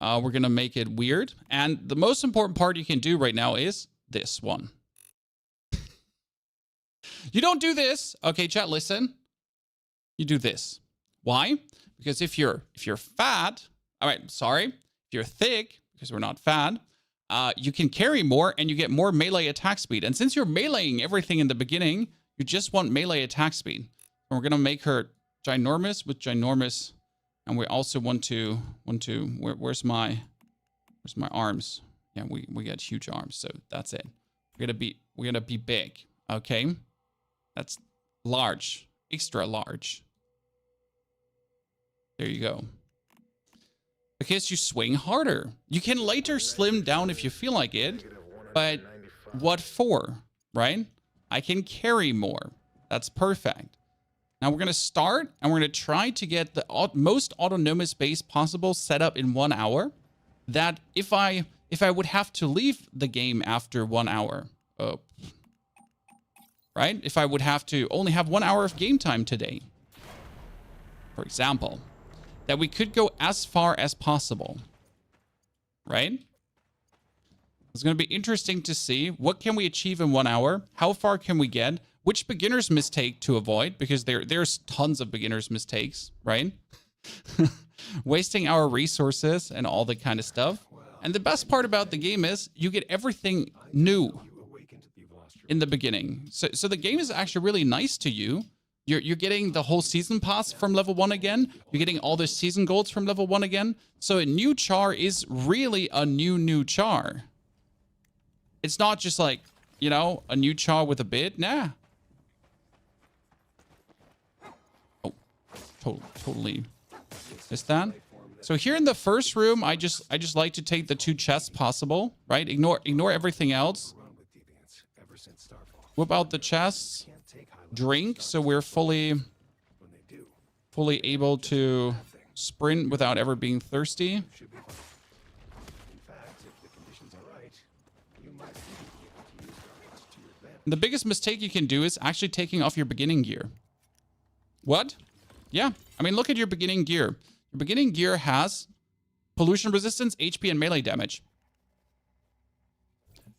We're going to make it weird. And the most important part you can do right now is this one. You don't do this. Okay, chat, listen. You do this. Why? Because if you're fat, all right, sorry. If you're thick, because we're not fat, you can carry more and you get more melee attack speed. And since you're meleeing everything in the beginning, you just want melee attack speed. And we're going to make her ginormous with ginormous. And we also want to where's my arms? Yeah, we get huge arms. So that's it. We're going to be big. Okay. That's large, extra large. There you go. Because you swing harder. You can later slim down if you feel like it, but what for, right? I can carry more. That's perfect. Now we're going to start and we're going to try to get the most autonomous base possible set up in 1 hour. That if I would have to leave the game after 1 hour, right? If I would have to only have 1 hour of game time today, for example, that we could go as far as possible, right? It's going to be interesting to see what can we achieve in 1 hour? How far can we get? Which beginner's mistake to avoid? Because there's tons of beginner's mistakes, right? Wasting our resources and all that kind of stuff. And the best part about the game is you get everything new in the beginning. So the game is actually really nice to you. You're getting the whole season pass from level 1 again. You're getting all the season golds from level 1 again. So a new char is really a new char. It's not just like, you know, a new char with a bit. Nah. Oh, totally missed that. So here in the first room, I just like to take the 2 chests possible, right? Ignore everything else. Whip out the chests. Drink, so we're fully able to sprint without ever being thirsty. The biggest mistake you can do is actually taking off your beginning gear. What? Yeah, I mean, look at your beginning gear. Your beginning gear has pollution resistance, HP, and melee damage.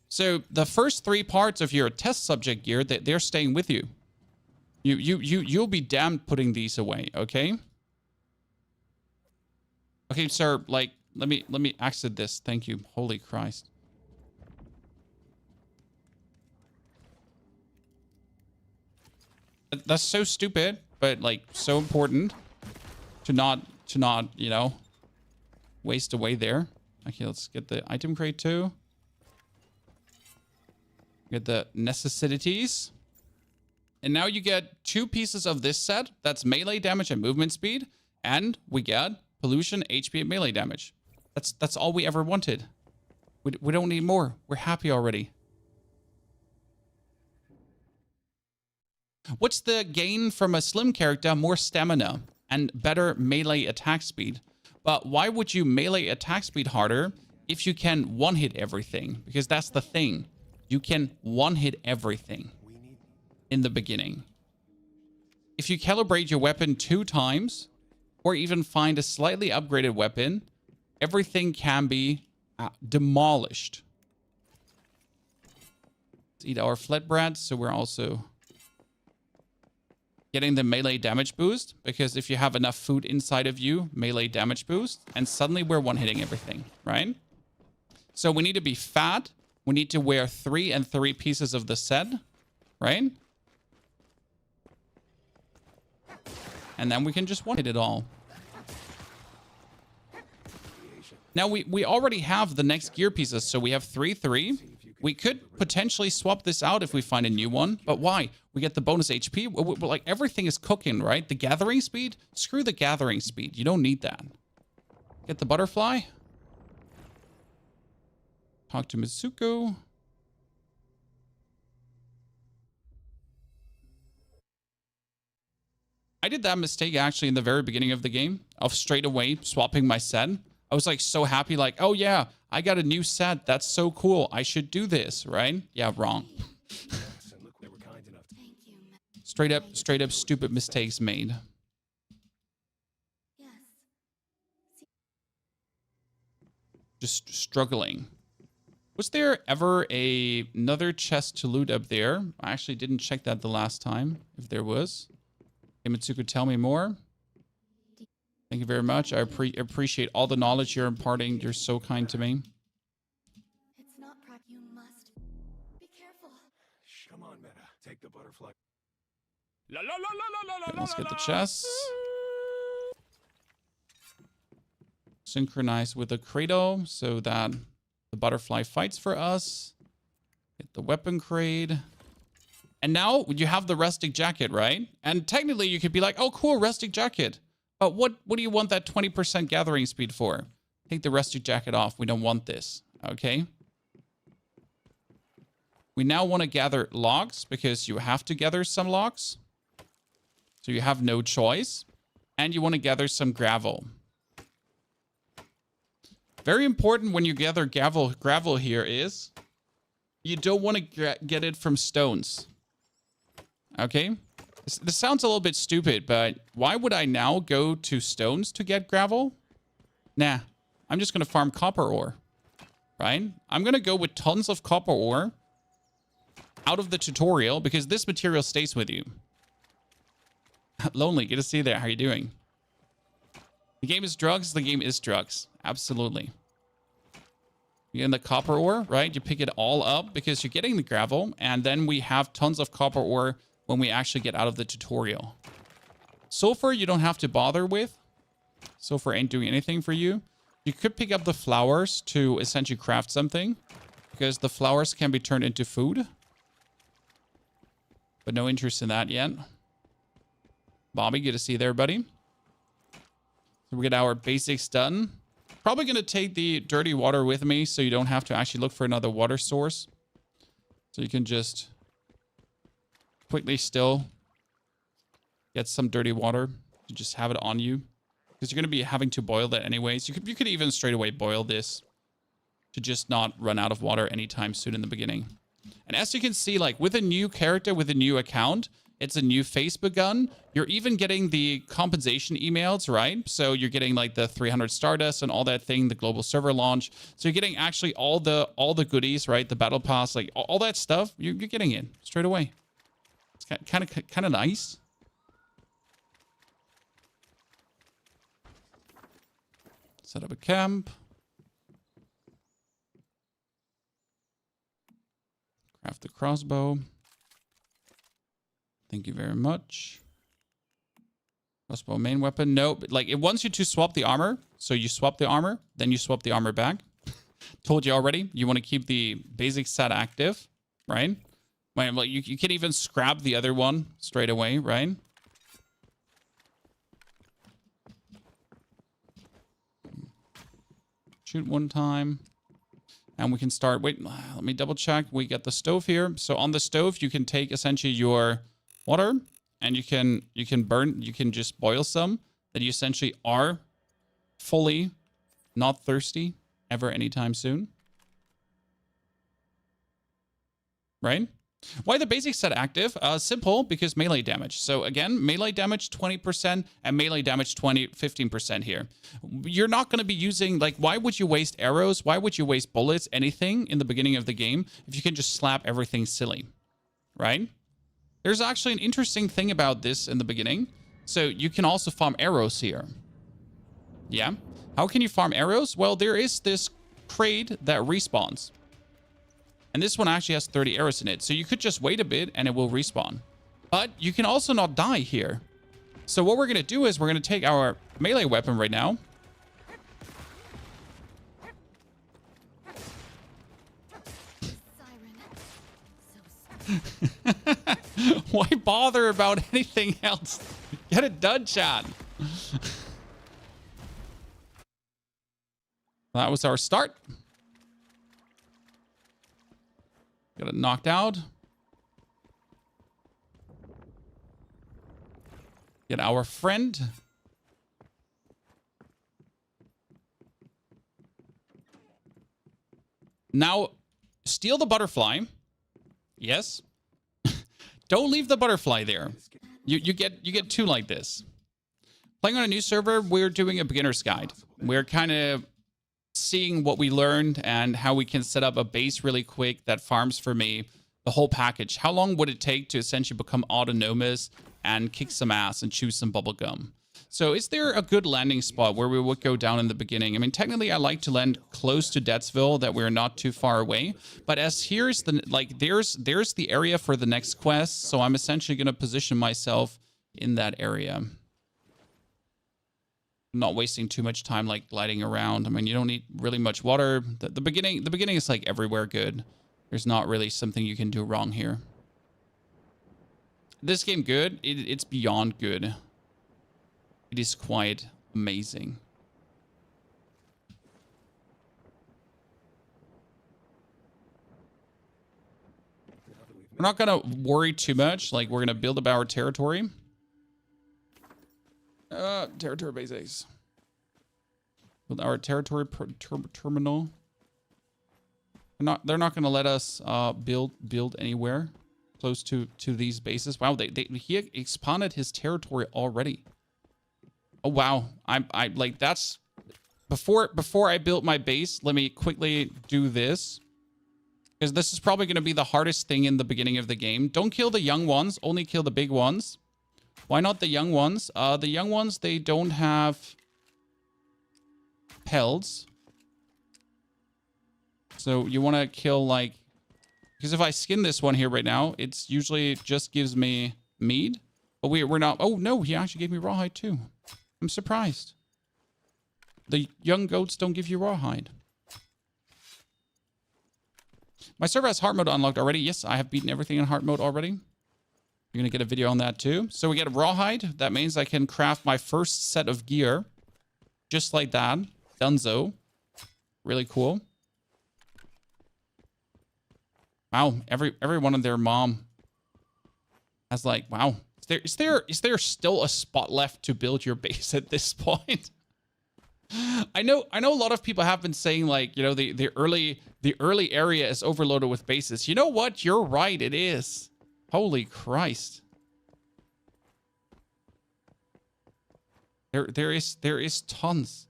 So the first 3 parts of your test subject gear, they're staying with you. You'll be damned putting these away, okay? Okay, sir, like, let me exit this. Thank you. Holy Christ. That's so stupid, but like so important to not, you know, waste away there. Okay, let's get the item crate too. Get the necessities. And now you get 2 pieces of this set. That's melee damage and movement speed. And we get pollution, HP, and melee damage. That's all we ever wanted. We don't need more. We're happy already. What's the gain from a slim character? More stamina and better melee attack speed. But why would you melee attack speed harder if you can one-hit everything? Because that's the thing. You can one-hit everything in the beginning. If you calibrate your weapon 2 times, or even find a slightly upgraded weapon, everything can be demolished. Let's eat our flatbread, so we're also getting the melee damage boost, because if you have enough food inside of you, melee damage boost, and suddenly we're one-hitting everything, right? So we need to be fat. We need to wear 3 and 3 pieces of the set, right? And then we can just one-hit it all. Now, we already have the next gear pieces, so we have 3. We could potentially swap this out if we find a new one, but why? We get the bonus HP. Like, everything is cooking, right? The gathering speed? Screw the gathering speed. You don't need that. Get the butterfly. Talk to Mitsuko. I did that mistake actually in the very beginning of the game of straight away swapping my set. I was like so happy, like, oh yeah, I got a new set. That's so cool. I should do this, right? Yeah, wrong. Straight up stupid mistakes made. just struggling. Was there ever another chest to loot up there? I actually didn't check that the last time, if there was. Imitsuku, tell me more. Thank you very much. I appreciate all the knowledge you're imparting. You're so kind to me. It's not you must be careful. Come on, Meta. Take the butterfly. Okay, let's get the chests. Synchronize with the cradle so that the butterfly fights for us. Get the weapon crate. And now you have the rustic jacket, right? And technically you could be like, oh, cool, rustic jacket. But what do you want that 20% gathering speed for? Take the rustic jacket off. We don't want this. Okay. We now want to gather logs because you have to gather some logs. So you have no choice. And you want to gather some gravel. Very important when you gather gravel here is you don't want to get it from stones. Okay? This sounds a little bit stupid, but why would I now go to stones to get gravel? Nah, I'm just going to farm copper ore, right? I'm going to go with tons of copper ore out of the tutorial because this material stays with you. Lonely, good to see you there. How are you doing? The game is drugs. The game is drugs. Absolutely. You get the copper ore, right? You pick it all up because you're getting the gravel. And then we have tons of copper ore when we actually get out of the tutorial. Sulfur, you don't have to bother with. Sulfur ain't doing anything for you. You could pick up the flowers to essentially craft something because the flowers can be turned into food. But no interest in that yet. Bobby, good to see you there, buddy. So we get our basics done. Probably going to take the dirty water with me so you don't have to actually look for another water source. So you can just quickly still get some dirty water. You just have it on you. Because you're going to be having to boil that anyways. You could even straight away boil this to just not run out of water anytime soon in the beginning. And as you can see, like with a new character, with a new account, it's a new face begun. You're even getting the compensation emails, right? So you're getting like the 300 Stardust and all that thing, the global server launch. So you're getting actually all the goodies, right? The battle pass, like all that stuff. You're getting it straight away. It's kind of nice. Set up a camp. Craft the crossbow. Thank you very much. Crossbow main weapon. No, but like it wants you to swap the armor. So you swap the armor, then you swap the armor back. Told you already. You want to keep the basic set active, right? Well, you can even scrap the other one straight away, right? Shoot one time. And we can start. Wait, let me double check. We get the stove here. So on the stove, you can take essentially your water and you can just boil some. That you essentially are fully not thirsty ever anytime soon. Right? Why the basic set active? Simple, because melee damage. So again, melee damage 20% and melee damage 15% here. You're not going to be using, like, why would you waste arrows? Why would you waste bullets? Anything in the beginning of the game if you can just slap everything silly, right? There's actually an interesting thing about this in the beginning. So you can also farm arrows here. Yeah. How can you farm arrows? Well, there is this crate that respawns. And this one actually has 30 arrows in it. So you could just wait a bit and it will respawn. But you can also not die here. So what we're going to do is we're going to take our melee weapon right now. Why bother about anything else? Get it done, chat. That was our start. Got it knocked out. Get our friend. Now, steal the butterfly. Yes. Don't leave the butterfly there. You get two like this. Playing on a new server, we're doing a beginner's guide. We're kind of seeing what we learned and how we can set up a base really quick that farms for me the whole package. How long would it take to essentially become autonomous and kick some ass and chew some bubblegum? So is there a good landing spot where we would go down in the beginning? I mean, technically I like to land close to Deathsville, that we're not too far away. But as here's the, like, there's the area for the next quest. So I'm essentially going to position myself in that area. I'm not wasting too much time, like, gliding around. I mean, you don't need really much water. The beginning is, like, everywhere good. There's not really something you can do wrong here. This game good? It's beyond good. It is quite amazing. We're not going to worry too much. Like, we're going to build up our territory. Territory basics. Build our territory terminal. They're not going to let us build anywhere close to these bases. Wow, he expanded his territory already. Oh wow, I like, that's before I built my base. Let me quickly do this, because this is probably going to be the hardest thing in the beginning of the game. Don't kill the young ones, only kill the big ones. Why not the young ones? The young ones, they don't have pelts, so you want to kill, like, because if I skin this one here right now, it's usually just gives me meat, but we're not. Oh no, he actually gave me rawhide too. I'm surprised. The young goats don't give you rawhide. My server has heart mode unlocked already. Yes, I have beaten everything in heart mode already. You're going to get a video on that too. So we get a rawhide. That means I can craft my first set of gear. Just like that. Dunzo. Really cool. Wow, everyone and their mom has, like, wow. Is there still a spot left to build your base at this point? I know a lot of people have been saying, like, you know, the early area is overloaded with bases. You know what? You're right, it is. Holy Christ. There is tons.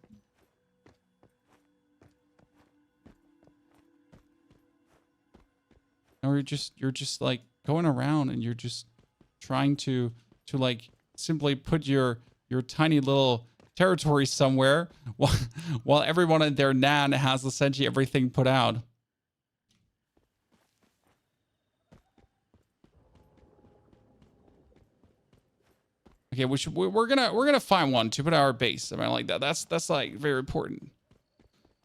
Or you're just like going around and you're just trying to like simply put your tiny little territory somewhere while everyone in their nan has essentially everything put out. Okay, we're gonna find one to put our base. I mean, like that. That's like very important.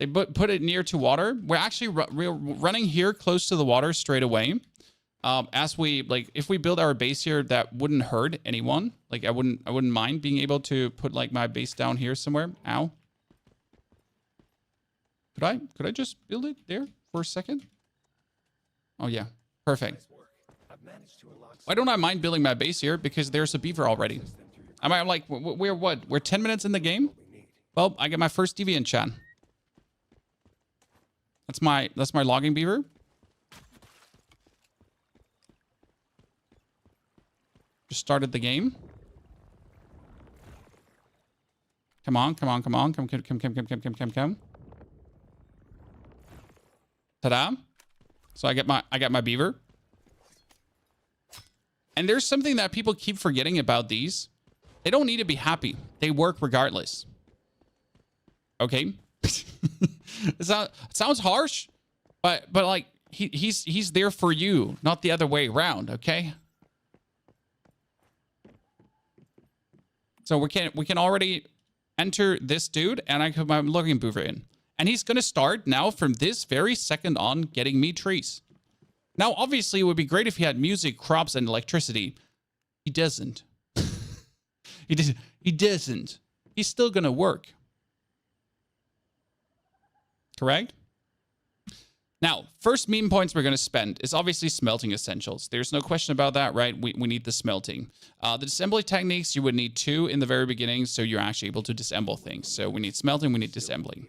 They put it near to water. We're actually running here close to the water straight away. As we, like, if we build our base here, that wouldn't hurt anyone. Like, I wouldn't mind being able to put, like, my base down here somewhere. Ow. Could I just build it there for a second? Oh yeah, perfect. Why don't I mind building my base here? Because there's a beaver already. I'm like, we're what? We're 10 minutes in the game? Well, I get my first deviant chat. That's my logging beaver. Just started the game. Come on. Come. Ta-da. So I got my beaver. And there's something that people keep forgetting about these. They don't need to be happy. They work regardless. Okay? It sounds harsh, but like he's there for you, not the other way around, okay? So we can already enter this dude, and I put my logging beaver in. And he's going to start now from this very second on getting me trees. Now, obviously, it would be great if he had music, crops, and electricity. He doesn't. He doesn't. He's still going to work. Correct? Now, first meme points we're going to spend is obviously smelting essentials. There's no question about that, right? We need the smelting. The disassembly techniques, you would need 2 in the very beginning, so you're actually able to disassemble things. So we need smelting, we need disassembling.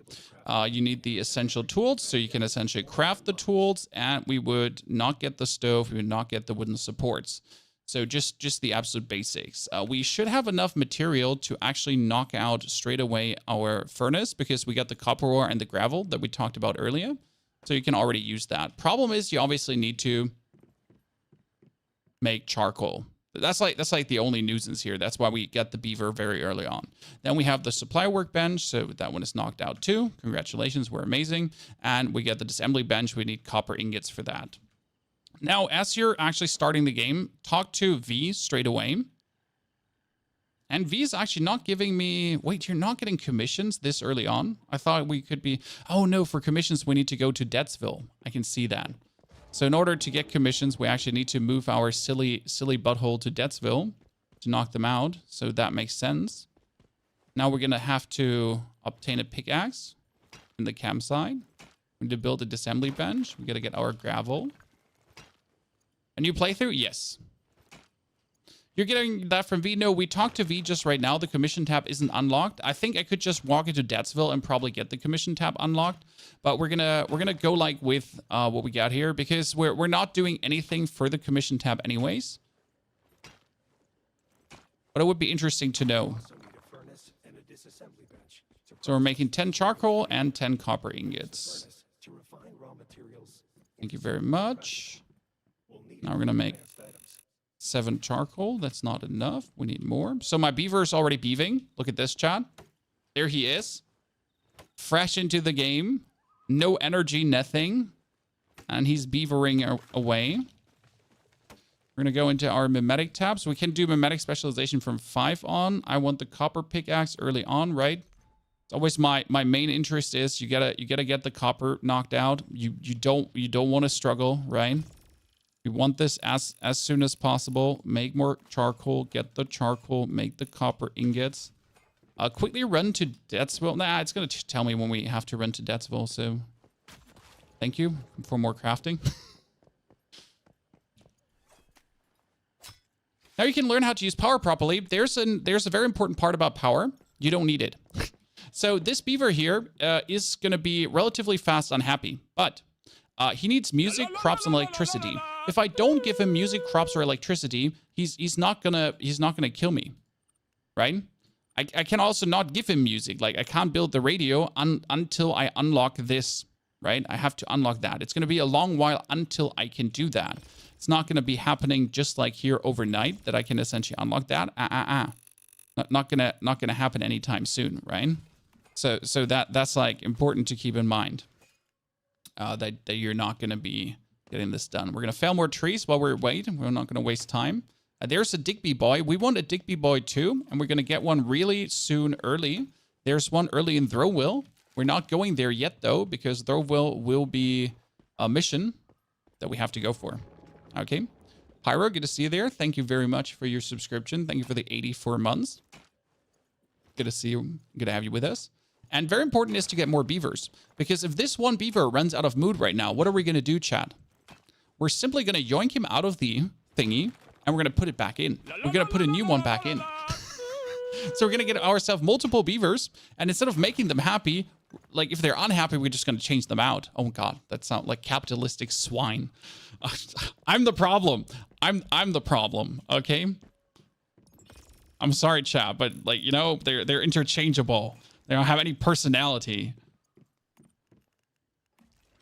You need the essential tools, so you can essentially craft the tools, and we would not get the stove, we would not get the wooden supports. So just the absolute basics. We should have enough material to actually knock out straight away our furnace because we got the copper ore and the gravel that we talked about earlier. So you can already use that. Problem is you obviously need to make charcoal. That's like the only nuisance here. That's why we get the beaver very early on. Then we have the supply workbench. So that one is knocked out too. Congratulations, we're amazing. And we get the disassembly bench. We need copper ingots for that. Now, as you're actually starting the game, talk to V straight away. And V is actually not giving me... Wait, you're not getting commissions this early on? I thought we could be... Oh, no, for commissions, we need to go to Debtsville. I can see that. So in order to get commissions, we actually need to move our silly butthole to Debtsville to knock them out. So that makes sense. Now we're going to have to obtain a pickaxe in the campsite. We need to build a disassembly bench. We got to get our gravel. A new playthrough? Yes. You're getting that from V? No, we talked to V just right now. The commission tab isn't unlocked. I think I could just walk into Debtsville and probably get the commission tab unlocked. But we're gonna go like with what we got here because we're not doing anything for the commission tab anyways. But it would be interesting to know. So we're making 10 charcoal and 10 copper ingots. Thank you very much. Now we're going to make 7 charcoal. That's not enough. We need more. So my beaver is already beaving. Look at this, chat. There he is. Fresh into the game. No energy, nothing. And he's beavering away. We're going to go into our mimetic tab. So we can do mimetic specialization from 5 on. I want the copper pickaxe early on, right? It's always my main interest is you gotta get the copper knocked out. You don't want to struggle, right? We want this as soon as possible. Make more charcoal, get the charcoal, make the copper ingots. Quickly run to Debtsville. Nah, it's going to tell me when we have to run to Debtsville, so thank you for more crafting. Now you can learn how to use power properly. There's a very important part about power. You don't need it. So this beaver here is going to be relatively fast unhappy, but he needs music, crops, and electricity. If I don't give him music, crops, or electricity, he's not gonna kill me, right? I can also not give him music. Like I can't build the radio until I unlock this, right? I have to unlock that. It's gonna be a long while until I can do that. It's not gonna be happening just like here overnight that I can essentially unlock that. Not gonna happen anytime soon, right? So that's like important to keep in mind. That you're not going to be getting this done. We're going to fell more trees while we're waiting. We're not going to waste time. There's a Digby boy. We want a Digby boy too, and we're going to get one really soon early. There's one early in Throwville. We're not going there yet, though, because Throwville will be a mission that we have to go for. Okay. Pyro, good to see you there. Thank you very much for your subscription. Thank you for the 84 months. Good to see you. Good to have you with us. And very important is to get more beavers. Because if this one beaver runs out of mood right now, what are we going to do, chat? We're simply going to yoink him out of the thingy, and we're going to put it back in. We're going to put a new one back in. So we're going to get ourselves multiple beavers, and instead of making them happy, like if they're unhappy, we're just going to change them out. Oh, God, that sounds like capitalistic swine. I'm the problem. I'm the problem, okay? I'm sorry, chat, but like, you know, they're interchangeable. They don't have any personality.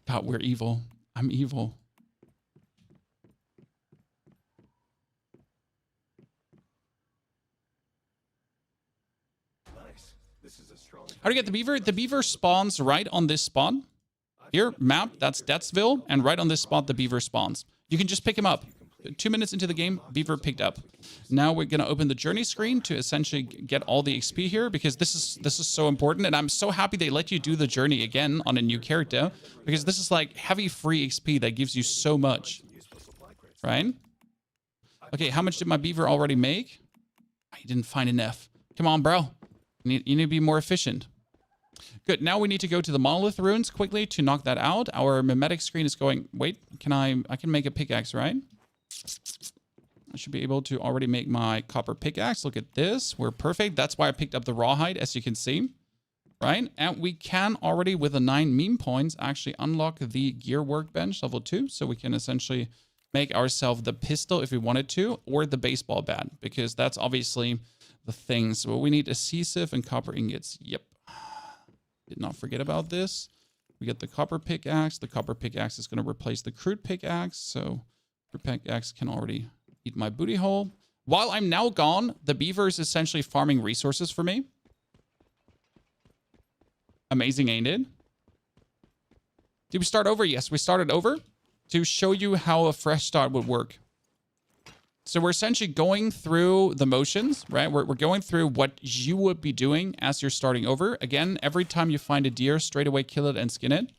God, we're evil. I'm evil. Nice. This is a strong... How do you get the beaver? The beaver spawns right on this spot. Here, map, that's Debtsville, and right on this spot, the beaver spawns. You can just pick him up. 2 minutes into the game, beaver picked up. Now we're going to open the journey screen to essentially get all the XP here, because this is so important, and I'm so happy they let you do the journey again on a new character, because this is like heavy free XP that gives you so much, right? Okay, how much did my beaver already make? I didn't find enough. Come on, bro. You need to be more efficient. Good. Now we need to go to the monolith ruins quickly to knock that out. Our mimetic screen is going... Wait, I can make a pickaxe, right? I should be able to already make my copper pickaxe. Look at this. We're perfect. That's why I picked up the rawhide, as you can see. Right? And we can already, with the 9 meme points, actually unlock the gear workbench level 2. So we can essentially make ourselves the pistol if we wanted to, or the baseball bat, because that's obviously the thing. So we need adhesive and copper ingots. Yep. Did not forget about this. We get the copper pickaxe. The copper pickaxe is going to replace the crude pickaxe. So crude pickaxe can already eat my booty hole. While I'm now gone, the beaver is essentially farming resources for me. Amazing, ain't it? Did we start over? Yes, we started over to show you how a fresh start would work. So we're essentially going through the motions, right? We're going through what you would be doing as you're starting over. Again, every time you find a deer, straight away kill it and skin it.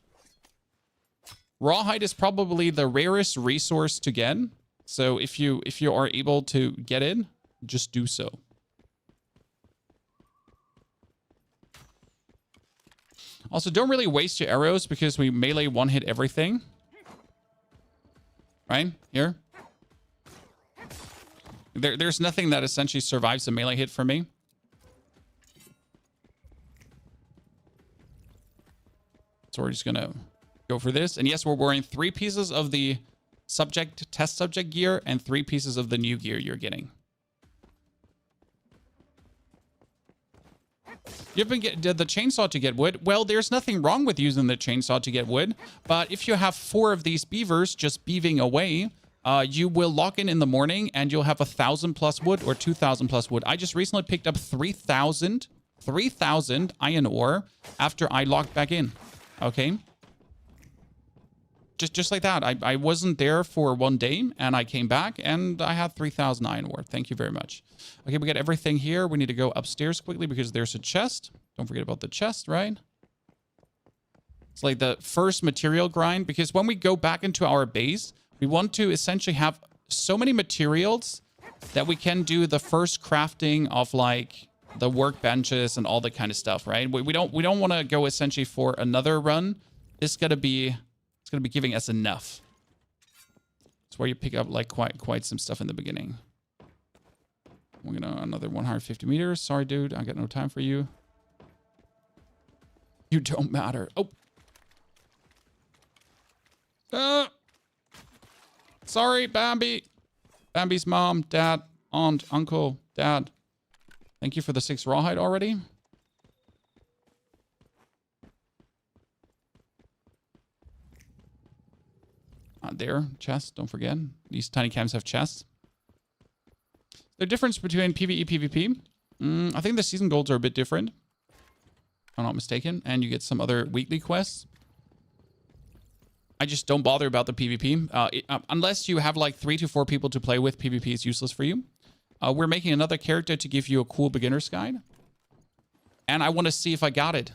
Rawhide is probably the rarest resource to get. So if you are able to get it, just do so. Also, don't really waste your arrows because we melee one-hit everything. Right? Here. There's nothing that essentially survives a melee hit for me. So we're just going to go for this. And yes, we're wearing 3 pieces of the test subject gear and 3 pieces of the new gear you're getting. You've been getting the chainsaw to get wood. Well, there's nothing wrong with using the chainsaw to get wood. But if you have 4 of these beavers just beaving away, you will log in the morning and you'll have 1,000+ wood or 2,000+ wood. I just recently picked up 3,000 iron ore after I logged back in. Okay. Just like that. I wasn't there for 1 day and I came back and I had 3,000 iron ore. Thank you very much. Okay, we got everything here. We need to go upstairs quickly because there's a chest. Don't forget about the chest, right? It's like the first material grind, because when we go back into our base, we want to essentially have so many materials that we can do the first crafting of like the workbenches and all that kind of stuff, right? We don't want to go essentially for another run. It's gonna be giving us enough. It's where you pick up like quite some stuff in the beginning. We're gonna another 150 meters. Sorry, dude, I got no time for you. You don't matter. Oh. Sorry, Bambi. Bambi's mom, dad, aunt, uncle, dad. Thank you for the 6 rawhide already. There, chests, don't forget. These tiny camps have chests. The difference between PvE, PvP. I think the season golds are a bit different. If I'm not mistaken. And you get some other weekly quests. I just don't bother about the PvP. Unless you have like 3 to 4 people to play with, PvP is useless for you. We're making another character to give you a cool beginner's guide. And I want to see if I got it.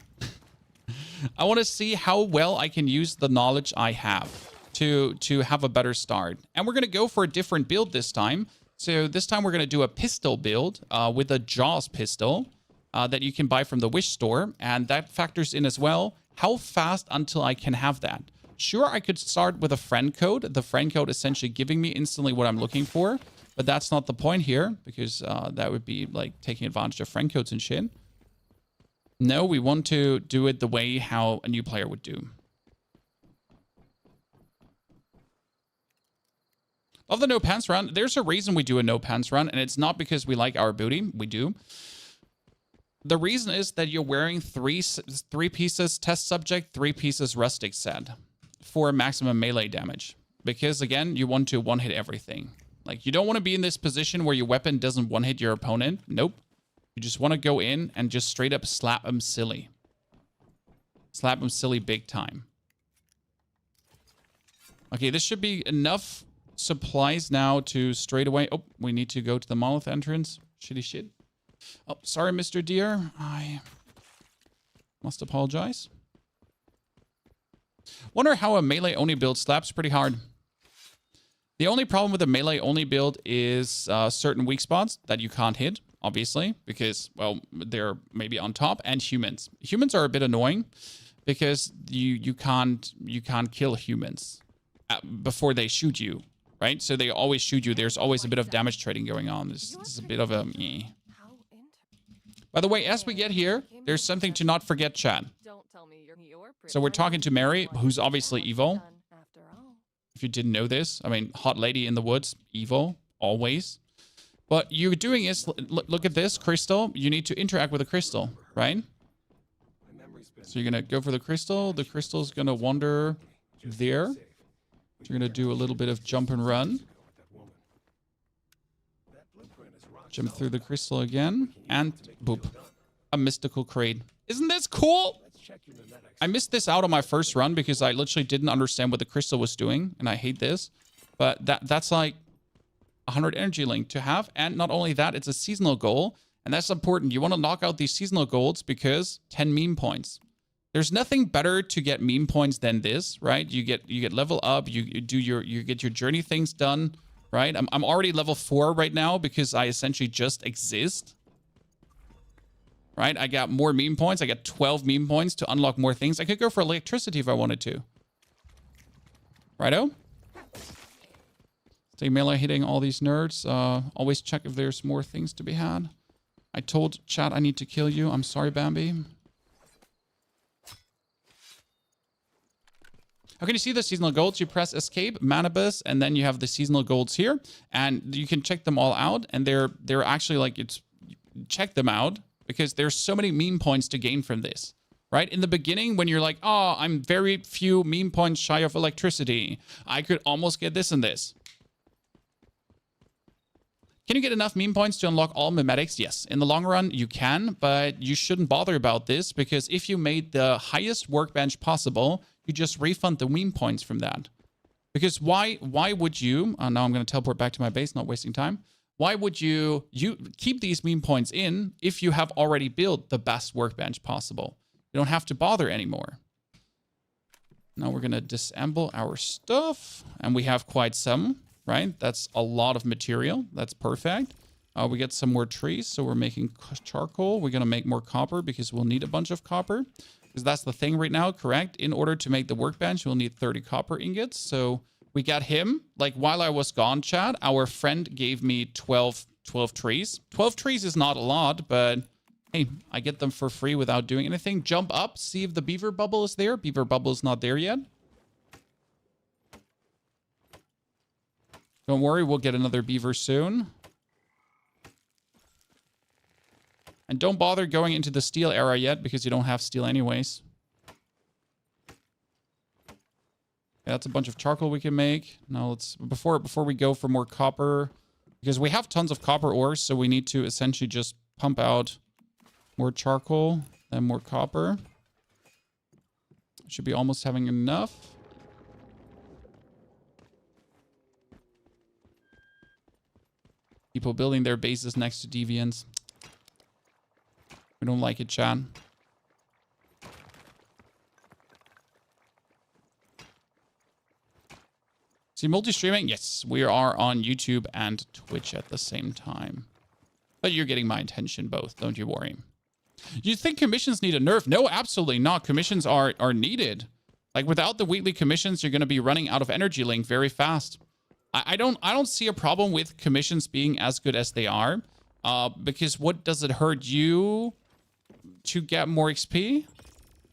I want to see how well I can use the knowledge I have to have a better start. And we're going to go for a different build this time. So this time we're going to do a pistol build with a Jaws pistol that you can buy from the Wish store. And that factors in as well how fast until I can have that. Sure, I could start with a friend code. The friend code essentially giving me instantly what I'm looking for. But that's not the point here, because that would be like taking advantage of friend codes and shit. No, we want to do it the way how a new player would do. Love the no pants run. There's a reason we do a no pants run, and it's not because we like our booty. We do. The reason is that you're wearing three pieces test subject, 3 pieces rustic set for maximum melee damage. Because again, you want to one-hit everything. Like, you don't want to be in this position where your weapon doesn't one-hit your opponent. Nope. You just want to go in and just straight up slap them silly. Slap them silly big time. Okay, this should be enough supplies now to straight away. Oh, we need to go to the monolith entrance. Shitty shit. Oh, sorry, Mr. Deer. I must apologize. Wonder how a melee only build slaps pretty hard. The only problem with a melee only build is certain weak spots that you can't hit, obviously, because, well, they're maybe on top, and humans. Humans are a bit annoying because you can't kill humans before they shoot you. Right? So they always shoot you. There's always a bit of damage trading going on. This is a bit of a... By the way, as we get here, there's something to not forget, chat. So we're talking to Mary, who's obviously evil. If you didn't know this, I mean, hot lady in the woods, evil, always. What you're doing is, look at this crystal. You need to interact with the crystal, right? So you're going to go for the crystal. The crystal's going to wander there. So you're going to do a little bit of jump and run. Jump through the crystal again. And boop. A mystical crate. Isn't this cool? I missed this out on my first run because I literally didn't understand what the crystal was doing. And I hate this. But that's like 100 energy link to have. And not only that, it's a seasonal goal. And that's important. You want to knock out these seasonal goals because 10 meme points. There's nothing better to get meme points than this, right? You get level up, you get your journey things done, right? I'm already level 4 right now because I essentially just exist. Right? I got more meme points. I got 12 meme points to unlock more things. I could go for electricity if I wanted to. Righto? Stay melee hitting all these nerds. Always check if there's more things to be had. I told chat I need to kill you. I'm sorry, Bambi. How can you see the seasonal golds? You press escape, manibus, and then you have the seasonal golds here. And you can check them all out. And they're actually like, check them out because there's so many meme points to gain from this. Right? In the beginning, when you're like, oh, I'm very few meme points shy of electricity. I could almost get this and this. Can you get enough meme points to unlock all memetics? Yes. In the long run, you can, but you shouldn't bother about this because if you made the highest workbench possible, you just refund the meme points from that. Because why would you, now I'm going to teleport back to my base, not wasting time. Why would you keep these meme points in if you have already built the best workbench possible? You don't have to bother anymore. Now we're going to disassemble our stuff. And we have quite some, right? That's a lot of material. That's perfect. We get some more trees. So we're making charcoal. We're going to make more copper because we'll need a bunch of copper. Because that's the thing right now, correct? In order to make the workbench, we'll need 30 copper ingots. So we got him. Like while I was gone, Chad, our friend gave me 12 trees. 12 trees is not a lot, but hey, I get them for free without doing anything. Jump up, see if the beaver bubble is there. Beaver bubble is not there yet. Don't worry, we'll get another beaver soon. And don't bother going into the steel era yet because you don't have steel anyways. Yeah, that's a bunch of charcoal we can make. Now let's before we go for more copper, because we have tons of copper ores, so we need to essentially just pump out more charcoal and more copper. Should be almost having enough. People building their bases next to deviants. We don't like it, Chad. See, multi-streaming? Yes, we are on YouTube and Twitch at the same time. But you're getting my attention both, don't you worry. You think commissions need a nerf? No, absolutely not. Commissions are needed. Like, without the weekly commissions, you're going to be running out of energy link very fast. I don't see a problem with commissions being as good as they are. Because what does it hurt you to get more XP?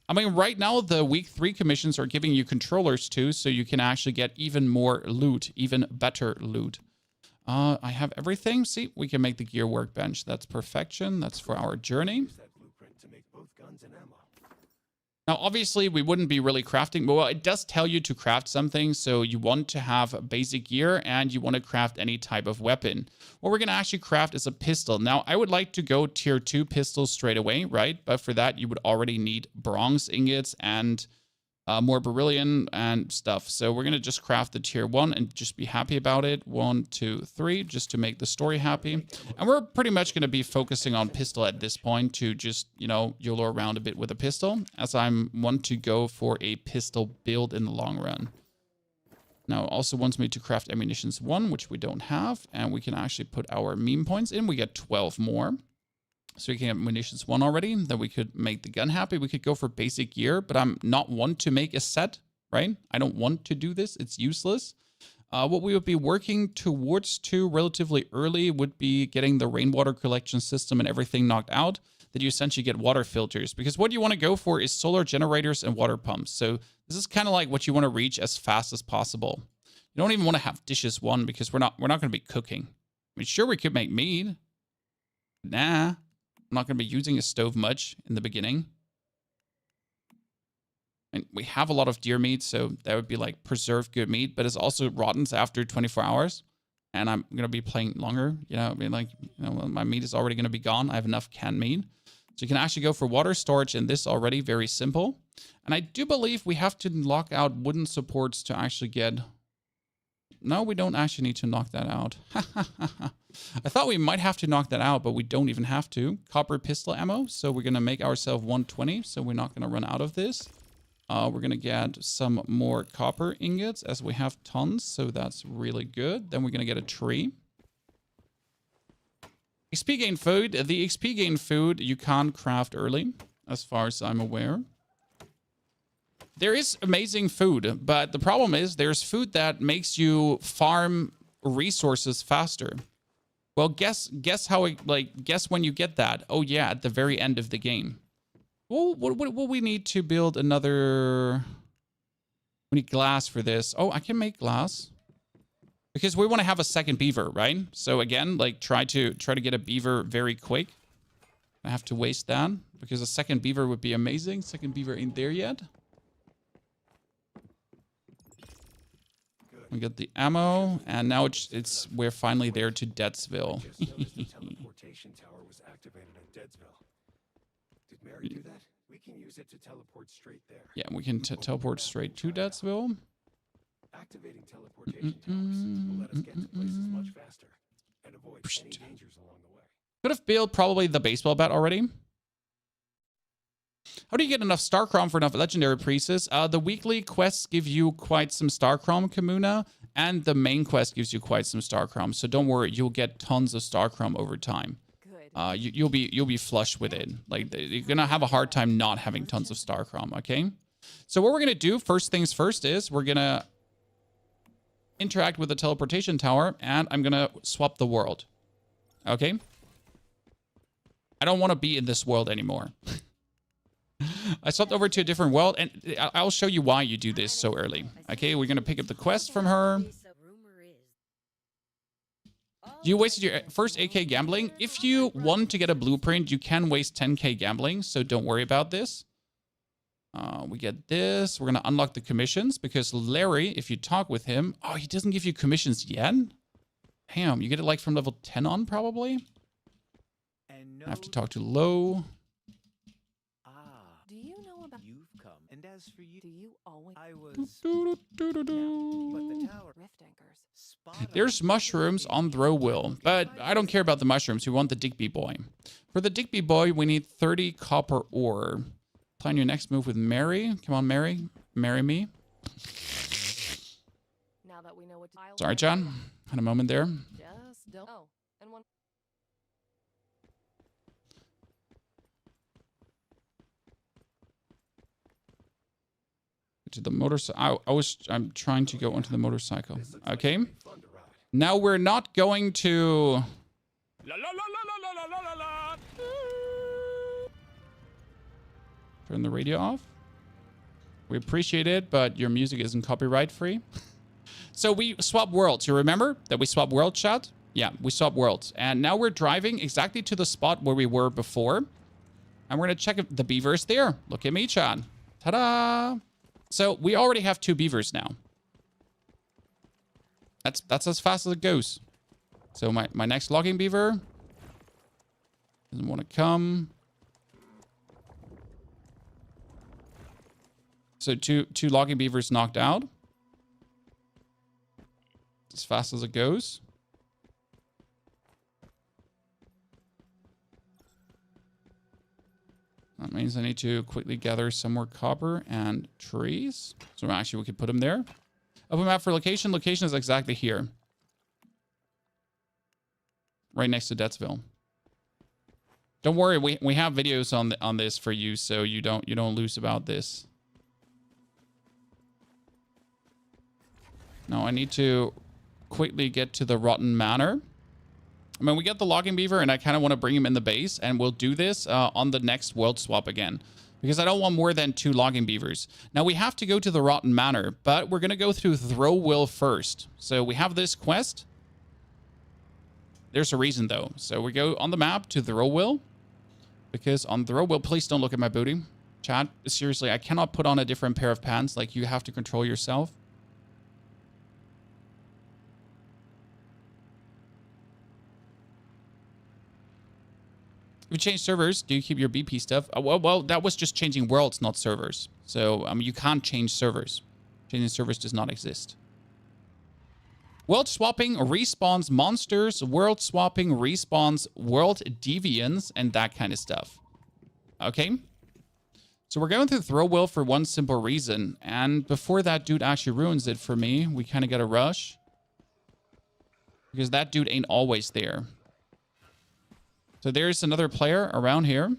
I mean, right now, the week 3 commissions are giving you controllers too, so you can actually get even more loot, even better loot. I have everything. See, we can make the gear workbench. That's perfection. That's for our journey. Now, obviously, we wouldn't be really crafting. Well, it does tell you to craft something. So you want to have basic gear and you want to craft any type of weapon. What we're going to actually craft is a pistol. Now, I would like to go tier 2 pistols straight away, right? But for that, you would already need bronze ingots and more beryllium and stuff. So we're going to just craft the tier 1 and just be happy about it. 1, 2, 3, just to make the story happy. And we're pretty much going to be focusing on pistol at this point to just, you know, YOLO around a bit with a pistol, as I want to go for a pistol build in the long run. Now, it also wants me to craft ammunitions 1, which we don't have. And we can actually put our meme points in. We get 12 more. So we can get munitions 1 already. Then we could make the gun happy. We could go for basic gear, but I'm not one to make a set, right? I don't want to do this. It's useless. What we would be working towards to relatively early would be getting the rainwater collection system and everything knocked out, that you essentially get water filters. Because what you want to go for is solar generators and water pumps. So this is kind of like what you want to reach as fast as possible. You don't even want to have dishes 1 because we're not going to be cooking. I mean, sure, we could make meat. Nah, I'm not going to be using a stove much in the beginning. And we have a lot of deer meat, so that would be like preserved good meat, but it's also rottens after 24 hours. And I'm going to be playing longer, you know, I mean, like, you know, my meat is already going to be gone. I have enough canned meat. So you can actually go for water storage in this already, very simple. And I do believe we have to lock out wooden supports to actually get... No, we don't actually need to knock that out. I thought we might have to knock that out, but we don't even have to. Copper pistol ammo, so we're going to make ourselves 120, so we're not going to run out of this. We're going to get some more copper ingots, as we have tons, so that's really good. Then we're going to get a tree. XP gain food. The XP gain food you can't craft early, as far as I'm aware. There is amazing food, but the problem is there's food that makes you farm resources faster. Well, guess how it, like, guess when you get that? Oh yeah, at the very end of the game. Well, what we need to build another... We need glass for this. Oh, I can make glass. Because we want to have a second beaver, right? So again, like, try to get a beaver very quick. I have to waste that, because a second beaver would be amazing. Second beaver ain't there yet. We got the ammo, and now we're finally there to Deadsville. Just noticed the teleportation tower was activated at Deadsville. Did Mary do that? We can use it to teleport straight there. Yeah, we can teleport straight to Deadsville. Activating teleportation towers will let us get to places much faster and avoid any dangers along the way. Could have built probably the baseball bat already. How do you get enough Starcrom for enough legendary pieces? The weekly quests give you quite some Starcrom, Kamuna, and the main quest gives you quite some Starcrom. So don't worry, you'll get tons of Starcrom over time. You'll be flush with it. Like, you're gonna have a hard time not having tons of Starcrom. Okay. So what we're gonna do, first things first, is we're gonna interact with the teleportation tower, and I'm gonna swap the world. Okay. I don't want to be in this world anymore. I swapped over to a different world, and I'll show you why you do this so early. Okay, we're going to pick up the quest from her. You wasted your first 8k gambling. If you want to get a blueprint, you can waste 10k gambling, so don't worry about this. We get this. We're going to unlock the commissions, because Larry, if you talk with him... Oh, he doesn't give you commissions yet? Damn, you get it like from level 10 on, probably? I have to talk to Lo. And as for you, do you always? I was. But the there's mushrooms on throw wheel, but I don't care about the mushrooms. We want the Digby boy. For the Digby boy, we need 30 copper ore. Plan your next move with Mary. Come on, Mary. Marry me. Now that we know what Sorry, John. Had a moment there. Just don't. Oh, and one. To the motorcycle. I'm trying to go onto the motorcycle. Okay. Now we're not going to... Turn the radio off. We appreciate it, but your music isn't copyright free. So we swap worlds. You remember that we swap world, chat? Yeah, we swap worlds. And now we're driving exactly to the spot where we were before. And we're going to check if the beaver is there. Look at me, chat. Ta-da! So we already have 2 beavers now. That's as fast as it goes. So my next logging beaver doesn't want to come. So two logging beavers knocked out. As fast as it goes. That means I need to quickly gather some more copper and trees. So actually we could put them there. Open map for location. Location is exactly here. Right next to Deadsville. Don't worry, we have videos on this for you, so you don't lose about this. Now I need to quickly get to the Rotten Manor. I mean, we get the logging beaver, and I kind of want to bring him in the base, and we'll do this on the next world swap again. because I don't want more than 2 logging beavers. Now we have to go to the Rotten Manor, but we're going to go through Throwwill first. So we have this quest. There's a reason though. So we go on the map to Throwwill, because on Throwwill, please don't look at my booty. Chat, seriously, I cannot put on a different pair of pants. Like, you have to control yourself. If you change servers, do you keep your BP stuff? Well, that was just changing worlds, not servers. So, you can't change servers. Changing servers does not exist. World swapping respawns monsters. World swapping respawns world deviants and that kind of stuff. Okay? So we're going through Throwwill for one simple reason. And before that dude actually ruins it for me, we kind of got to rush. Because that dude ain't always there. So there's another player around here.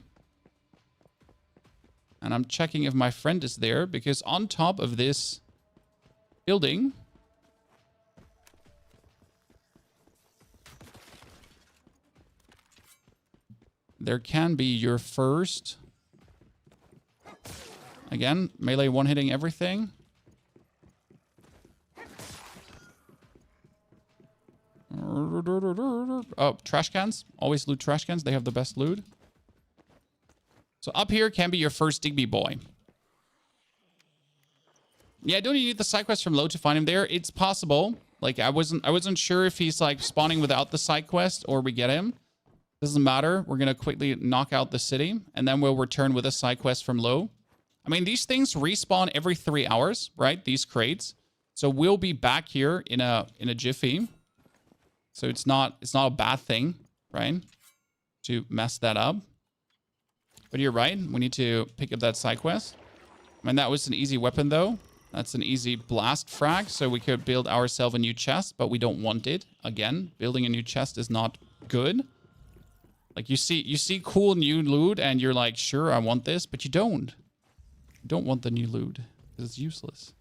And I'm checking if my friend is there, because on top of this building, there can be your first, again, melee one-hitting everything. Oh, trash cans. Always loot trash cans. They have the best loot. So up here can be your first Digby boy. Yeah, don't you need the side quest from Low to find him there? It's possible. Like, I wasn't sure if he's like spawning without the side quest or we get him. Doesn't matter. We're gonna quickly knock out the city, and then we'll return with a side quest from Low. I mean, these things respawn every 3 hours, right? These crates. So we'll be back here in a jiffy. So it's not a bad thing, right? To mess that up. But you're right. We need to pick up that side quest. I mean, that was an easy weapon, though. That's an easy blast frag. So we could build ourselves a new chest, but we don't want it. Again, building a new chest is not good. Like, you see cool new loot, and you're like, sure, I want this, but you don't. You don't want the new loot, because it's useless.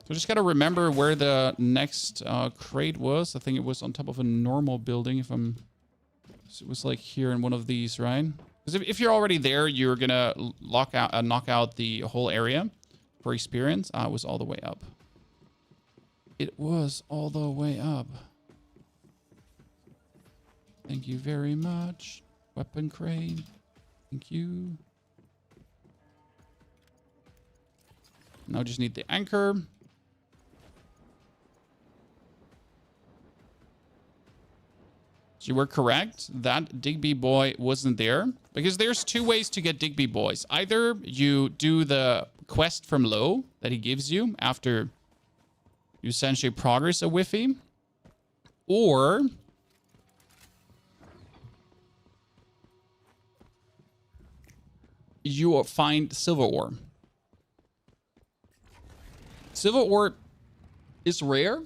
So just got to remember where the next crate was. I think it was on top of a normal building. So it was like here in one of these, right? Because if you're already there, you're going to knock out the whole area for experience. It was all the way up. It was all the way up. Thank you very much. Weapon crate. Thank you. Now just need the anchor. So you were correct. That Digby boy wasn't there. Because there's 2 ways to get Digby boys. Either you do the quest from Low that he gives you after you essentially progress a whiffy. Or you find silver ore. Silver ore is rare.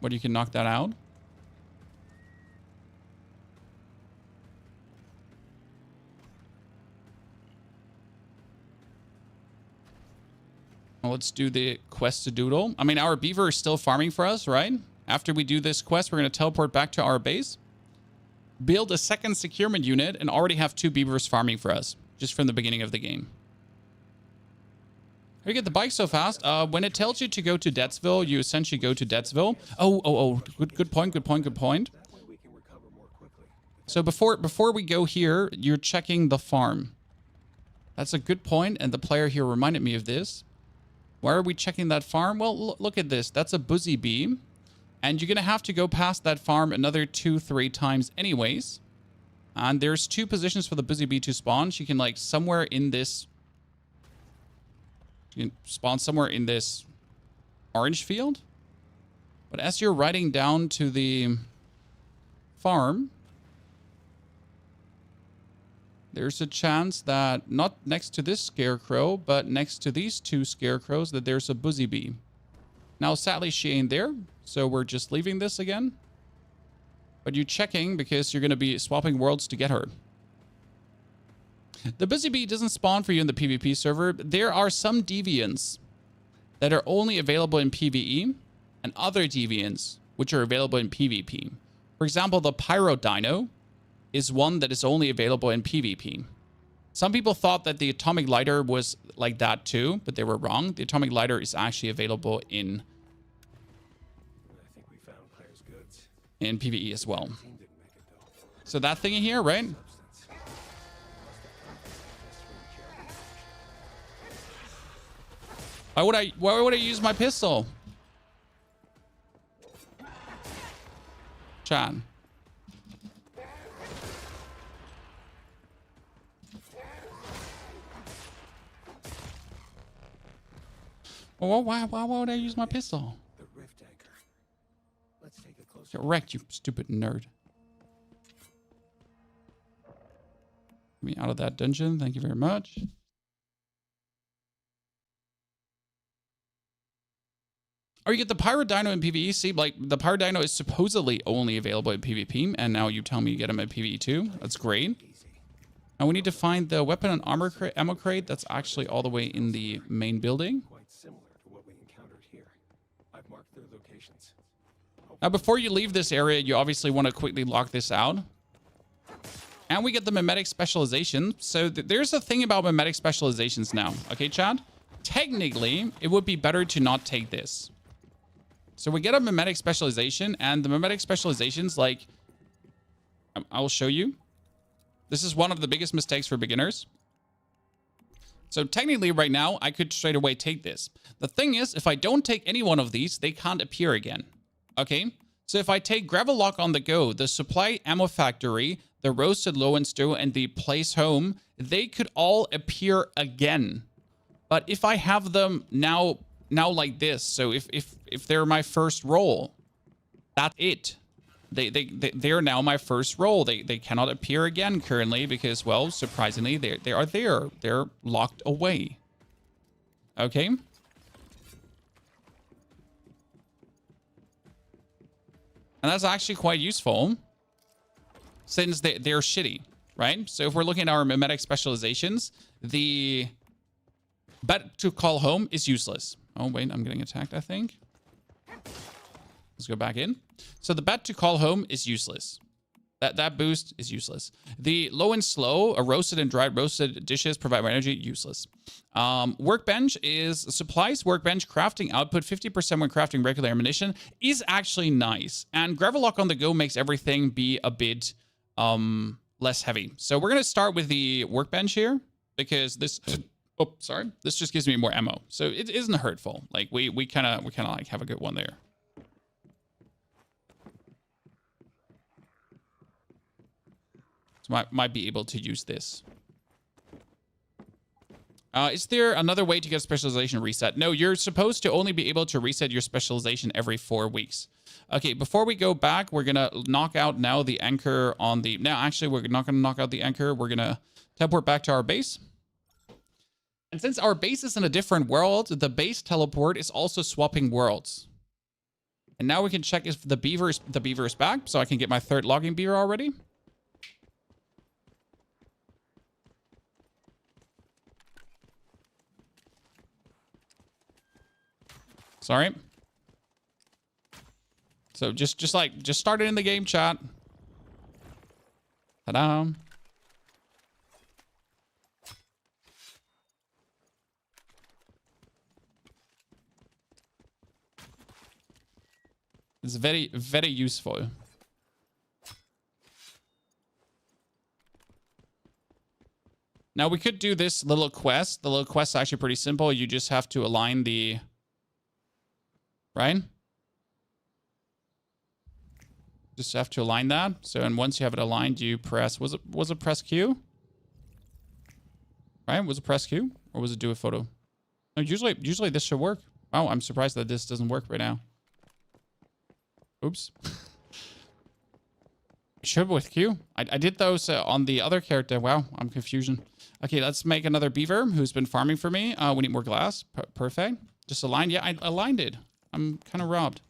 But you can knock that out. Well, let's do the quest to doodle. I mean, our beaver is still farming for us, right? After we do this quest, we're going to teleport back to our base. Build a second securement unit and already have 2 beavers farming for us. Just from the beginning of the game. How do you get the bike so fast? When it tells you to go to Deadsville, you essentially go to Deadsville. Oh. Good point. So before we go here, you're checking the farm. That's a good point, and the player here reminded me of this. Why are we checking that farm? Well, look at this. That's a Buzzy Bee. And you're going to have to go past that farm another 2-3 times anyways. And there's 2 positions for the Buzzy Bee to spawn. She can, like, somewhere in this... You can spawn somewhere in this orange field. But as you're riding down to the farm, there's a chance that, not next to this scarecrow, but next to these 2 scarecrows, that there's a Buzzy Bee. Now, sadly, she ain't there, so we're just leaving this again. But you're checking because you're going to be swapping worlds to get her. The Buzzy Bee doesn't spawn for you in the PvP server. There are some deviants that are only available in PvE and other deviants which are available in PvP. For example, the Pyro Dino is one that is only available in PvP. Some people thought that the Atomic Lighter was like that too, but they were wrong. The Atomic Lighter is actually available in I think we found Claire's goods. PvE as well. Team didn't make it though. So that thingy here, right? Substance. Must have come from the charity. Why would I use my pistol? Chan. Well, why would I use my pistol? The rift anchor. Let's take a closer Get wrecked, you stupid nerd. Get me out of that dungeon. Thank you very much. Or you get the Pyro Dino in PvE. See, like, the Pyro Dino is supposedly only available in PvP, and now you tell me you get him in PvE too. That's great. Now we need to find the weapon and ammo crate. That's actually all the way in the main building. quite similar to what we encountered here. I've marked their locations. Now, before you leave this area, you obviously want to quickly lock this out. And we get the mimetic specialization. So there's a thing about mimetic specializations now. Okay, Chad? Technically, it would be better to not take this. So we get a mimetic specialization, and the mimetic specializations, like, I'll show you. This is one of the biggest mistakes for beginners. So technically right now, I could straight away take this. The thing is, if I don't take any one of these, they can't appear again. Okay? So if I take Gravel Lock on the Go, the Supply Ammo Factory, the Roasted Low and Stew, and the Place Home, they could all appear again. But if I have them now like this, so if they're my first roll, that's it. They're now my first roll. They cannot appear again currently because, well, surprisingly, they are there. They're locked away. Okay. And that's actually quite useful since they're shitty, right? So if we're looking at our mimetic specializations, the bet to call home is useless. Oh, wait, I'm getting attacked, I think. Let's go back in. So the bet to call home is useless. That boost is useless. The low and slow, a roasted and dried roasted dishes provide more energy, useless. Workbench is supplies, workbench, crafting output, 50% when crafting regular ammunition is actually nice. And Gravel Lock on the Go makes everything be a bit less heavy. So we're going to start with the workbench here because this... Oh, sorry. This just gives me more ammo. So it isn't hurtful. Like we kind of like have a good one there. So might be able to use this. Is there another way to get specialization reset? No, you're supposed to only be able to reset your specialization every 4 weeks. Okay, before we go back, we're going to knock out now the anchor on the... Now, actually, we're not going to knock out the anchor. We're going to teleport back to our base. And since our base is in a different world, the base teleport is also swapping worlds. And now we can check if the beaver is back, so I can get my third logging beaver already. Sorry. So just start it in the game, chat. Ta-da. It's very, very useful. Now we could do this little quest. The little quest is actually pretty simple. You just have to align the... Right? Just have to align that. So, and once you have it aligned, you press... Was it press Q? Right? Was it press Q? Or was it do a photo? No, usually this should work. Wow, I'm surprised that this doesn't work right now. Oops. Should with Q. I did those on the other character. Wow, I'm confusion. Okay, let's make another beaver who's been farming for me. We need more glass. Perfect. Just aligned. Yeah, I aligned it. I'm kind of robbed.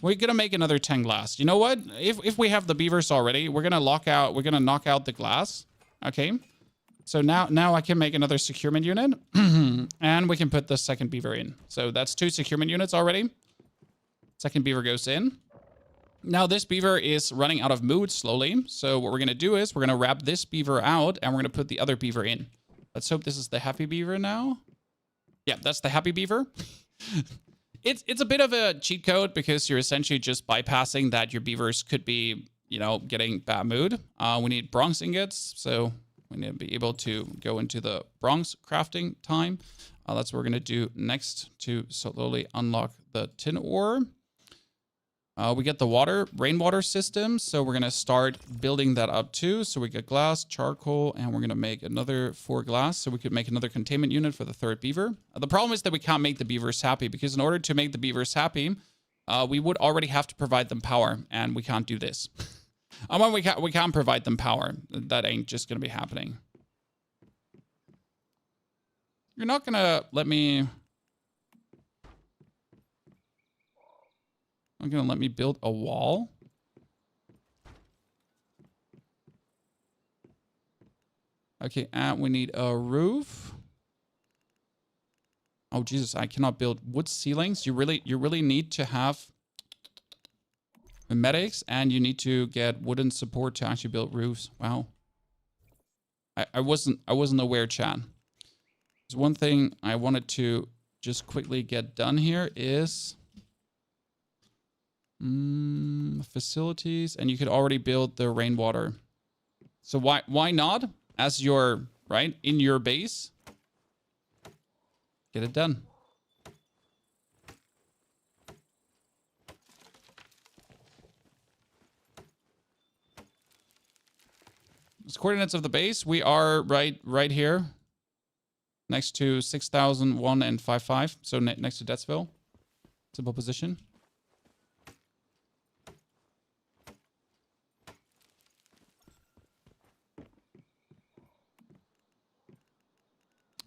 We're gonna make another 10 glass. You know what? If we have the beavers already, we're gonna knock out the glass. Okay. So now I can make another securement unit and we can put the second beaver in. So that's 2 securement units already. Second beaver goes in. Now this beaver is running out of mood slowly. So what we're going to do is we're going to wrap this beaver out and we're going to put the other beaver in. Let's hope this is the happy beaver now. Yeah, that's the happy beaver. It's a bit of a cheat code because you're essentially just bypassing that your beavers could be, you know, getting bad mood. We need bronze ingots. So we need to be able to go into the bronze crafting time. That's what we're going to do next to slowly unlock the tin ore. We get the rainwater system. So we're going to start building that up too. So we get glass, charcoal, and we're going to make another 4 glass. So we could make another containment unit for the 3rd beaver. The problem is that we can't make the beavers happy because in order to make the beavers happy, we would already have to provide them power, and we can't do this. Well, we can't provide them power. That ain't just going to be happening. You're not going to let me... I'm going to let me build a wall. Okay, and we need a roof. Oh, Jesus, I cannot build wood ceilings. You really need to have medics, and you need to get wooden support to actually build roofs. Wow. I wasn't aware, chat. There's one thing I wanted to just quickly get done here is facilities, and you could already build the rainwater. So why not, as your right in your base, get it done. As coordinates of the base, we are right here, next to 6001 and 55. So next to Deathsville. Simple position.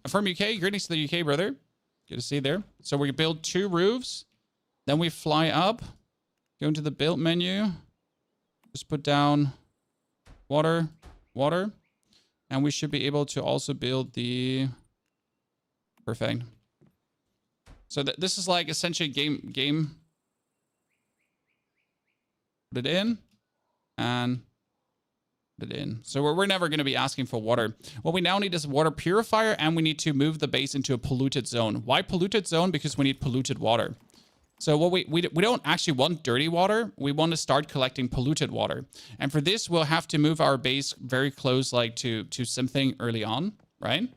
From UK, greetings to the UK, brother. Good to see you there. So we build 2 roofs, then we fly up, go into the build menu, just put down water, and we should be able to also build the... Perfect. So this is like essentially game. Put it in, and put it in. So we're never going to be asking for water. What we now need is a water purifier, and we need to move the base into a polluted zone. Why polluted zone? Because we need polluted water. So what we don't actually want dirty water. We want to start collecting polluted water. And for this, we'll have to move our base very close, like to something early on, right?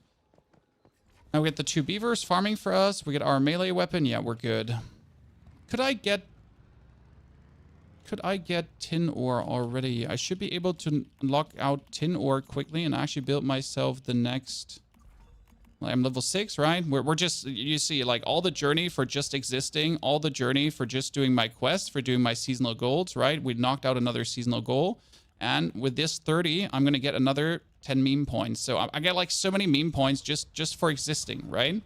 Now we get the 2 beavers farming for us. We get our melee weapon. Yeah, we're good. Could I get tin ore already? I should be able to unlock out tin ore quickly and actually build myself the next... Like, I'm level 6, right? We're just, you see, like all the journey for just existing, all the journey for just doing my quest, for doing my seasonal goals, right? We knocked out another seasonal goal. And with this 30, I'm going to get another 10 meme points. So I get like so many meme points just for existing, right?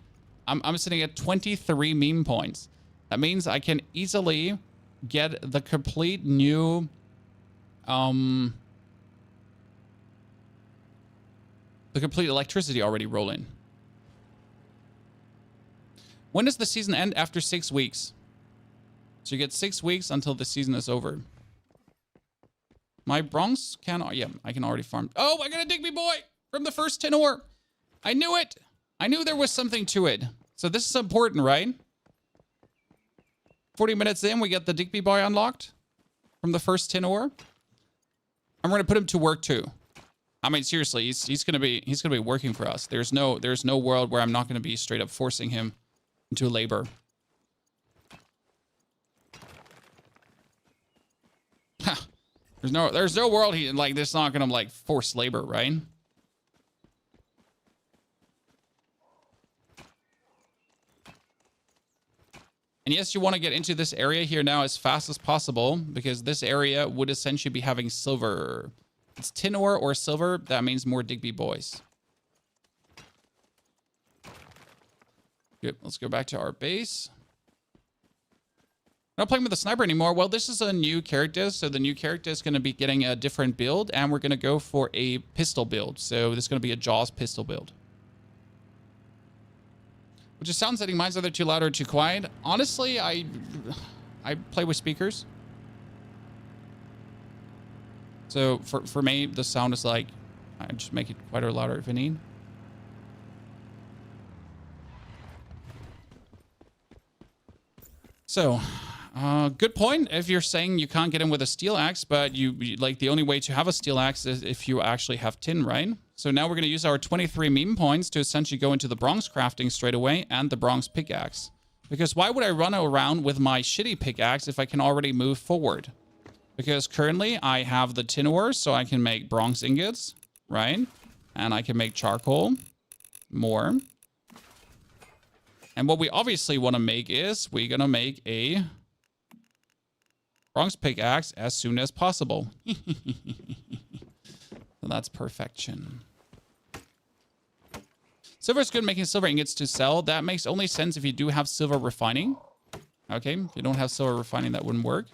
I'm sitting at 23 meme points. That means I can easily get the complete new the complete electricity already rolling. When does the season end? After 6 weeks. So you get 6 weeks until the season is over. My bronze can... Yeah, I can already farm. Oh, I got a Digby boy from the first tin ore. I knew it. I knew there was something to it. So this is important, right? 40 minutes in, we get the Digby boy unlocked from the first tin ore. I'm going to put him to work too. I mean, seriously, he's going to be working for us. There's no world where I'm not going to be straight up forcing him into labor. There's no world he like this not gonna like force labor, right? And yes, you want to get into this area here now as fast as possible because this area would essentially be having silver. It's tin ore or silver. That means more Digby boys. Good. Let's go back to our base. Not playing with the sniper anymore. Well, this is a new character, so the new character is going to be getting a different build, and we're going to go for a pistol build. So this is going to be a Jaws pistol build. Which is sound setting. Mine's either too loud or too quiet. Honestly, I play with speakers. So for me, the sound is like, I just make it quieter or louder if I need. So, good point. If you're saying you can't get in with a steel axe, but you like the only way to have a steel axe is if you actually have tin, right? So now we're going to use our 23 meme points to essentially go into the bronze crafting straight away and the bronze pickaxe. Because why would I run around with my shitty pickaxe if I can already move forward? Because currently I have the tin ore, so I can make bronze ingots, right? And I can make charcoal, more. And what we obviously want to make is we're going to make a bronze pickaxe as soon as possible. So that's perfection. Silver is good making silver ingots to sell. That makes only sense if you do have silver refining. Okay, if you don't have silver refining, that wouldn't work.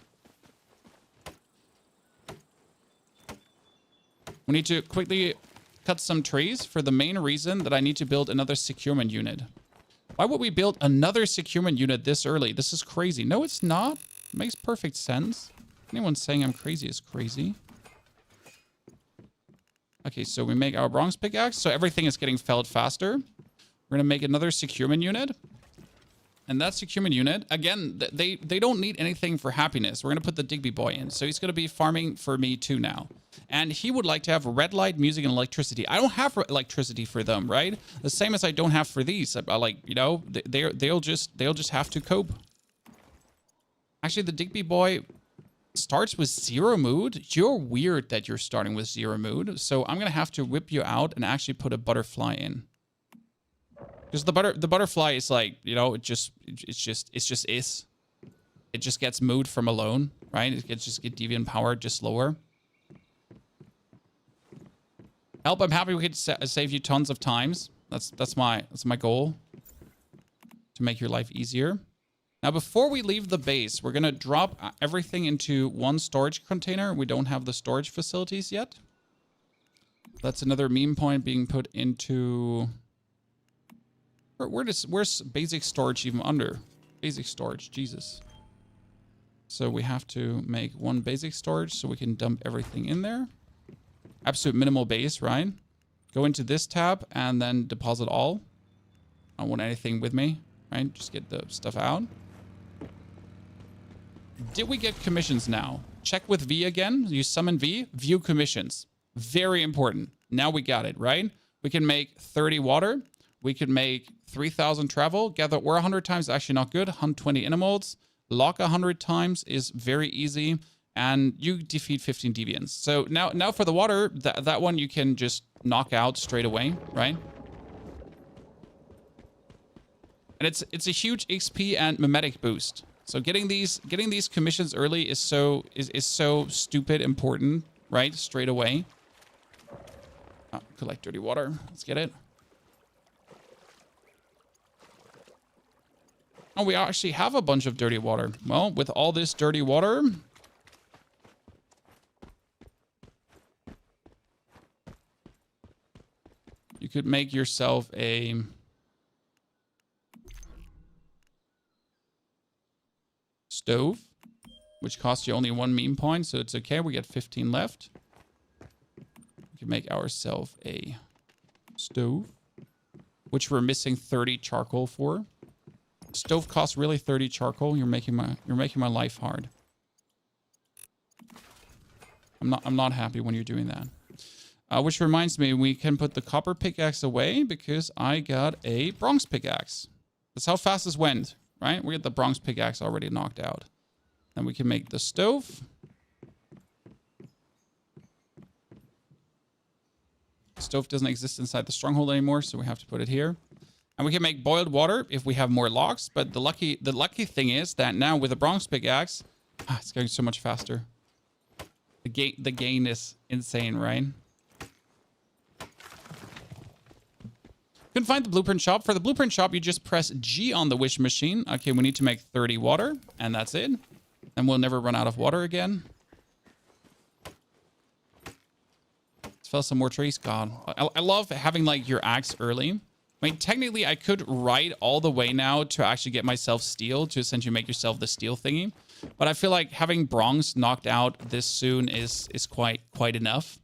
We need to quickly cut some trees for the main reason that I need to build another securement unit. Why would we build another securement unit this early? This is crazy. No, it's not. It makes perfect sense. Anyone saying I'm crazy is crazy. Okay, so we make our bronze pickaxe. So everything is getting felled faster. We're going to make another securement unit. And that securement unit, again, they don't need anything for happiness. We're going to put the Digby boy in. So he's going to be farming for me too now. And he would like to have red light, music, and electricity. I don't have electricity for them, right? The same as I don't have for these. I like, you know, they'll just have to cope. Actually, the Digby boy starts with 0 mood. You're weird that you're starting with 0 mood. So I'm going to have to whip you out and actually put a butterfly in. Because the butterfly is like, you know, it just is. It just gets mood from alone, right? It gets just get deviant power just lower. Help! I'm happy we could save you tons of times. That's my goal. To make your life easier. Now, before we leave the base, we're gonna drop everything into one storage container. We don't have the storage facilities yet. That's another meme point being put into. Where's basic storage even under? Basic storage, Jesus. So we have to make one basic storage so we can dump everything in there. Absolute minimal base, right? Go into this tab and then deposit all. I don't want anything with me, right? Just get the stuff out. Did we get commissions now? Check with V again. You summon V, view commissions. Very important. Now we got it, right? We can make 30 water. We could make 3,000 travel. Gather ore 100 times, actually not good. Hunt 20 animals. Lock 100 times is very easy. And you defeat 15 deviants. So now for the water, that one you can just knock out straight away, right? And it's a huge XP and mimetic boost. So getting these commissions early is so stupid important, right? Straight away. Oh, collect dirty water. Let's get it. Oh, we actually have a bunch of dirty water. Well, with all this dirty water, you could make yourself a stove, which costs you only 1 meme point, so it's okay. We get 15 left. We can make ourselves a stove, which we're missing 30 charcoal for. Stove costs really 30 charcoal. You're making my life hard. I'm not happy when you're doing that. Which reminds me, we can put the copper pickaxe away because I got a bronze pickaxe. That's how fast this went, right? We got the bronze pickaxe already knocked out. Then we can make the stove. Stove doesn't exist inside the stronghold anymore, so we have to put it here. And we can make boiled water if we have more logs. But the lucky thing is that now with a bronze pickaxe, it's going so much faster. The gain is insane, right? Couldn't find the blueprint shop. For the blueprint shop, you just press G on the wish machine. Okay, we need to make 30 water, and that's it. And we'll never run out of water again. Let's fell some more trees. God, I love having like your axe early. I mean, technically, I could ride all the way now to actually get myself steel to essentially make yourself the steel thingy. But I feel like having bronze knocked out this soon is quite enough.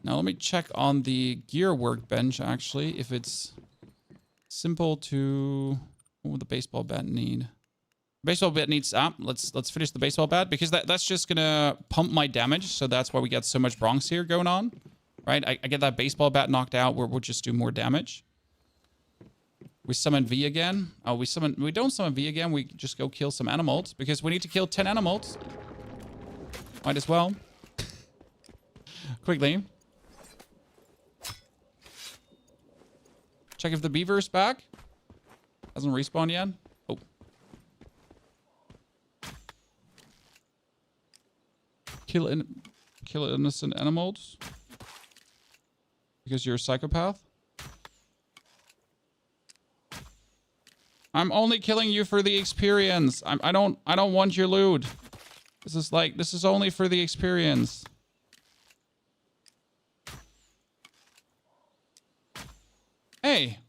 Now, let me check on the gear workbench, actually, if it's simple to... What would the baseball bat need? Baseball bat needs... let's finish the baseball bat, because that's just going to pump my damage. So that's why we get so much bronze here going on. Right? I get that baseball bat knocked out where we'll just do more damage. We summon V again. Oh, we don't summon V again. We just go kill some animals, because we need to kill 10 animals. Might as well. Quickly. Check if the beaver's back. Hasn't respawned yet. Oh. Kill innocent animals. Because you're a psychopath. I'm only killing you for the experience. I don't want your loot. This is only for the experience. Hey.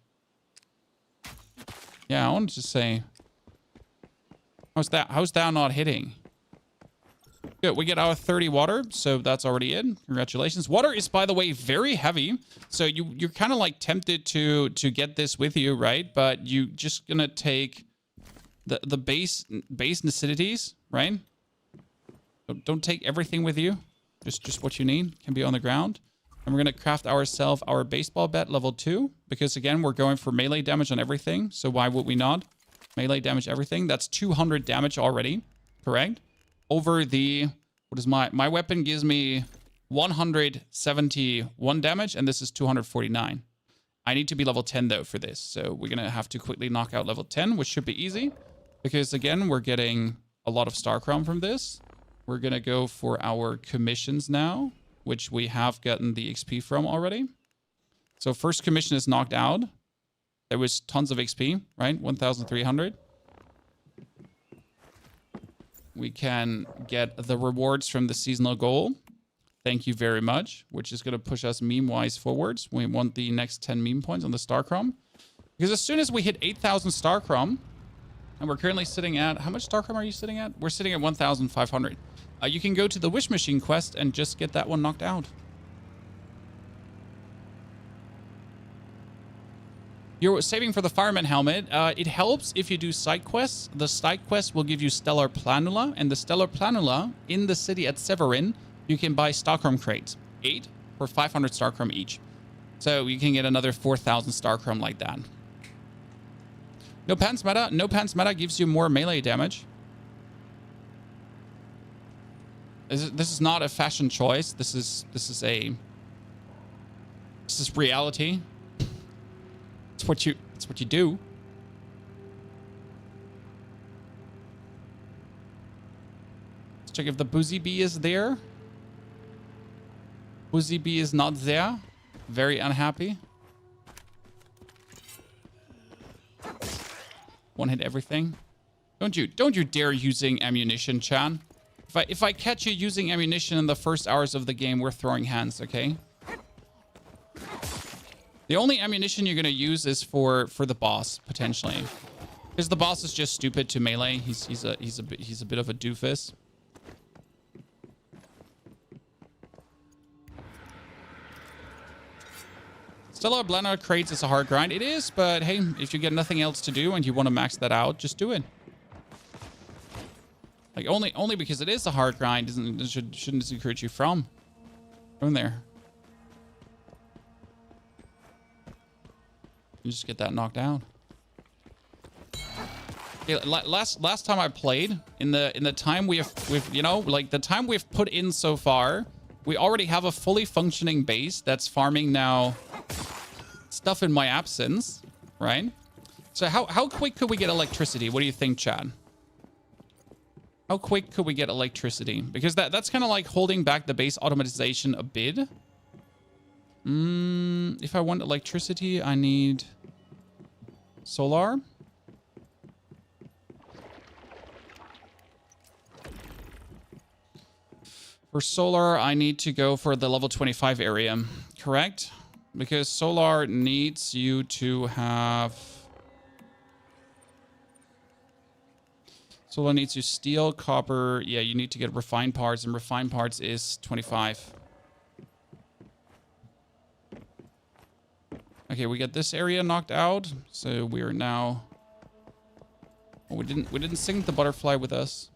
Yeah, I wanted to say. How's that not hitting? Good, we get our 30 water, so that's already in. Congratulations. Water is, by the way, very heavy. So you're kind of like tempted to get this with you, right? But you just gonna take the base necessities, right? Don't take everything with you. Just what you need can be on the ground. And we're gonna craft ourselves our baseball bat level 2, because again, we're going for melee damage on everything. So why would we not? Melee damage everything. That's 200 damage already, correct? Over the, what is my weapon gives me 171 damage, and this is 249. I need to be level 10 though for this, so we're gonna have to quickly knock out level 10, which should be easy, because again, we're getting a lot of star crown from this. We're gonna go for our commissions now, which we have gotten the XP from already. So first commission is knocked out. There was tons of XP, right? 1,300. We can get the rewards from the seasonal goal. Thank you very much, which is going to push us meme-wise forwards. We want the next 10 meme points on the Star Chrome. Because as soon as we hit 8,000 Star Chrome, and we're currently sitting at... How much Star Chrome are you sitting at? We're sitting at 1,500. You can go to the Wish Machine quest and just get that one knocked out. You're saving for the Fireman helmet. It helps if you do side quests. The side quest will give you Stellar Planula, and the Stellar Planula in the city at Severin, you can buy Starchrome crates. 8 for 500 Starchrome each. So you can get another 4,000 Starchrome like that. No pants meta. No pants meta gives you more melee damage. This is not a fashion choice. This is reality. It's what you do. Let's check if the Boozy Bee is there. Boozy Bee is not there. Very unhappy. One hit everything. Don't you dare using ammunition, Chan. If I catch you using ammunition in the first hours of the game, we're throwing hands, okay? The only ammunition you're gonna use is for the boss potentially, because the boss is just stupid to melee. He's a bit of a doofus. Stellar Blender crates is a hard grind. It is, but hey, if you get nothing else to do and you want to max that out, just do it. Like only because it is a hard grind shouldn't discourage you from there. You just get that knocked out. Yeah, last time I played, in the time we've you know, like the time we've put in so far, we already have a fully functioning base that's farming now stuff in my absence, right? So how quick could we get electricity? What do you think, Chad? How quick could we get electricity? Because that's kind of like holding back the base automatization a bit. If I want electricity, I need solar. For solar, I need to go for the level 25 area, correct? Because solar needs you to have... Solar needs you steel, copper. Yeah, you need to get refined parts, and refined parts is 25. Okay, we got this area knocked out, so we are now... Oh, we didn't sync the butterfly with us.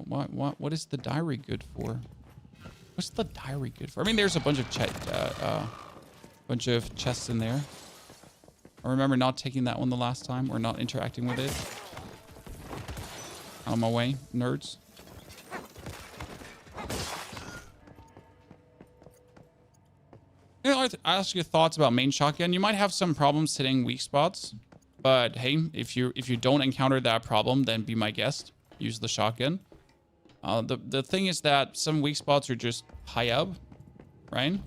What is the diary good for? What's the diary good for? I mean, there's a bunch of chests in there. I remember not taking that one the last time, or not interacting with it. Out of my way, nerds. You know, I ask your thoughts about main shotgun. You might have some problems hitting weak spots, but hey, if you don't encounter that problem, then be my guest. Use the shotgun. The thing is that some weak spots are just high up, right?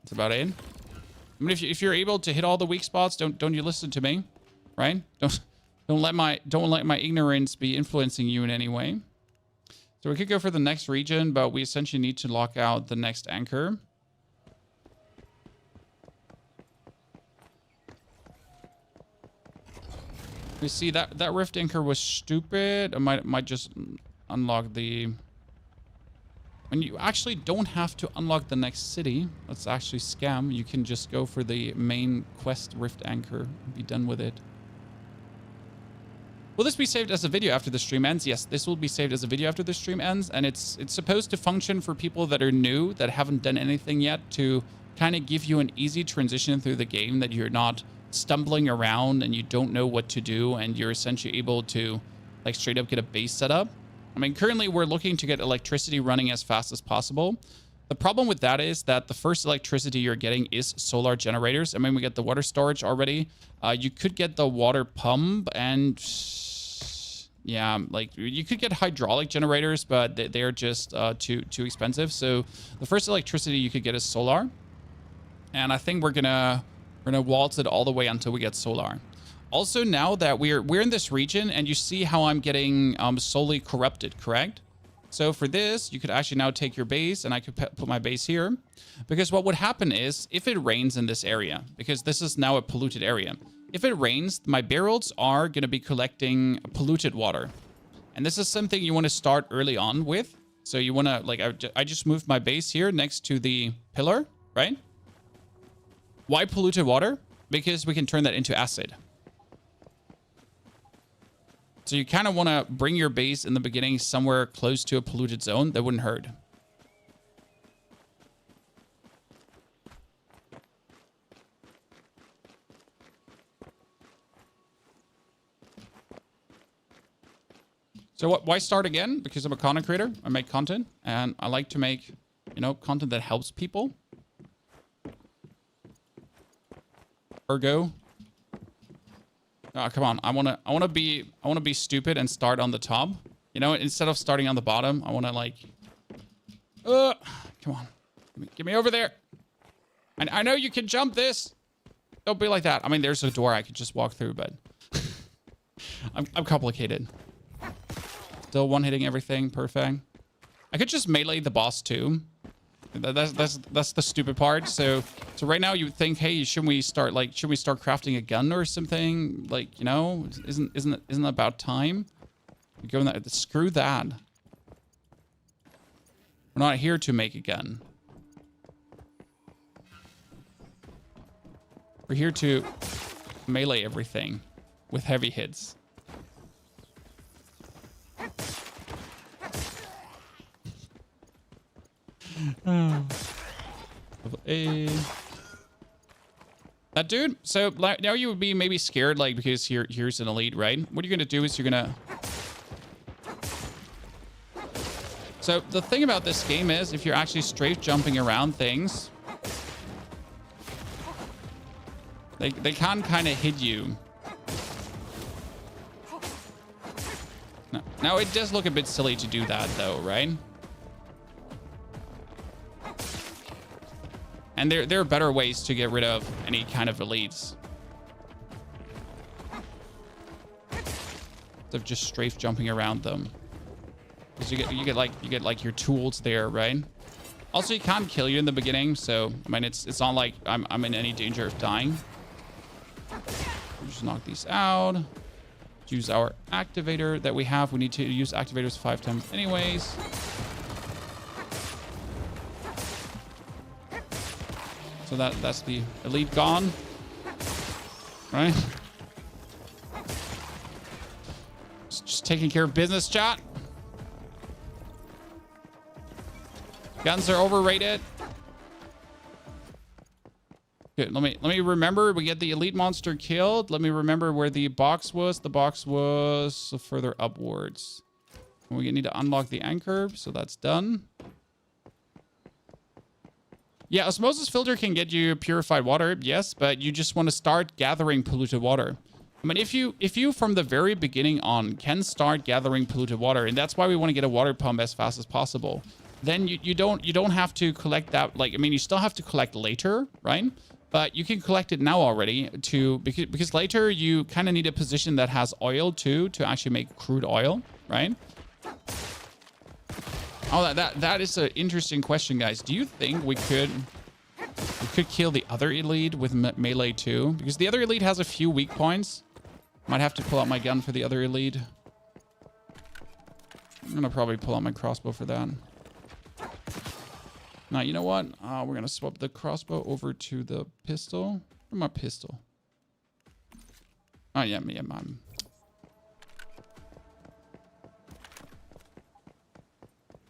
That's about it. I mean, if you're able to hit all the weak spots, don't you listen to me, right? Don't let my ignorance be influencing you in any way. So we could go for the next region, but we essentially need to lock out the next anchor. You see that rift anchor was stupid. I might just unlock the... When you actually don't have to unlock the next city, let's actually scam. You can just go for the main quest rift anchor and be done with it. Will this be saved as a video after the stream ends? Yes, this will be saved as a video after the stream ends, and it's supposed to function for people that are new, that haven't done anything yet, to kind of give you an easy transition through the game, that you're not stumbling around and you don't know what to do, and you're essentially able to like straight up get a base set up. I mean, currently we're looking to get electricity running as fast as possible. The problem with that is that the first electricity you're getting is solar generators. I mean, we get the water storage already. You could get the water pump, and yeah, like you could get hydraulic generators, but they're just too expensive. So the first electricity you could get is solar, and I think we're gonna waltz it all the way until we get solar. Also, now that we're in this region, and you see how I'm getting solely corrupted, correct? So for this, you could actually now take your base, and I could put my base here, because what would happen is if it rains in this area, because this is now a polluted area, if it rains, my barrels are going to be collecting polluted water, and this is something you want to start early on with. So you want to, like, I just moved my base here next to the pillar, right? Why polluted water? Because we can turn that into acid. So you kind of want to bring your base in the beginning somewhere close to a polluted zone. That wouldn't hurt. So why start again? Because I'm a content creator. I make content, and I like to make, you know, content that helps people. Ergo. Oh, come on. I wanna be stupid and start on the top. You know, instead of starting on the bottom, I wanna like, come on, get me over there. I know you can jump this. Don't be like that. I mean, there's a door I could just walk through, but I'm complicated. Still one hitting everything, perfect. I could just melee the boss too. That's the stupid part. So right now you would think, hey, should we start crafting a gun or something? Like, you know, isn't it about time? We go in that. Screw that. We're not here to make a gun. We're here to melee everything with heavy hits. Level A. That dude. So now you would be maybe scared, like, because here's an elite, right? What you're gonna do is you're gonna. So the thing about this game is, if you're actually strafe jumping around things, they can kind of hit you. Now it does look a bit silly to do that, though, right? And there are better ways to get rid of any kind of elites. instead of just strafe jumping around them. Because you get like your tools there, right? Also, you can't kill you in the beginning, so I mean it's not like I'm in any danger of dying. We'll just knock these out. Use our activator that we have. We need to use activators 5 times anyways. So that's the elite gone. Right? Just taking care of business, chat. Guns are overrated. Good. Let me remember. We get the elite monster killed. Let me remember where the box was. The box was further upwards. And we need to unlock the anchor, so that's done. Yeah, osmosis filter can get you purified water, yes, but you just want to start gathering polluted water. I mean, if you from the very beginning on can start gathering polluted water, and that's why we want to get a water pump as fast as possible, then you don't have to collect that. Like, I mean, you still have to collect later, right? But you can collect it now already because later you kind of need a position that has oil too to actually make crude oil, right? Oh, that is an interesting question, guys. Do you think we could kill the other elite with melee too? Because the other elite has a few weak points. Might have to pull out my gun for the other elite. I'm gonna probably pull out my crossbow for that. Now, you know what? We're going to swap the crossbow over to the pistol. Where's my pistol? Oh, yeah, man.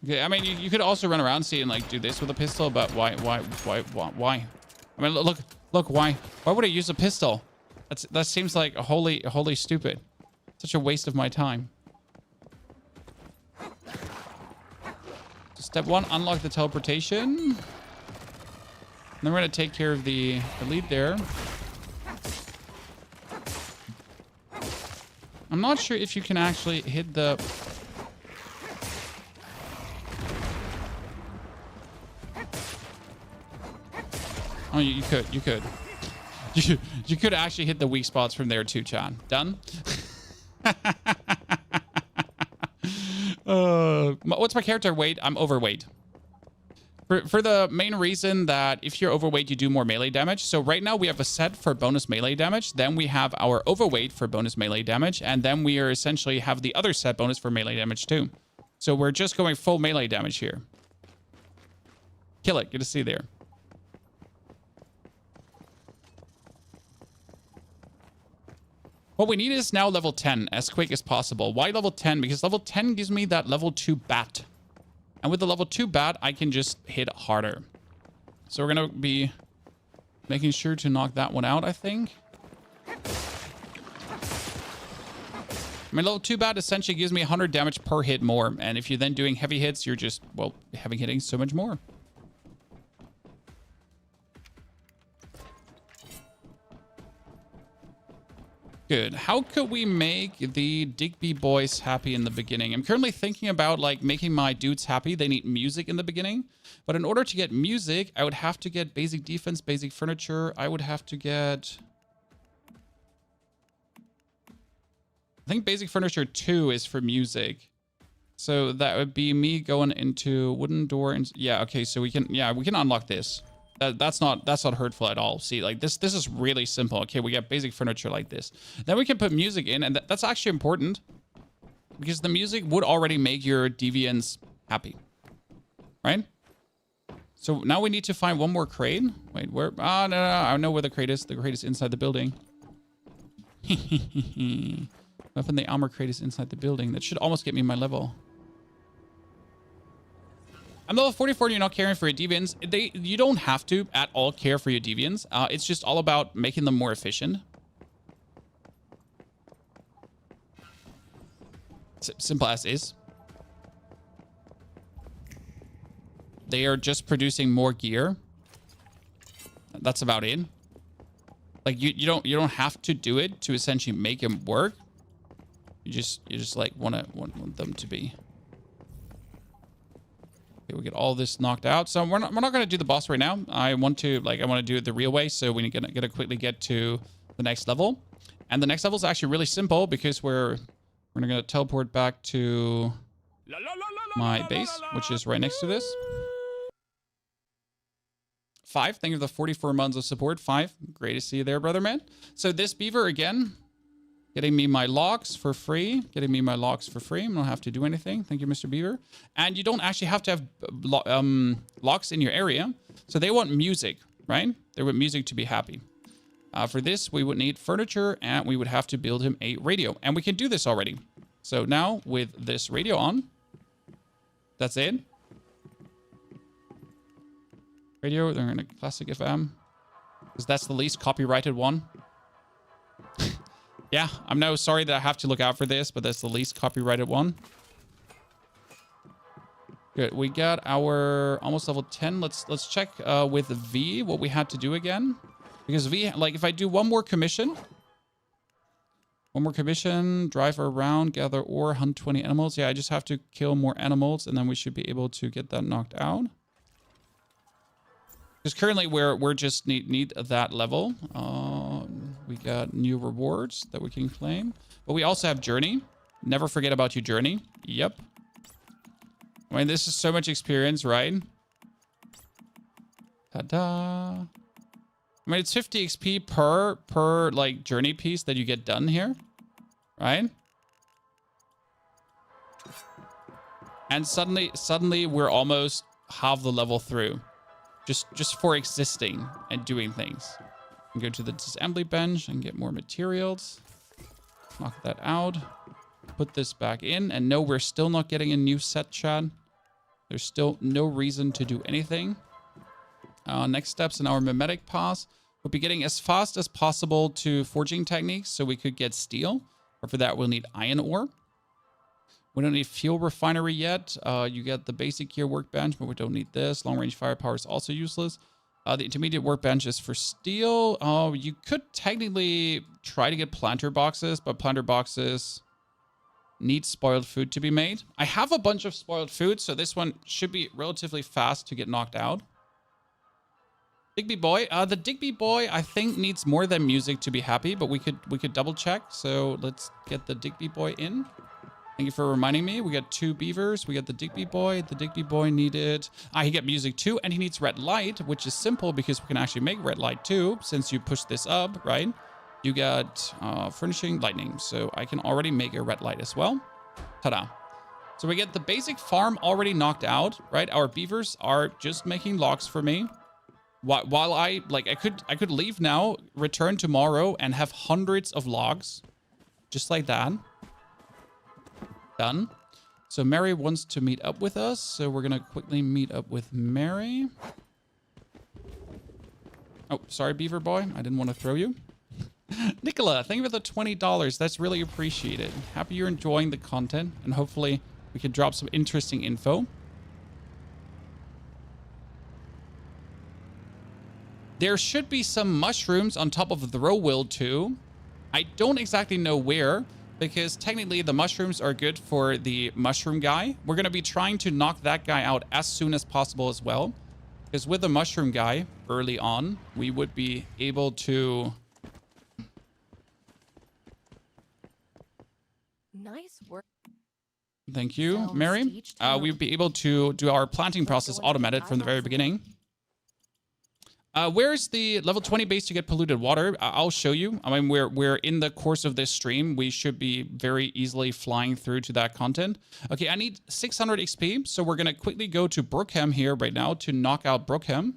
Okay, I mean, you could also run around, see, and, like, do this with a pistol, but why? I mean, look, why? Why would I use a pistol? That seems like a wholly stupid. Such a waste of my time. Step 1, unlock the teleportation. And then we're going to take care of the elite there. I'm not sure if you can actually hit the... Oh, you could. You could actually hit the weak spots from there too, Chan. Done? What's my character weight? I'm overweight. For the main reason that if you're overweight, you do more melee damage. So right now we have a set for bonus melee damage. Then we have our overweight for bonus melee damage. And then we are essentially have the other set bonus for melee damage too. So we're just going full melee damage here. Kill it. Good to see there. What we need is now level 10 as quick as possible. Why level 10? Because level 10 gives me that level 2 bat. And with the level 2 bat, I can just hit harder. So we're going to be making sure to knock that one out, I think. I mean, level 2 bat essentially gives me 100 damage per hit more. And if you're then doing heavy hits, you're just, well, hitting so much more. Good. How could we make the Digby boys happy in the beginning? I'm currently thinking about like making my dudes happy. They need music in the beginning. But in order to get music, I would have to get basic defense, basic furniture. I would have to get... I think basic furniture 2 is for music. So that would be me going into wooden door. And yeah, okay. So we can unlock this. That's not hurtful at all. See, like this is really simple. Okay, we got basic furniture like this. Then we can put music in, and that's actually important because the music would already make your deviants happy, right? So now we need to find one more crate. Wait, where? Oh, no, I know where the crate is. The crate is inside the building. Weapon, the armor crate is inside the building. That should almost get me my level. I'm level 44 and you're not caring for your deviants. You don't have to at all care for your deviants. It's just all about making them more efficient. Simple as is. They are just producing more gear. That's about it. Like you don't have to do it to essentially make them work. You just like want them to be. Okay, we get all this knocked out. So we're not going to do the boss right now. I want to do it the real way. So we need to quickly get to the next level. And the next level is actually really simple because we're We're going to teleport back to my base, which is right next to this. 5, thank you for the 44 months of support. 5, great to see you there, brother man. So this beaver again, getting me my logs for free. I'm don't have to do anything. Thank you, Mr. Beaver. And you don't actually have to have logs in your area. So they want music, right? They want music to be happy. For this, we would need furniture, and we would have to build him a radio. And we can do this already. So now, with this radio on, that's it. Radio, they're in a classic FM. Because that's the least copyrighted one. Yeah, I'm now sorry that I have to look out for this, but that's the least copyrighted one. Good, we got our almost level 10. Let's check with V what we had to do again. Because V, like if I do one more commission, drive around, gather ore, hunt 20 animals. Yeah, I just have to kill more animals and then we should be able to get that knocked out. Because currently we're just need that level. We got new rewards that we can claim. But we also have Journey. Never forget about you, Journey. Yep. I mean, this is so much experience, right? Ta-da. I mean, it's 50 XP per like journey piece that you get done here, right? And suddenly we're almost half the level through, just for existing and doing things. And go to the assembly bench and get more materials. Knock that out. Put this back in, and no, we're still not getting a new set, chat. There's still no reason to do anything. Next steps in our mimetic pass. We'll be getting as fast as possible to forging techniques so we could get steel. But for that, we'll need iron ore. We don't need fuel refinery yet. You get the basic gear workbench, but we don't need this. Long range firepower is also useless. The intermediate workbench is for steel. You could technically try to get planter boxes, but planter boxes need spoiled food to be made. I have a bunch of spoiled food, so this one should be relatively fast to get knocked out. Digby boy. The Digby boy, I think, needs more than music to be happy, but we could double check. So let's get the Digby boy in. Thank you for reminding me. We got 2 beavers. We got the Digby boy. The Digby boy needed... he got music too, and he needs red light, which is simple because we can actually make red light too, since you push this up, right? You got furnishing lightning, so I can already make a red light as well. Ta-da. So we get the basic farm already knocked out, right? Our beavers are just making logs for me. While I could leave now, return tomorrow, and have hundreds of logs. Just like that. Done. So Mary wants to meet up with us, so we're gonna quickly meet up with Mary. Oh, sorry, beaver boy. I didn't want to throw you. Nicola, thank you for the $20. That's really appreciated. Happy you're enjoying the content, and hopefully we can drop some interesting info. There should be some mushrooms on top of the row wheel too. I don't exactly know where, because technically the mushrooms are good for the mushroom guy. We're going to be trying to knock that guy out as soon as possible as well. Because with the mushroom guy, early on, we would be able to... Nice work. Thank you, Mary. We'd be able to do our planting process automated from the very beginning. Where's the level 20 base to get polluted water? I'll show you. I mean, we're in the course of this stream. We should be very easily flying through to that content. Okay, I need 600 XP, so we're going to quickly go to Brookham here right now to knock out Brookham.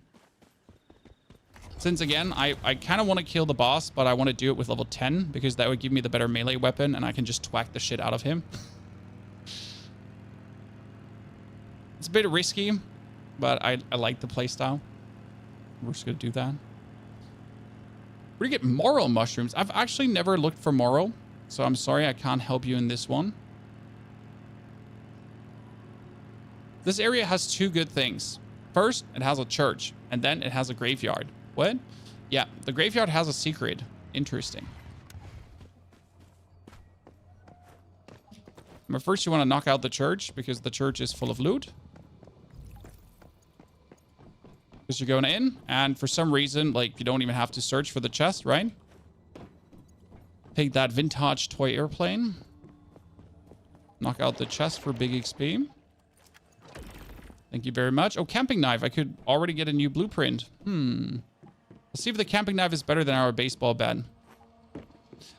Since, again, I kind of want to kill the boss, but I want to do it with level 10, because that would give me the better melee weapon, and I can just twack the shit out of him. It's a bit risky, but I like the playstyle. We're just going to do that. Where do you get moral mushrooms? I've actually never looked for moral, so I'm sorry I can't help you in this one. This area has 2 good things. First, it has a church, and then it has a graveyard. What? Yeah, the graveyard has a secret. Interesting. But first you want to knock out the church, because the church is full of loot. Because you're going in, and for some reason, like, you don't even have to search for the chest, right? Take that vintage toy airplane. Knock out the chest for big XP. Thank you very much. Oh, camping knife. I could already get a new blueprint. Let's see if the camping knife is better than our baseball bat.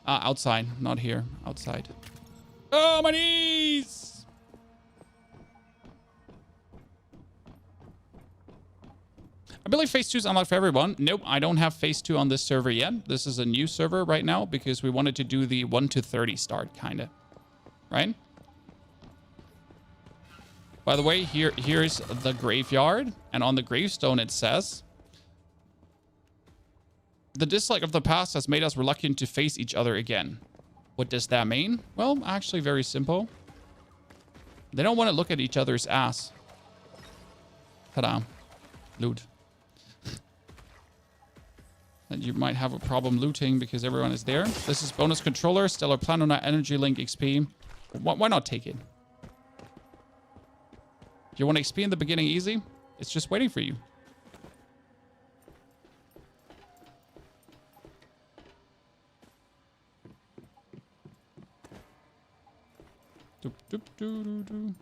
Outside. Not here. Outside. Oh, my knees! I believe phase 2 is unlocked for everyone. Nope, I don't have phase 2 on this server yet. This is a new server right now because we wanted to do the 1 to 30 start, kind of. Right? By the way, here's the graveyard. And on the gravestone, it says, the dislike of the past has made us reluctant to face each other again. What does that mean? Well, actually very simple. They don't want to look at each other's ass. Ta-da. Loot. And you might have a problem looting because everyone is there. This is bonus controller, stellar planona, energy link XP. Why not take it? If you want XP in the beginning easy, it's just waiting for you. Doop, doop, doo, doo, doo.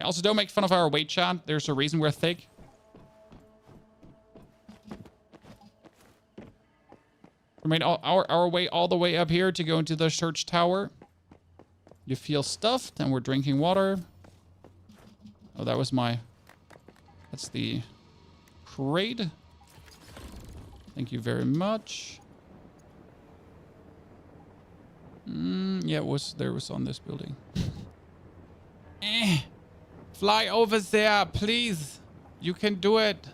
Also, don't make fun of our weight, chat. There's a reason we're thick. We made our way all the way up here to go into the church tower. You feel stuffed, and we're drinking water. Oh, that was my... That's the crate. Thank you very much. Yeah, it was on this building. Fly over there, please. You can do it.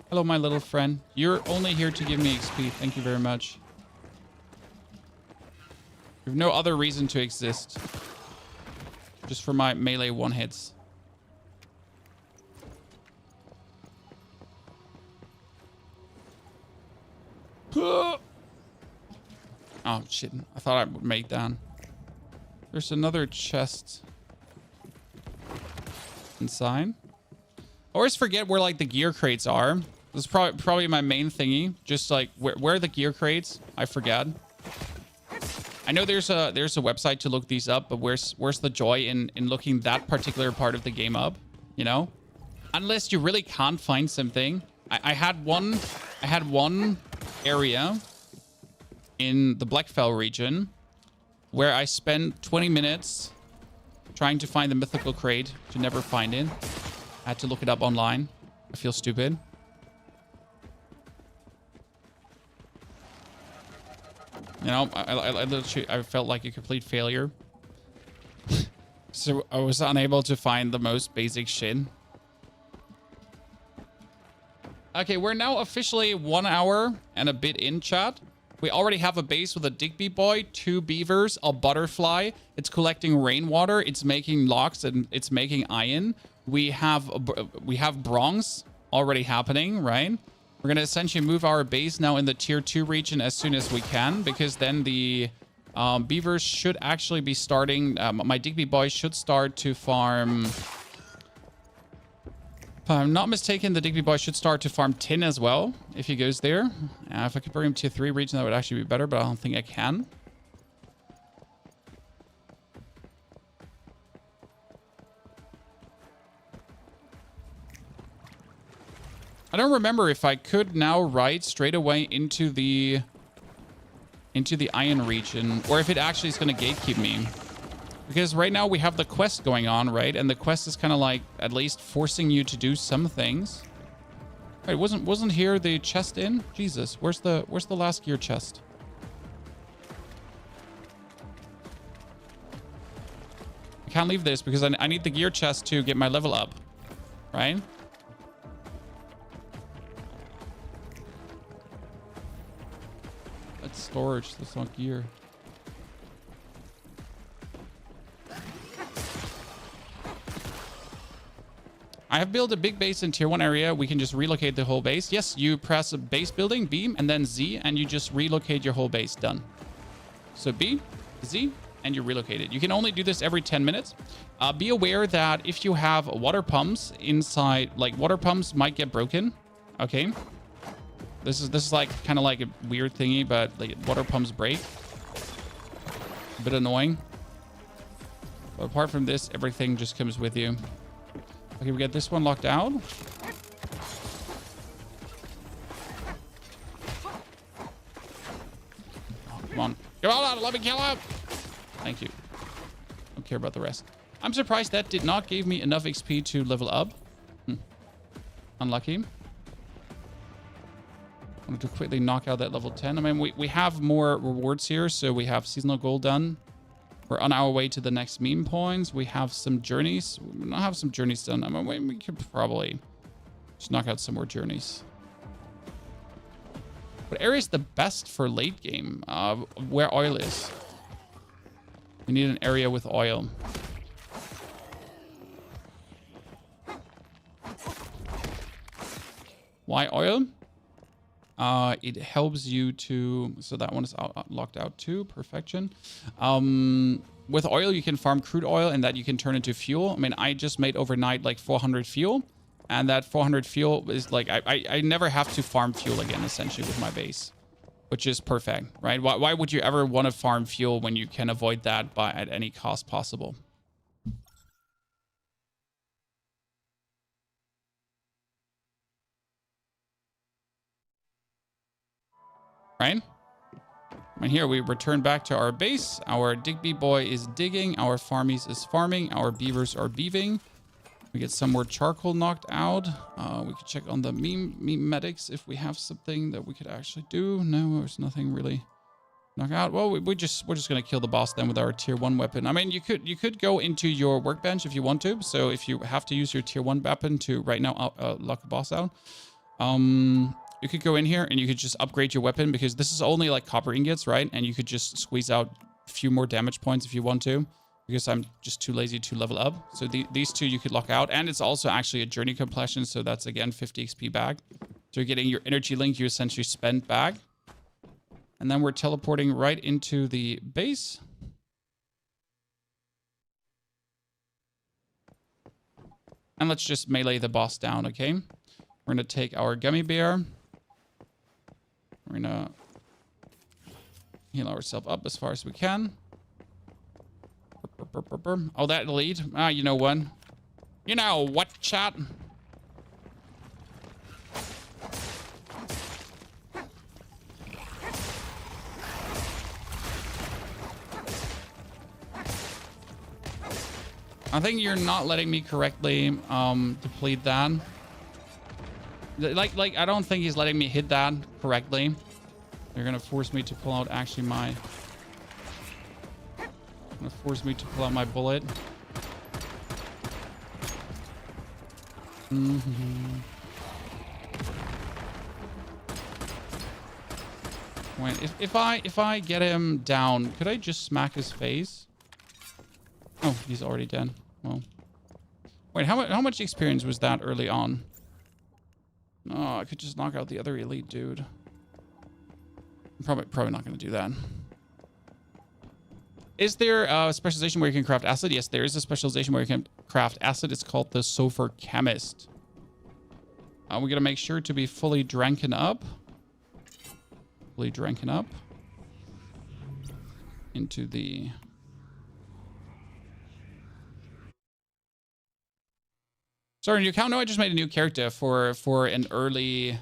Hello, my little friend. You're only here to give me XP. Thank you very much. You have no other reason to exist. Just for my melee one-hits. Oh, shit. I thought I would make that. There's another chest inside. I always forget where, like, the gear crates are. This is probably my main thingy. Just, like, where are the gear crates? I forget. I know there's a website to look these up, but where's the joy in looking that particular part of the game up? You know? Unless you really can't find something. I had one area in the Blackfell region where I spent 20 minutes trying to find the mythical crate to never find it. I had to look it up online. I feel stupid. You know, I literally, I felt like a complete failure. So I was unable to find the most basic shit. Okay, we're now officially 1 hour and a bit in, chat. We already have a base with a Digby boy, 2 beavers, a butterfly. It's collecting rainwater. It's making logs and it's making iron. We have bronze already happening, right? We're going to essentially move our base now in the tier 2 region as soon as we can, because then the beavers should actually be starting. My Digby boy should start to farm. If I'm not mistaken, the Digby boy should start to farm tin as well if he goes there. If I could bring him to 3 region, that would actually be better, but I don't think I can. I don't remember if I could now ride straight away into the iron region, or if it actually is going to gatekeep me. Because right now we have the quest going on, right? And the quest is kind of like at least forcing you to do some things. Wait, wasn't here the chest in? Jesus, where's the last gear chest? I can't leave this because I need the gear chest to get my level up, right? That's storage, that's not gear. I have built a big base in tier 1 area. We can just relocate the whole base. Yes, you press a base building, B, and then Z, and you just relocate your whole base. Done. So B, Z, and you relocate it. You can only do this every 10 minutes. Be aware that if you have water pumps inside, like water pumps might get broken. Okay. This is like kind of like a weird thingy, but like water pumps break. A bit annoying. But apart from this, everything just comes with you. Okay, we get this one locked out. Oh, come on. Come on, let me kill him. Thank you. Don't care about the rest. I'm surprised that did not give me enough XP to level up. Unlucky. I wanted to quickly knock out that level 10. I mean, we have more rewards here. So we have seasonal goal done. We're on our way to the next meme points. We have some journeys. We don't have some journeys done. I mean, we could probably just knock out some more journeys. What area is the best for late game? Where oil is. We need an area with oil. Why oil? It helps you to... So that one is locked out too. Perfection. With oil, you can farm crude oil and that you can turn into fuel. I mean, I just made overnight like 400 fuel. And that 400 fuel is like... I never have to farm fuel again, essentially, with my base. Which is perfect, right? Why would you ever want to farm fuel when you can avoid that at any cost possible? Right? And here we return back to our base. Our Digby boy is digging. Our farmies is farming. Our beavers are beaving. We get some more charcoal knocked out. We could check on the meme medics if we have something that we could actually do. No, there's nothing really knock out. Well, we're just gonna kill the boss then with our tier 1 weapon. I mean, you could go into your workbench if you want to. So if you have to use your tier 1 weapon to right now lock the boss out, you could go in here and you could just upgrade your weapon because this is only like copper ingots, right? And you could just squeeze out a few more damage points if you want to, because I'm just too lazy to level up. So these two you could lock out, and it's also actually a journey completion. So that's again 50 XP back. So you're getting your energy link you essentially spent back. And then we're teleporting right into the base. And let's just melee the boss down, okay? We're gonna take our gummy bear. We're gonna heal ourselves up as far as we can. Oh, that elite. You know what? You know what, chat? I think you're not letting me correctly deplete that. Like I don't think he's letting me hit that correctly. They're gonna force me to pull out actually my... Gonna force me to pull out my bullet. Wait, if I get him down, could I just smack his face? Oh, he's already dead. Well, wait, how much experience was that early on? Oh, I could just knock out the other elite dude. I'm probably not going to do that. Is there a specialization where you can craft acid? Yes, there is a specialization where you can craft acid. It's called the Sulfur Chemist. We're going to make sure to be fully dranken up. Fully dranken up. Into the... Sorry, new account? No, I just made a new character for an early...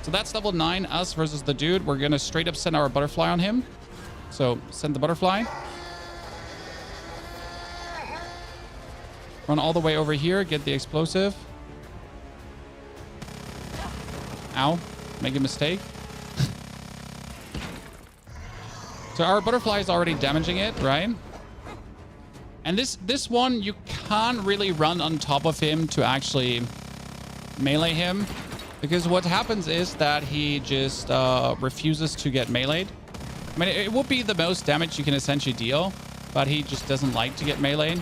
So that's level 9, us versus the dude. We're going to straight up send our butterfly on him. So, send the butterfly. Run all the way over here, get the explosive. Ow. Make a mistake. So our butterfly is already damaging it, right? And this one, you can't really run on top of him to actually melee him. Because what happens is that he just refuses to get meleeed. I mean, it would be the most damage you can essentially deal, but he just doesn't like to get meleeed.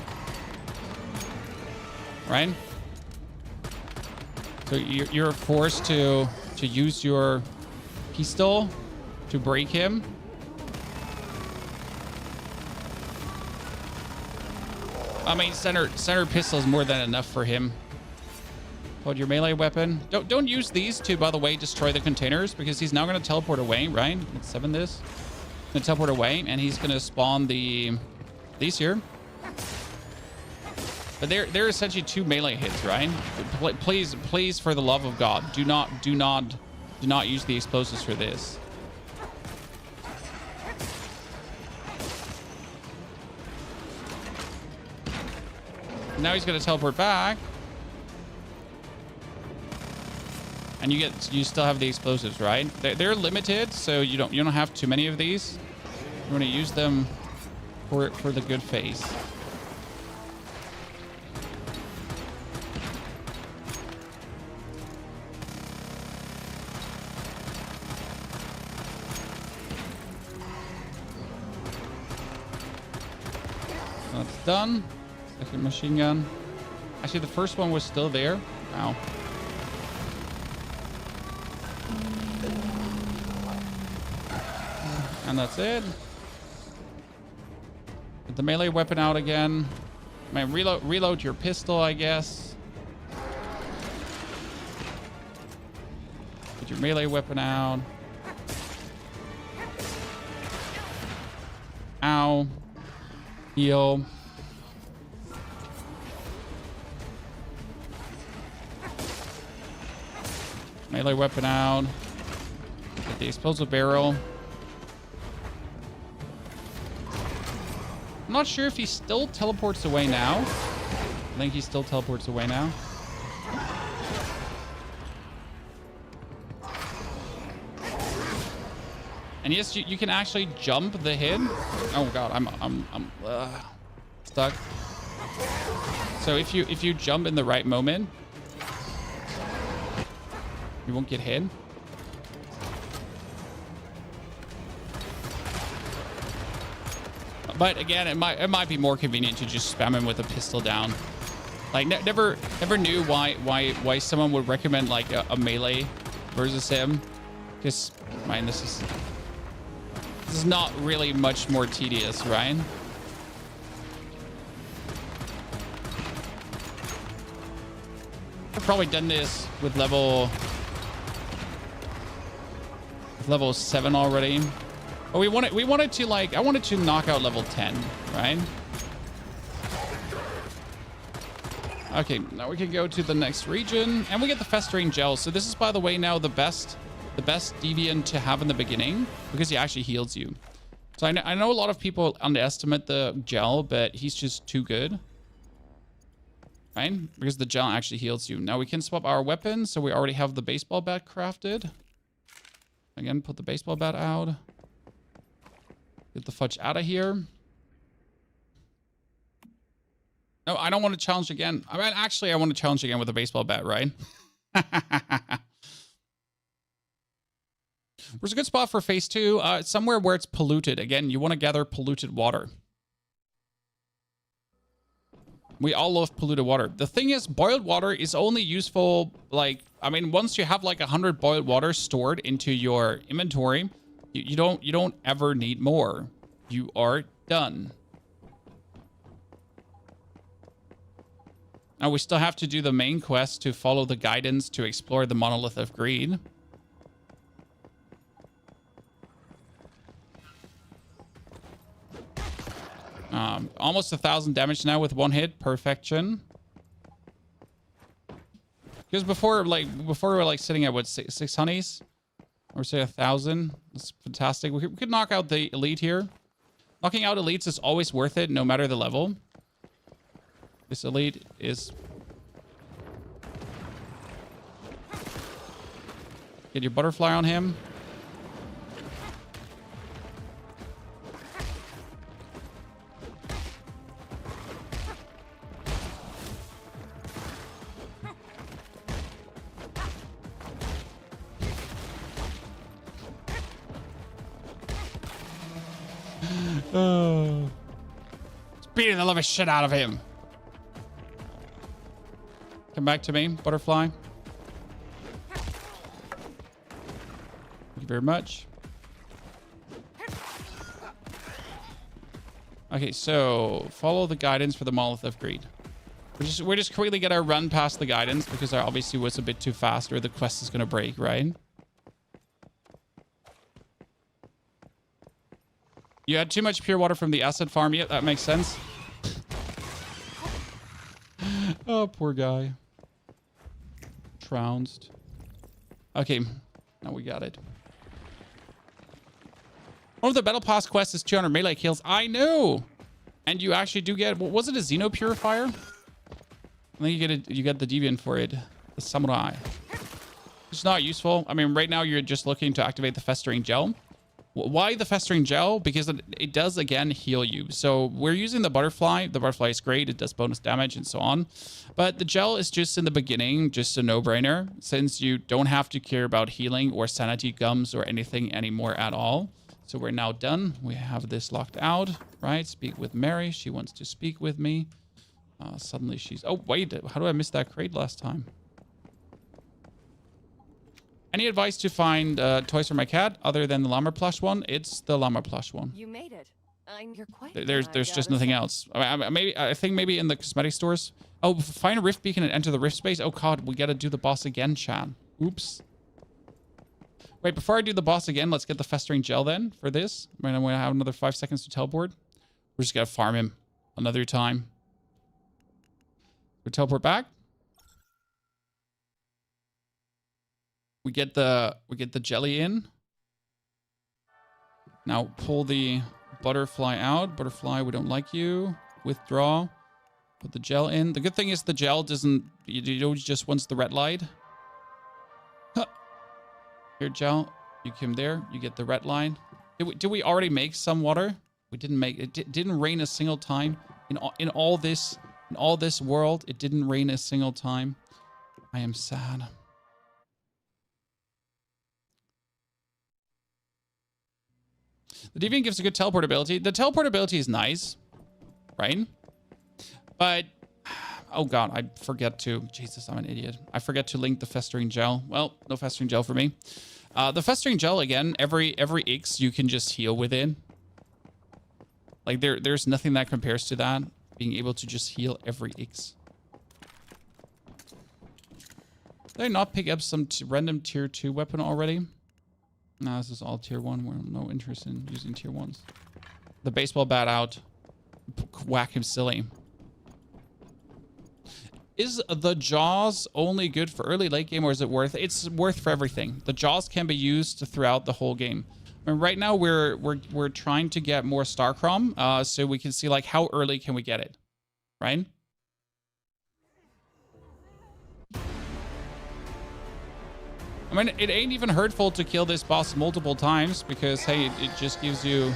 Right? So you're forced to use your pistol to break him. I mean, center pistol is more than enough for him. Hold your melee weapon. Don't use these to, by the way, destroy the containers, because he's now going to teleport away, right? Let's 7 this. Going to teleport away, and he's going to spawn these here. But they're essentially 2 melee hits, right? Please, for the love of God, do not use the explosives for this. Now he's going to teleport back. And you still have the explosives, right? They're limited, so you don't have too many of these. You want to use them for the good phase. That's done. Second machine gun. Actually, the first one was still there. Wow. And that's it. Get the melee weapon out again. Man, reload your pistol, I guess. Get your melee weapon out. Ow. Heal. Melee weapon out. Get the explosive barrel. I'm not sure if he still teleports away now. I think he still teleports away now. And yes, you can actually jump the hit. Oh god, I'm stuck. So if you jump in the right moment, you won't get hit. But again, it might be more convenient to just spam him with a pistol down. Like never knew why someone would recommend like a melee versus him. Because man, this is not really much more tedious, right? I've probably done this with level 7 already. But we wanted to like, I wanted to knock out level 10, right? Okay, now we can go to the next region and we get the festering gel. So this is, by the way, now the best deviant to have in the beginning because he actually heals you. So I know a lot of people underestimate the gel, but he's just too good, right? Because the gel actually heals you. Now we can swap our weapons. So we already have the baseball bat crafted. Again, put the baseball bat out. Get the fudge out of here. No, I don't want to challenge again. I mean, actually, I want to challenge again with a baseball bat, right? Where's a good spot for phase 2? Somewhere where it's polluted. Again, you want to gather polluted water. We all love polluted water. The thing is, boiled water is only useful, like, I mean, once you have like 100 boiled water stored into your inventory, you don't ever need more. You are done. Now we still have to do the main quest to follow the guidance to explore the Monolith of Greed. Almost 1,000 damage now with 1 hit. Perfection. Because before we were like sitting at what, 6 honeys? Or say 1,000. That's fantastic. We could knock out the elite here. Knocking out elites is always worth it, no matter the level. This elite is... Get your butterfly on him. Oh. It's beating the living shit out of him. Come back to me, butterfly. Thank you very much. Okay, so follow the guidance for the Monolith of Greed. We're just quickly gonna run past the guidance because I obviously was a bit too fast or the quest is gonna break, right? You had too much pure water from the acid farm. Yep, that makes sense. Oh, poor guy. Trounced. Okay, now we got it. One of the battle pass quests is 200 melee kills. I know! And you actually do get... Was it a Xeno Purifier? I think you get the Deviant for it. The Samurai. It's not useful. I mean, right now you're just looking to activate the Festering Gel. Why the Festering Gel? Because it does, again, heal you. So we're using the Butterfly. The Butterfly is great. It does bonus damage and so on. But the Gel is just in the beginning, just a no-brainer, since you don't have to care about healing or sanity gums or anything anymore at all. So we're now done. We have this locked out, right? Speak with Mary. She wants to speak with me. Suddenly she's... Oh, wait. How do I miss that crate last time? Any advice to find toys for my cat other than the llama plush one? It's the llama plush one. You made it. You're quite. There's just nothing else. I think maybe in the cosmetic stores. Oh, find a rift beacon and enter the rift space. Oh god, we gotta do the boss again, chat. Oops. Wait, before I do the boss again, let's get the festering gel then for this. I'm gonna have another 5 seconds to teleport. We're just gonna farm him another time. We teleport back. We get the jelly in. Now pull the butterfly out. Butterfly, we don't like you. Withdraw. Put the gel in. The good thing is the gel doesn't... You don't just once the red light. Huh. Here, gel. You come there. You get the red line. Did we already make some water? We didn't make... It didn't rain a single time. In all this world, it didn't rain a single time. I am sad. The Deviant gives a good teleport ability. The teleport ability is nice, right? But, oh god, I forget to... Jesus, I'm an idiot. I forget to link the Festering Gel. Well, no Festering Gel for me. The Festering Gel, again, every X you can just heal with it. Like, there's nothing that compares to that. Being able to just heal every X. Did I not pick up some random tier 2 weapon already? No, this is all tier 1. We're no interest in using tier 1s. The baseball bat out. Whack him silly. Is the Jaws only good for early late game or is it worth? It's worth for everything. The Jaws can be used throughout the whole game. I mean, right now we're trying to get more Starcrom, so we can see like how early can we get it, right? I mean, it ain't even hurtful to kill this boss multiple times because, hey, it just gives you...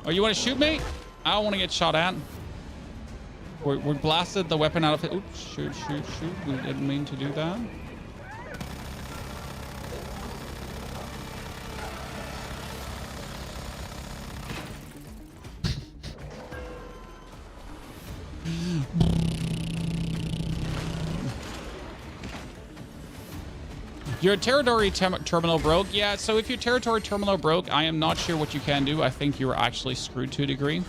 Oh, you want to shoot me? I don't want to get shot at. We blasted the weapon out of it. Oops, shoot. We didn't mean to do that. Your territory terminal broke. Yeah, so if your territory terminal broke, I am not sure what you can do. I think you were actually screwed to a degree.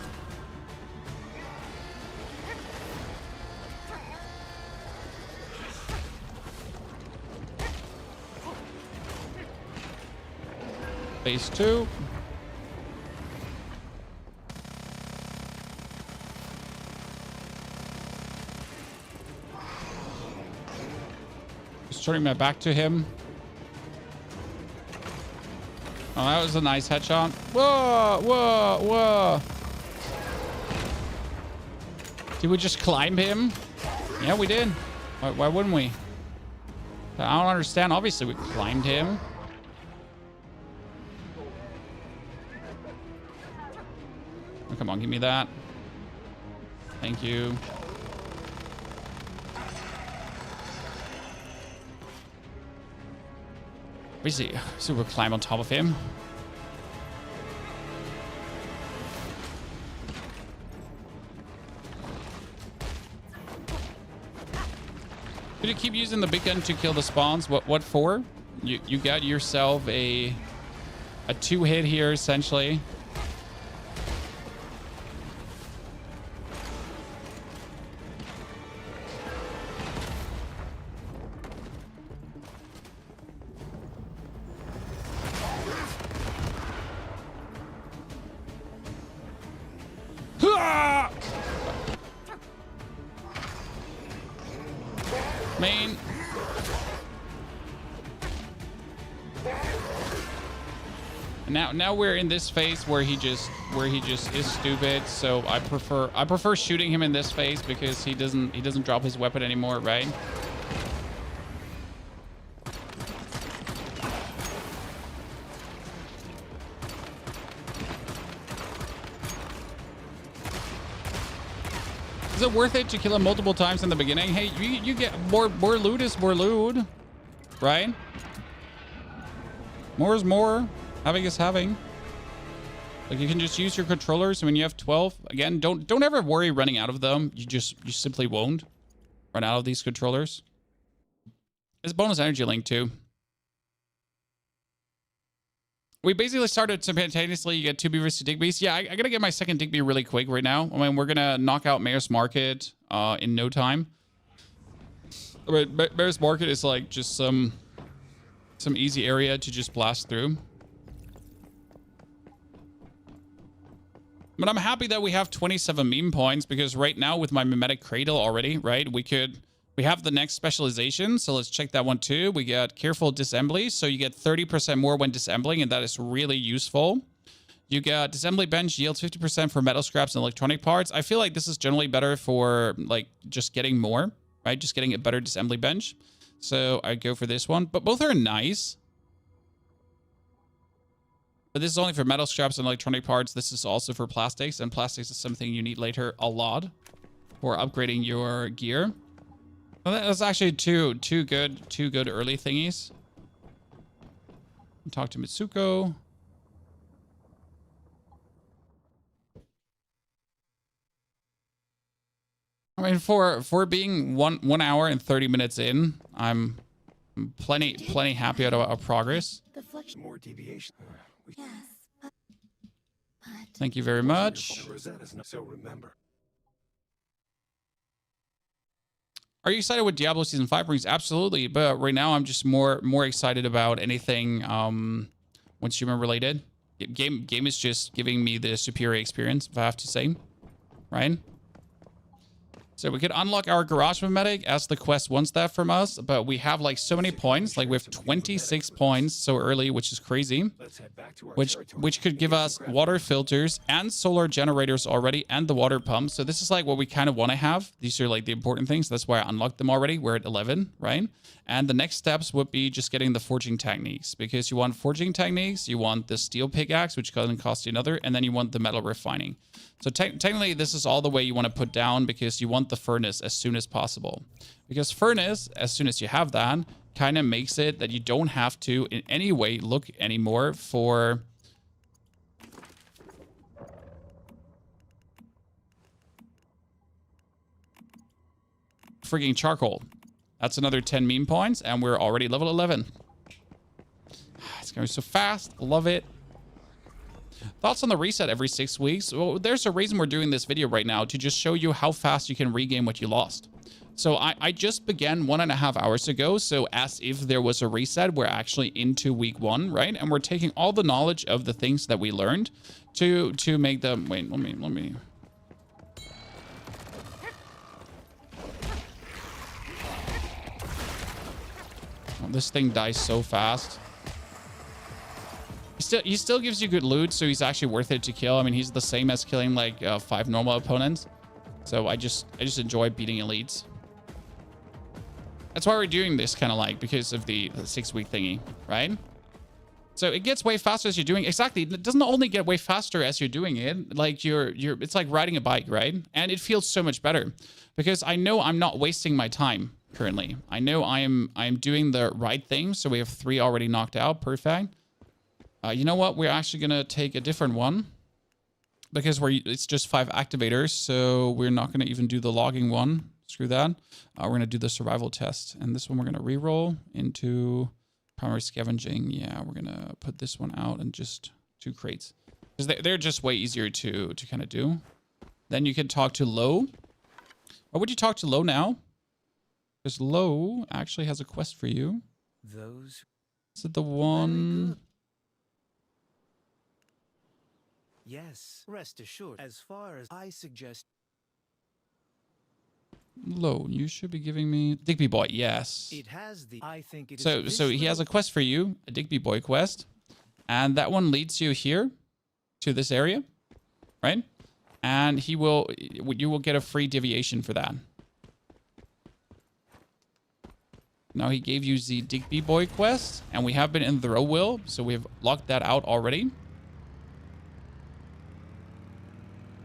Phase 2. Just turning my back to him. Oh, that was a nice headshot. Whoa. Did we just climb him? Yeah, we did. Why wouldn't we? I don't understand. Obviously, we climbed him. Oh, come on, give me that. Thank you. Basically, so we'll climb on top of him. Could you keep using the big gun to kill the spawns? What for? You got yourself a 2-hit here, essentially. Main. Now we're in this phase where he just is stupid. So I prefer shooting him in this phase because he doesn't drop his weapon anymore, right? Is it worth it to kill him multiple times in the beginning? Hey, you get more loot is more loot, right? More is more. Having is having. Like, you can just use your controllers when you have 12. Again, don't ever worry running out of them. You simply won't run out of these controllers. It's bonus energy link too. We basically started simultaneously. You get 2 beavers to Digby's. Yeah, I gotta get my second Digby really quick right now. I mean, we're gonna knock out Mayor's Market in no time. But Mayor's Market is like just some easy area to just blast through. But I'm happy that we have 27 meme points because right now with my Mimetic Cradle already, right, we have the next specialization. So let's check that one too. We get Careful Disassembly. So you get 30% more when disassembling, and that is really useful. You get Disassembly Bench yields 50% for metal scraps and electronic parts. I feel like this is generally better for like just getting more, right? Just getting a better disassembly bench. So I go for this one, but both are nice. But this is only for metal scraps and electronic parts. This is also for plastics, and plastics is something you need later a lot for upgrading your gear. Well, that's actually two good early thingies. Talk to Mitsuko. I mean, for being one hour and 30 minutes in, I'm plenty happy about our progress. More deviation. Yes, but Thank you very much. So remember. Are you excited what Diablo Season 5 brings? Absolutely, but right now I'm just more excited about anything once human related. Game is just giving me the superior experience, if I have to say, right? So we could unlock our garage mimetic as the quest wants that from us, but we have like so many points. Like we have 26 points so early, which is crazy. Which could give us water filters and solar generators already, and the water pump. So this is like what we kind of want to have. These are like the important things. That's why I unlocked them already. We're at 11, right? And the next steps would be just getting the forging techniques, because you want forging techniques, you want the steel pickaxe, which doesn't cost you another, and then you want the metal refining. So technically, this is all the way you want to put down, because you want the furnace as soon as possible. Because furnace, as soon as you have that, kind of makes it that you don't have to in any way look anymore for frigging charcoal. That's another 10 meme points, and we're already level 11. It's going so fast. Love it. Thoughts on the reset every 6 weeks? Well, there's a reason we're doing this video right now, to just show you how fast you can regain what you lost. So I just began 1.5 hours ago. So as if there was a reset, we're actually into week 1, right? And we're taking all the knowledge of the things that we learned to make them. Wait, let me. Oh, this thing dies so fast. He still gives you good loot, so he's actually worth it to kill. I mean, he's the same as killing like 5 normal opponents. So I just enjoy beating elites. That's why we're doing this, kind of like, because of the 6-week thingy, right? So it gets way faster as you're doing. Exactly. It doesn't only get way faster as you're doing it. Like it's like riding a bike, right? And it feels so much better because I know I'm not wasting my time currently. I know I'm doing the right thing. So we have 3 already knocked out. Perfect. You know what? We're actually going to take a different one because it's just 5 activators. So we're not going to even do the logging one. It's screw that. We're going to do the survival test. And this one we're going to re-roll into primary scavenging. Yeah, we're going to put this one out and just 2 crates. Because they're just way easier to kind of do. Then you can talk to Low. Or would you talk to Low now? Because Low actually has a quest for you. Those. Is it the one? Yes, rest assured. As far as I suggest. Low, you should be giving me Digby Boy. Yes. It has the. I think it So is. so he has a quest for you, a Digby Boy quest, and that one leads you here to this area, right? And you will get a free deviation for that. Now he gave you the Digby Boy quest, and we have been in the Will, so we've locked that out already.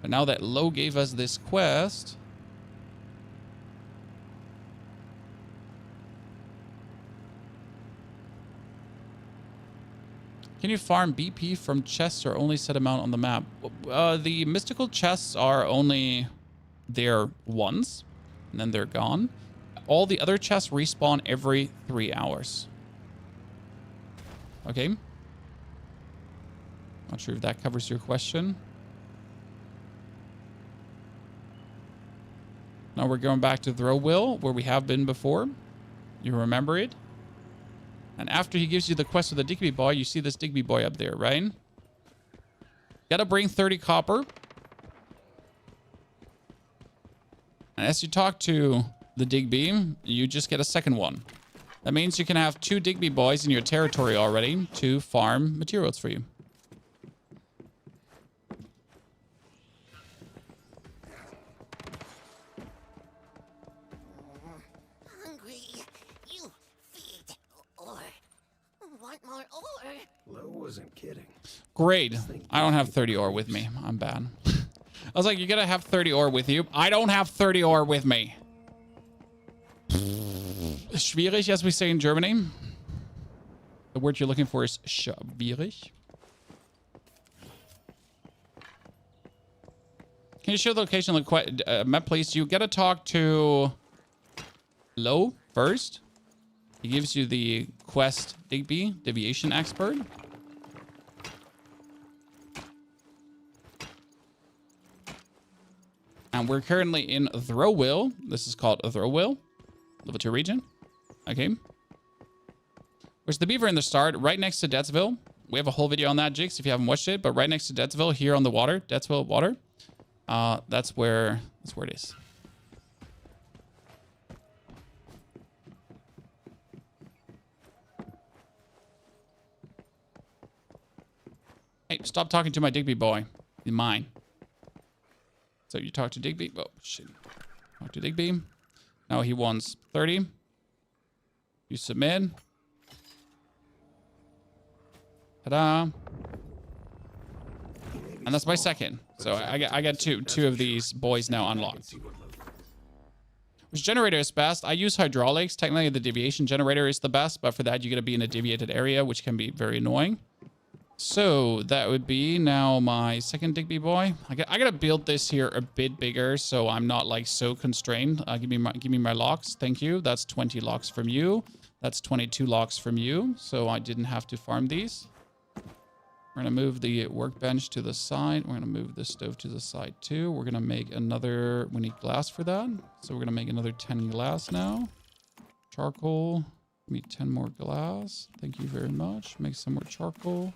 But now that Low gave us this quest, can you farm BP from chests or only set amount on the map? The mystical chests are only there once, and then they're gone. All the other chests respawn every 3 hours. Okay. Not sure if that covers your question. Now we're going back to Will, where we have been before. You remember it? And after he gives you the quest of the Digby Boy, you see this Digby Boy up there, right? Gotta bring 30 copper. And as you talk to the Digby, you just get a second one. That means you can have 2 Digby Boys in your territory already to farm materials for you. Hungry. You feed ore. Want more ore? Low wasn't kidding. Great. I don't have 30 ore with me. I'm bad. I was like, you gotta have 30 ore with you. I don't have 30 ore with me. Schwierig, as we say in Germany. The word you're looking for is schwierig. Can you show the location of the map, please? You gotta talk to Low first. He gives you the quest Digby, Deviation Expert. And we're currently in Will. This is called Will. Level 2 region. Okay. Where's the beaver in the start? Right next to Deadsville. We have a whole video on that, Jigs, if you haven't watched it. But right next to Deadsville, here on the water. Deadsville water. That's where it is. Hey, stop talking to my Digby boy. He's mine. So you talk to Digby. Oh, shit. Talk to Digby. Now he wants 30. You submit. Ta-da. And that's my second. So I got two of these boys now unlocked. Which generator is best? I use hydraulics. Technically, the deviation generator is the best, but for that, you got to be in a deviated area, which can be very annoying. So that would be now my second Digby boy. I gotta build this here a bit bigger, so I'm not like so constrained. Give me my locks. Thank you. That's 20 locks from you. That's 22 locks from you. So I didn't have to farm these. We're gonna move the workbench to the side. We're gonna move the stove to the side too. We're gonna make another. We need glass for that, so we're gonna make another 10 glass now. Charcoal. Give me 10 more glass. Thank you very much. Make some more charcoal.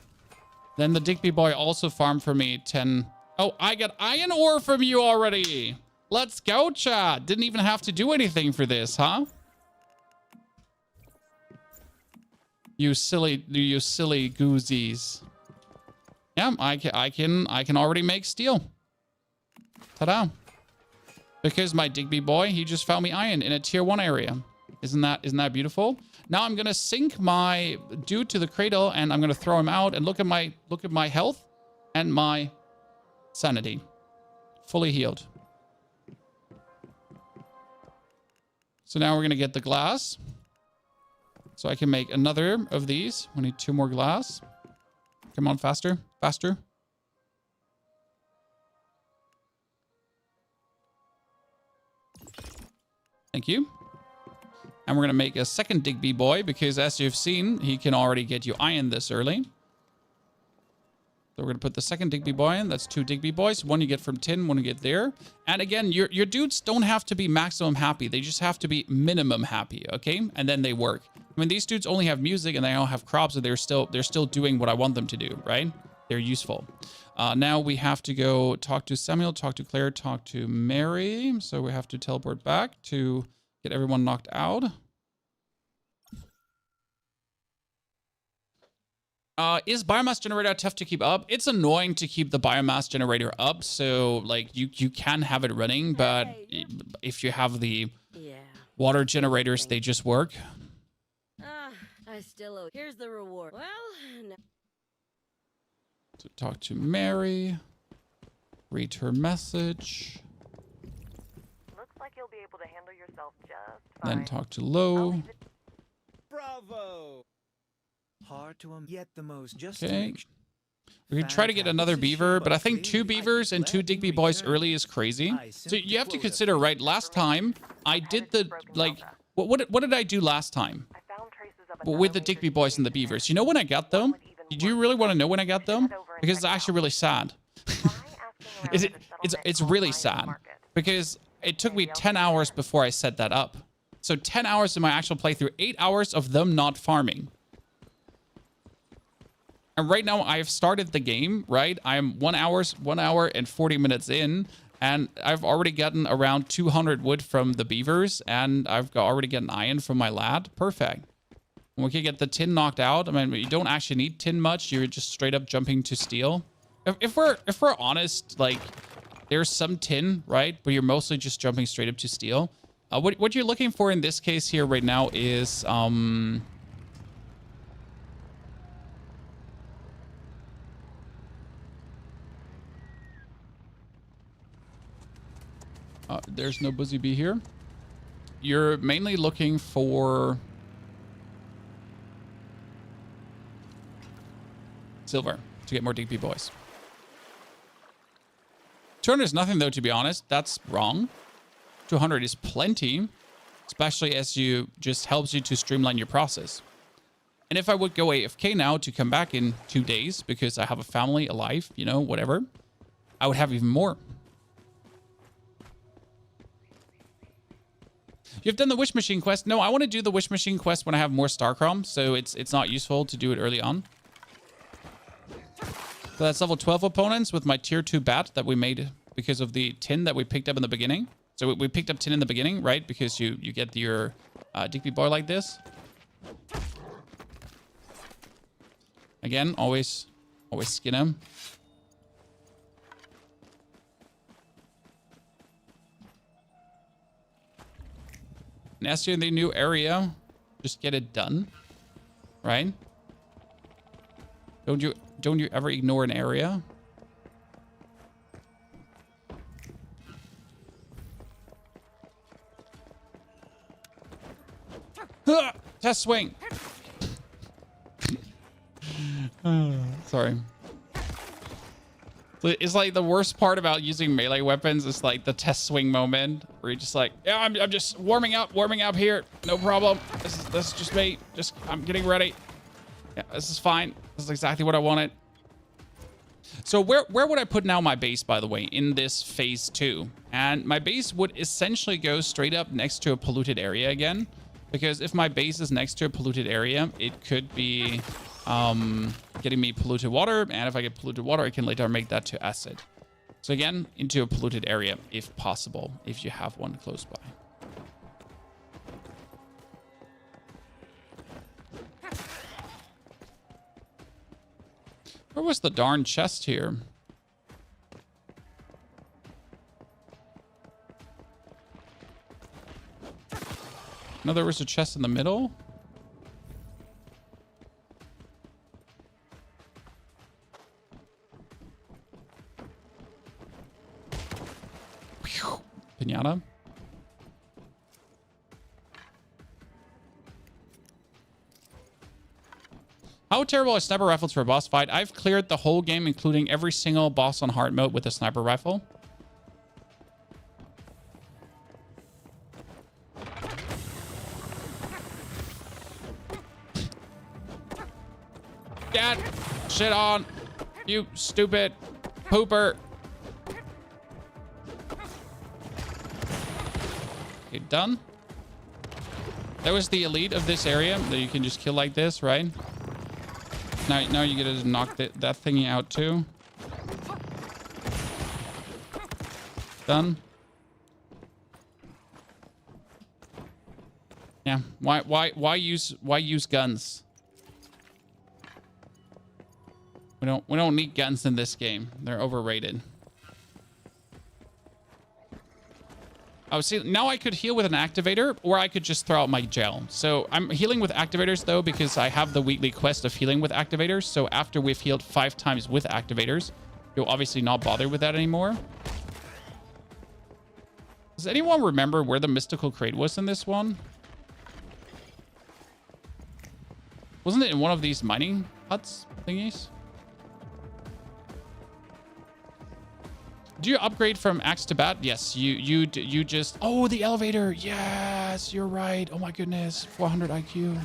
Then the Digby boy also farmed for me 10. Oh, I got iron ore from you already. Let's go, chat. Didn't even have to do anything for this, huh? You silly goozies. Yeah, I can already make steel. Ta-da. Because my Digby boy, he just found me iron in a tier 1 area. Isn't that beautiful? Now I'm gonna sink my dude to the cradle and I'm gonna throw him out and look at my health and my sanity. Fully healed. So now we're gonna get the glass. So I can make another of these. We need 2 more glass. Come on, faster, faster. Thank you. And we're going to make a second Digby boy because as you've seen, he can already get you iron this early. So we're going to put the second Digby boy in. That's 2 Digby boys. One you get from tin, one you get there. And again, your dudes don't have to be maximum happy. They just have to be minimum happy, okay? And then they work. I mean, these dudes only have music and they all have crops, and they're still doing what I want them to do, right? They're useful. Now we have to go talk to Samuel, talk to Claire, talk to Mary. So we have to teleport back to get everyone knocked out. Is biomass generator tough to keep up? It's annoying to keep the biomass generator up. So like you can have it running, but if you have the water generators, they just work. I still owe. Here's the reward. Well, no. So talk to Mary. Read her message. Looks like you'll be able to handle yourself just fine. Then talk to Lo. Bravo! Hard to yet the most just Okay. We can try to get another beaver, but I think 2 beavers and 2 Digby boys early is crazy. So you have to consider, right? Last time I did the like, what did I do last time? With the Digby boys and the beavers. You know when I got them? Did you really want to know when I got them? Because it's actually really sad. It's really sad because it took me 10 hours before I set that up. So 10 hours in my actual playthrough, 8 hours of them not farming. And right now I've started the game, right? I'm 1 hour and 40 minutes in, and I've already gotten around 200 wood from the beavers, and I've already gotten iron from my lad. Perfect. We can get the tin knocked out. I mean, you don't actually need tin much. You're just straight up jumping to steel. If we're honest, like there's some tin, right? But you're mostly just jumping straight up to steel. What you're looking for in this case here right now is there's no Buzzy Bee here. You're mainly looking for silver to get more Digby boys. 200 is nothing though, to be honest. That's wrong. 200 is plenty, especially as you just helps you to streamline your process. And if I would go AFK now to come back in 2 days because I have a family, a life, you know, whatever, I would have even more. You've done the wish machine quest. No, I want to do the wish machine quest when I have more star chrome, so it's not useful to do it early on. So that's level 12 opponents with my tier 2 bat that we made because of the tin that we picked up in the beginning. So we picked up tin in the beginning, right? Because you get your Digby boy like this. Again, always skin him. And as you're in the new area, just get it done, right? Don't you ever ignore an area? Test swing. Sorry. It's like the worst part about using melee weapons is like the test swing moment where you're just like, yeah, I'm just warming up here. No problem. This is just me. I'm getting ready. Yeah, this is fine. This is exactly what I wanted. So where would I put now my base, by the way, in this phase 2? And my base would essentially go straight up next to a polluted area again. Because if my base is next to a polluted area, it could be getting me polluted water. And if I get polluted water, I can later make that to acid. So again, into a polluted area if possible, if you have one close by. Where was the darn chest here? No, there was a chest in the middle. Pinata. How terrible are sniper rifles for a boss fight? I've cleared the whole game, including every single boss on hard mode with a sniper rifle. Get shit on, you stupid pooper. Okay, done. That was the elite of this area that you can just kill like this, right? Now you get to knock that thingy out too. Done. Yeah. Why use guns? We don't need guns in this game. They're overrated. Oh, see, now I could heal with an activator, or I could just throw out my gel. So I'm healing with activators, though, because I have the weekly quest of healing with activators. So after we've healed 5 times with activators, you'll obviously not bother with that anymore. Does anyone remember where the mystical crate was in this one? Wasn't it in one of these mining huts thingies? Do you upgrade from axe to bat? Yes, you just... Oh, the elevator. Yes, you're right. Oh my goodness. 400 IQ.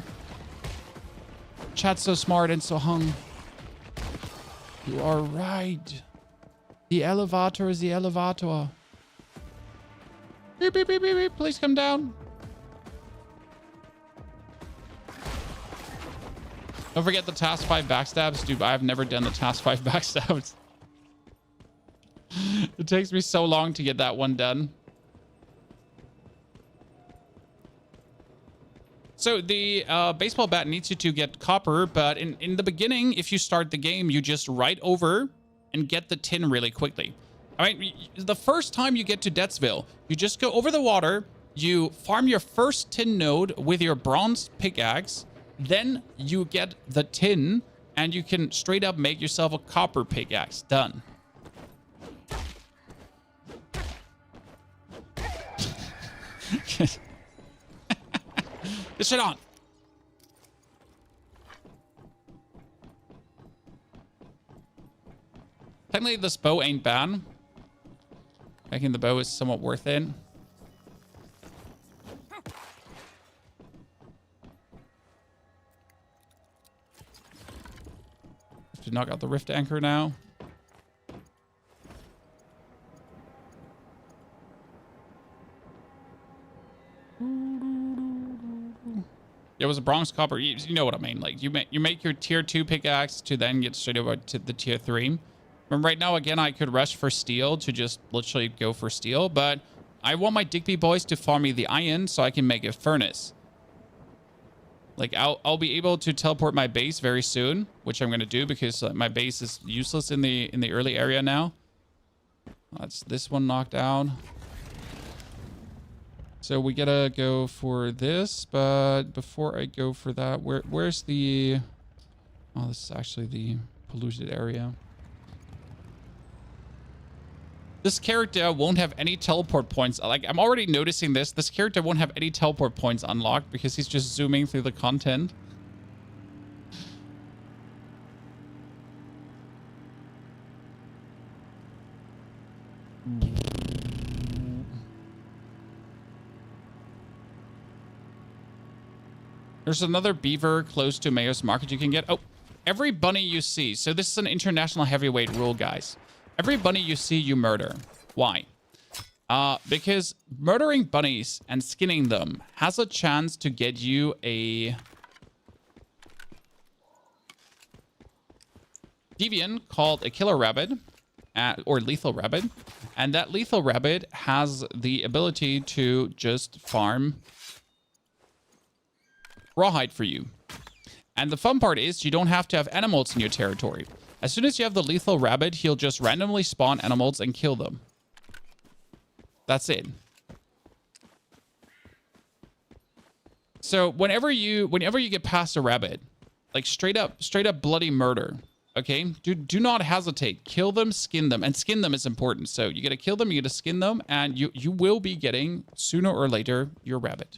Chat's so smart and so hung. You are right. The elevator is the elevator. Beep, beep, beep, beep, beep. Please come down. Don't forget the task 5 backstabs. Dude, I've never done the task 5 backstabs. It takes me so long to get that one done. So the baseball bat needs you to get copper, but in the beginning, if you start the game, you just ride over and get the tin really quickly. I mean, the first time you get to Deathsville, you just go over the water, you farm your first tin node with your bronze pickaxe, then you get the tin, and you can straight up make yourself a copper pickaxe. Done. Get shit on. Technically, this bow ain't bad. Making the bow is somewhat worth it. Have to knock out the rift anchor now. It was a bronze copper. You know what I mean. Like you make your tier 2 pickaxe to then get straight over to the tier 3. And right now, again, I could rush for steel to just literally go for steel, but I want my Digby boys to farm me the iron so I can make a furnace. Like I'll be able to teleport my base very soon, which I'm gonna do because my base is useless in the early area now. That's this one knocked out. So we gotta go for this, but before I go for that, where's the... Oh, this is actually the polluted area. This character won't have any teleport points. Like, I'm already noticing this. This character won't have any teleport points unlocked because he's just zooming through the content. There's another beaver close to Mayor's Market you can get. Oh, every bunny you see. So this is an international heavyweight rule, guys. Every bunny you see, you murder. Why? Because murdering bunnies and skinning them has a chance to get you a deviant called a killer rabbit, or lethal rabbit. And that lethal rabbit has the ability to just farm rawhide for you. And the fun part is you don't have to have animals in your territory. As soon as you have the lethal rabbit, he'll just randomly spawn animals and kill them. That's it. So whenever you get past a rabbit, like straight up bloody murder, okay? Do not hesitate. Kill them, skin them, and skin them is important. So you gotta kill them, you gotta skin them, and you will be getting sooner or later your rabbit.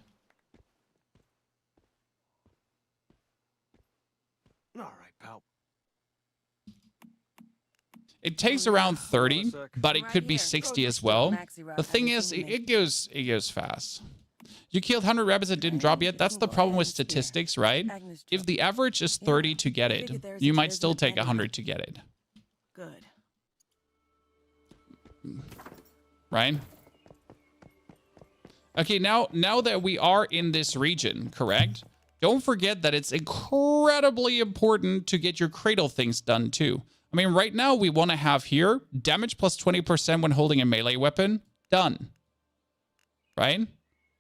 It takes around 30, but it could be 60 as well. The thing is, it goes fast. You killed 100 rabbits that didn't drop yet. That's the problem with statistics, right? If the average is 30 to get it, you might still take 100 to get it. Good. Right? Okay, now that we are in this region, correct? Don't forget that it's incredibly important to get your cradle things done too. I mean, right now we want to have here damage plus 20% when holding a melee weapon. Done. Right?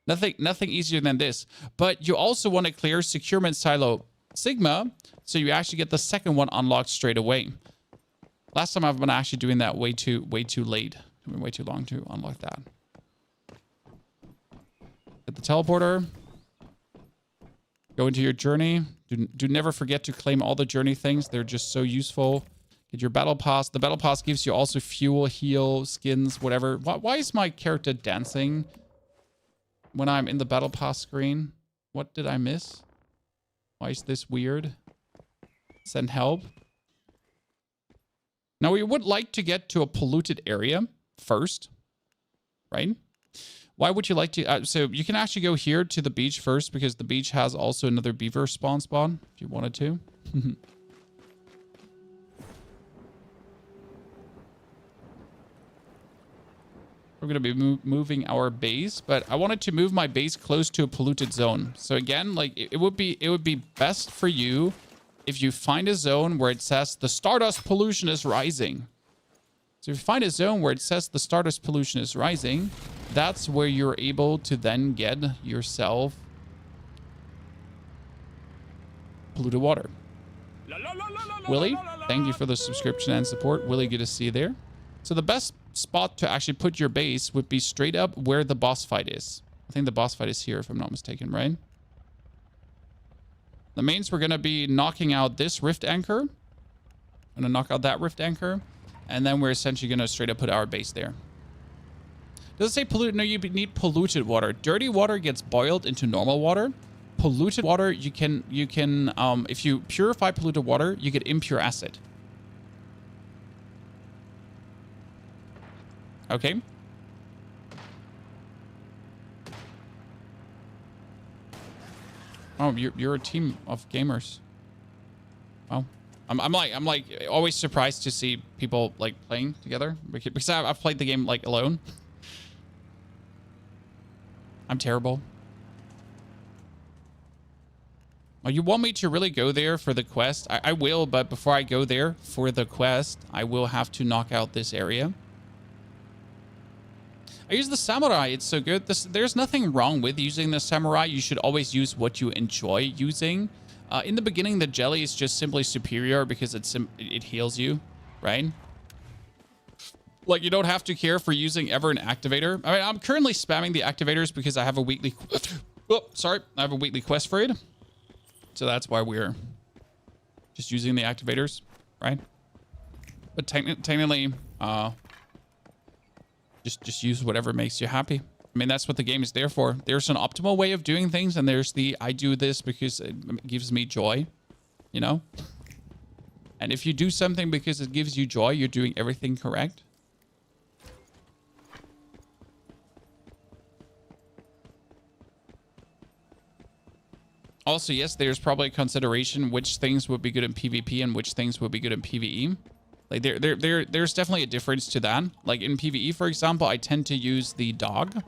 Nothing easier than this. But you also want to clear Securement Silo Sigma, so you actually get the second one unlocked straight away. Last time I've been actually doing that way too late. It's been way too long to unlock that. Get the teleporter. Go into your journey. Do never forget to claim all the journey things. They're just so useful. Get your battle pass. The battle pass gives you also fuel, heal, skins, whatever. Why is my character dancing when I'm in the battle pass screen? What did I miss? Why is this weird? Send help. Now we would like to get to a polluted area first, right? Why would you like to? So you can actually go here to the beach first because the beach has also another beaver spawn if you wanted to. We're going to be moving our base, but I wanted to move my base close to a polluted zone. So again, like it would be best for you if you find a zone where it says the stardust pollution is rising. So if you find a zone where it says the stardust pollution is rising, that's where you're able to then get yourself polluted water. Willie, thank you for the subscription and support. Willie, good to see you there. So the best spot to actually put your base would be straight up where the boss fight is. I think the boss fight is here, if I'm not mistaken, right? That means we're going to be knocking out this rift anchor. I'm going to knock out that rift anchor. And then we're essentially going to straight up put our base there. Does it say polluted? No, you need polluted water. Dirty water gets boiled into normal water. Polluted water, you can if you purify polluted water, you get impure acid. Okay. Oh, you're a team of gamers. Wow. I'm like always surprised to see people like playing together because I've played the game like alone. I'm terrible. Oh, you want me to really go there for the quest? I will, but before I go there for the quest, I will have to knock out this area. I use the samurai. It's so good. There's nothing wrong with using the samurai. You should always use what you enjoy using. In the beginning, the jelly is just simply superior because it heals you, right? Like, you don't have to care for using ever an activator. I mean, I'm currently spamming the activators because I have a weekly... Oh, sorry. I have a weekly quest for it. So that's why we're just using the activators, right? But technically, just use whatever makes you happy. I mean, that's what the game is there for. There's an optimal way of doing things, and there's the I do this because it gives me joy, you know? And if you do something because it gives you joy, you're doing everything correct. Also, yes, there's probably a consideration which things would be good in PvP and which things would be good in PvE. Like there's definitely a difference to that. Like in PvE, for example, I tend to use the dog.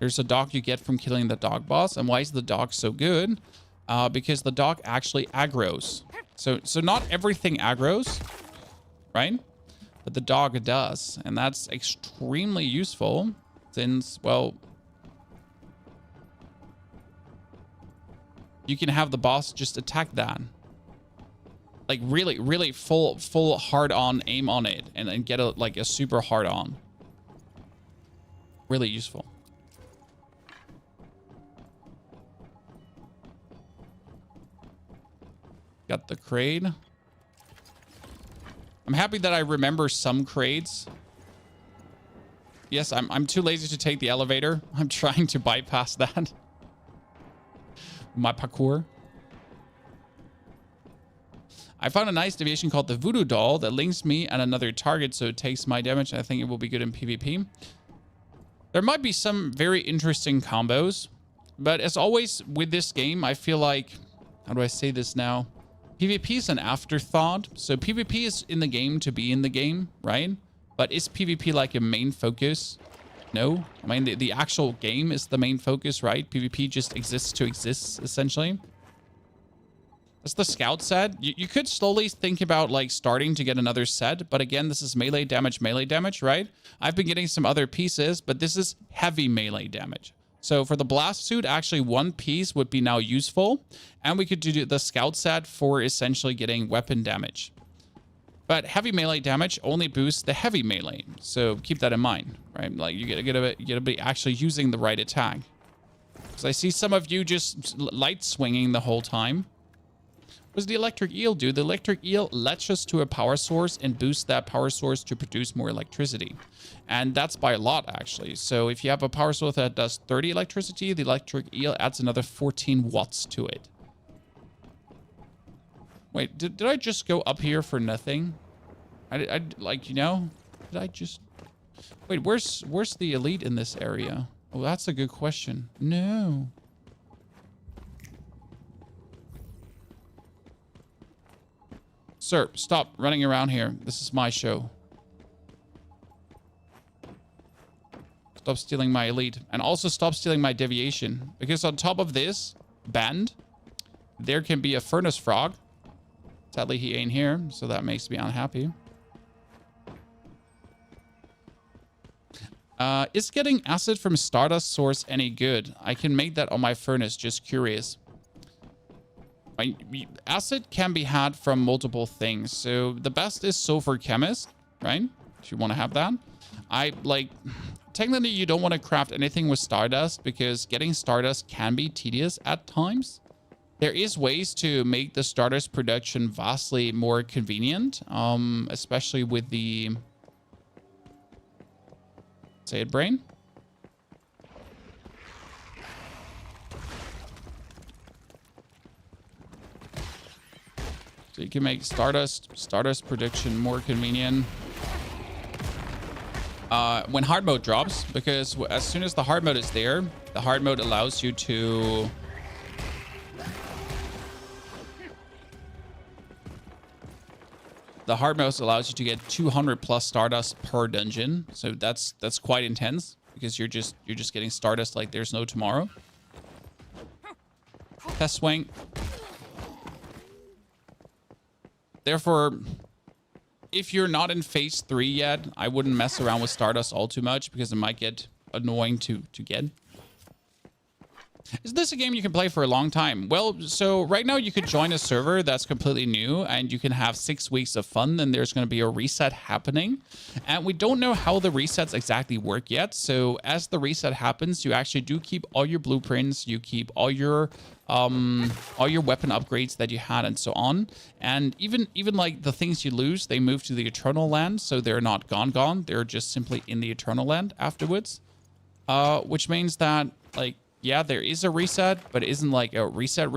There's a dog you get from killing the dog boss. And why is the dog so good? Because the dog actually aggroes. So not everything aggroes, right? But the dog does. And that's extremely useful since, well, you can have the boss just attack that. Like really full hard on aim on it and then get a super hard on. Really useful. Got the crate. I'm happy that I remember some crates. Yes, I'm too lazy to take the elevator. I'm trying to bypass that. My parkour. I found a nice deviation called the Voodoo Doll that links me and another target, so it takes my damage. I think it will be good in PvP. There might be some very interesting combos. But as always with this game, I feel like, how do I say this now? PvP is an afterthought. So PvP is in the game to be in the game, right? But is PvP like a main focus? No. I mean, the actual game is the main focus, right? PvP just exists to exist, essentially. As the scout said, you could slowly think about like starting to get another set. But again, this is melee damage, right? I've been getting some other pieces, but this is heavy melee damage. So for the blast suit, actually one piece would be now useful. And we could do the scout set for essentially getting weapon damage. But heavy melee damage only boosts the heavy melee. So keep that in mind, right? Like you gotta be actually using the right attack. Because I see some of you just light swinging the whole time. What does the electric eel do? The electric eel latches to a power source and boosts that power source to produce more electricity. And that's by a lot, actually. So if you have a power source that does 30 electricity, the electric eel adds another 14 watts to it. Wait, did I just go up here for nothing? I like, you know, did I just... Wait, where's the elite in this area? Oh, that's a good question. No. Sir, stop running around here. This is my show. Stop stealing my elite. And also stop stealing my deviation. Because on top of this band, there can be a furnace frog. Sadly, he ain't here, so that makes me unhappy. Is getting acid from Stardust source any good? I can make that on my furnace, just curious. Acid can be had from multiple things. So the best is sulfur chemist, right? If you want to have that. Technically you don't want to craft anything with Stardust because getting Stardust can be tedious at times. There is ways to make the Stardust production vastly more convenient, especially with the... Say it, brain? So you can make Stardust production more convenient when hard mode drops, because as soon as the hard mode is there, the hard mode allows you to get 200 plus Stardust per dungeon. So that's quite intense because you're just getting Stardust like there's no tomorrow. Test swing. Therefore, if you're not in phase 3 yet, I wouldn't mess around with Stardust all too much because it might get annoying to get. Is this a game you can play for a long time? Well, so right now you could join a server that's completely new and you can have 6 weeks of fun. Then there's going to be a reset happening. And we don't know how the resets exactly work yet. So as the reset happens, you actually do keep all your blueprints. You keep all your weapon upgrades that you had and so on. And even like the things you lose, they move to the Eternal Land. So they're not gone. They're just simply in the Eternal Land afterwards. Which means that, like, yeah, there is a reset, but it isn't like a reset,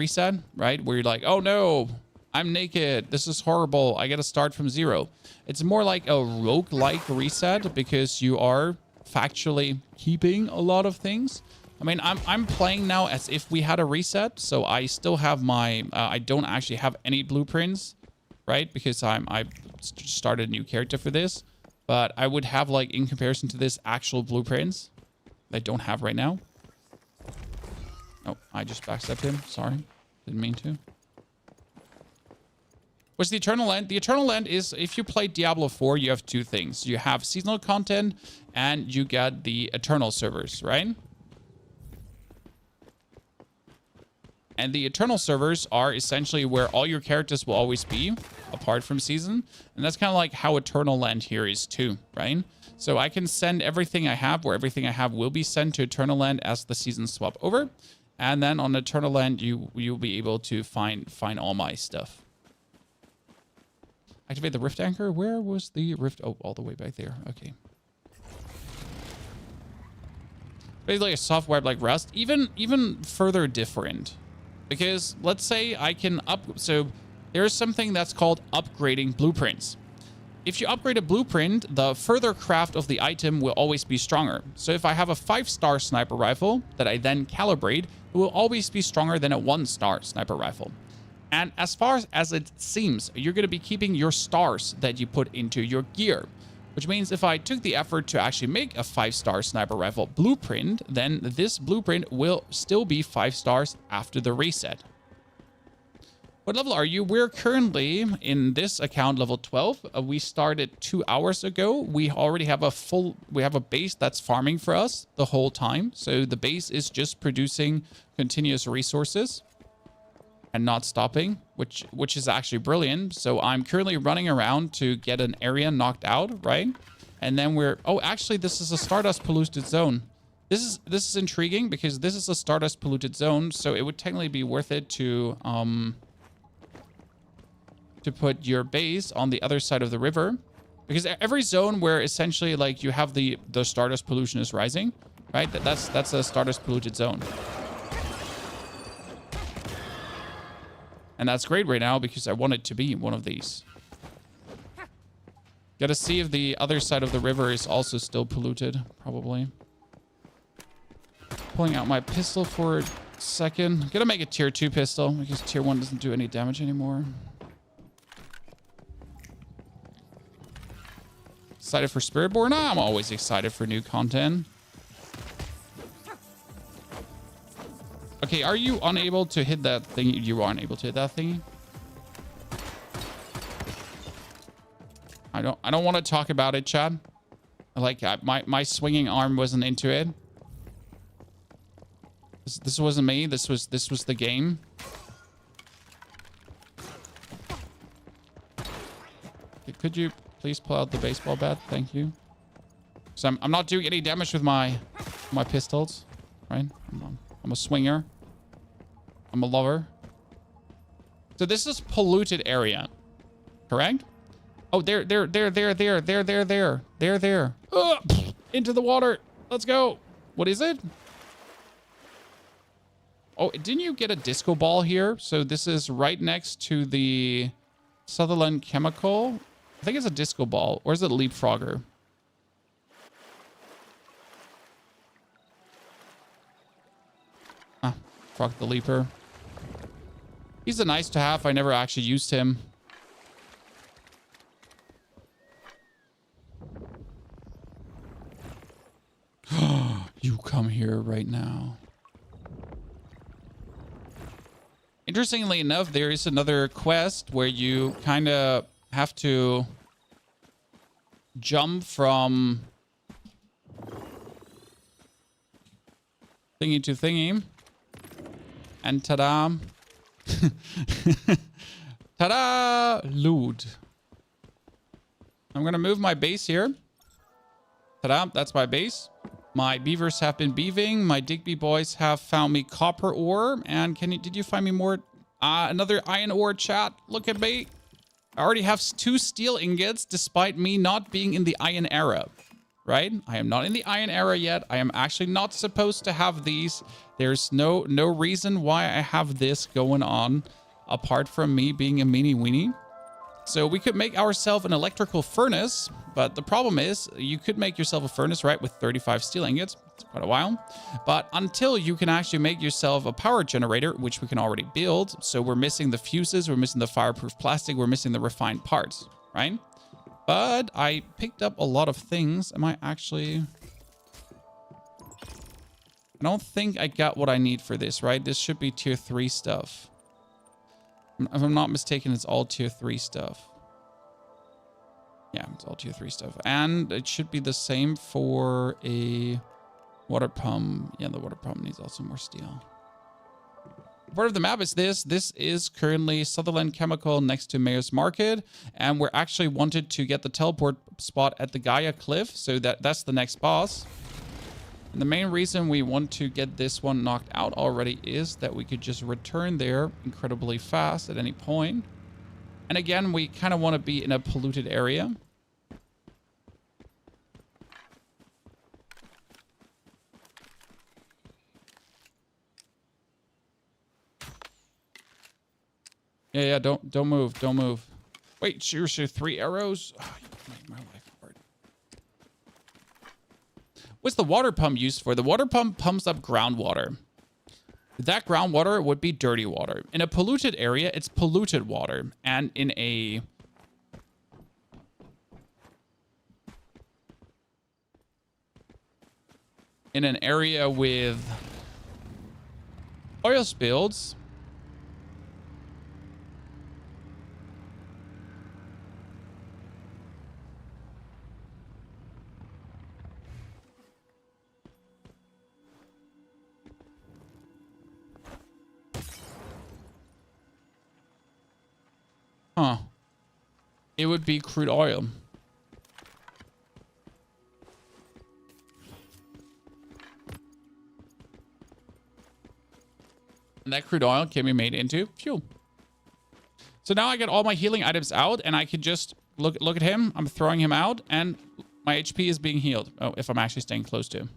right? Where you're like, oh no, I'm naked. This is horrible. I got to start from 0. It's more like a roguelike reset because you are factually keeping a lot of things. I mean, I'm playing now as if we had a reset. So I still have my, I don't actually have any blueprints, right? Because I started a new character for this, but I would have, like, in comparison to this, actual blueprints that I don't have right now. Oh, I just backstepped him. Sorry. Didn't mean to. What's the Eternal Land? The Eternal Land is, if you play Diablo 4, you have 2 things. You have seasonal content and you got the Eternal servers, right? And the Eternal servers are essentially where all your characters will always be, apart from season. And that's kind of like how Eternal Land here is too, right? So I can send everything I have, where everything I have will be sent to Eternal Land as the seasons swap over. And then on Eternal Land, you'll be able to find all my stuff. Activate the Rift Anchor. Where was the Rift? Oh, all the way back there. Okay. Basically a soft web like Rust. Even further different. Because let's say I can so there's something that's called upgrading blueprints. if you upgrade a blueprint, the further craft of the item will always be stronger. So if I have a 5-star sniper rifle that I then calibrate, it will always be stronger than a 1-star sniper rifle. And as far as it seems, you're going to be keeping your stars that you put into your gear. Which means if I took the effort to actually make a 5-star sniper rifle blueprint, then this blueprint will still be 5 stars after the reset. What level are you? We're currently in this account level 12. We started 2 hours ago. We already have a base that's farming for us the whole time. So the base is just producing continuous resources and not stopping, which is actually brilliant. So I'm currently running around to get an area knocked out, right? And then oh, actually this is a Stardust polluted zone. This is intriguing because this is a Stardust polluted zone, so it would technically be worth it to put your base on the other side of the river, because every zone where essentially like you have the Stardust pollution is rising, right? That's a Stardust polluted zone. And that's great right now because I want it to be one of these. Gotta see if the other side of the river is also still polluted, probably. Pulling out my pistol for a second. Gonna make a tier 2 pistol because tier 1 doesn't do any damage anymore. Excited for Spiritborn? I'm always excited for new content. Okay, are you unable to hit that thing? You aren't able to hit that thing. I don't want to talk about it, Chad. Like my swinging arm wasn't into it. This wasn't me. This was the game. Okay, could you please pull out the baseball bat? Thank you. So I'm not doing any damage with my pistols, right? I'm a swinger. I'm a lover. So this is polluted area, correct? Oh, there. Into the water. Let's go. What is it? Oh, didn't you get a disco ball here? So this is right next to the Sutherland Chemical. I think it's a disco ball. Or is it Leapfrogger? Ah, Frog the Leaper. He's a nice to have. I never actually used him. You come here right now. Interestingly enough, there is another quest where you kind of have to jump from thingy to thingy. And ta-da. Ta-da! Loot. I'm going to move my base here. Ta-da, that's my base. My beavers have been beaving. My Digby boys have found me copper ore. And did you find me more? Another iron ore, chat. Look at me. I already have 2 steel ingots despite me not being in the iron era, right? I am not in the iron era yet. I am actually not supposed to have these. There's no reason why I have this going on apart from me being a meanie weenie. So we could make ourselves an electrical furnace, but the problem is you could make yourself a furnace, right, with 35 steel ingots. It's quite a while. But until you can actually make yourself a power generator, which we can already build. So we're missing the fuses, we're missing the fireproof plastic, we're missing the refined parts, right? But I picked up a lot of things. Am I actually... I don't think I got what I need for this, right? This should be tier 3 stuff. If I'm not mistaken, it's all tier 3 stuff. Yeah, it's all tier 3 stuff. And it should be the same for a water pump. Yeah, the water pump needs also more steel. Part of the map is this. This is currently Sutherland Chemical next to Mayor's Market. And we're actually wanted to get the teleport spot at the Gaia Cliff. So that's the next boss. And the main reason we want to get this one knocked out already is that we could just return there incredibly fast at any point. And again, we kind of want to be in a polluted area. Yeah, don't move. Don't move. Wait, shoot 3 arrows? Oh, you What's the water pump used for? The water pump pumps up groundwater. That groundwater would be dirty water. In a polluted area, it's polluted water. And in an area with oil spills, it would be crude oil. And that crude oil can be made into fuel. So now I get all my healing items out, and I can just look at him. I'm throwing him out, and my HP is being healed. Oh, if I'm actually staying close to him.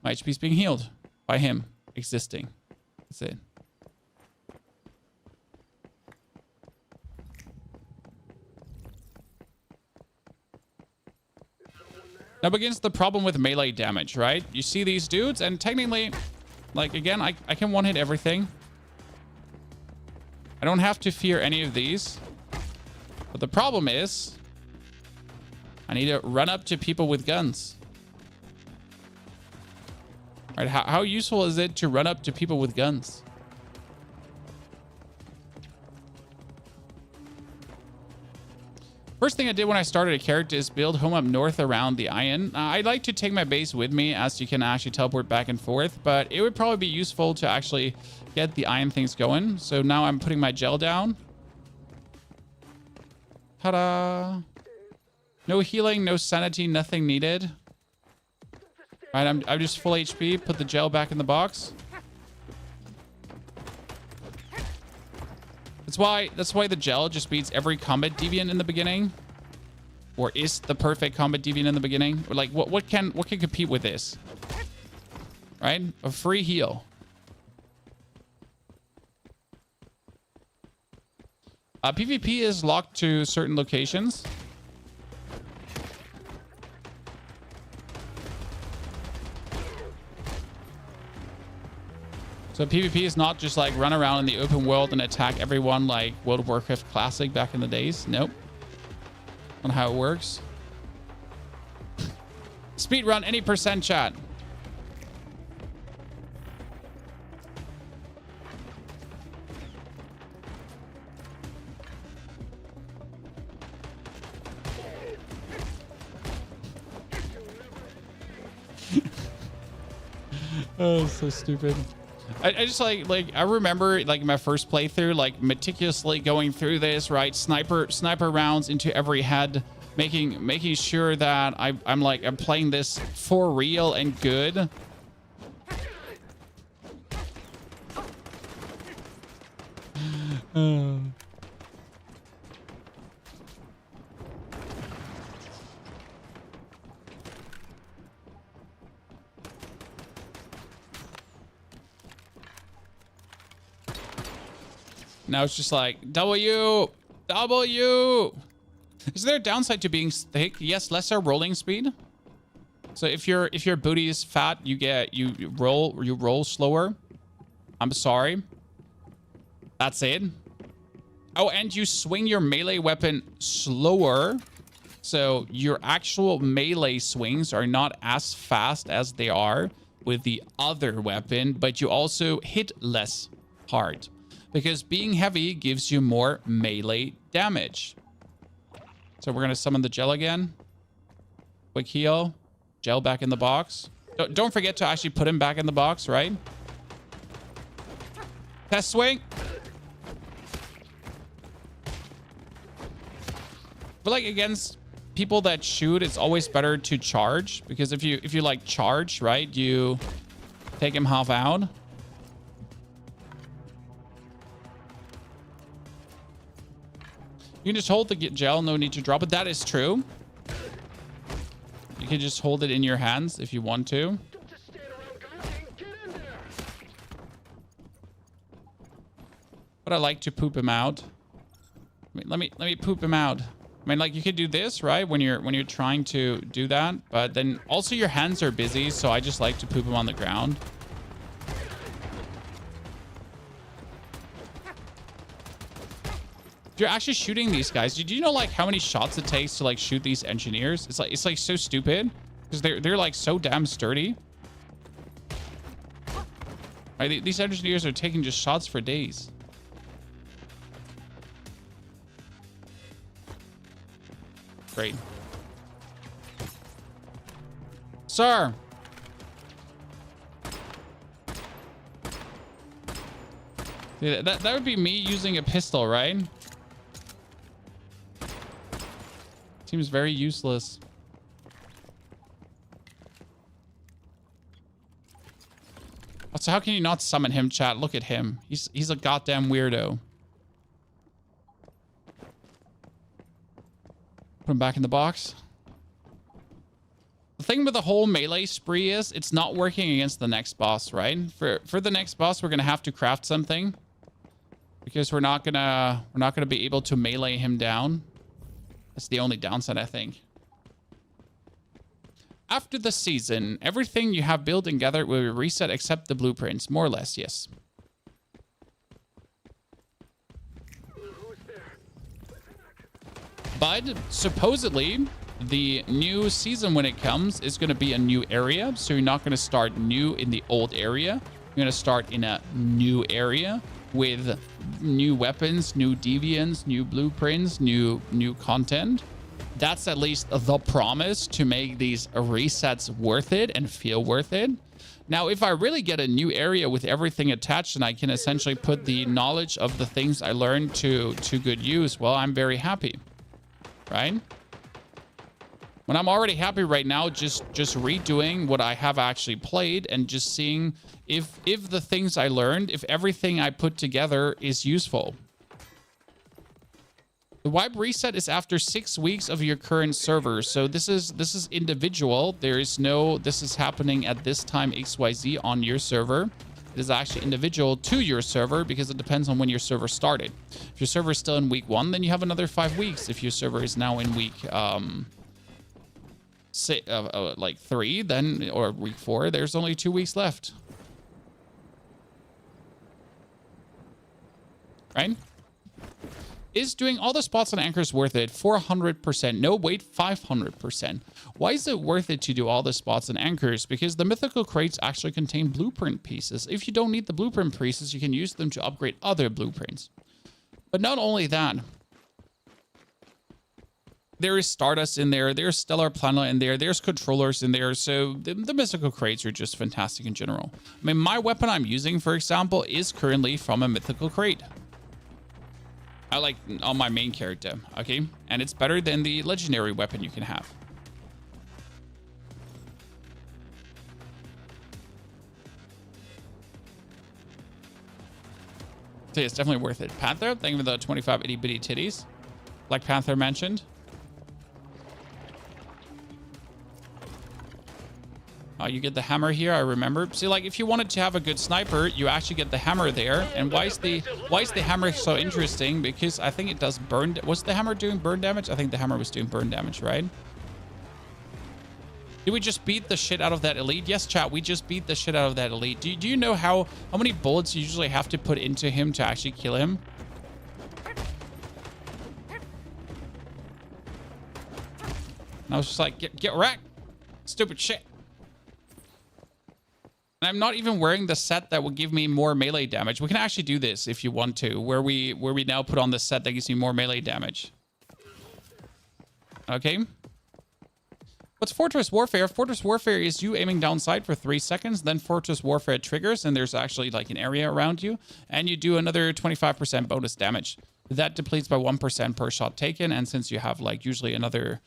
My HP is being healed by him existing. That's it. Now begins the problem with melee damage, right? You see these dudes, and technically, like, again, I can one-hit everything. I don't have to fear any of these. But the problem is, I need to run up to people with guns. All right, how useful is it to run up to people with guns? First thing I did when I started a character is build home up north around the iron. I'd like to take my base with me, as you can actually teleport back and forth, but it would probably be useful to actually get the iron things going. So now I'm putting my gel down. Ta-da! No healing, no sanity, nothing needed. All right, I'm just full HP. Put the gel back in the box. That's why the gel just beats every combat deviant in the beginning, or is the perfect combat deviant in the beginning. Or like what can compete with this? Right? A free heal. PvP is locked to certain locations. So PvP is not just like run around in the open world and attack everyone like World of Warcraft Classic back in the days. Nope. Not how it works. Speedrun any percent, chat. Oh, so stupid. I just like I remember like my first playthrough, like meticulously going through this, right? Sniper rounds into every head, making sure that I'm playing this for real and good. Now it's just like W. Is there a downside to being thick? Yes, lesser rolling speed. So if your booty is fat, you roll slower. I'm sorry. That's it. Oh, and you swing your melee weapon slower. So your actual melee swings are not as fast as they are with the other weapon, but you also hit less hard. Because being heavy gives you more melee damage. So we're going to summon the gel again. Quick heal. Gel back in the box. Don't forget to actually put him back in the box, right? Test swing. But like against people that shoot, it's always better to charge. Because if you like charge, right, you take him half out. You can just hold the gel, no need to drop it. That is true. You can just hold it in your hands if you want to. But I like to poop him out. Let me poop him out. I mean, like, you could do this, right? When you're trying to do that, but then also your hands are busy, so I just like to poop them on the ground. If you're actually shooting these guys, do you know like how many shots it takes to like shoot these engineers? It's like so stupid because they're like so damn sturdy. Right, these engineers are taking just shots for days. Great. Sir. Yeah, that would be me using a pistol, right? Seems very useless. So how can you not summon him, chat? Look at him. He's a goddamn weirdo. Put him back in the box. The thing with the whole melee spree is it's not working against the next boss, right? For the next boss, we're gonna have to craft something because we're not gonna be able to melee him down. That's the only downside, I think. After the season, everything you have built and gathered will be reset except the blueprints, more or less, yes. But supposedly, the new season when it comes is going to be a new area. So you're not going to start new in the old area. You're going to start in a new area with new weapons, new deviants, new blueprints, new content. That's at least the promise to make these resets worth it and feel worth it. Now, if I really get a new area with everything attached and I can essentially put the knowledge of the things I learned to good use, well, I'm very happy, right? When I'm already happy right now, just redoing what I have actually played and just seeing if the things I learned, if everything I put together is useful. The wipe reset is after 6 weeks of your current server. So this is individual. There is no, this is happening at this time XYZ on your server. It is actually individual to your server because it depends on when your server started. If your server is still in week 1, then you have another 5 weeks. If your server is now in week like 3, then, or week 4, there's only 2 weeks left. Right? Is doing all the spots and anchors worth it? 400%. No, wait, 500%. Why is it worth it to do all the spots and anchors? Because the mythical crates actually contain blueprint pieces. If you don't need the blueprint pieces, you can use them to upgrade other blueprints. But not only that, there is Stardust in there, there's Stellar Planet in there, there's controllers in there, so the mythical crates are just fantastic in general. I mean, my weapon I'm using, for example, is currently from a mythical crate. I like on my main character, okay? And it's better than the legendary weapon you can have. So it's definitely worth it. Panther, thank you for the 25 itty bitty titties. Like Panther mentioned. You get the hammer here, I remember. See, like, if you wanted to have a good sniper, you actually get the hammer there. And why is the hammer so interesting? Because I think it does burn. Was the hammer doing burn damage? I think the hammer was doing burn damage, right? Did we just beat the shit out of that elite? Yes, chat, we just beat the shit out of that elite. Do you know how many bullets you usually have to put into him to actually kill him? And I was just like, get wrecked. Stupid shit. And I'm not even wearing the set that will give me more melee damage. We can actually do this if you want to, where we now put on the set that gives me more melee damage. Okay. What's Fortress Warfare? Fortress Warfare is you aiming down sight for 3 seconds, then Fortress Warfare triggers, and there's actually like an area around you, and you do another 25% bonus damage. That depletes by 1% per shot taken, and since you have like usually another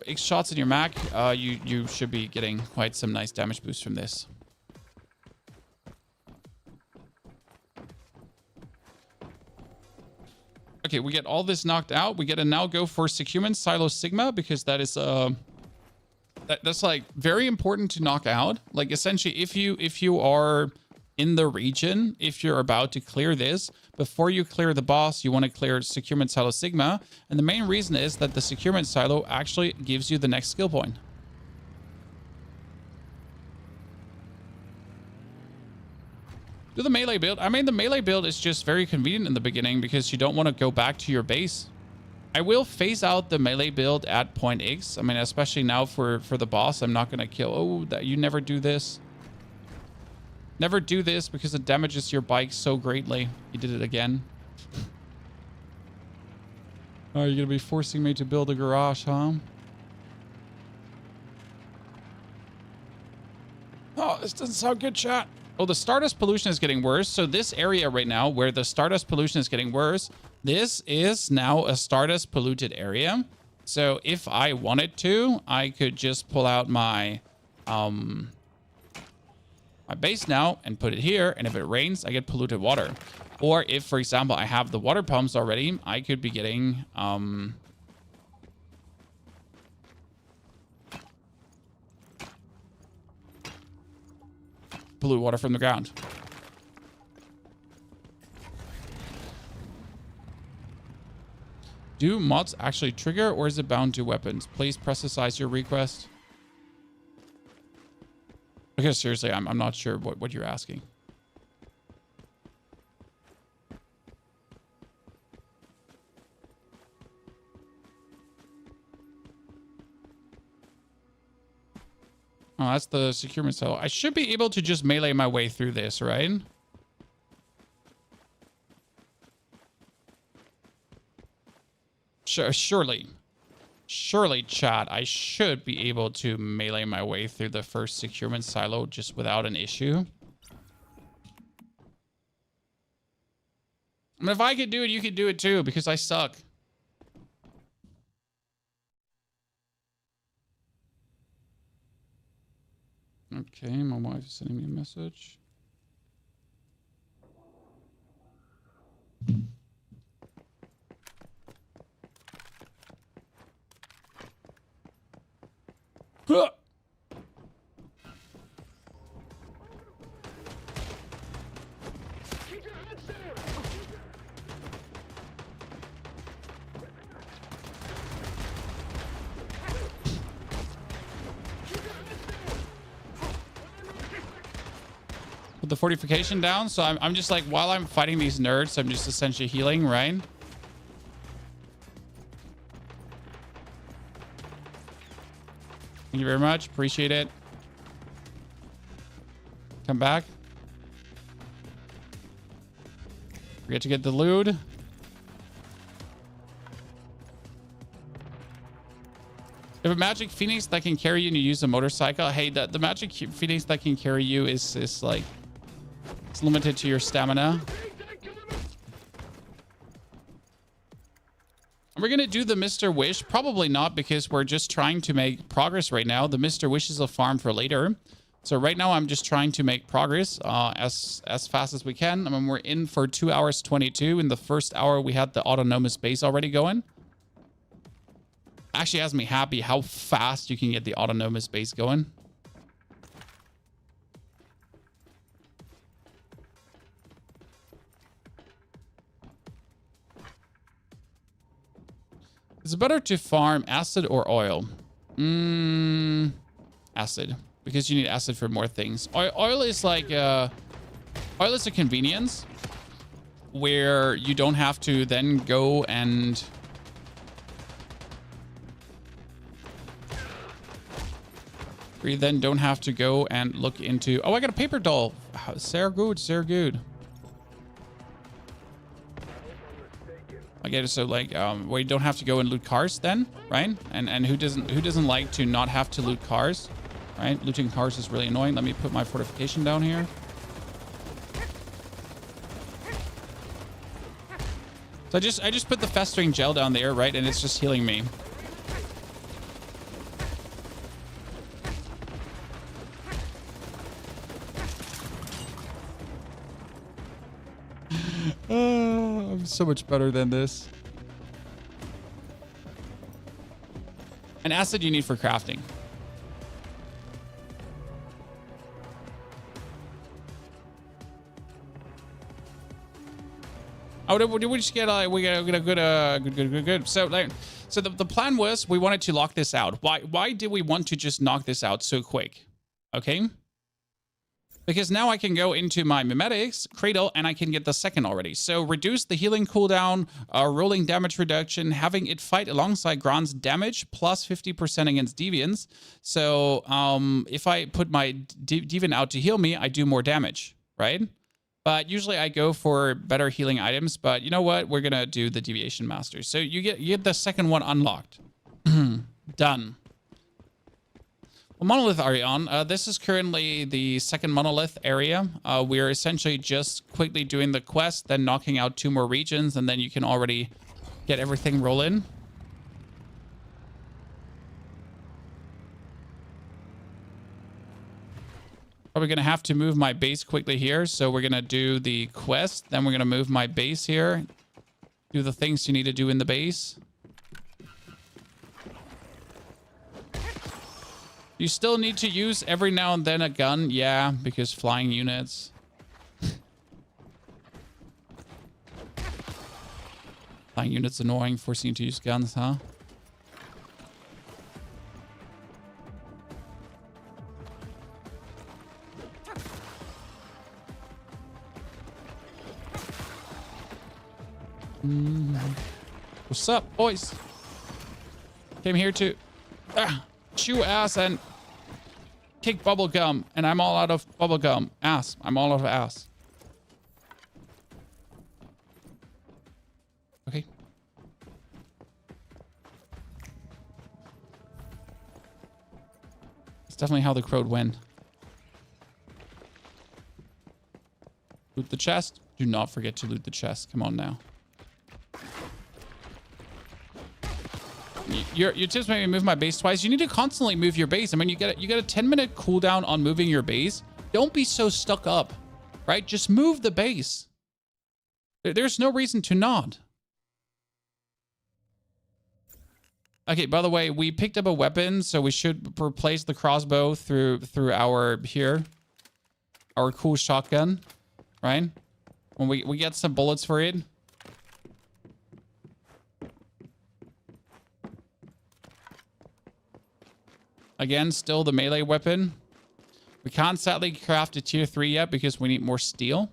X shots in your Mac, you should be getting quite some nice damage boost from this. Okay, we get all this knocked out. We get to now go for Secumen Silo Sigma because that is that's like very important to knock out. Like essentially, if you are in the region if you're about to clear this. Before you clear the boss, you want to clear Securement Silo Sigma. And the main reason is that the Securement Silo actually gives you the next skill point. Do the melee build. I mean, the melee build is just very convenient in the beginning because you don't want to go back to your base. I will phase out the melee build at point X. I mean, especially now for the boss, I'm not going to kill. Oh, that you never do this. Never do this because it damages your bike so greatly. You did it again. Oh, you're going to be forcing me to build a garage, huh? Oh, this doesn't sound good, chat. Oh, the Stardust pollution is getting worse. So this area right now where the Stardust pollution is getting worse, this is now a Stardust polluted area. So if I wanted to, I could just pull out my my base now and put it here. And if it rains, I get polluted water. Or if, for example, I have the water pumps already, I could be getting polluted water from the ground. Do mods actually trigger, or is it bound to weapons? Please precise your request. Okay, seriously, I'm not sure what you're asking. Oh, that's the securement cell. I should be able to just melee my way through this, right? Surely, chat, I should be able to melee my way through the first securement silo just without an issue. I mean, if I could do it, you could do it too, because I suck. Okay, my wife is sending me a message. Huh. Put the fortification down, so I'm just like, while I'm fighting these nerds, I'm just essentially healing, right? Thank you very much. Appreciate it. Come back. Forget to get the loot. If a magic phoenix that can carry you and you use a motorcycle, hey, the magic phoenix that can carry you is like, it's limited to your stamina. Are we going to do the Mr. Wish? Probably not, because we're just trying to make progress right now. The Mr. Wish is a farm for later. So right now I'm just trying to make progress as fast as we can. I mean, we're in for 2 hours 22. In the first hour, we had the autonomous base already going. Actually has me happy how fast you can get the autonomous base going. Is it better to farm acid or oil? Acid. Because you need acid for more things. Oil is like... oil is a convenience. Where you don't have to then go and... where you then don't have to go and look into... Oh, I got a paper doll. Sehr good, sehr good. I get it. So like, where you don't have to go and loot cars then, right? And who doesn't like to not have to loot cars, right? Looting cars is really annoying. Let me put my fortification down here. So I just put the festering gel down there, right? And it's just healing me. I'm so much better than this. And acid you need for crafting. Oh, did we just get we got a good. So the plan was we wanted to lock this out. Why did we want to just knock this out so quick? Okay. Because now I can go into my mimetics, cradle, and I can get the second already. So reduce the healing cooldown, rolling damage reduction, having it fight alongside Grant's damage, plus 50% against deviants. So if I put my deviant out to heal me, I do more damage, right? But usually I go for better healing items. But you know what? We're going to do the deviation master. So you get the second one unlocked. Done. Well, monolith area on. This is currently the second monolith area. We're essentially just quickly doing the quest, then knocking out 2 more regions, and then you can already get everything rolling. Probably going to have to move my base quickly here. So we're going to do the quest. Then we're going to move my base here. Do the things you need to do in the base. You still need to use every now and then a gun. Yeah, because flying units. Flying units annoying, forcing you to use guns, huh? What's up, boys? Came here to chew ass and kick bubble gum, and I'm all out of bubble gum. Ass. I'm all out of ass. Okay. It's definitely how the crowd went. Loot the chest. Do not forget to loot the chest. Come on now. Your tips made me move my base twice. You need to constantly move your base. I mean, you get a 10-minute cooldown on moving your base. Don't be so stuck up, right? Just move the base. There's no reason to not. Okay, by the way, we picked up a weapon, so we should replace the crossbow through our cool shotgun, right? When we get some bullets for it. Again, still the melee weapon. We can't sadly craft a tier 3 yet because we need more steel.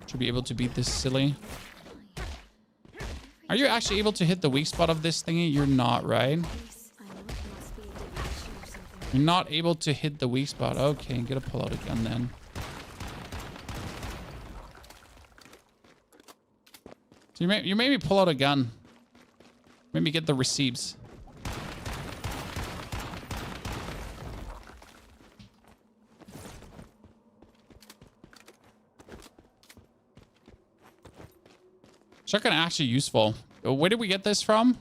Should be able to beat this silly. Are you actually able to hit the weak spot of this thingy? You're not, right? You're not able to hit the weak spot. Okay, I'm gonna pull out a gun then. So you made me pull out a gun. Made me get the receipts. Shotgun actually useful. Where did we get this from?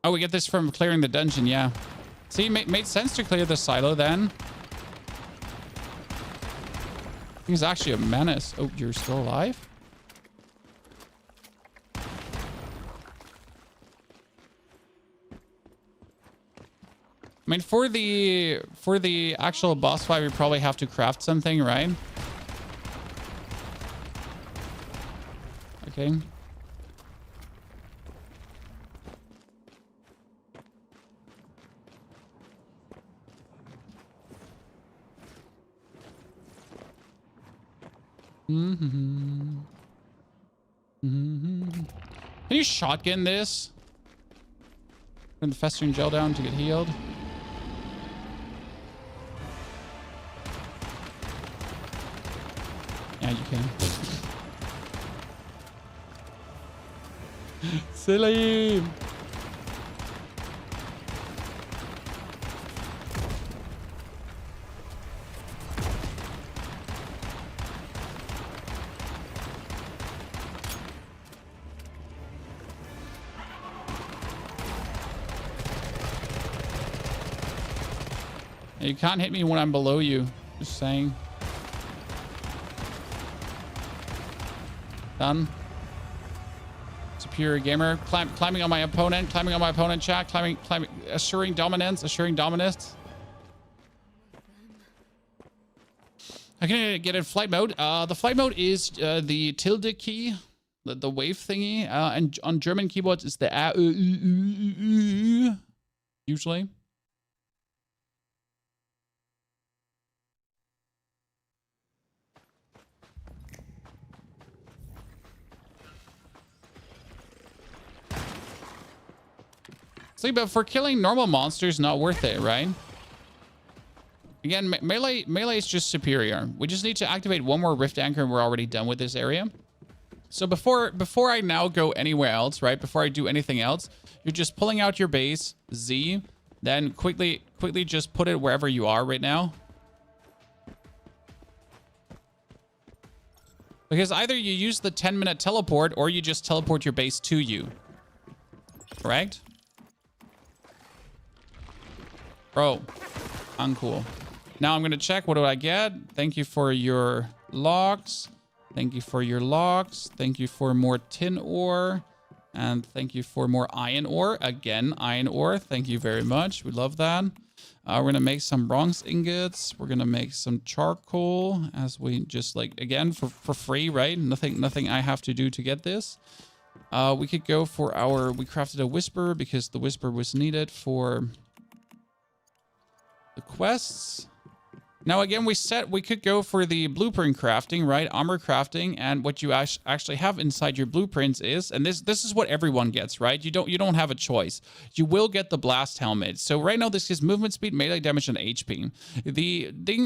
Oh, we get this from clearing the dungeon, yeah. See, made sense to clear the silo then. He's actually a menace. Oh, you're still alive? I mean, for the actual boss fight, we probably have to craft something, right? Okay. Can you shotgun this? Turn the festering gel down to get healed. Yeah, you can. Silly. You can't hit me when I'm below you. Just saying. Done. superior gamer. Climbing on my opponent, chat, climbing, assuring dominance. I can get in flight mode. The flight mode is the tilde key, the wave thingy, and on German keyboards it's the usually. See, but for killing normal monsters, not worth it, right? Again, melee is just superior. We just need to activate one more Rift Anchor and we're already done with this area. So before I now go anywhere else, right? Before I do anything else, you're just pulling out your base, Z, then quickly just put it wherever you are right now. Because either you use the 10-minute teleport or you just teleport your base to you. Correct? Bro, uncool. Now I'm going to check. What do I get? Thank you for your logs. Thank you for your logs. Thank you for more tin ore. And thank you for more iron ore. Again, iron ore. Thank you very much. We love that. We're going to make some bronze ingots. We're going to make some charcoal as we just like, again, for free, right? Nothing I have to do to get this. We could go for we crafted a whisper because the whisper was needed for the quests. Now, again, we could go for the blueprint crafting, right? Armor crafting, and what you actually have inside your blueprints is, and this is what everyone gets, right? You don't have a choice. You will get the blast helmet. So right now, this is movement speed, melee damage, and HP.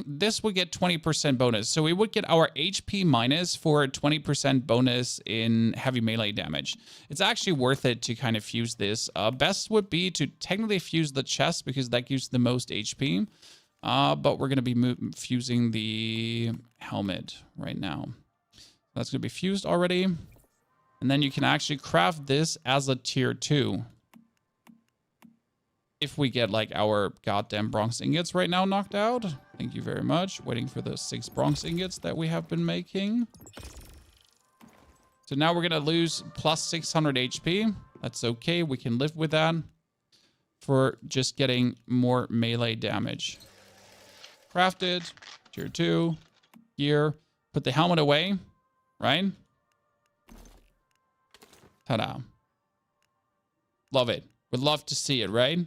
This would get 20% bonus. So we would get our HP minus for a 20% bonus in heavy melee damage. It's actually worth it to kind of fuse this. Best would be to technically fuse the chest because that gives the most HP. But we're going to be fusing the helmet right now. That's going to be fused already. And then you can actually craft this as a tier 2. If we get like our goddamn bronze ingots right now knocked out. Thank you very much. Waiting for the 6 bronze ingots that we have been making. So now we're going to lose plus 600 HP. That's okay. We can live with that for just getting more melee damage. Crafted, tier 2, gear, put the helmet away, right? Ta-da. Love it. Would love to see it, right?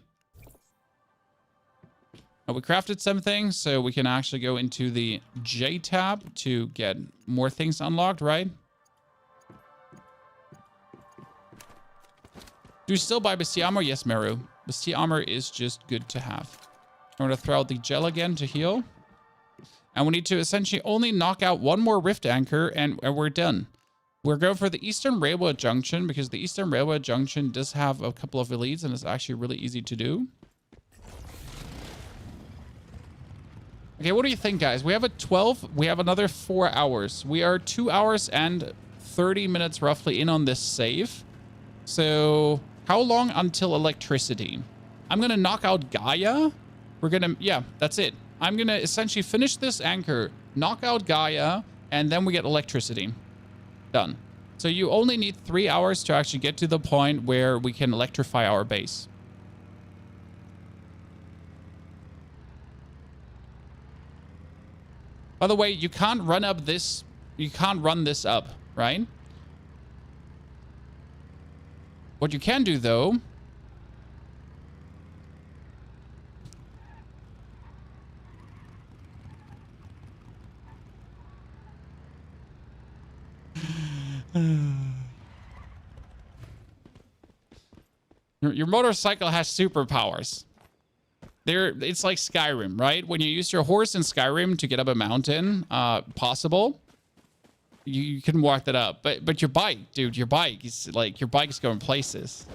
Now we crafted something, so we can actually go into the J tab to get more things unlocked, right? Do you still buy Bestia Armor? Yes, Meru. Bestia Armor is just good to have. I'm going to throw out the gel again to heal. And we need to essentially only knock out one more Rift Anchor and we're done. We're going for the Eastern Railway Junction because the Eastern Railway Junction does have a couple of elites and it's actually really easy to do. Okay, what do you think, guys? We have a 12. We have another 4 hours. We are 2 hours and 30 minutes roughly in on this save. So how long until electricity? I'm going to knock out Gaia. We're going to, yeah, that's it. I'm going to essentially finish this anchor, knock out Gaia, and then we get electricity. Done. So you only need 3 hours to actually get to the point where we can electrify our base. By the way, you can't run up this. You can't run this up, right? What you can do, though, your motorcycle has superpowers. It's like Skyrim, right? When you use your horse in Skyrim to get up a mountain, possible, you can walk that up. But your bike, dude, your bike is like, your bike is going places.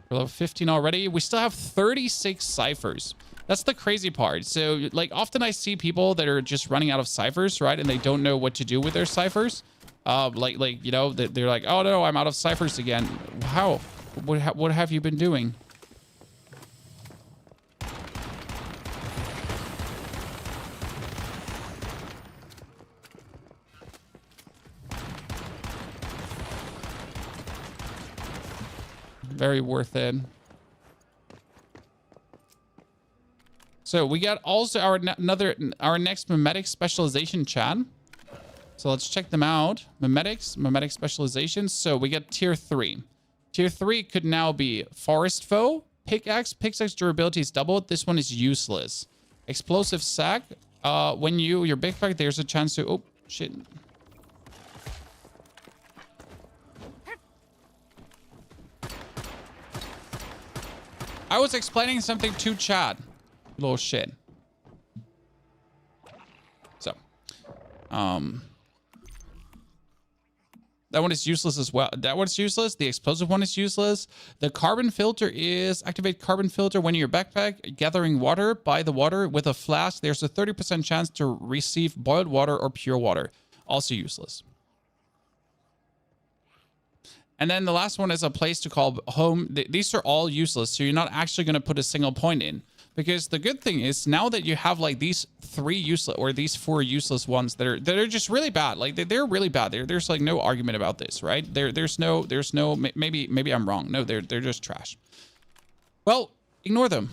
We're level 15 already. We still have 36 ciphers. That's the crazy part. So, like, often I see people that are just running out of ciphers, right? And they don't know what to do with their ciphers. Like you know, they're like, oh, no, I'm out of ciphers again. How? What have you been doing? Very worth it. So we got also our next mimetic specialization, chat. So let's check them out. Mimetic specializations. So we got tier 3. Tier 3 could now be forest foe, pickaxe. Pickaxe durability is doubled. This one is useless. Explosive sack. When your backpack, there's a chance to... Oh, shit. I was explaining something to chat. Little shit. So, that one is useless as well. That one's useless. The explosive one is useless. The carbon filter is activate carbon filter when in your backpack gathering water. By the water with a flask, there's a 30% chance to receive boiled water or pure water. Also useless. And then the last one is a place to call home. These are all useless, so you're not actually going to put a single point in. Because the good thing is now that you have like these 3 useless or these 4 useless ones that are just really bad. Like they're really bad. There's like no argument about this, right? There's no maybe I'm wrong. No, they're just trash. Well, ignore them.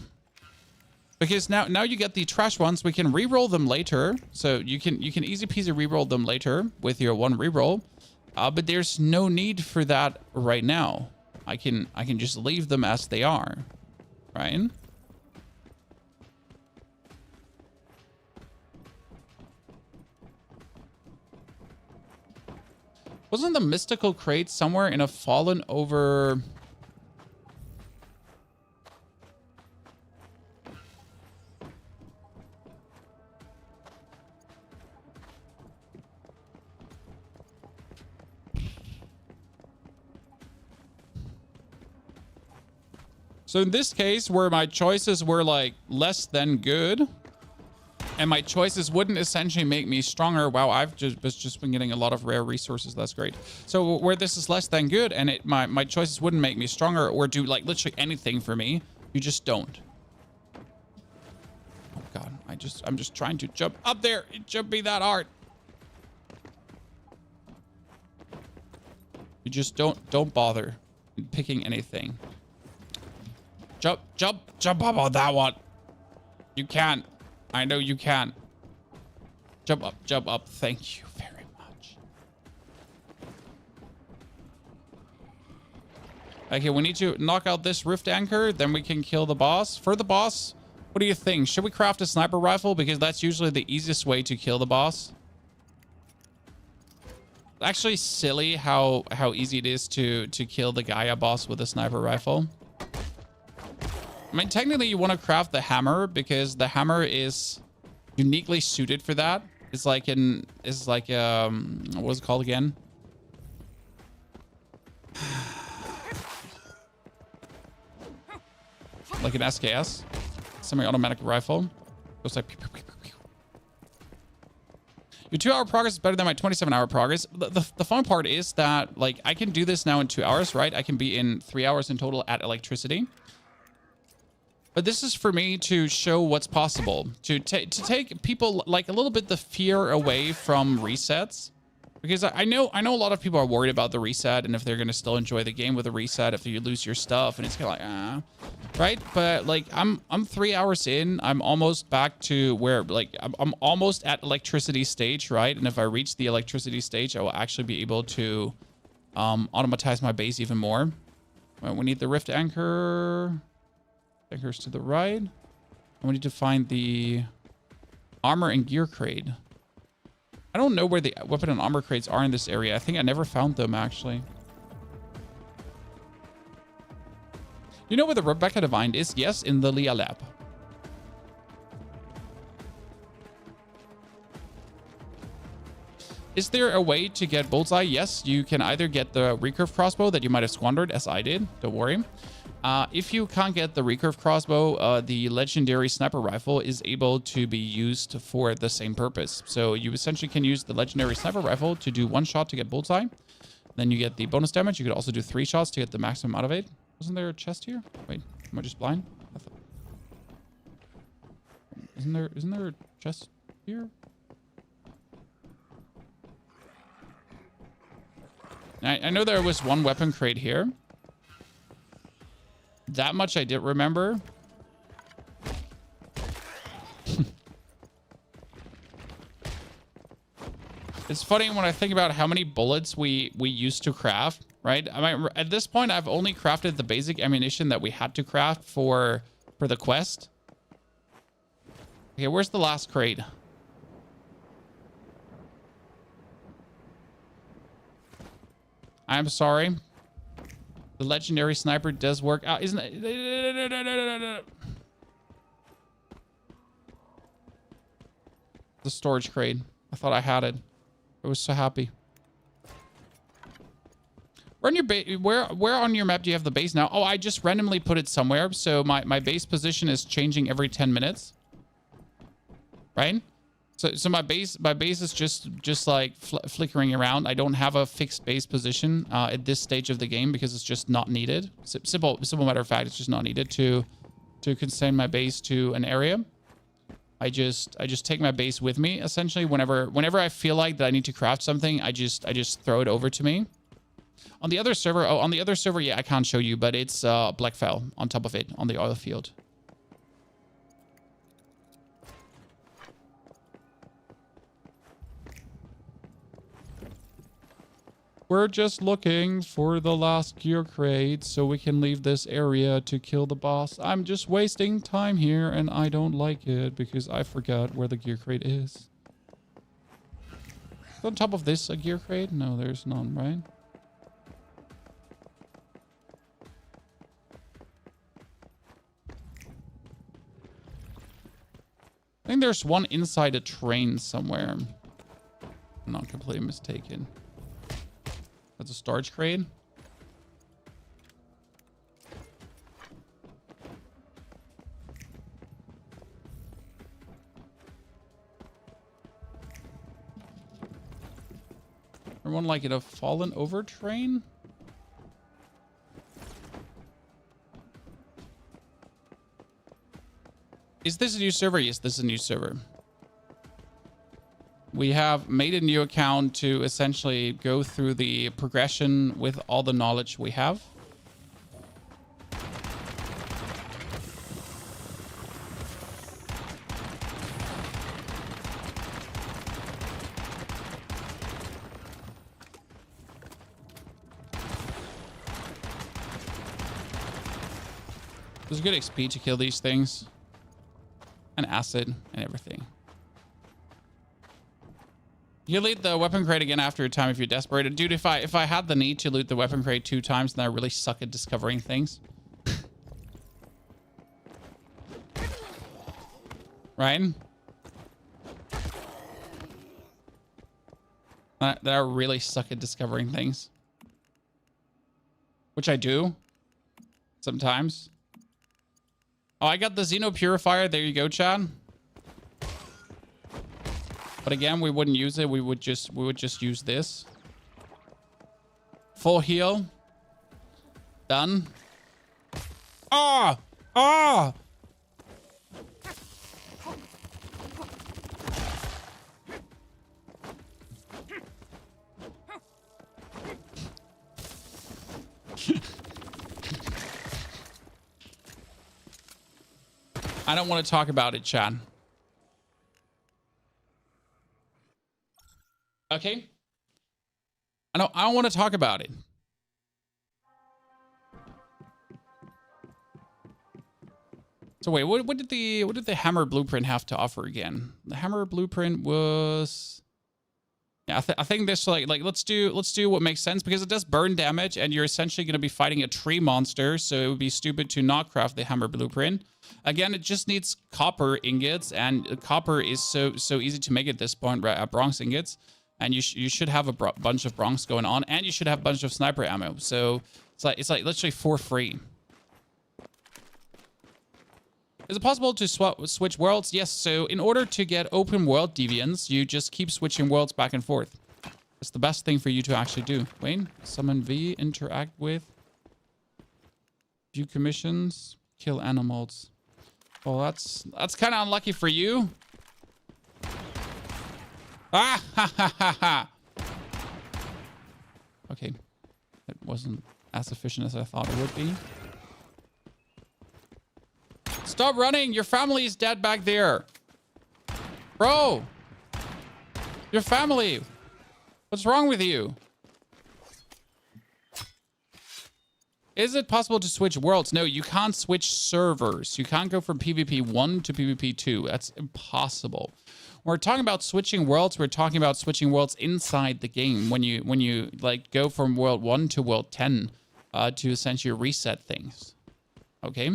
Because now you get the trash ones. We can re-roll them later. So you can easy peasy re-roll them later with your 1 re-roll. But there's no need for that right now. I can just leave them as they are, right? Wasn't the mystical crate somewhere in a fallen over... So in this case, where my choices were like less than good, and my choices wouldn't essentially make me stronger. Wow, I've just been getting a lot of rare resources. That's great. So where this is less than good, and my choices wouldn't make me stronger or do like literally anything for me, you just don't. Oh God, I'm just trying to jump up there. It shouldn't be that hard. You just don't bother picking anything. Jump up on that one. You can. I know you can. Jump up. Thank you very much. Okay, we need to knock out this rift anchor, then we can kill the boss. For the boss, what do you think? Should we craft a sniper rifle? Because that's usually the easiest way to kill the boss. Actually silly how easy it is to kill the Gaia boss with a sniper rifle. I mean, technically you want to craft the hammer because the hammer is uniquely suited for that. It's like what was it called again? Like an SKS, semi-automatic rifle. It's like pew, pew, pew, pew, pew. Your 2-hour progress is better than my 27-hour progress. The fun part is that like I can do this now in 2 hours, right? I can be in 3 hours in total at electricity. But this is for me to show what's possible, to take people like a little bit the fear away from resets, because I know a lot of people are worried about the reset and if they're gonna still enjoy the game with a reset if you lose your stuff, and it's kind of like right? But like I'm 3 hours in, I'm almost back to where like I'm almost at electricity stage, right? And if I reach the electricity stage, I will actually be able to automatize my base even more. Right, we need the rift anchor. Anchors to the right. And we need to find the armor and gear crate. I don't know where the weapon and armor crates are in this area. I think I never found them, actually. You know where the Rebecca Divine is? Yes, in the Leah lab. Is there a way to get bullseye? Yes, you can either get the recurve crossbow that you might have squandered, as I did. Don't worry. If you can't get the recurve crossbow, the legendary sniper rifle is able to be used for the same purpose. So you essentially can use the legendary sniper rifle to do 1 shot to get bullseye. Then you get the bonus damage. You could also do 3 shots to get the maximum out of it. Wasn't there a chest here? Wait, am I just blind? Isn't there a chest here? I know there was 1 weapon crate here. That much I did remember. It's funny when I think about how many bullets we used to craft, right? I mean, at this point, I've only crafted the basic ammunition that we had to craft for the quest. Okay, where's the last crate? I'm sorry. The legendary sniper does work out, isn't it? The storage crate. I thought I had it. I was so happy. Where on your where on your map do you have the base now? Oh, I just randomly put it somewhere. So my base position is changing every 10 minutes. Right? So my base is just like flickering around. I don't have a fixed base position at this stage of the game because it's just not needed. Simple matter of fact, it's just not needed to constrain my base to an area. I just take my base with me essentially whenever I feel like that I need to craft something. I just throw it over to me. On the other server, yeah, I can't show you, but it's Blackfell on top of it on the oil field. We're just looking for the last gear crate so we can leave this area to kill the boss. I'm just wasting time here and I don't like it because I forgot where the gear crate is. On top of this, a gear crate? No, there's none, right? I think there's one inside a train somewhere. I'm not completely mistaken. That's a storage crate. Everyone like it a fallen over train? Is this a new server? Yes, this is a new server. We have made a new account to essentially go through the progression with all the knowledge we have. There's good XP to kill these things. And acid and everything. You loot the weapon crate again after a time if you're desperate. Dude, if I had the need to loot the weapon crate 2 times, then I really suck at discovering things. Right? That I really suck at discovering things. Which I do. Sometimes. Oh, I got the Xeno Purifier. There you go, Chad. But again, we wouldn't use it. We would just use this. Full heal. Done. Ah! Ah! I don't want to talk about it, Chad. Okay. I don't want to talk about it. So wait, what did the hammer blueprint have to offer again? The hammer blueprint was, yeah, I think this like let's do what makes sense because it does burn damage and you're essentially going to be fighting a tree monster, so it would be stupid to not craft the hammer blueprint. Again, it just needs copper ingots, and copper is so easy to make at this point, right? Bronze ingots. And you should have a bunch of bronze going on, and you should have a bunch of sniper ammo. So it's like literally for free. Is it possible to switch worlds? Yes. So in order to get open world deviants, you just keep switching worlds back and forth. It's the best thing for you to actually do. Wayne, summon V, interact with, view commissions, kill animals. Well, that's kind of unlucky for you. Ah, ha, ha, ha, ha. Okay. It wasn't as efficient as I thought it would be. Stop running. Your family is dead back there. Bro. Your family. What's wrong with you? Is it possible to switch worlds? No, you can't switch servers. You can't go from PvP 1 to PvP 2. That's impossible. When we're talking about switching worlds, we're talking about switching worlds inside the game. When you like go from world 1 to world 10 to essentially reset things. Okay?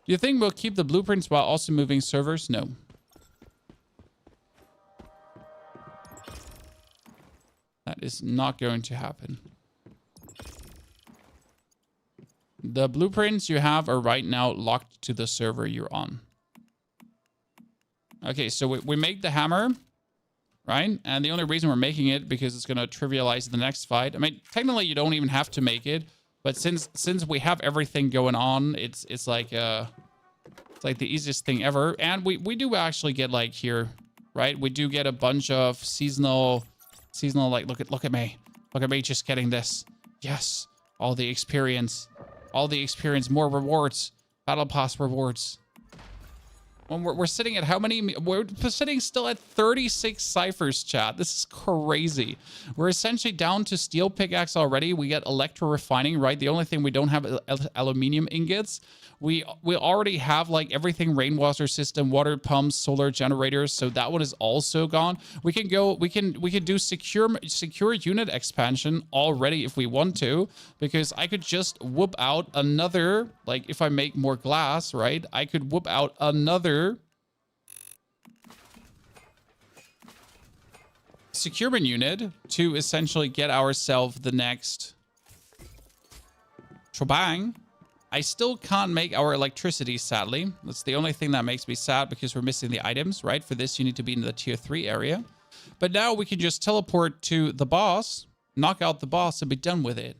Do you think we'll keep the blueprints while also moving servers? No. That is not going to happen. The blueprints you have are right now locked to the server you're on. Okay, so we make the hammer, right? And the only reason we're making it because it's going to trivialize the next fight. I mean, technically you don't even have to make it, but since we have everything going on, it's like the easiest thing ever. And we do actually get like here, right? We do get a bunch of seasonal like look at me just getting this. Yes, all the experience, more rewards, battle pass rewards. When we're sitting at how many? We're sitting still at 36 ciphers, chat. This is crazy. We're essentially down to steel pickaxe already. We get electro refining, right? The only thing we don't have is aluminium ingots. We already have like everything: rainwater system, water pumps, solar generators. So that one is also gone. We can do secure unit expansion already if we want to, because I could just whoop out another, like if I make more glass, right? I could whoop out another securement unit to essentially get ourselves the next shebang. I still can't make our electricity, sadly. That's the only thing that makes me sad, because we're missing the items, right? For this, you need to be in the tier 3 area. But now we can just teleport to the boss, knock out the boss, and be done with it.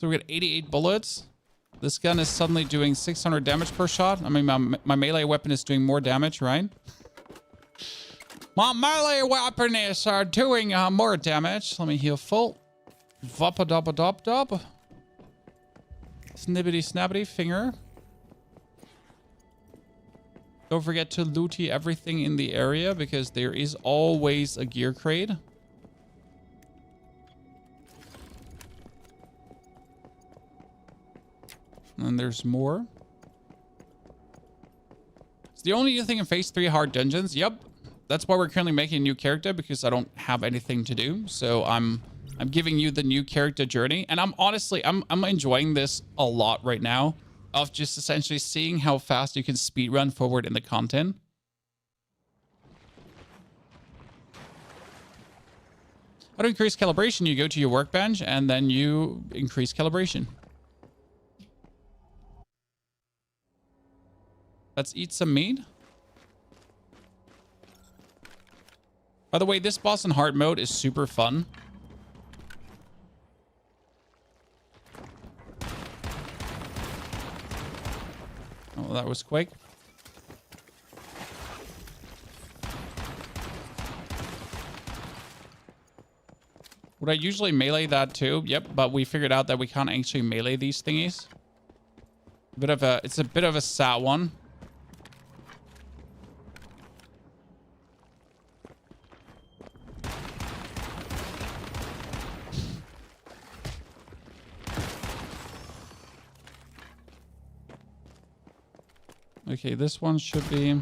So we got 88 bullets. This gun is suddenly doing 600 damage per shot. I mean, my melee weapon is doing more damage, right? My melee weapon is doing more damage. Let me heal full. Voppa-dobba-dob-dob. Snibbity-snabbity finger. Don't forget to looty everything in the area, because there is always a gear crate. And there's more. It's the only new thing in Phase 3 hard dungeons. Yep. That's why we're currently making a new character, because I don't have anything to do. So I'm giving you the new character journey. And I'm honestly enjoying this a lot right now, of just essentially seeing how fast you can speedrun forward in the content. How to increase calibration? You go to your workbench and then you increase calibration. Let's eat some meat. By the way, this boss in hard mode is super fun. Oh, that was quick. Would I usually melee that too? Yep, but we figured out that we can't actually melee these thingies. It's a bit of a sad one. Okay, this one should be...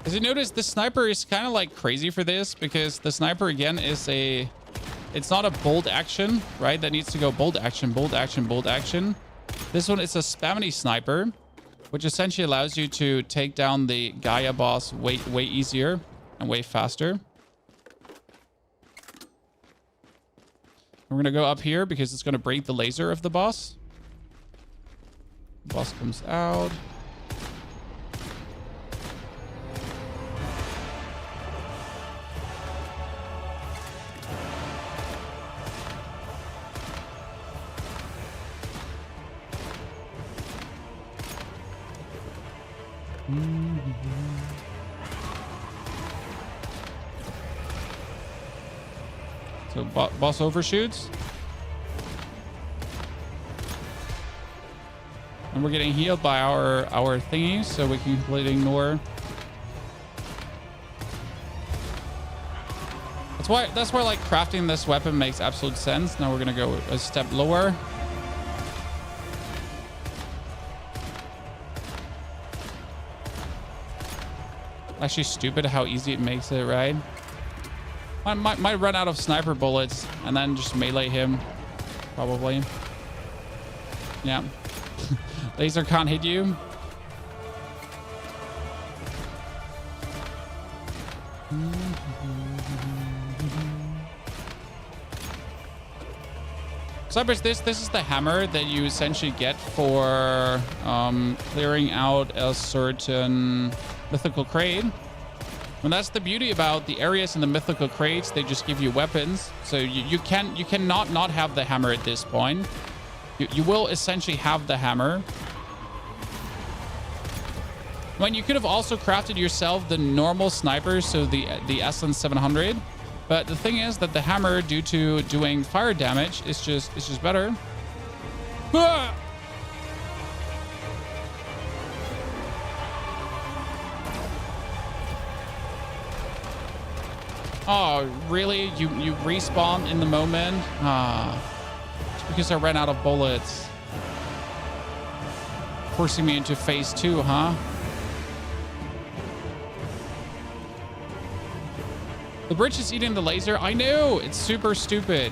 As you notice, the sniper is kind of like crazy for this, because the sniper again is a... It's not a bolt action, right? That needs to go bolt action, bolt action, bolt action. This one is a spammity sniper, which essentially allows you to take down the Gaia boss way easier and way faster. We're going to go up here because it's going to break the laser of the boss. The boss comes out. So boss overshoots. And we're getting healed by our thingies, so we can completely ignore. That's why like crafting this weapon makes absolute sense. Now we're gonna go a step lower. Actually stupid how easy it makes it, right? Might run out of sniper bullets and then just melee him. Probably. Yeah. Laser can't hit you. Cypress, this is the hammer that you essentially get for clearing out a certain mythical crate. And that's the beauty about the areas in the mythical crates. They just give you weapons, so you cannot not have the hammer at this point. You will essentially have the hammer. When you could have also crafted yourself the normal sniper, so the SN 700. But the thing is that the hammer, due to doing fire damage, is just better. Ah! Oh, really? You respawn in the moment? It's because I ran out of bullets. Forcing me into phase 2, huh? The bridge is eating the laser. I know. It's super stupid.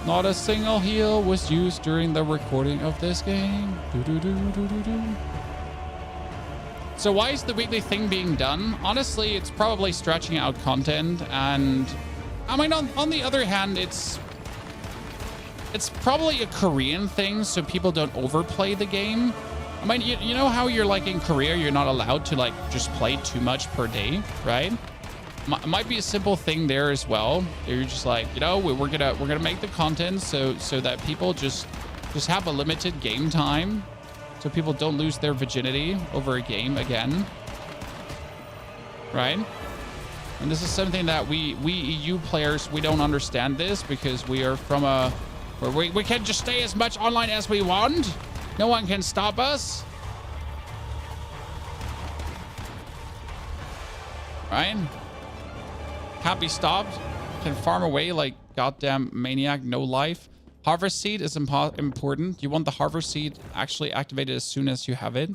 Not a single heal was used during the recording of this game. So why is the weekly thing being done? Honestly, it's probably stretching out content, and I mean, on the other hand, it's probably a Korean thing, so people don't overplay the game. I mean, you know how you're like in Korea, you're not allowed to like just play too much per day, right? Might be a simple thing there as well. You're just like, you know, we're gonna make the content so that people just have a limited game time, so people don't lose their virginity over a game again, right? And this is something that we EU players, we don't understand this, because we are from a where we can just stay as much online as we want. No one can stop us, right? Can't be stopped. Can farm away like goddamn maniac. No life. Harvest seed is important. You want the harvest seed actually activated as soon as you have it.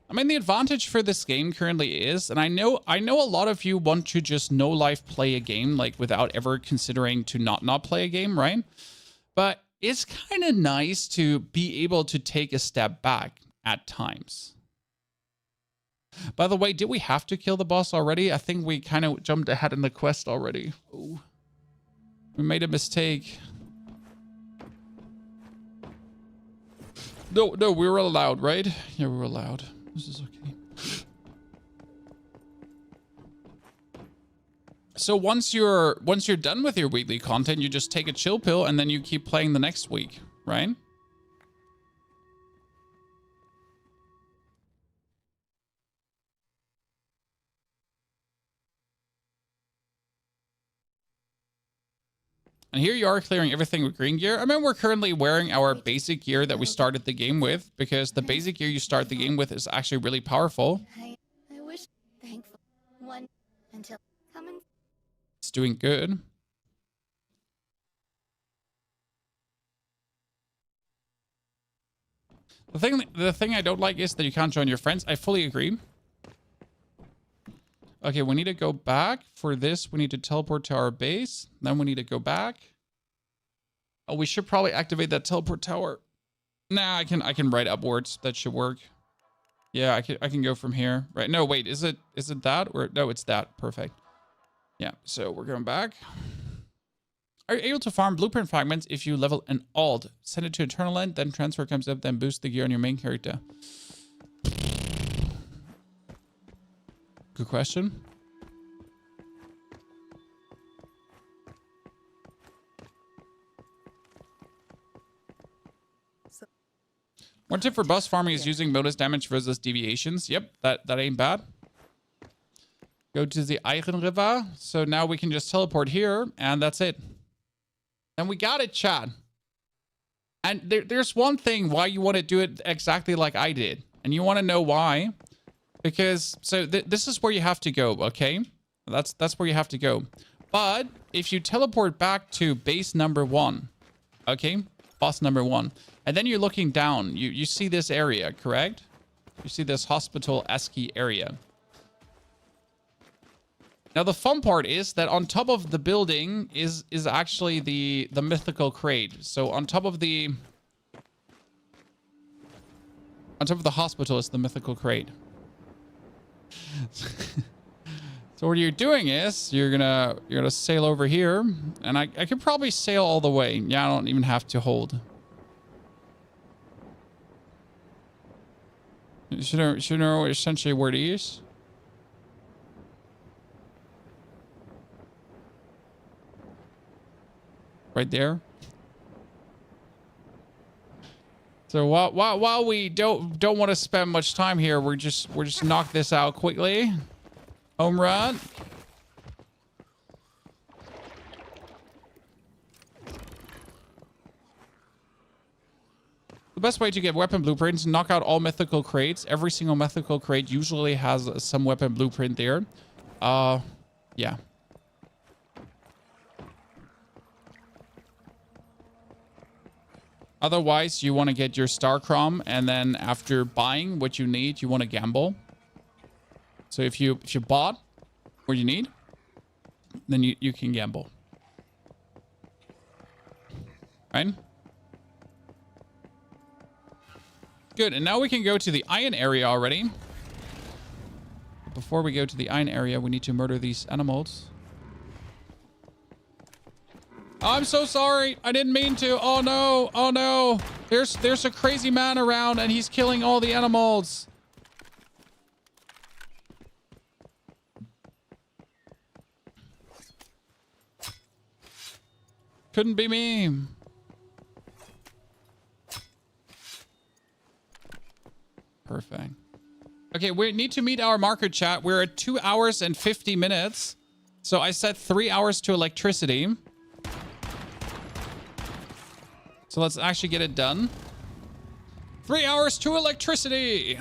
I mean, the advantage for this game currently is, and I know a lot of you want to just no life play a game, like without ever considering to not play a game, right? But it's kind of nice to be able to take a step back at times. By the way, did we have to kill the boss already? I think we kind of jumped ahead in the quest already. Ooh. We made a mistake. No, we were allowed, right? Yeah, we were allowed. This is okay. So once you're done with your weekly content, you just take a chill pill and then you keep playing the next week, right? And here you are clearing everything with green gear. I mean, we're currently wearing our basic gear that we started the game with, because the basic gear you start the game with is actually really powerful. I wish thankful one until coming. It's doing good. The thing I don't like is that you can't join your friends. I fully agree. Okay, we need to go back. For this, we need to teleport to our base. Then we need to go back. Oh, we should probably activate that teleport tower. Nah, I can ride upwards. That should work. Yeah, I can go from here. Right. No, wait, is it that? Or no, it's that. Perfect. Yeah, so we're going back. Are you able to farm blueprint fragments if you level an alt? Send it to Eternal End, then transfer comes up, then boost the gear on your main character. Good question. One tip for boss farming is using bonus damage versus deviations. Yep, that ain't bad. Go to the Eichen River. So now we can just teleport here, and that's it. And we got it, Chad. And there's one thing why you want to do it exactly like I did. And you want to know why. Because, so this is where you have to go, okay? That's where you have to go. But if you teleport back to base number 1, okay? Boss number 1. And then you're looking down. You see this area, correct? You see this hospital-esque area. Now, the fun part is that on top of the building is actually the mythical crate. So on top of the hospital is the mythical crate. So what you're doing is you're gonna sail over here, and I could probably sail all the way. Yeah, I don't even have to hold. Should know essentially where it is. Right there. So while we don't want to spend much time here, we're just knock this out quickly. Home run. The best way to get weapon blueprints: knock out all mythical crates. Every single mythical crate usually has some weapon blueprint there. Yeah. Otherwise, you want to get your star crom, and then after buying what you need, you want to gamble. So if you bought what you need, then you can gamble. Right? Good, and now we can go to the iron area already. Before we go to the iron area, we need to murder these animals. I'm so sorry. I didn't mean to. Oh no. Oh no. There's a crazy man around and he's killing all the animals. Couldn't be me. Perfect. Okay, we need to meet our marker, chat. We're at 2 hours and 50 minutes. So I set 3 hours to electricity. So let's actually get it done. 3 hours to electricity.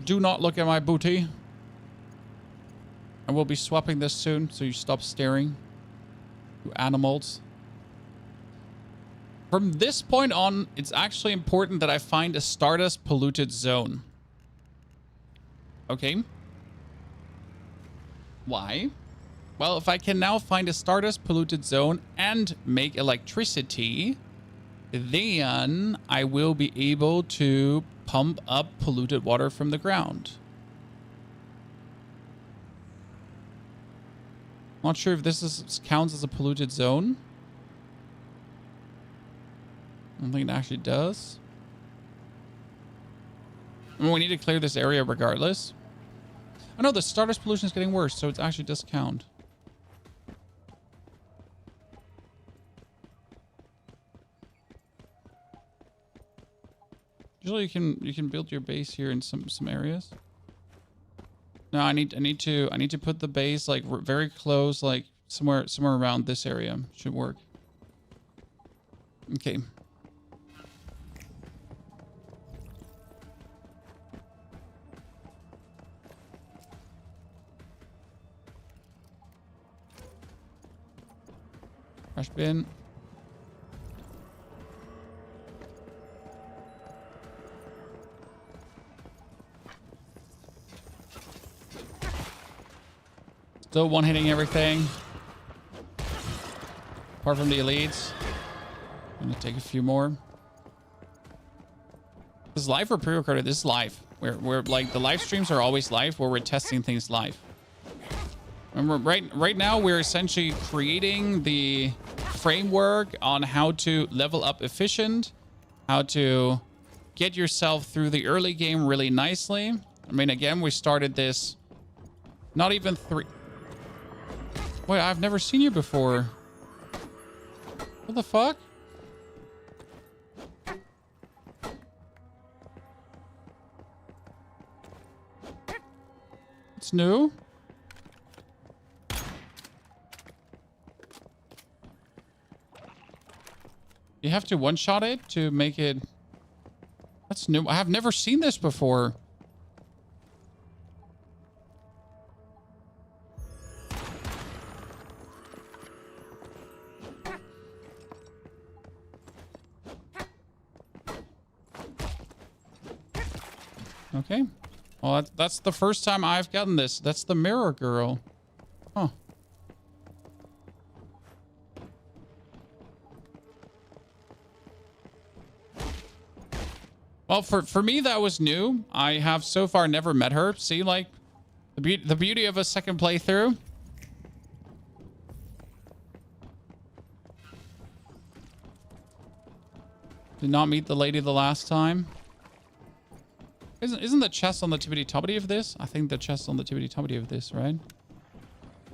Do not look at my booty. I will be swapping this soon, so you stop staring. You animals. From this point on, it's actually important that I find a Stardust polluted zone. Okay. Why? Well, if I can now find a Stardust polluted zone and make electricity, then I will be able to pump up polluted water from the ground. Not sure if this counts as a polluted zone. I don't think it actually does. I mean, we need to clear this area regardless. I know the Stardust pollution is getting worse, so it actually does count. Usually you can build your base here in some areas. No, I need to put the base like very close, like somewhere around this area. Should work. Okay. Trash bin. Still one-hitting everything. Apart from the elites. I'm gonna take a few more. This is live or pre-recorded? This is live. We're like the live streams are always live where we're testing things live. And right now we're essentially creating the framework on how to level up efficient, how to get yourself through the early game really nicely. I mean, again, we started this not even 3. Wait, I've never seen you before. What the fuck? It's new. You have to one-shot it to make it... That's new. I have never seen this before. Okay. Well, that's the first time I've gotten this. That's the mirror girl. Huh. Well, for me, that was new. I have so far never met her. See, like, the beauty of a second playthrough. Did not meet the lady the last time. Isn't the chest on the tippity-toppity of this? I think the chest on the tippity-toppity of this, right?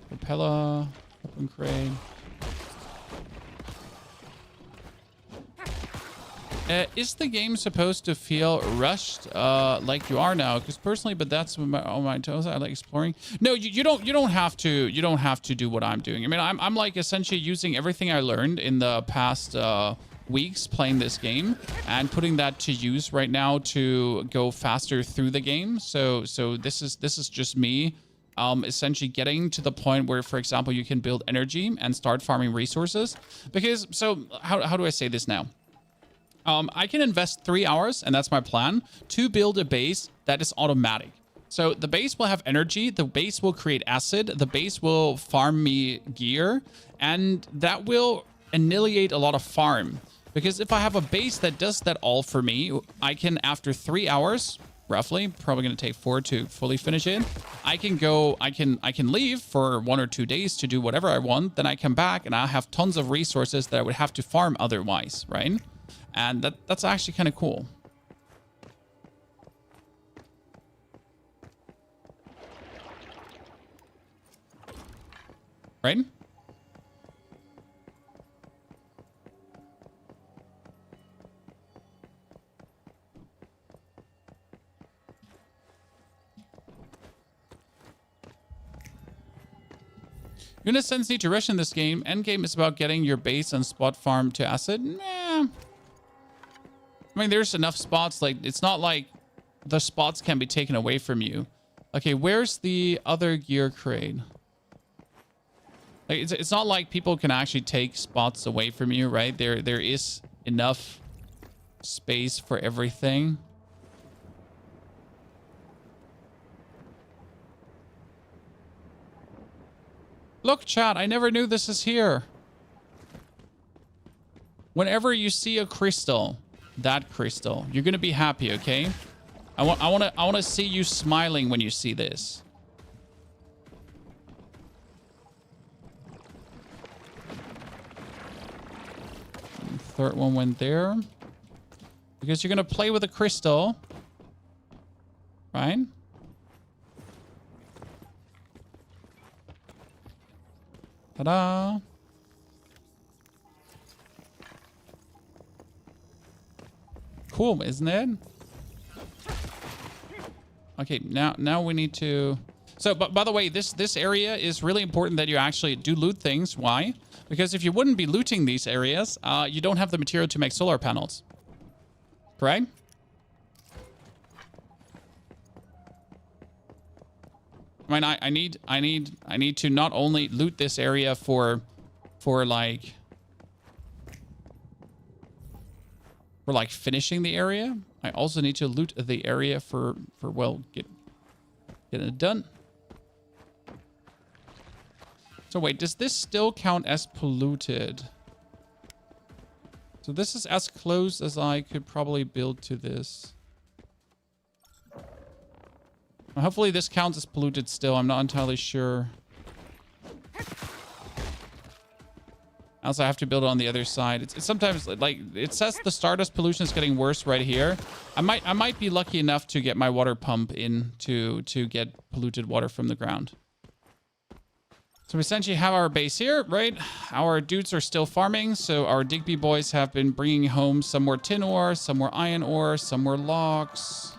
Propeller, open crate. Is the game supposed to feel rushed like you are now? Because personally, but that's on my toes. I like exploring. No, you don't have to. You don't have to do what I'm doing. I mean, I'm like essentially using everything I learned in the past weeks playing this game and putting that to use right now to go faster through the game. So this is just me essentially getting to the point where, for example, you can build energy and start farming resources. Because how do I say this now? I can invest 3 hours, and that's my plan, to build a base that is automatic. So the base will have energy, the base will create acid, the base will farm me gear, and that will annihilate a lot of farm. Because if I have a base that does that all for me, I can, after 3 hours, roughly, probably going to take 4 to fully finish it, I can leave for 1 or 2 days to do whatever I want, then I come back, and I have tons of resources that I would have to farm otherwise, right? And that's actually kind of cool. Right? You in a sense need to rush in this game. Endgame is about getting your base and spot farm to acid. Nah. I mean, there's enough spots. Like, it's not like the spots can be taken away from you. Okay, where's the other gear crate? Like, it's not like people can actually take spots away from you, right? There is enough space for everything. Look, chat, I never knew this is here. Whenever you see a crystal, that crystal, you're gonna be happy, okay? I want to see you smiling when you see this. And third one went there. Because you're gonna play with a crystal. Right? Ta-da! Cool, isn't it? Okay, now we need to... So, but by the way, this area is really important that you actually do loot things. Why? Because if you wouldn't be looting these areas, you don't have the material to make solar panels. Correct? I mean, I need to not only loot this area for like finishing the area. I also need to loot the area for well, getting it done. So wait, does this still count as polluted? So this is as close as I could probably build to this. Hopefully this counts as polluted still. I'm not entirely sure. Also, I have to build it on the other side. It's sometimes like it says the Stardust pollution is getting worse right here. I might be lucky enough to get my water pump in to get polluted water from the ground. So we essentially have our base here, right? Our dudes are still farming, so our Digby boys have been bringing home some more tin ore, some more iron ore, some more logs,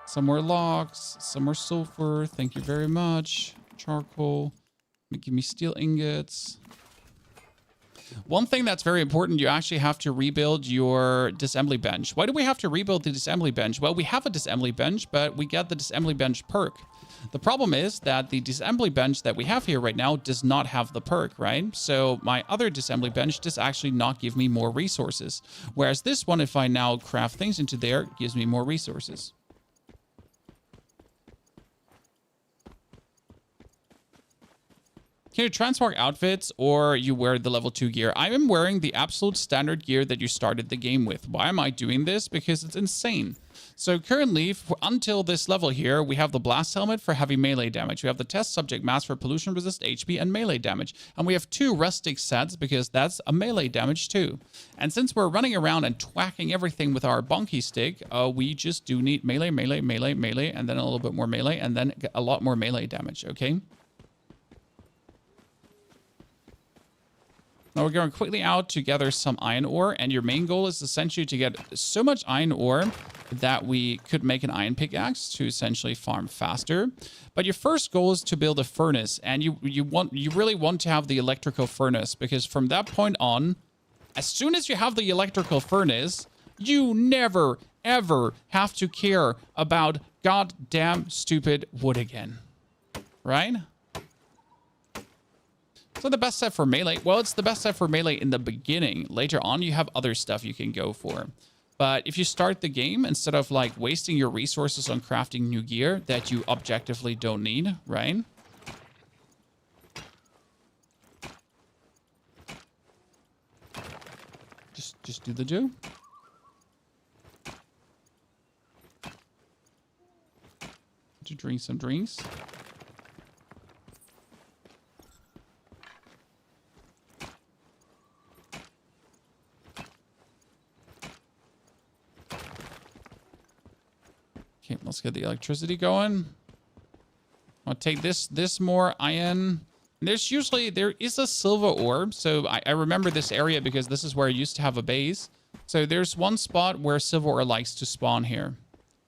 some more sulfur. Thank you very much. Charcoal. Give me steel ingots. One thing that's very important, you actually have to rebuild your disassembly bench. Why do we have to rebuild the disassembly bench? Well, we have a disassembly bench, but we get the disassembly bench perk. The problem is that the disassembly bench that we have here right now does not have the perk, right? So my other disassembly bench does actually not give me more resources. Whereas this one, if I now craft things into there, gives me more resources. Can you transmog outfits or you wear the level 2 gear? I am wearing the absolute standard gear that you started the game with. Why am I doing this? Because it's insane. So currently, until this level here, we have the blast helmet for heavy melee damage. We have the test subject mask for pollution resist HP and melee damage. And we have 2 rustic sets because that's a melee damage too. And since we're running around and twacking everything with our bonky stick, we just do need melee, melee, melee, melee, and then a little bit more melee, and then a lot more melee damage, okay? Now we're going quickly out to gather some iron ore, and your main goal is essentially to get so much iron ore that we could make an iron pickaxe to essentially farm faster. But your first goal is to build a furnace, and you really want to have the electrical furnace, because from that point on, as soon as you have the electrical furnace, you never ever have to care about goddamn stupid wood again, right? So the best set for melee, well, it's the best set for melee in the beginning. Later on, you have other stuff you can go for. But if you start the game, instead of like wasting your resources on crafting new gear that you objectively don't need, right? Just do the do. To drink some drinks. Okay, let's get the electricity going. I'll take this more iron. There is a silver orb. So I remember this area because this is where I used to have a base. So there's one spot where silver ore likes to spawn here.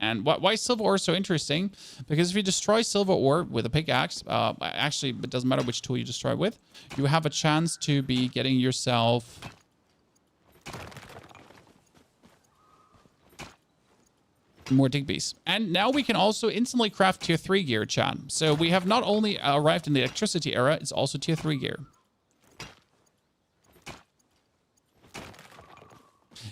And why silver ore is so interesting? Because if you destroy silver ore with a pickaxe, actually, it doesn't matter which tool you destroy it with, you have a chance to be getting yourself more Digbees. And now we can also instantly craft tier 3 gear, chat. So we have not only arrived in the electricity era, it's also tier 3 gear.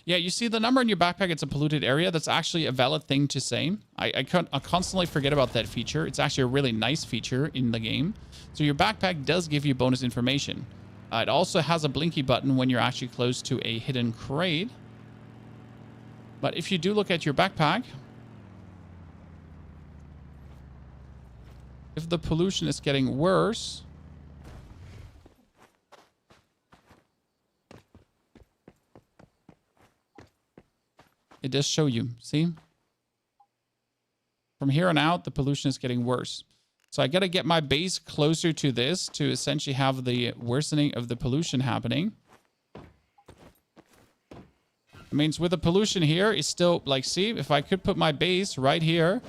Yeah, you see the number in your backpack, it's a polluted area. That's actually a valid thing to say. I constantly forget about that feature. It's actually a really nice feature in the game. So your backpack does give you bonus information. It also has a blinky button when you're actually close to a hidden crate. But if you do look at your backpack, if the pollution is getting worse, it does show you, see? From here on out, the pollution is getting worse. So I got to get my base closer to this to essentially have the worsening of the pollution happening. It means with the pollution here, it's still like, see, if I could put my base right here,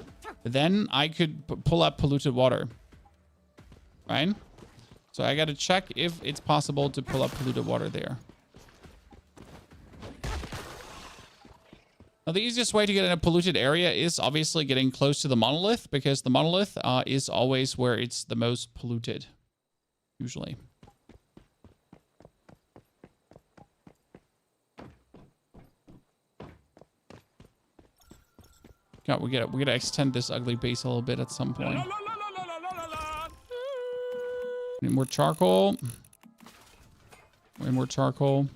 then I could pull up polluted water, right? So I got to check if it's possible to pull up polluted water there. Now, the easiest way to get in a polluted area is obviously getting close to the monolith, because the monolith is always where it's the most polluted, usually. God, we gotta extend this ugly base a little bit at some point. Need more charcoal. Way more charcoal.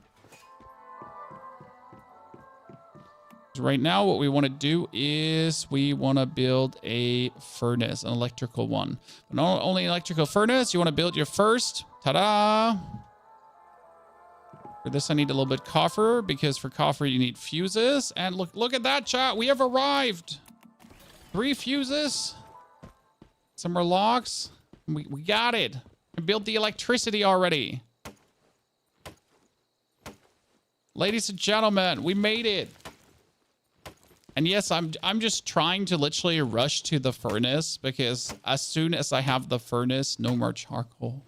Right now, what we want to do is we want to build a furnace, an electrical one. But not only electrical furnace, you want to build your first. Ta-da! For this, I need a little bit copper, because for copper, you need fuses. And look at that, chat. We have arrived. 3 fuses. Some more logs. We got it. We built the electricity already. Ladies and gentlemen, we made it. And yes, I'm just trying to literally rush to the furnace, because as soon as I have the furnace, no more charcoal.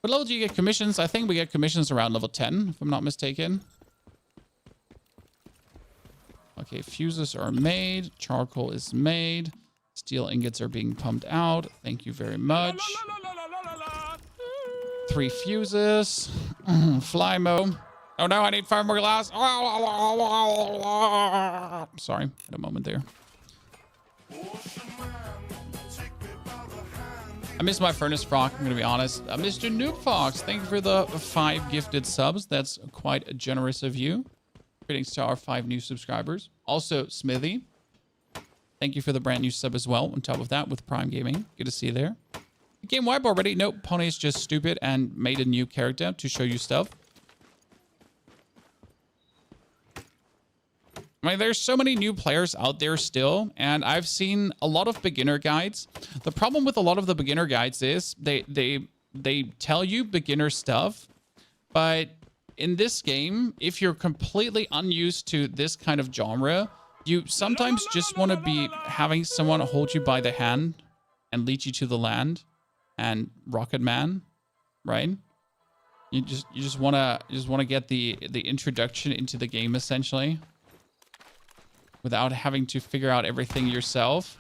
What level do you get commissions? I think we get commissions around level 10, if I'm not mistaken. Okay, fuses are made. Charcoal is made. Steel ingots are being pumped out. Thank you very much. 3 fuses. Flymo. Oh no, I need 5 more glass. Sorry, had a moment there. I miss my furnace frog, I'm gonna be honest. Mr. Noob Fox, thank you for the 5 gifted subs. That's quite generous of you. Greetings to our 5 new subscribers. Also, Smithy, thank you for the brand new sub as well. On top of that, with Prime Gaming, good to see you there. Game wipe already? Nope, Pony's just stupid and made a new character to show you stuff. I mean, there's so many new players out there still, and I've seen a lot of beginner guides. The problem with a lot of the beginner guides is they tell you beginner stuff, but in this game, if you're completely unused to this kind of genre, you sometimes just want to be having someone hold you by the hand and lead you to the land and Rocket Man, right? You just want to get the introduction into the game essentially, without having to figure out everything yourself.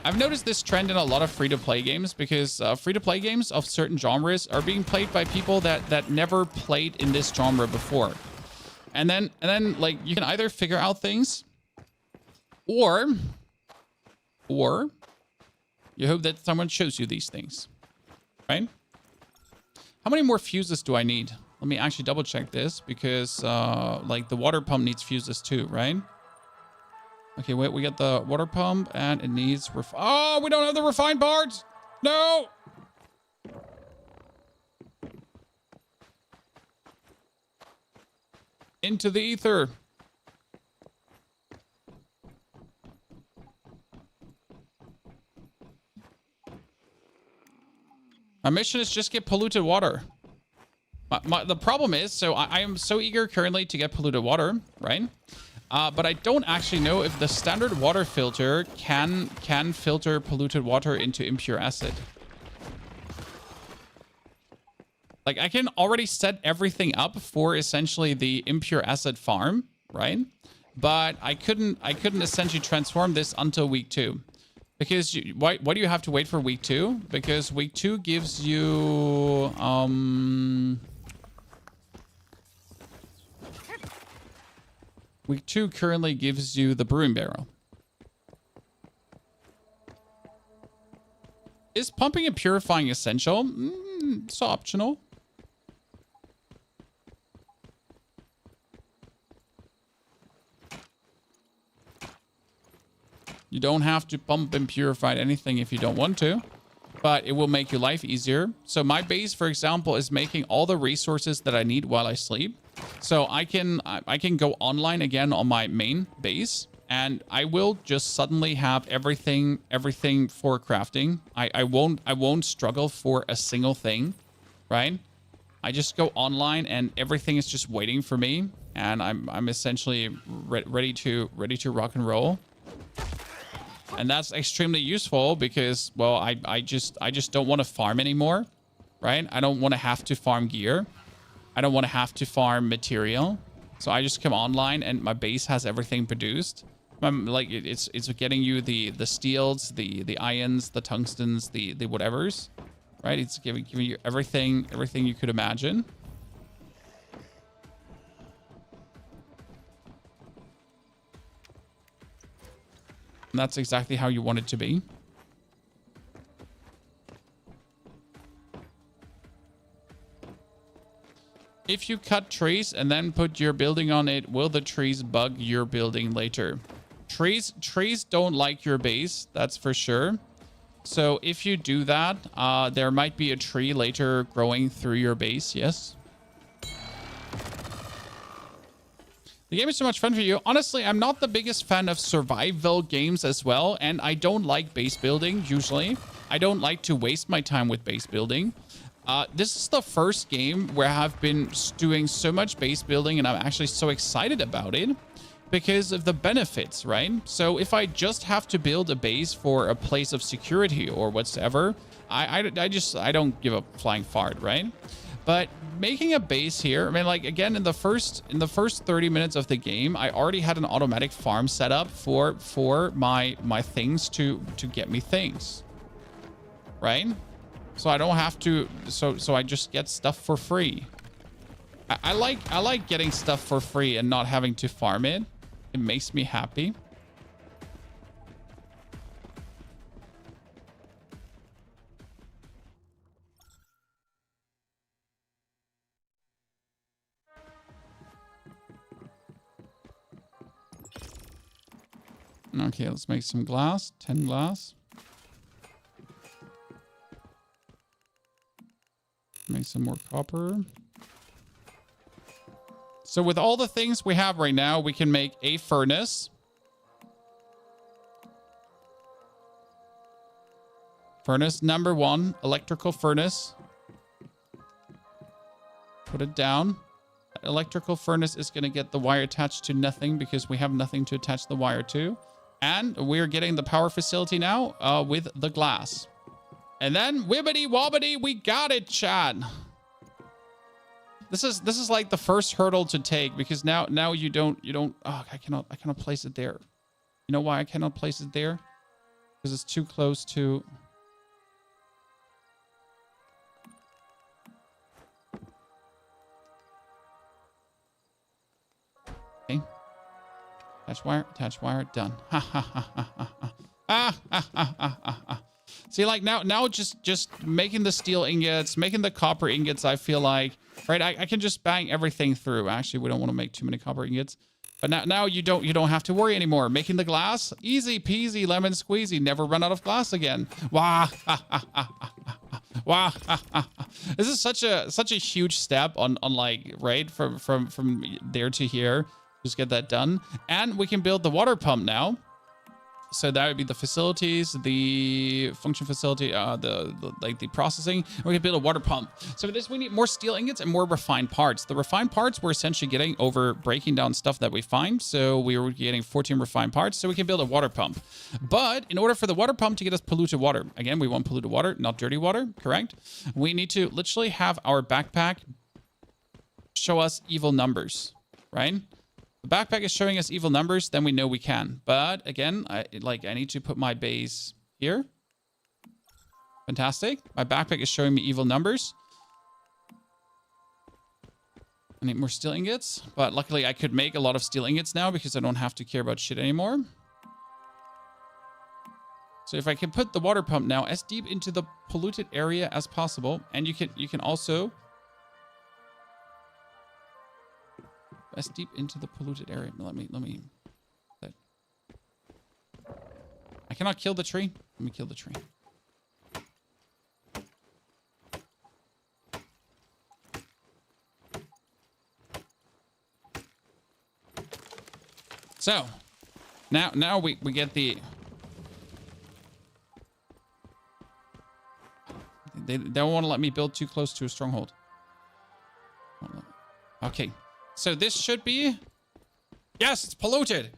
I've noticed this trend in a lot of free-to-play games, because free-to-play games of certain genres are being played by people that never played in this genre before. And then like, you can either figure out things, or you hope that someone shows you these things, right? How many more fuses do I need? Let me actually double check this, because like the water pump needs fuses too, right? Okay, wait, we got the water pump and it needs oh, we don't have the refined parts. No. Into the ether. My mission is just get polluted water. The problem is, so I am so eager currently to get polluted water, right? But I don't actually know if the standard water filter can filter polluted water into impure acid. Like, I can already set everything up for essentially the impure acid farm, right? But I couldn't essentially transform this until week 2. Because why do you have to wait for week 2? Because week 2 gives you week 2 currently gives you the brewing barrel. Is pumping and purifying essential? It's optional. You don't have to pump and purify anything if you don't want to, but it will make your life easier. So my base, for example, is making all the resources that I need while I sleep. So I can go online again on my main base, and I will just suddenly have everything for crafting. I won't struggle for a single thing, right? I just go online and everything is just waiting for me, and I'm essentially ready to rock and roll. And that's extremely useful because, well, I just don't want to farm anymore, right? I don't want to have to farm gear. I don't want to have to farm material. So I just come online and my base has everything produced. Like it's getting you the steels, the irons, the tungstens, the whatevers, right? It's giving you everything you could imagine. And that's exactly how you want it to be. if you cut trees and then put your building on it, will the trees bug your building later? Trees don't like your base, that's for sure. So if you do that, there might be a tree later growing through your base, yes. The game is so much fun for you. Honestly, I'm not the biggest fan of survival games as well, and I don't like base building usually. I don't like to waste my time with base building. This is the first game where I've been doing so much base building, and I'm actually so excited about it because of the benefits, right? So if I just have to build a base for a place of security or whatsoever, I don't give a flying fart, right? But making a base here, I mean, like, again, in the first 30 minutes of the game, I already had an automatic farm set up for my things to get me things, right? So I don't have to, so I just get stuff for free. I like getting stuff for free and not having to farm it. It makes me happy. Okay, let's make some glass. 10 glass. Make some more copper. So with all the things we have right now, we can make a furnace. Furnace number 1, electrical furnace. Put it down. Electrical furnace is going to get the wire attached to nothing because we have nothing to attach the wire to. And we're getting the power facility now with the glass. And then wibbity wobbity, we got it, Chad. This is like the first hurdle to take because now you don't oh, I cannot place it there. You know why I cannot place it there? Because it's too close to okay. Attach wire, done. Ha ha ha ha ha ha. Ah ha ha ha ha ha. See, like now just making the steel ingots, making the copper ingots, I feel like, right? I can just bang everything through. Actually, we don't want to make too many copper ingots. But now you don't have to worry anymore. Making the glass, easy peasy lemon squeezy. Never run out of glass again. Wow. Wow. This is such a huge step on like, right, from there to here. Just get that done. And we can build the water pump now. So that would be the facilities, the function facility, the processing. And we can build a water pump. So for this, we need more steel ingots and more refined parts. The refined parts we're essentially getting over breaking down stuff that we find. So we were getting 14 refined parts, so we can build a water pump. But in order for the water pump to get us polluted water, again, we want polluted water, not dirty water, correct? We need to literally have our backpack show us evil numbers, right? The backpack is showing us evil numbers, then we know we can. But again, I need to put my base here. Fantastic. My backpack is showing me evil numbers. I need more steel ingots, but luckily I could make a lot of steel ingots now because I don't have to care about shit anymore. So if I can put the water pump now as deep into the polluted area as possible, and you can also as deep into the polluted area. Let me. I cannot kill the tree. Let me kill the tree. So now we get the. They don't want to let me build too close to a stronghold. Okay. So this should be... Yes, it's polluted.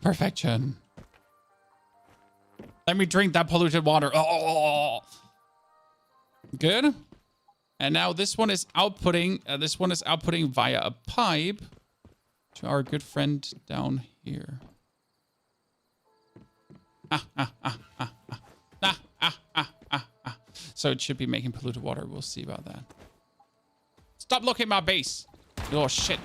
Perfection. Let me drink that polluted water. Oh, good. And now this one is outputting. Via a pipe to our good friend down here. So it should be making polluted water. We'll see about that. Stop looking at my base. Oh, shit.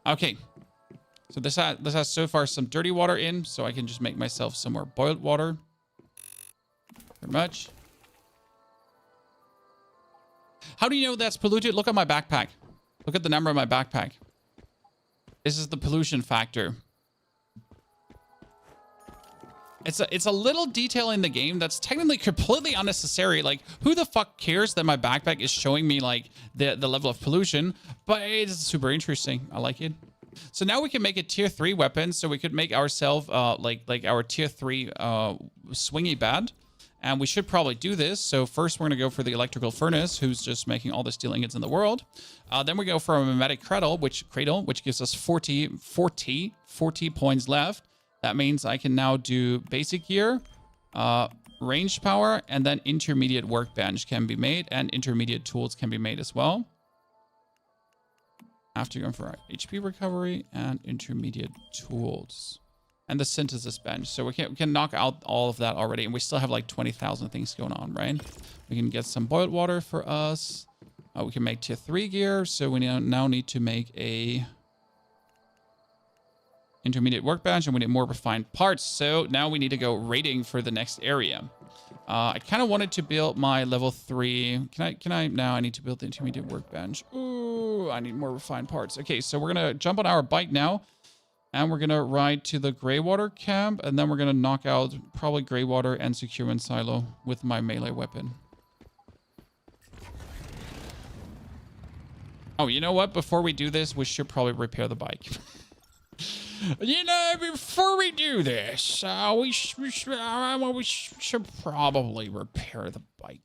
Okay. So this has so far some dirty water in, so I can just make myself some more boiled water. Very much. How do you know that's polluted? Look at my backpack. Look at the number on my backpack. This is the pollution factor. It's a little detail in the game that's technically completely unnecessary. Like, who the fuck cares that my backpack is showing me like the level of pollution? But it's super interesting. I like it. So now we can make a tier 3 weapon. So we could make ourselves like our tier 3 swingy bat. And we should probably do this. So first we're going to go for the electrical furnace, who's just making all the steel ingots in the world. Then we go for a mimetic cradle, which gives us 40 points left. That means I can now do basic gear, ranged power, and then intermediate workbench can be made, and intermediate tools can be made as well. After going for HP recovery and intermediate tools. And the synthesis bench. So we can knock out all of that already. And we still have like 20,000 things going on, right? We can get some boiled water for us. We can make tier 3 gear. So we now need to make a intermediate workbench. And we need more refined parts. So now we need to go raiding for the next area. I kind of wanted to build my level 3. Can I now I need to build the intermediate workbench. Ooh, I need more refined parts. Okay, so we're going to jump on our bike now. And we're going to ride to the Greywater camp. And then we're going to knock out probably Greywater and Securement Silo with my melee weapon. Oh, you know what? Before we do this, we should probably repair the bike. You know, before we do this, we should probably repair the bike.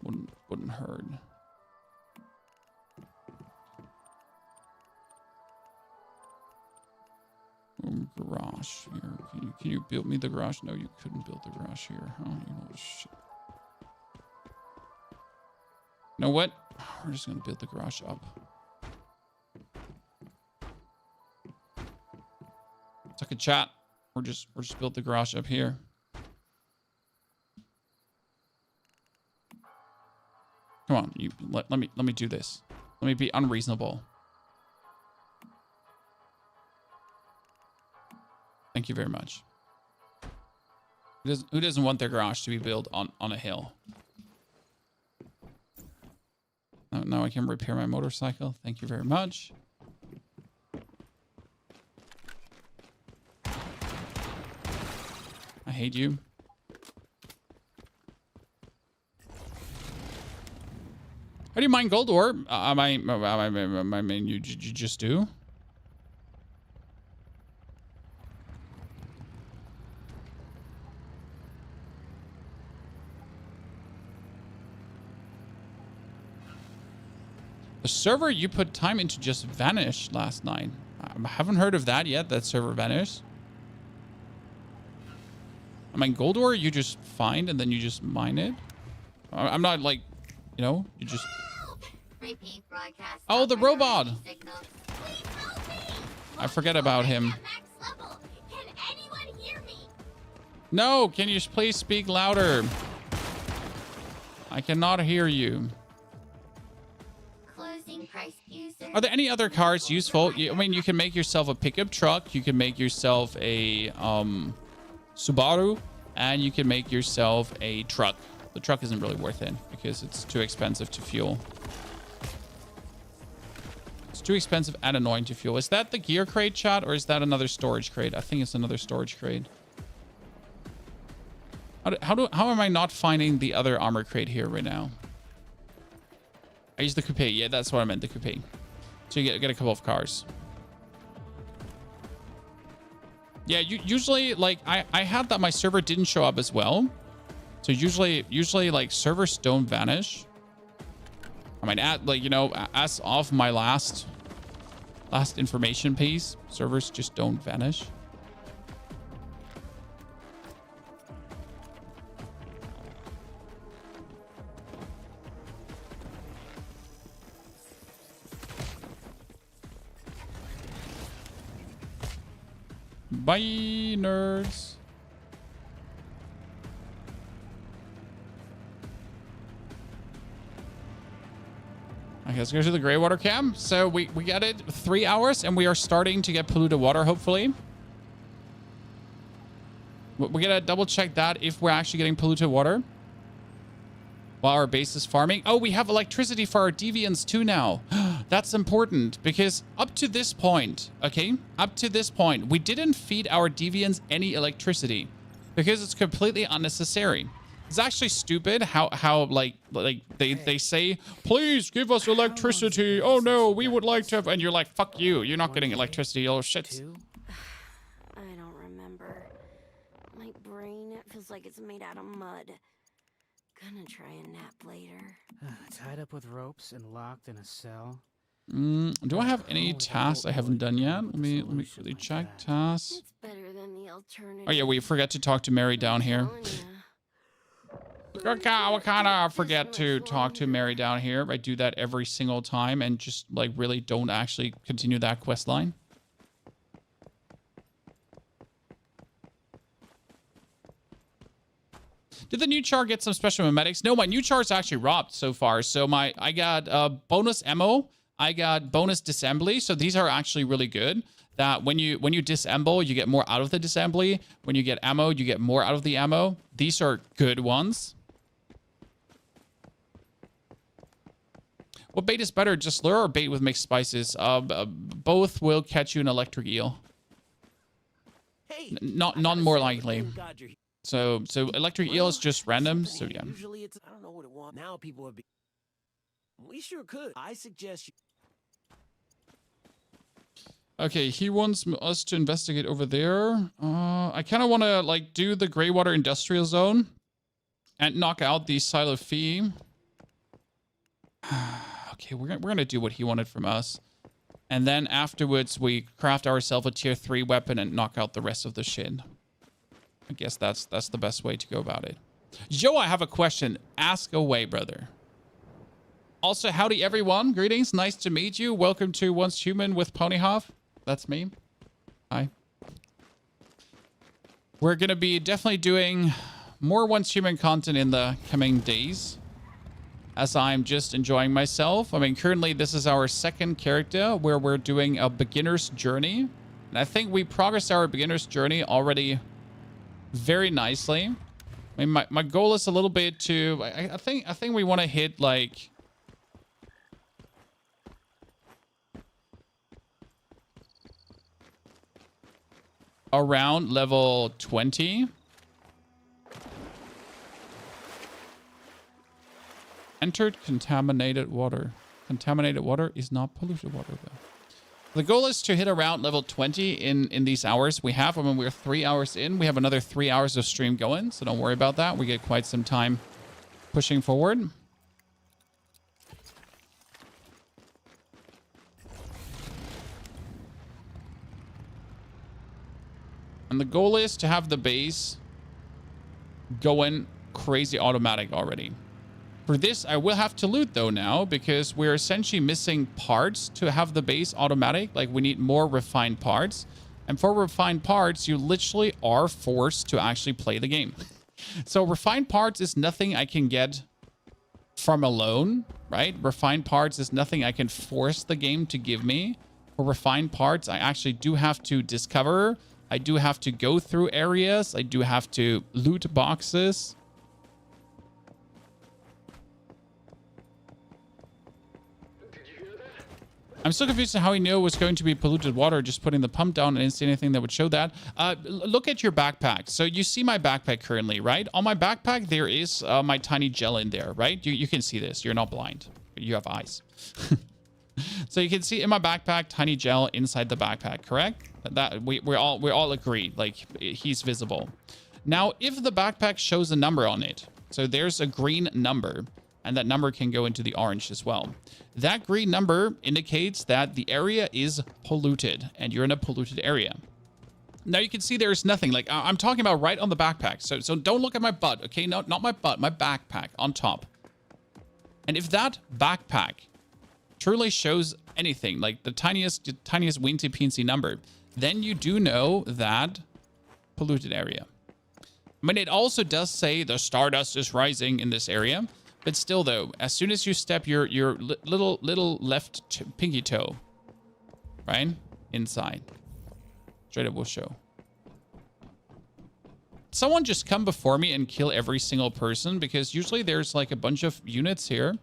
Wouldn't hurt. Garage here. Can you build me the garage? No, you couldn't build the garage here. Oh, you know shit. You know what? We're just gonna build the garage up. Tuck a chat. We're just built the garage up here. Come on, you let me do this. Let me be unreasonable. Thank you very much. Who doesn't want their garage to be built on a hill? Now I can repair my motorcycle. Thank you very much. I hate you. How do you mine gold ore? I mean, you just do. The server you put time into just vanished last night. I haven't heard of that yet. That server vanished. I mean, gold ore you just find and then you just mine it. I'm not like, you know, you just. Oh, the robot. I forget about him. No, can you please speak louder? I cannot hear you. Are there any other cars useful? I mean, you can make yourself a pickup truck. You can make yourself a Subaru, and you can make yourself a truck. The truck isn't really worth it because it's too expensive to fuel. It's too expensive and annoying to fuel. Is that the gear crate, chat, or is that another storage crate? I think it's another storage crate. How am I not finding the other armor crate here right now? I use the coupe. Yeah, that's what I meant, the coupe. So you get a couple of cars. Yeah, usually, like, I had that my server didn't show up as well. So usually like, servers don't vanish. I mean, like, you know, as of my last information piece, servers just don't vanish. Bye, nerds. let's go to the gray water cam. So we got it 3 hours and we are starting to get polluted water, hopefully. We gotta double check that if we're actually getting polluted water while our base is farming. Oh, we have electricity for our deviants too now. That's important because up to this point, okay, up to this point, we didn't feed our deviants any electricity because it's completely unnecessary. It's actually stupid how like they say, please give us electricity. Oh no, we would like to have, and you're like, fuck you. You're not getting electricity. Oh shit. I don't remember. My brain feels like it's made out of mud. Gonna try a nap later. Tied up with ropes and locked in a cell. Do I have any tasks I haven't done yet? Let me quickly check tasks. It's better than the alternative. Oh yeah, we forgot to talk to Mary down here. We kind of forget to talk to Mary down here. I do that every single time and just like really don't actually continue that quest line. Did the new char get some special mimetics? No, my new char is actually robbed so far. So I got bonus ammo. I got bonus disassembly. So these are actually really good. That when you disassemble, you get more out of the disassembly. When you get ammo, you get more out of the ammo. These are good ones. What bait is better, just lure or bait with mixed spices? Both will catch you an electric eel. Not more likely. So electric eel is just random. So yeah. Usually it's I don't know what it wants. Now people would be. We sure could. I suggest you. Okay, he wants us to investigate over there. I kind of want to like do the Greywater Industrial Zone and knock out the Silo Fee. Okay, we're gonna do what he wanted from us, and then afterwards we craft ourselves a tier 3 weapon and knock out the rest of the shit. I guess that's the best way to go about it. Joe, I have a question. Ask away, brother. Also, howdy everyone. Greetings. Nice to meet you. Welcome to Once Human with Ponyhoff. That's me. Hi. We're gonna be definitely doing more Once Human content in the coming days, as I'm just enjoying myself. I mean, currently this is our second character where we're doing a beginner's journey. And I think we progressed our beginner's journey already very nicely. I mean, my goal is a little bit to, I think we want to hit like around level 20. Entered contaminated water. Contaminated water is not polluted water, though. The goal is to hit around level 20 in these hours we have. I mean, we're 3 hours in. We have another 3 hours of stream going, so don't worry about that. We get quite some time pushing forward. And the goal is to have the base going crazy automatic already. For this, I will have to loot though now because we're essentially missing parts to have the base automatic. Like we need more refined parts. And for refined parts, you literally are forced to actually play the game. So refined parts is nothing I can get from alone, right? Refined parts is nothing I can force the game to give me. For refined parts, I actually do have to discover. I do have to go through areas. I do have to loot boxes. I'm so confused on how he knew it was going to be polluted water. Just putting the pump down, I didn't see anything that would show that. Look at your backpack. So you see my backpack currently, right? On my backpack, there is my tiny gel in there, right? You can see this. You're not blind. You have eyes. So you can see in my backpack, tiny gel inside the backpack, correct? That we all agree, like he's visible. Now, if the backpack shows a number on it, so there's a green number, and that number can go into the orange as well. That green number indicates that the area is polluted and you're in a polluted area. Now you can see there's nothing. Like I'm talking about right on the backpack. So don't look at my butt, okay? No, not my butt, my backpack on top. And if that backpack truly shows anything, like the tiniest weensy peensy number, then you do know that polluted area. I mean, it also does say the stardust is rising in this area, But still, though, as soon as you step your little left pinky toe, right inside, straight up will show. Someone just come before me and kill every single person, because usually there's like a bunch of units here, and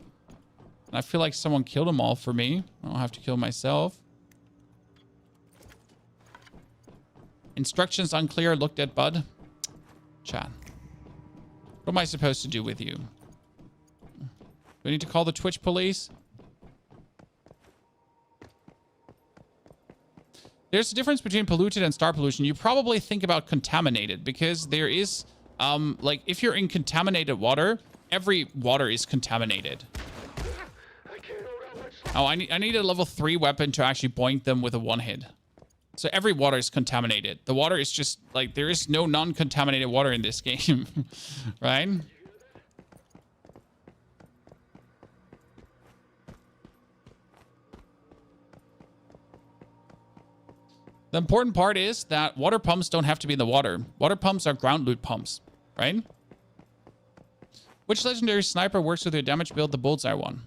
I feel like someone killed them all for me. I don't have to kill myself. Instructions unclear. Looked at bud. Chat. What am I supposed to do with you? Do I need to call the Twitch police? There's a difference between polluted and star pollution. You probably think about contaminated, because there is, like, if you're in contaminated water, every water is contaminated. Oh, I need a level 3 weapon to actually boink them with a one hit. So every water is contaminated. The water is just, like, there is no non-contaminated water in this game, right? The important part is that water pumps don't have to be in the water. Water pumps are ground loot pumps, right? Which legendary sniper works with your damage build? The bullseye one.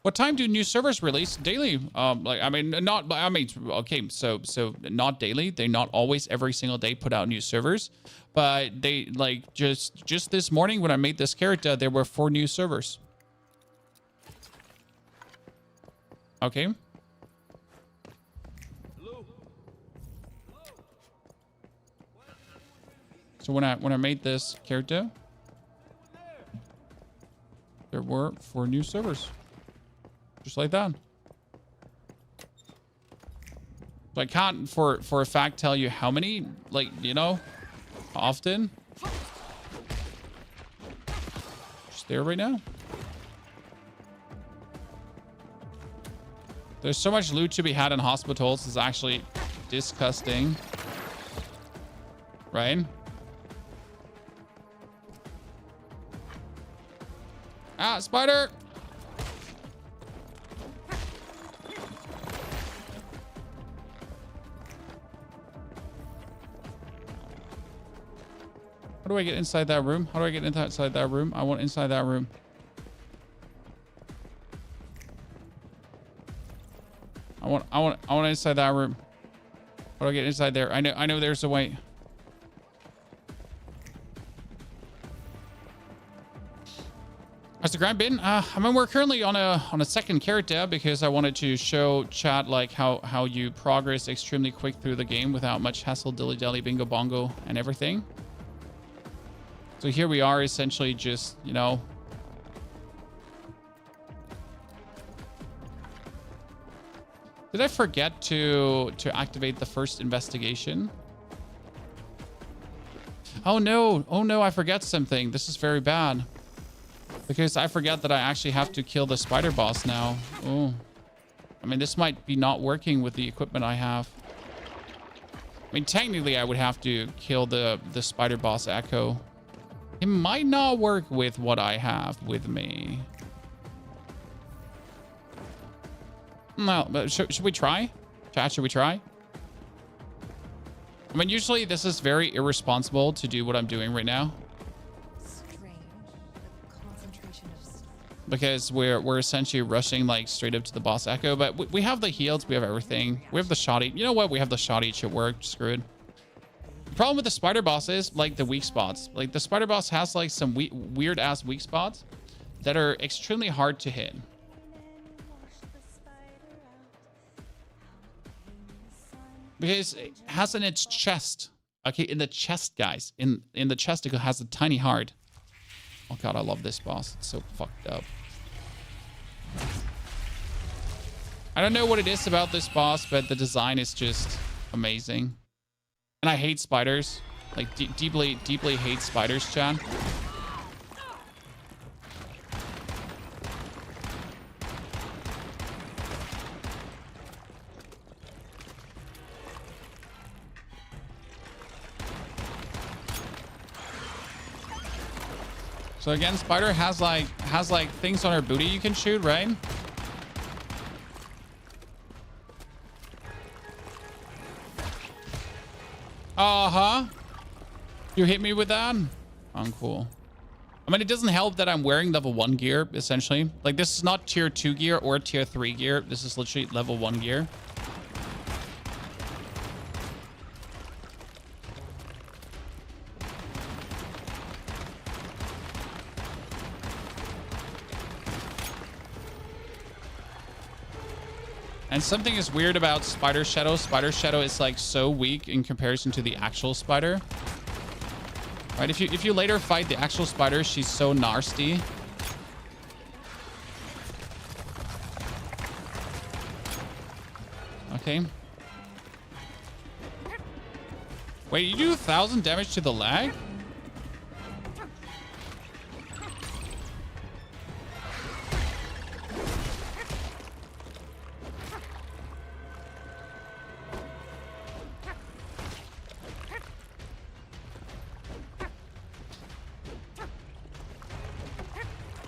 What time do new servers release? Daily. Okay, so not daily. They not always every single day put out new servers, but they like just this morning when I made this character, there were 4 new servers. Okay. So when I made this character, there were 4 new servers. Just like that. So I can't for a fact tell you how many, like, you know, often. Just there right now. There's so much loot to be had in hospitals. It's actually disgusting. Right? Ah, spider! How do I get inside that room? How do I get inside that room? I want inside that room. I want inside that room. How do I get inside there? I know there's a way. How's the grind been? I mean, we're currently on a second character because I wanted to show chat like how you progress extremely quick through the game without much hassle, dilly dally, bingo bongo, and everything. So here we are, essentially just, you know, did I forget to activate the first investigation? Oh no, I forgot something. This is very bad. Because I forgot that I actually have to kill the spider boss now. Oh. I mean, this might be not working with the equipment I have. I mean, technically, I would have to kill the spider boss Echo. It might not work with what I have with me. No, but should we try? Chat, should we try? I mean, usually this is very irresponsible to do what I'm doing right now. Because we're essentially rushing like straight up to the boss Echo, but we have the heals, we have everything. We have the shoddy. You know what? We have the shoddy. It should work. Screwed. The problem with the spider boss is like the weak spots. Like the spider boss has like some weird ass weak spots that are extremely hard to hit. Because it has in its chest. Okay, in the chest, guys. In the chest, it has a tiny heart. Oh god, I love this boss. It's so fucked up. I don't know what it is about this boss, but the design is just amazing. And I hate spiders. Like, deeply hate spiders, chat. So again, spider has like things on her booty you can shoot, right? Uh-huh. You hit me with that? Uncool. I mean, it doesn't help that I'm wearing level 1 gear, essentially. Like, this is not tier 2 gear or tier 3 gear. This is literally level 1 gear. And something is weird about Spider Shadow. Spider Shadow is like so weak in comparison to the actual spider. Right? If you later fight the actual spider, she's so nasty. Okay. Wait, you do 1,000 damage to the leg?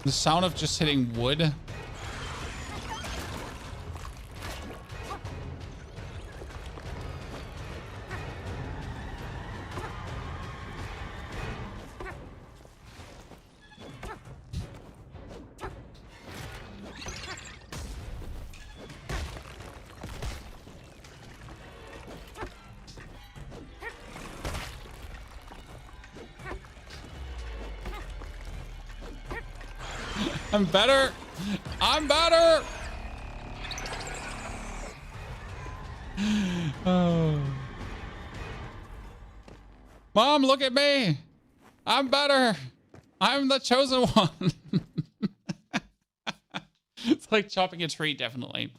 The sound of just hitting wood. I'm better. I'm better. Oh. Mom, look at me. I'm better. I'm the chosen one. It's like chopping a tree, definitely.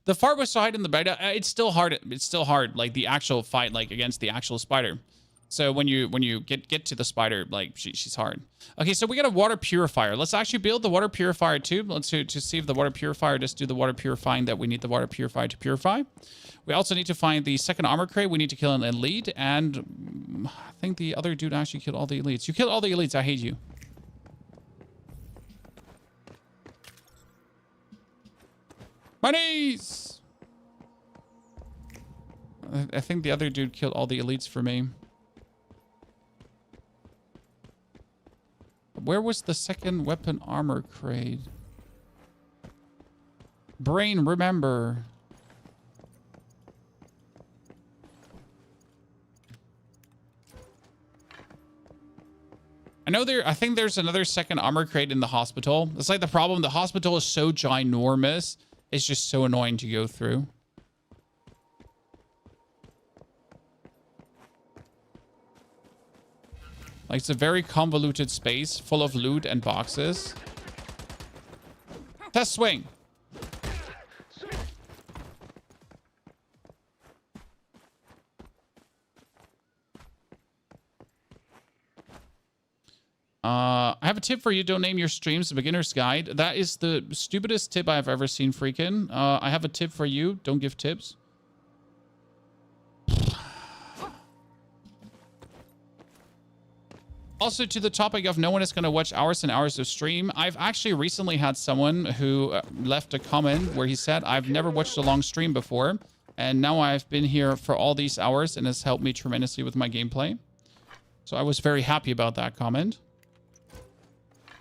The fart was so hard in the beta. It's still hard. It's still hard. Like the actual fight, like against the actual spider. So when you get to the spider, like she's hard. Okay, so we got a water purifier. Let's actually build the water purifier too. Let's to see if the water purifier just do the water purifying that we need the water purifier to purify. We also need to find the second armor crate. We need to kill an elite, and I think the other dude actually killed all the elites. You killed all the elites. I hate you. My knees. I think the other dude killed all the elites for me. Where was the second weapon armor crate? Brain, remember. I think there's another second armor crate in the hospital. It's like the problem. The hospital is so ginormous. It's just so annoying to go through. Like, it's a very convoluted space full of loot and boxes. Test swing. I have a tip for you. Don't name your streams a beginner's guide. That is the stupidest tip I've ever seen, freaking. I have a tip for you. Don't give tips. Also, to the topic of no one is going to watch hours and hours of stream, I've actually recently had someone who left a comment where he said, I've never watched a long stream before, and now I've been here for all these hours and it's helped me tremendously with my gameplay. So I was very happy about that comment.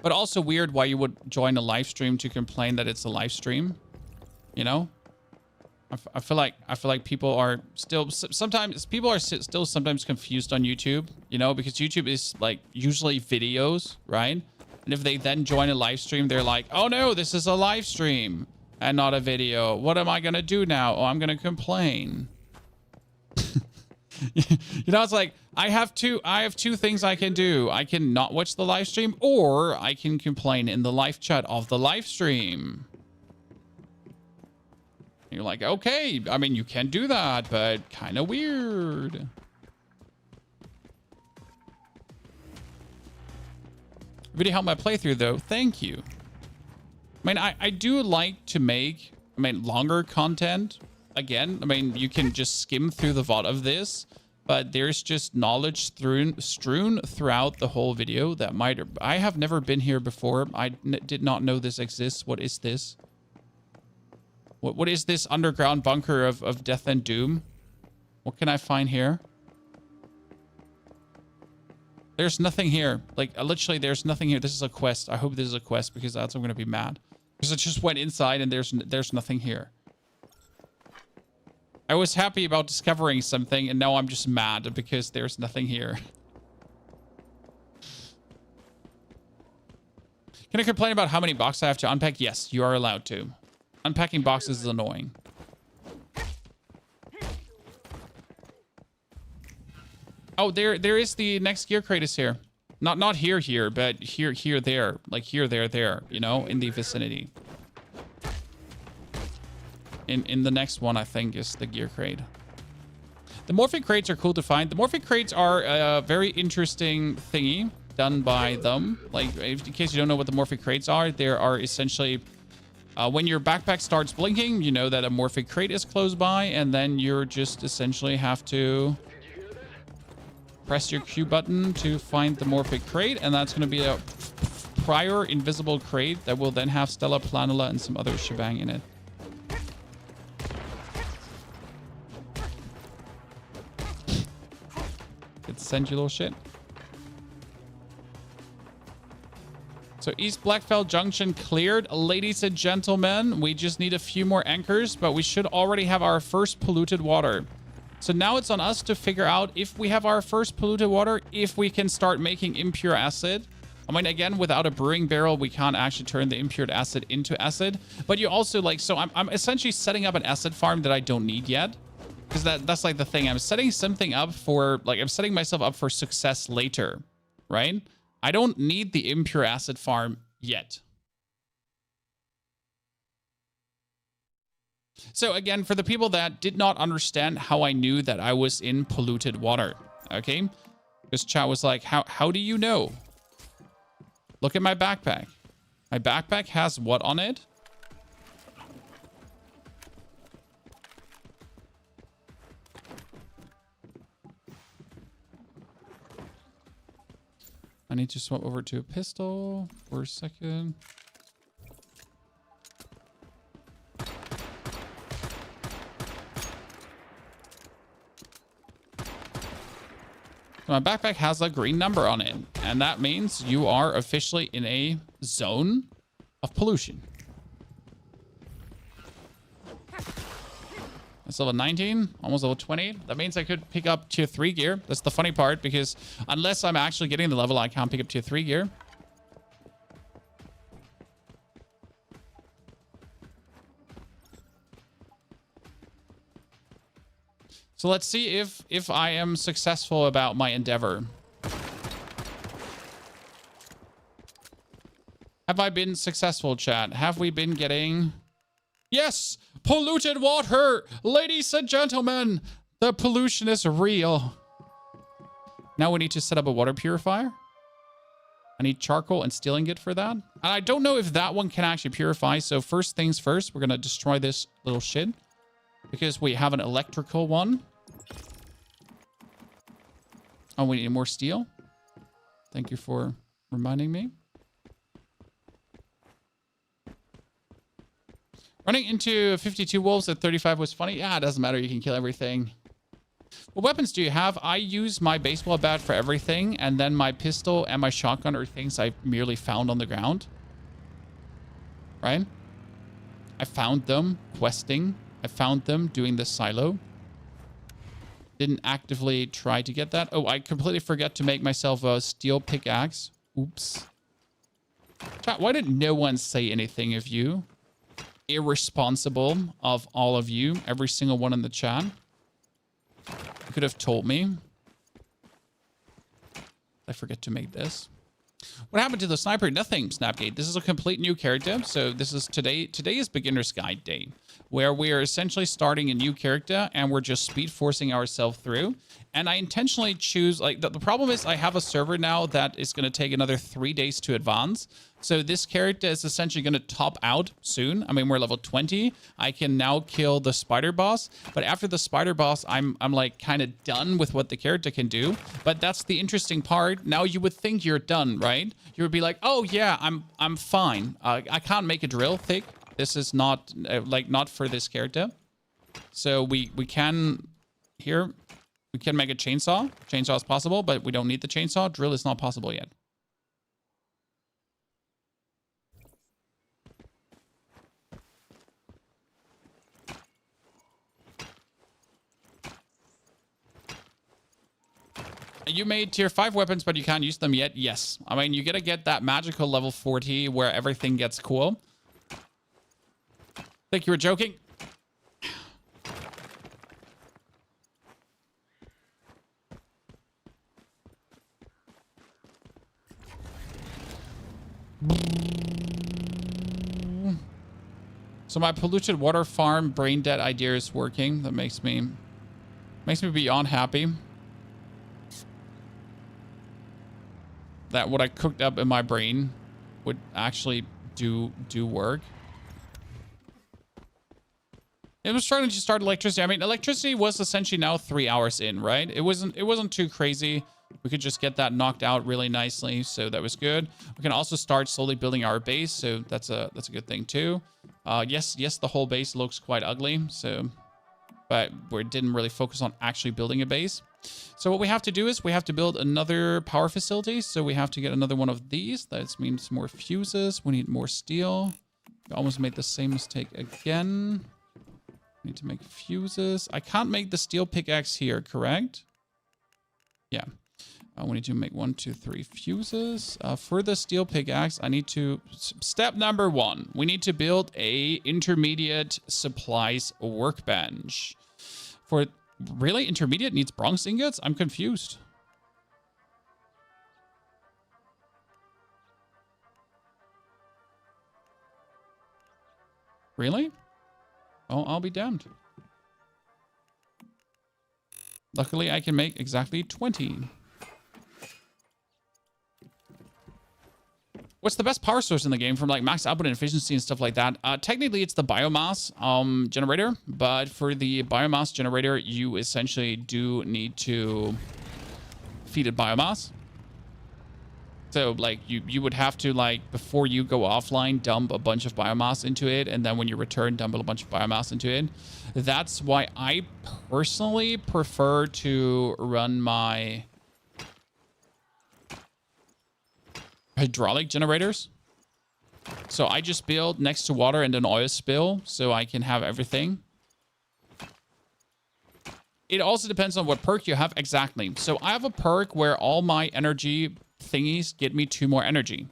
But also weird why you would join a live stream to complain that it's a live stream, you know? I feel like people are still sometimes confused on YouTube, you know, because YouTube is like usually videos, right? And if they then join a live stream, they're like, oh no, this is a live stream and not a video. What am I gonna do now? Oh, I'm gonna complain. You know, it's like I have two things I can do. I can not watch the live stream, or I can complain in the live chat of the live stream. You're like, okay, I mean, you can do that, but kind of weird. Really helped my playthrough, though. Thank you. I mean, I do like to make, longer content. Again, I mean, you can just skim through the VOD of this, but there's just knowledge strewn throughout the whole video that might... I have never been here before. I did not know this exists. What is this? What is this underground bunker of death and doom? What can I find here? There's nothing here. Like, literally, there's nothing here. This is a quest. I hope this is a quest because that's I'm going to be mad. Because I just went inside and there's nothing here. I was happy about discovering something and now I'm just mad because there's nothing here. Can I complain about how many boxes I have to unpack? Yes, you are allowed to. Unpacking boxes is annoying. Oh, there is the next gear crate is here. Not here, but here, there. Like here, there, you know, in the vicinity. In the next one, I think, is the gear crate. The morphic crates are cool to find. The morphic crates are a very interesting thingy done by them. Like, in case you don't know what the morphic crates are, there are essentially... when your backpack starts blinking, you know that a morphic crate is close by, and then you're just essentially have to press your Q button to find the morphic crate, and that's going to be a prior invisible crate that will then have Stella Planula and some other shebang in it. It's send you little shit. So East Blackfell Junction cleared. Ladies and gentlemen, we just need a few more anchors, but we should already have our first polluted water. So now it's on us to figure out if we have our first polluted water, if we can start making impure acid. I mean, again, without a brewing barrel, we can't actually turn the impure acid into acid. But you also like, so I'm essentially setting up an acid farm that I don't need yet. Because that's like the thing. I'm setting something up for, like, I'm setting myself up for success later, right? I don't need the impure acid farm yet. So again, for the people that did not understand how I knew that I was in polluted water, okay? Because chat was like, how do you know? Look at my backpack. My backpack has what on it? I need to swap over to a pistol for a second. My backpack has a green number on it, and that means you are officially in a zone of pollution. That's level 19, almost level 20. That means I could pick up tier 3 gear. That's the funny part, because unless I'm actually getting the level, I can't pick up tier 3 gear. So let's see if I am successful about my endeavor. Have I been successful, chat? Have we been getting... Yes! Polluted water! Ladies and gentlemen, the pollution is real. Now we need to set up a water purifier. I need charcoal and steel ingot for that. And I don't know if that one can actually purify. So first things first, we're going to destroy this little shit. Because we have an electrical one. Oh, we need more steel. Thank you for reminding me. Running into 52 wolves at 35 was funny. Yeah, it doesn't matter. You can kill everything. What weapons do you have? I use my baseball bat for everything. And then my pistol and my shotgun are things I merely found on the ground. Right? I found them questing. I found them doing the silo. Didn't actively try to get that. Oh, I completely forgot to make myself a steel pickaxe. Oops. Chat, why did no one say anything of you? Irresponsible of all of you. Every single one in the chat. You could have told me. I forget to make this. What happened to the sniper? Nothing, Snapgate. This is a complete new character. So this is today is beginner's guide day, where we are essentially starting a new character and we're just speed forcing ourselves through. And I intentionally choose, like, the problem is I have a server now that is going to take another 3 days to advance. So this character is essentially going to top out soon. I mean, we're level 20. I can now kill the spider boss. But after the spider boss, I'm like kind of done with what the character can do. But that's the interesting part. Now you would think you're done, right? You would be like, oh yeah, I'm fine. I can't make a drill thick. This is not like not for this character. So we can Here, we can make a chainsaw. Chainsaw is possible, but we don't need the chainsaw. Drill is not possible yet. You made tier 5 weapons, but you can't use them yet? Yes. I mean, you gotta get that magical level 40 where everything gets cool. Think you were joking? So my polluted water farm brain dead idea is working. That makes me beyond happy. That what I cooked up in my brain would actually do work. It was starting to start electricity. I mean, electricity was essentially now 3 hours in, right? It wasn't too crazy. We could just get that knocked out really nicely, so that was good. We can also start slowly building our base, so that's a good thing too. Yes, the whole base looks quite ugly, so but we didn't really focus on actually building a base. So what we have to do is we have to build another power facility. So we have to get another one of these. That means more fuses. We need more steel. We almost made the same mistake again. We need to make fuses. I can't make the steel pickaxe here, correct? Yeah. We need to make 1, 2, 3 fuses. For the steel pickaxe, I need to... Step number 1. We need to build a intermediate supplies workbench. For... Really? Intermediate needs bronze ingots? I'm confused. Really? Oh, I'll be damned. Luckily, I can make exactly 20. What's the best power source in the game from like max output and efficiency and stuff like that? Technically, it's the biomass generator, but for the biomass generator, you essentially do need to feed it biomass. So like you would have to like before you go offline, dump a bunch of biomass into it, and then when you return, dump a bunch of biomass into it. That's why I personally prefer to run my hydraulic generators. So I just build next to water and an oil spill so I can have everything. It also depends on what perk you have. Exactly. So I have a perk where all my energy thingies get me 2 more energy.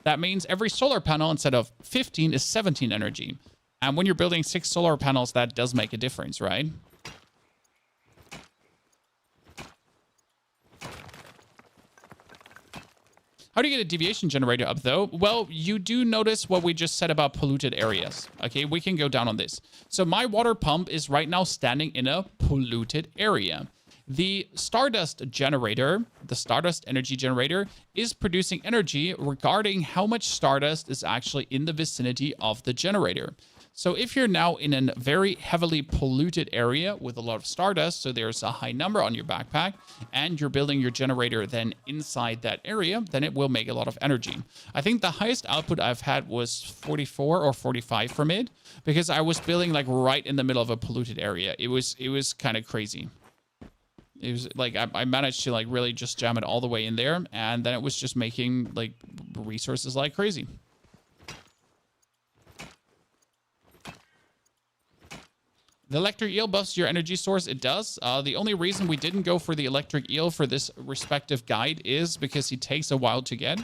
That means every solar panel instead of 15 is 17 energy. And when you're building 6 solar panels, that does make a difference, right? How do you get a deviation generator up, though? Well, you do notice what we just said about polluted areas. Okay, we can go down on this. So my water pump is right now standing in a polluted area. The Stardust generator, the Stardust energy generator, is producing energy regarding how much Stardust is actually in the vicinity of the generator. So if you're now in a very heavily polluted area with a lot of Stardust, so there's a high number on your backpack, and you're building your generator then inside that area, then it will make a lot of energy. I think the highest output I've had was 44 or 45 from it, because I was building like right in the middle of a polluted area. It was kind of crazy. It was like I managed to like really just jam it all the way in there, and then it was just making like resources like crazy. The electric eel buffs your energy source. It does. The only reason we didn't go for the electric eel for this respective guide is because he takes a while to get.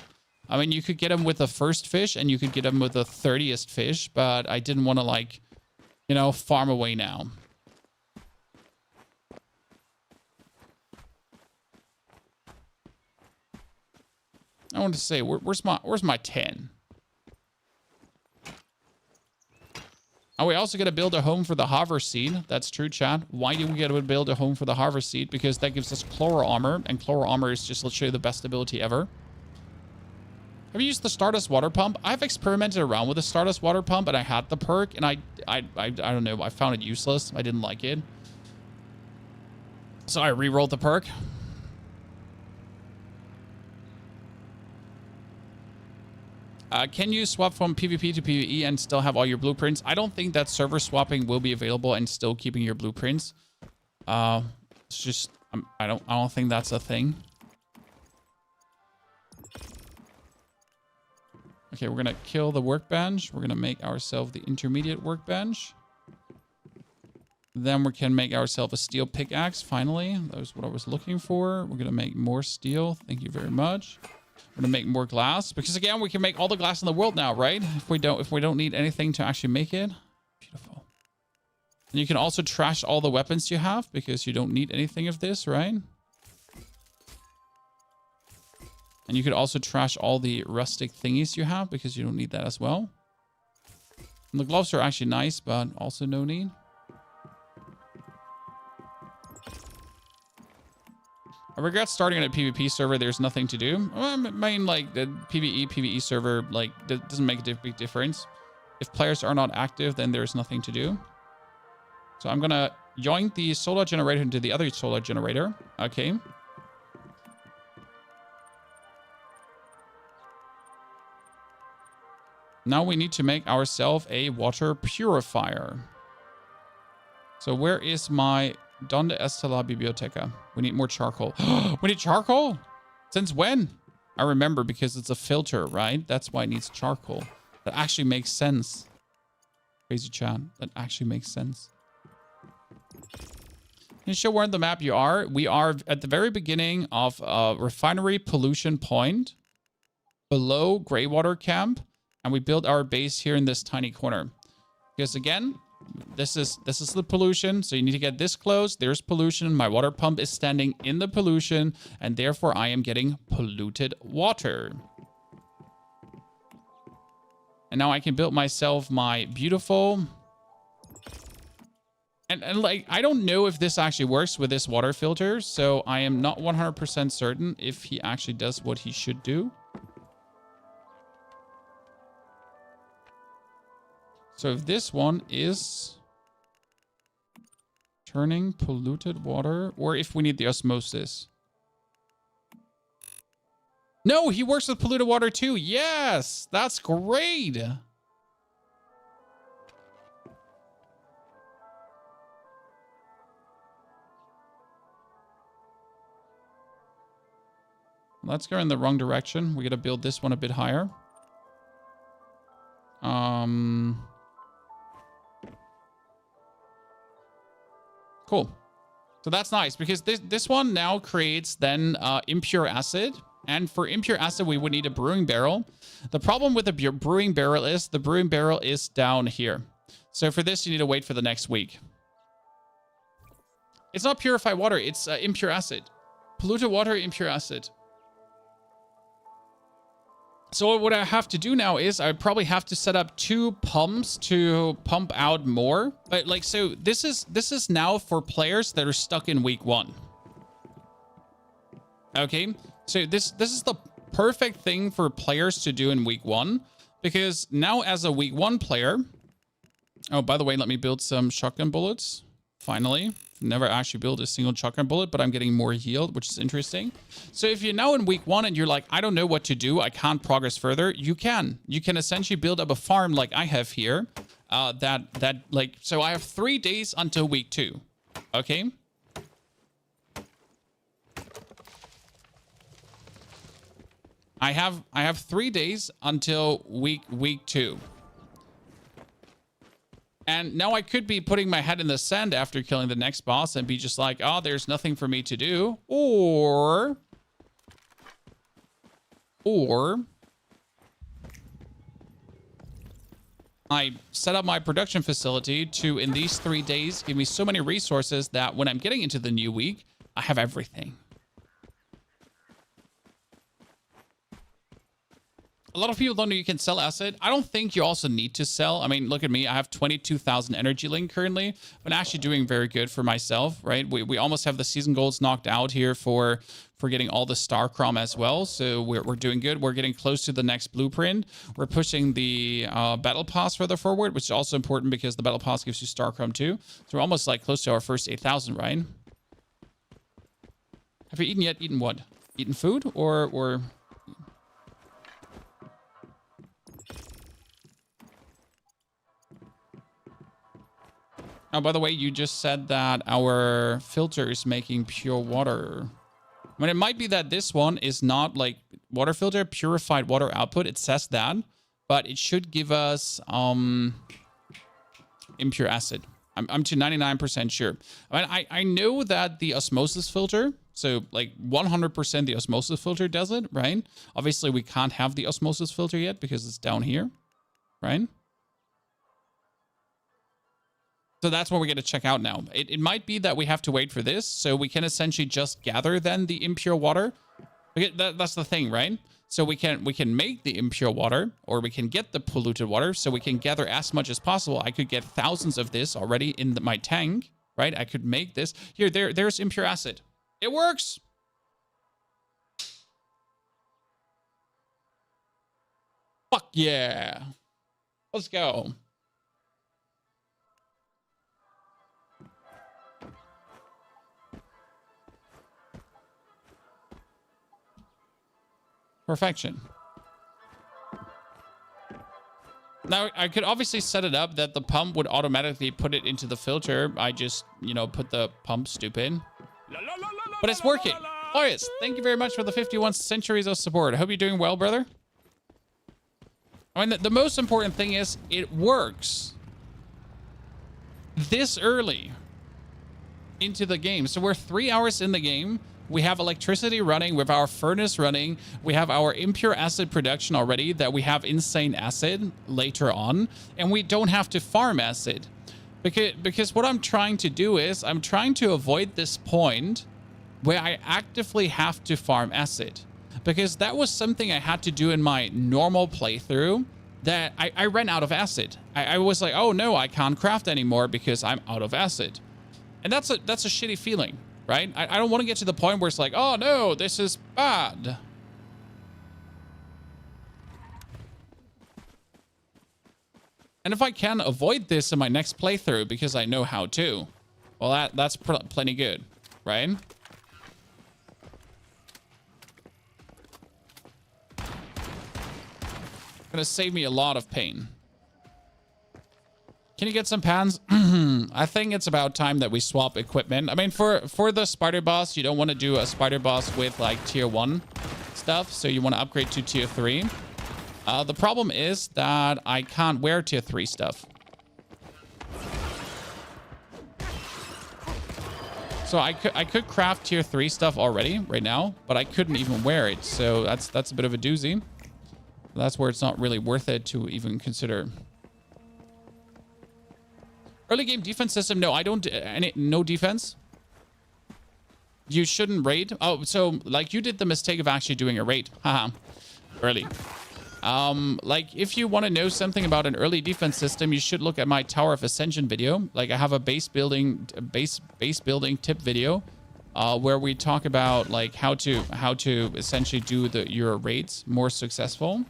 I mean, you could get him with the first fish and you could get him with the 30th fish, but I didn't want to like, you know, farm away now. I want to say, where's my 10? Are we also going to build a home for the hover seed? That's true, chat. Why do we get to build a home for the hover seed? Because that gives us chloro armor, and chloro armor is just literally the best ability ever. Have you used the Stardust water pump? I've experimented around with the Stardust water pump, and I had the perk, and I don't know. I found it useless. I didn't like it. So I re-rolled the perk. Can you swap from PvP to PvE and still have all your blueprints? I don't think that server swapping will be available and still keeping your blueprints. It's just I don't think that's a thing. Okay, we're gonna kill the workbench. We're gonna make ourselves the intermediate workbench. Then we can make ourselves a steel pickaxe, finally. That was what I was looking for. We're gonna make more steel. Thank you very much. We're gonna make more glass. Because again, we can make all the glass in the world now, right? If we don't need anything to actually make it. Beautiful. And you can also trash all the weapons you have because you don't need anything of this, right? And you could also trash all the rustic thingies you have because you don't need that as well. And the gloves are actually nice, but also no need. I regret starting on a PvP server. There's nothing to do. I mean, like, the PvE server, like, doesn't make a big difference. If players are not active, then there's nothing to do. So I'm gonna yoink the solar generator into the other solar generator. Okay. Now we need to make ourselves a water purifier. So where is my... Donde está la biblioteca? We need more charcoal. We need charcoal? Since when? I remember because it's a filter, right? That's why it needs charcoal. That actually makes sense. Crazy chat. That actually makes sense. Can you show where on the map you are? We are at the very beginning of a refinery pollution point. Below Greywater Camp. And we built our base here in this tiny corner. Because again... This is the pollution, so you need to get this close. There's pollution. My water pump is standing in the pollution, and therefore I am getting polluted water. And now I can build myself my beautiful... And like, I don't know if this actually works with this water filter, so I am not 100% certain if he actually does what he should do. So if this one is turning polluted water, or if we need the osmosis. No, he works with polluted water too. Yes, that's great. Let's go in the wrong direction. We got to build this one a bit higher. Cool. So that's nice because this one now creates then impure acid. And for impure acid, we would need a brewing barrel. The problem with the brewing barrel is the brewing barrel is down here. So for this, you need to wait for the next week. It's not purified water. It's impure acid. Polluted water, impure acid. So what I have to do now is I probably have to set up 2 pumps to pump out more. But like, so this is now for players that are stuck in week 1. Okay, so this is the perfect thing for players to do in week 1 because now as a week 1 player. Oh, by the way, let me build some shotgun bullets. Finally. Never actually built a single shotgun bullet, but I'm getting more yield, which is interesting. So if you're now in week 1 and you're like, I don't know what to do, I can't progress further, you can. You can essentially build up a farm like I have here. So I have 3 days until week 2. Okay. I have 3 days until week 2. And now I could be putting my head in the sand after killing the next boss and be just like, oh, there's nothing for me to do. Or I set up my production facility to, in these 3 days, give me so many resources that when I'm getting into the new week, I have everything. A lot of people don't know you can sell acid. I don't think you also need to sell. I mean, look at me. I have 22,000 energy link currently. I'm actually doing very good for myself, right? We almost have the season goals knocked out here for getting all the star crom as well. So we're doing good. We're getting close to the next blueprint. We're pushing the battle pass further forward, which is also important because the battle pass gives you star crom too. So we're almost like close to our first 8,000, right? Have you eaten yet? Eaten what? Eaten food or... Oh, by the way, you just said that our filter is making pure water. I mean, it might be that this one is not like water filter, purified water output. It says that, but it should give us impure acid. I'm to 99% sure. I mean, I know that the osmosis filter, so like 100% the osmosis filter does it, right? Obviously, we can't have the osmosis filter yet because it's down here, right? So that's what we're going to check out now. It might be that we have to wait for this, so we can essentially just gather then the impure water. That's the thing, right? So we can make the impure water, or we can get the polluted water, so we can gather as much as possible. I could get thousands of this already in my tank, right? I could make this. Here, there's impure acid. It works! Fuck yeah! Let's go. Perfection. Now, I could obviously set it up that the pump would automatically put it into the filter. I just, you know, put the pump stupid. But it's working. Oh, yes. Thank you very much for the 51 centuries of support. I hope you're doing well, brother. I mean, the most important thing is it works this early into the game. So we're 3 hours in the game. We have electricity running, we have our furnace running, we have our impure acid production already, that we have insane acid later on, and we don't have to farm acid. Because what I'm trying to do is, I'm trying to avoid this point where I actively have to farm acid. Because that was something I had to do in my normal playthrough, that I ran out of acid. I was like, oh no, I can't craft anymore because I'm out of acid. And that's a shitty feeling. Right? I don't want to get to the point where it's like, oh no, this is bad. And if I can avoid this in my next playthrough because I know how to, well, that's plenty good, right? Gonna save me a lot of pain. Can you get some pans? I think it's about time that we swap equipment. I mean, for the spider boss, you don't want to do a spider boss with like tier 1 stuff. So you want to upgrade to tier 3. The problem is that I can't wear tier 3 stuff. So I could craft tier 3 stuff already right now, but I couldn't even wear it. So that's a bit of a doozy. That's where it's not really worth it to even consider. Early game defense system. No, I don't. No defense. You shouldn't raid. Oh, so like you did the mistake of actually doing a raid. Haha. Early. Like if you want to know something about an early defense system, you should look at my Tower of Ascension video. Like I have a base building tip video, where we talk about like how to essentially do your raids more successful.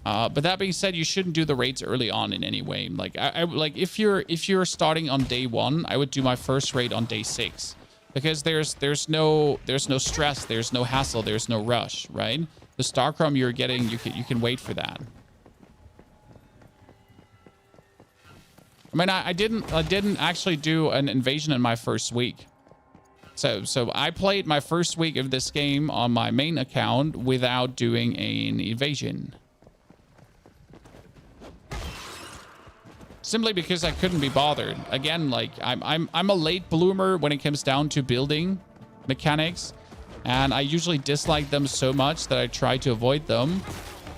But that being said, you shouldn't do the raids early on in any way. Like I like if you're starting on day 1, I would do my first raid on day 6, because there's no stress, there's no hassle, there's no rush, right? The Starchrome you're getting, you can wait for that. I mean, I didn't actually do an invasion in my first week. So I played my first week of this game on my main account without doing an invasion. Simply because I couldn't be bothered. Again, like I'm a late bloomer when it comes down to building mechanics, and I usually dislike them so much that I try to avoid them.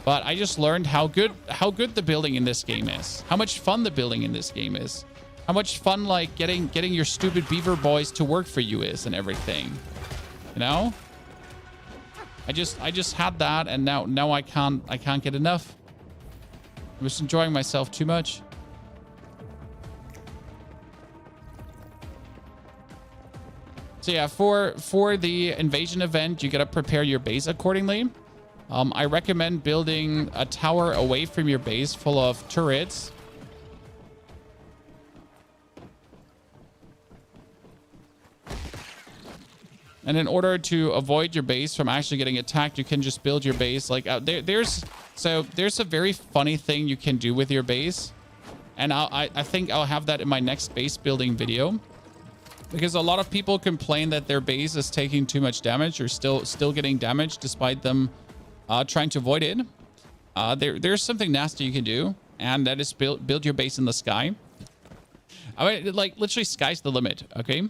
But I just learned how good the building in this game is, how much fun the building in this game is, how much fun like getting your stupid beaver boys to work for you is, and everything. You know? I just had that, and now I can't get enough. I was enjoying myself too much. So yeah, for the invasion event, you gotta prepare your base accordingly. I recommend building a tower away from your base full of turrets. And in order to avoid your base from actually getting attacked, you can just build your base like there's a very funny thing you can do with your base. And I think I'll have that in my next base building video, because a lot of people complain that their base is taking too much damage or still getting damaged despite them trying to avoid it. There's something nasty you can do, and that is build your base in the sky. I mean, like, literally sky's the limit, okay?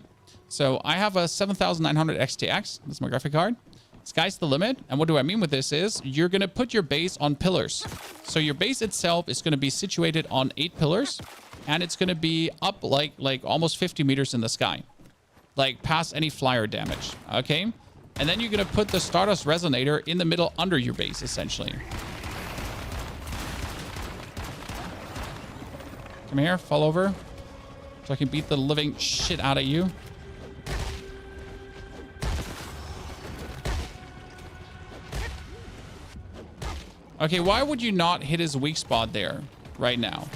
So I have a 7900 XTX. That's my graphic card. Sky's the limit. And what do I mean with this is you're going to put your base on pillars. So your base itself is going to be situated on 8 pillars, and it's going to be up like almost 50 meters in the sky, like past any flyer damage, okay? And then you're going to put the Stardust Resonator in the middle under your base, essentially. Come here, fall over, so I can beat the living shit out of you. Okay, why would you not hit his weak spot there right now?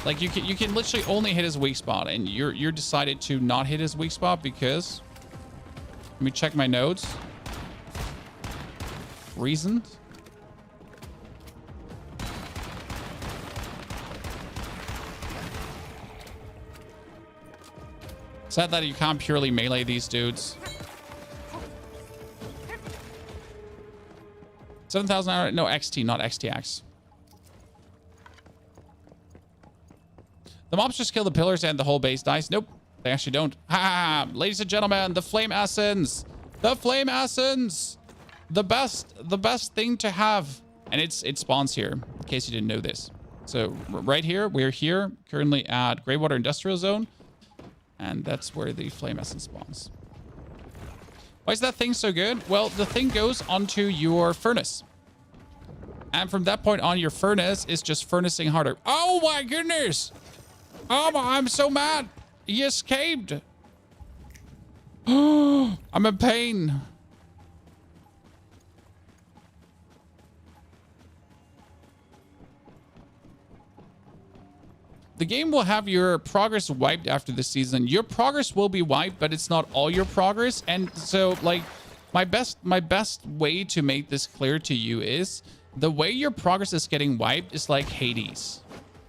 Like, you can literally only hit his weak spot, and you're decided to not hit his weak spot because... Let me check my notes. Reasons? Sad that you can't purely melee these dudes. 7,000, no, XT, not XTX. The mobs just kill the pillars and the whole base dies. Nope, they actually don't. Ha! Ladies and gentlemen, the Flame Essence. The Flame Essence. The best thing to have. And it spawns here, in case you didn't know this. So right here, we're here currently at Greywater Industrial Zone. And that's where the Flame Essence spawns. Why is that thing so good? Well, the thing goes onto your furnace. And from that point on, your furnace is just furnacing harder. Oh my goodness! Oh, I'm so mad. He escaped. I'm in pain. The game will have your progress wiped after the season. Your progress will be wiped, but it's not all your progress. And so, like, my best way to make this clear to you is the way your progress is getting wiped is like Hades.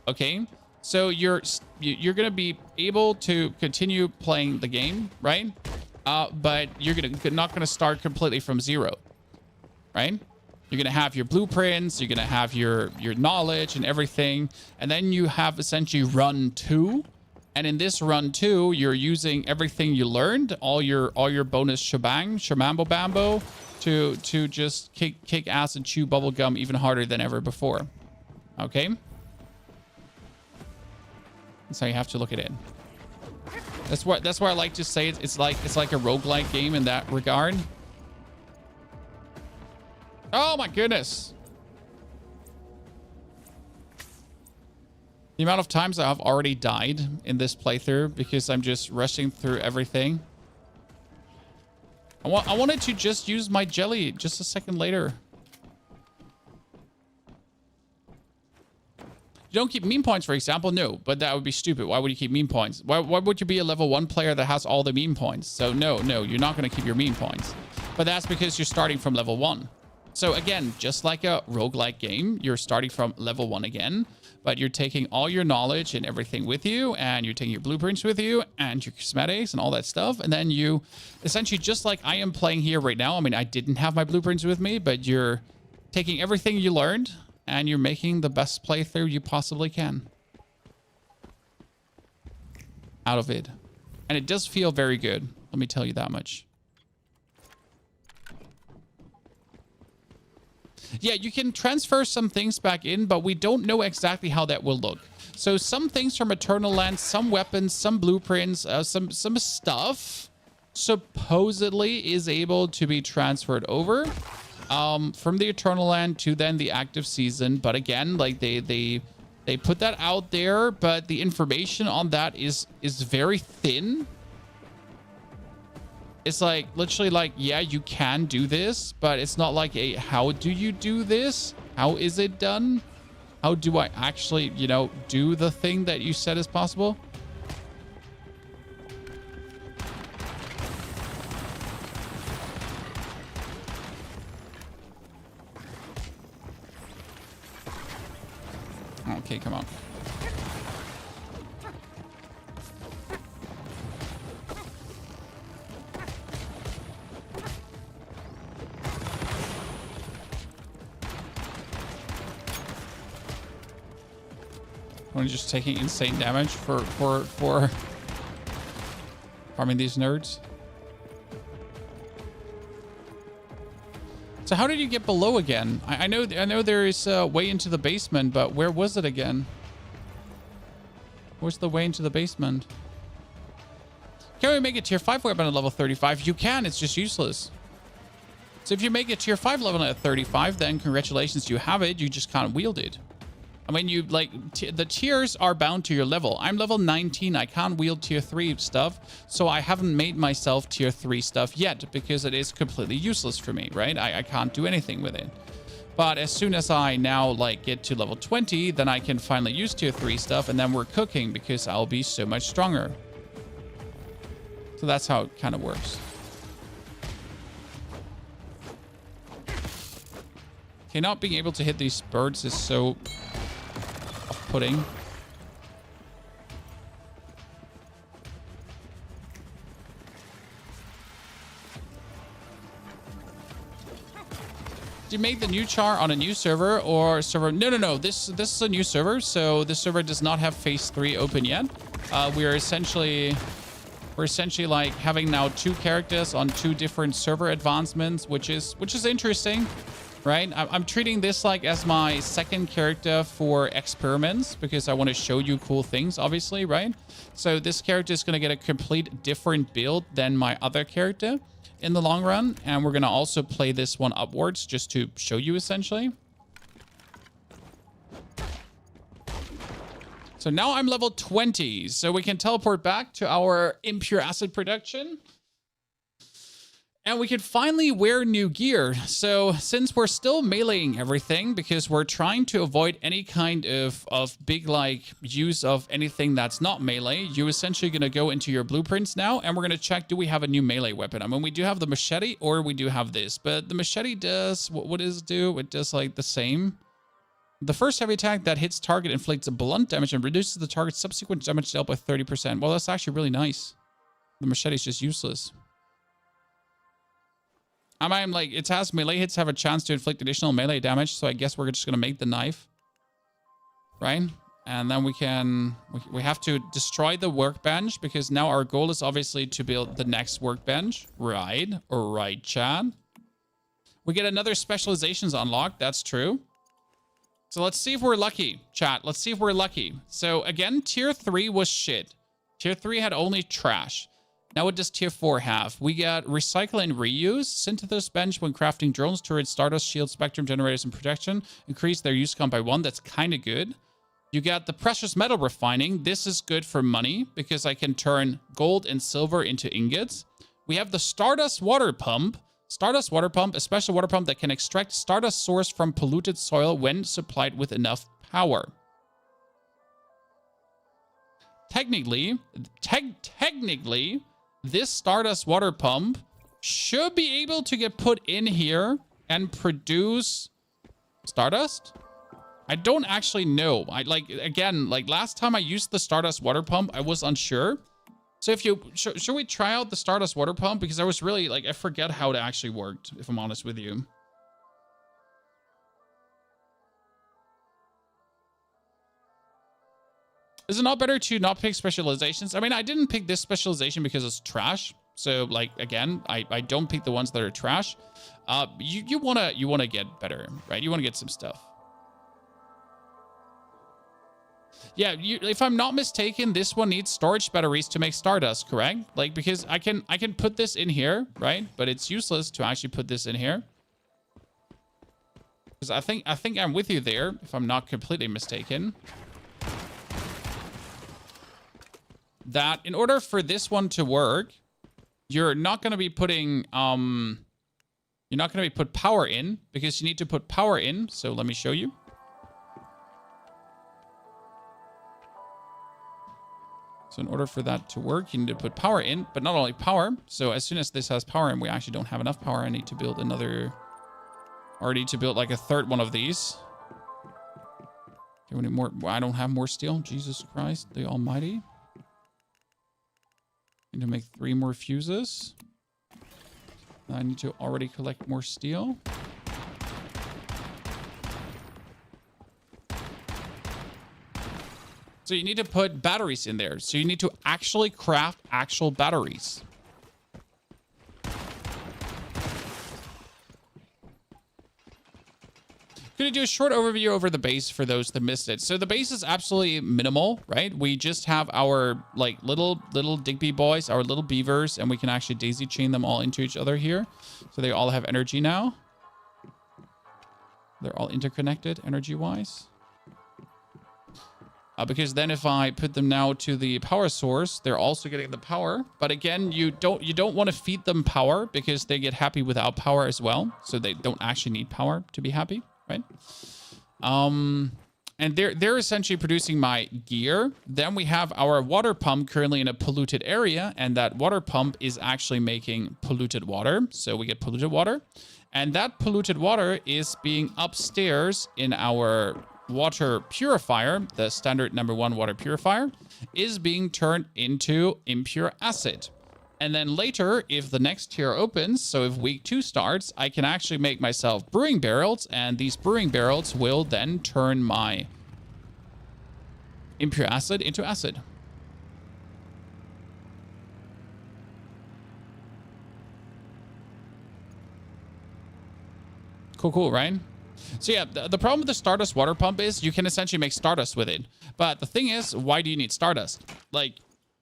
Okay? So you're gonna be able to continue playing the game, right? But you're not gonna start completely from zero, right? You're gonna have your blueprints, you're gonna have your knowledge and everything, and then you have essentially run 2. And in this run 2, you're using everything you learned, all your bonus shebang, shamambo bambo, to just kick ass and chew bubblegum even harder than ever before. Okay? That's how you have to look at it. That's why I like to say it's like a roguelike game in that regard. Oh my goodness. The amount of times I have already died in this playthrough because I'm just rushing through everything. I wanted to just use my jelly just a second later. You don't keep meme points, for example? No, but that would be stupid. Why would you keep meme points? Why would you be a level 1 player that has all the meme points? So no, you're not going to keep your meme points. But that's because you're starting from level 1. So again, just like a roguelike game, you're starting from level 1 again, but you're taking all your knowledge and everything with you, and you're taking your blueprints with you, and your cosmetics and all that stuff, and then you essentially, just like I am playing here right now, I mean, I didn't have my blueprints with me, but you're taking everything you learned, and you're making the best playthrough you possibly can out of it. And it does feel very good, let me tell you that much. Yeah, you can transfer some things back in, but we don't know exactly how that will look. So some things from Eternal Lands, some weapons, some blueprints, some stuff supposedly is able to be transferred over from the Eternal Land to then the active season. But again, like they put that out there, but the information on that is very thin. It's like literally like, yeah, you can do this, but it's not like a how do you do this? How is it done? How do I actually, you know, do the thing that you said is possible? Okay, come on. I'm just taking insane damage for farming these nerds. So how did you get below again? I know there is a way into the basement, but where was it again? Where's the way into the basement? Can we make a tier 5 weapon at level 35? You can, it's just useless. So if you make a tier 5 level at 35, then congratulations, you have it. You just can't wield it. I mean, you like the tiers are bound to your level. I'm level 19. I can't wield tier 3 stuff. So I haven't made myself tier 3 stuff yet because it is completely useless for me, right? I can't do anything with it. But as soon as I now like get to level 20, then I can finally use tier 3 stuff, and then we're cooking because I'll be so much stronger. So that's how it kind of works. Okay, not being able to hit these birds is so off-putting. Did you make the new char on a new server or server? No. This is a new server, so this server does not have phase 3 open yet. We're essentially like having now 2 characters on 2 different server advancements, which is interesting. Right? I'm treating this like as my second character for experiments because I want to show you cool things, obviously, right? So this character is going to get a complete different build than my other character in the long run. And we're going to also play this one upwards just to show you essentially. So now I'm level 20. So we can teleport back to our impure acid production. And we can finally wear new gear. So since we're still meleeing everything because we're trying to avoid any kind of big like use of anything that's not melee, you're essentially going to go into your blueprints now and we're going to check, do we have a new melee weapon? I mean, we do have the machete or we do have this, but the machete does, what does it do? It does like the same. The first heavy attack that hits target inflicts a blunt damage and reduces the target's subsequent damage dealt by 30%. Well, that's actually really nice. The machete is just useless. I'm like, it has melee hits have a chance to inflict additional melee damage, so I guess we're just going to make the knife. Right? And then we have to destroy the workbench, because now our goal is obviously to build the next workbench. Right? Right, Chad? We get another specializations unlocked, that's true. So let's see if we're lucky, chat. Let's see if we're lucky. So again, tier 3 was shit. Tier 3 had only trash. Now what does tier 4 have? We got recycle and reuse. Synthesis bench when crafting drones, turrets, stardust, shield, spectrum generators, and protection. Increase their use count by 1. That's kind of good. You got the precious metal refining. This is good for money because I can turn gold and silver into ingots. We have the stardust water pump. Stardust water pump, a special water pump that can extract stardust source from polluted soil when supplied with enough power. Technically, this stardust water pump should be able to get put in here and produce stardust. I don't actually know. Again, last time I used the stardust water pump, I was unsure. So if you, should we try out the stardust water pump? Because I was really I forget how it actually worked, if I'm honest with you. Is it not better to not pick specializations? I mean, I didn't pick this specialization because it's trash. So again, I don't pick the ones that are trash. You wanna get better, right? You wanna get some stuff. Yeah, if I'm not mistaken, this one needs storage batteries to make stardust, correct? Because I can put this in here, right? But it's useless to actually put this in here. Because I think I'm with you there, if I'm not completely mistaken. That in order for this one to work, you're not going to be putting put power in, because you need to put power in. So let me show you. So in order for that to work, you need to put power in, but not only power. So as soon as this has power and we actually don't have enough power, I need to build another, or I need to build like a third one of these. Do we need more? I don't have more steel. Jesus Christ, the almighty. Need to make 3 more fuses. I need to already collect more steel. So you need to put batteries in there. So you need to actually craft actual batteries. Going to do a short overview over the base for those that missed it. So the base is absolutely minimal, right? We just have our like little Digby boys, our little beavers, and we can actually daisy chain them all into each other here. So they all have energy now. They're all interconnected energy-wise. Because then if I put them now to the power source, they're also getting the power. But again, you don't want to feed them power because they get happy without power as well. So they don't actually need power to be happy, right? And they're essentially producing my gear. Then we have our water pump currently in a polluted area, and that water pump is actually making polluted water. So we get polluted water. And that polluted water is being upstairs in our water purifier, the standard #1 water purifier, is being turned into impure acid. And then later, if the next tier opens, so if week 2 starts, I can actually make myself brewing barrels, and these brewing barrels will then turn my impure acid into acid. Cool, right? So yeah, the problem with the Stardust water pump is you can essentially make Stardust with it. But the thing is, why do you need Stardust? Like,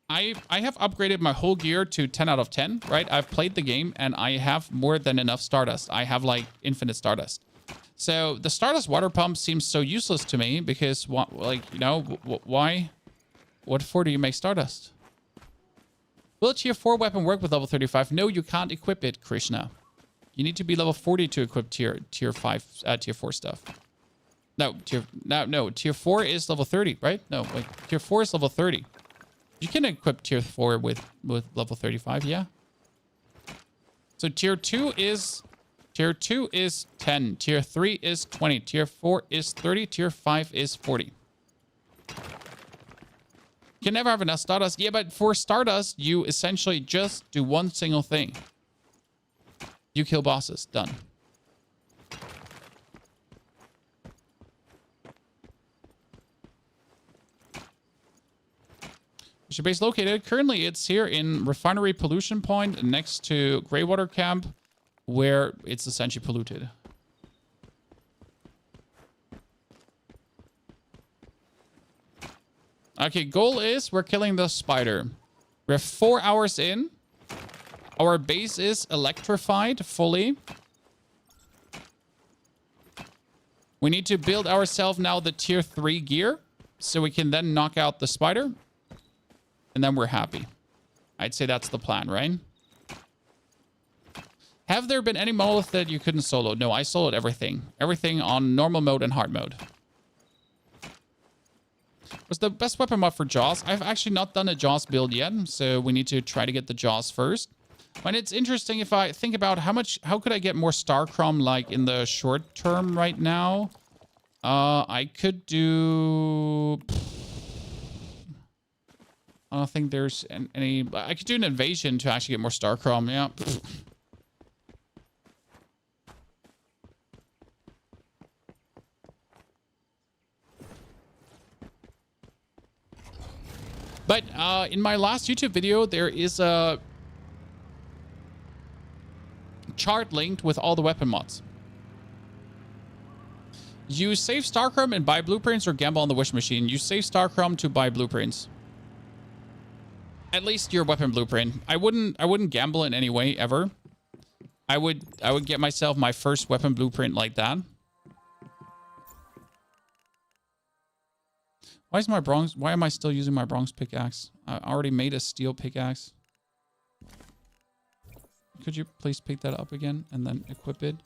I have upgraded my whole gear to 10 out of 10, right? I've played the game and I have more than enough Stardust. I have like infinite Stardust. So the Stardust water pump seems so useless to me because, like, you know, why? What for do you make Stardust? Will a tier 4 weapon work with level 35? No, you can't equip it, Krishna. You need to be level 40 to equip tier 4 stuff. No, tier 4 is level 30, right? No, wait, tier 4 is level 30. You can equip tier 4 with level 35, yeah. So tier 2 is 10, tier 3 is 20, tier 4 is 30, tier 5 is 40. You can never have enough Stardust. Yeah, but for Stardust, you essentially just do one single thing. You kill bosses. Done. Your base located. Currently, it's here in Refinery Pollution Point next to Greywater Camp, where it's essentially polluted. Okay, goal is we're killing the spider. We're 4 hours in. Our base is electrified fully. We need to build ourselves now the tier 3 gear so we can then knock out the spider. And then we're happy. I'd say that's the plan, right? Have there been any monolith that you couldn't solo? No, I soloed everything. Everything on normal mode and hard mode. What's the best weapon mod for Jaws? I've actually not done a Jaws build yet, so we need to try to get the Jaws first. And it's interesting if I think about how could I get more Starcrom like in the short term right now? I could do... I don't think there's any... I could do an invasion to actually get more Starcrom, yeah. But in my last YouTube video, there is a chart linked with all the weapon mods. You save Starcrom and buy blueprints or gamble on the wish machine. You save Starcrom to buy blueprints. At least your weapon blueprint. I wouldn't gamble in any way ever. I would get myself my first weapon blueprint like that. Why am I still using my bronze pickaxe? I already made a steel pickaxe. Could you please pick that up again and then equip it?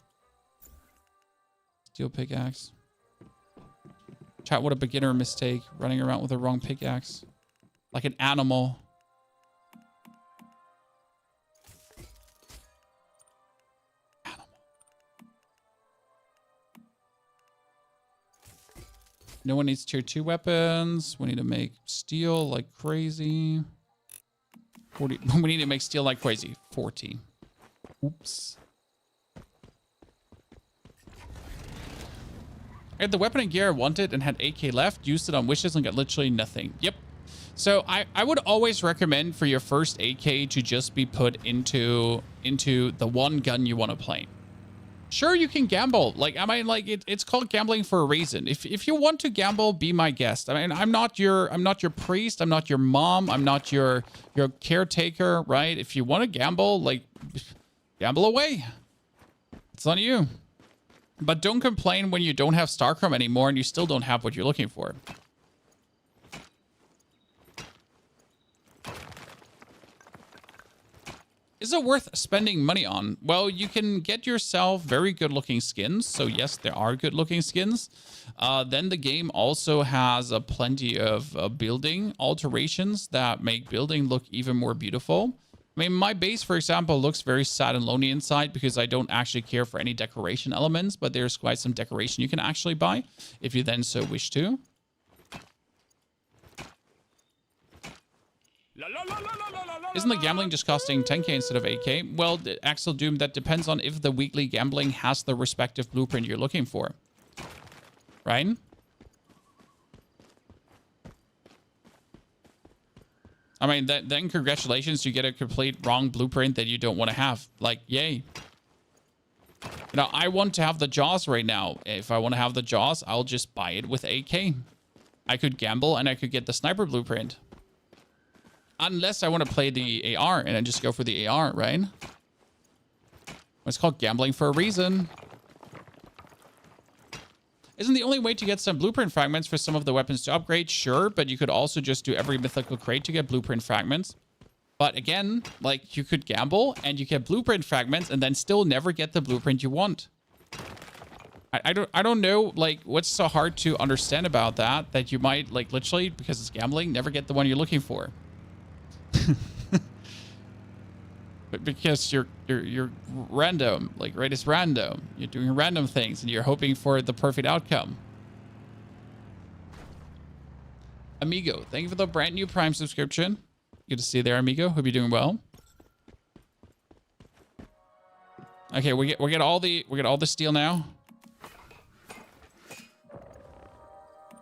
Steel pickaxe. Chat, what a beginner mistake. Running around with the wrong pickaxe. Like an animal. No one needs tier 2 weapons. We need to make steel like crazy. 40. We need to make steel like crazy. 40. Oops. I had the weapon and gear I wanted and had AK left, used it on wishes and got literally nothing. Yep. So I would always recommend for your first AK to just be put into the one gun you want to play. Sure, you can gamble. Like, I mean, like it's called gambling for a reason. If you want to gamble, be my guest. I mean, I'm not your priest. I'm not your mom. I'm not your caretaker, right? If you want to gamble, like, gamble away. It's on you. But don't complain when you don't have StarCrom anymore and you still don't have what you're looking for. Is it worth spending money on? Well, you can get yourself very good looking skins. So yes, there are good looking skins. Then the game also has plenty of building alterations that make building look even more beautiful. I mean, my base, for example, looks very sad and lonely inside because I don't actually care for any decoration elements, but there's quite some decoration you can actually buy if you then so wish to. Isn't the gambling just costing 10k instead of 8k? Well, Axel Doom, that depends on if the weekly gambling has the respective blueprint you're looking for. Right? I mean, then congratulations, you get a complete wrong blueprint that you don't want to have. Like, yay. Now, I want to have the Jaws right now. If I want to have the Jaws, I'll just buy it with 8k. I could gamble and I could get the sniper blueprint. Unless I want to play the AR and I just go for the AR, right? It's called gambling for a reason. Isn't the only way to get some blueprint fragments for some of the weapons to upgrade? Sure, but you could also just do every mythical crate to get blueprint fragments. But again, like, you could gamble and you get blueprint fragments and then still never get the blueprint you want. I don't know, like, what's so hard to understand about that you might, like, literally, because it's gambling, never get the one you're looking for. But because you're random, like, right? It's random. You're doing random things and you're hoping for the perfect outcome. Amigo, thank you for the brand new Prime subscription. Good to see you there, Amigo. Hope you're doing well. Okay, we get all the steel now.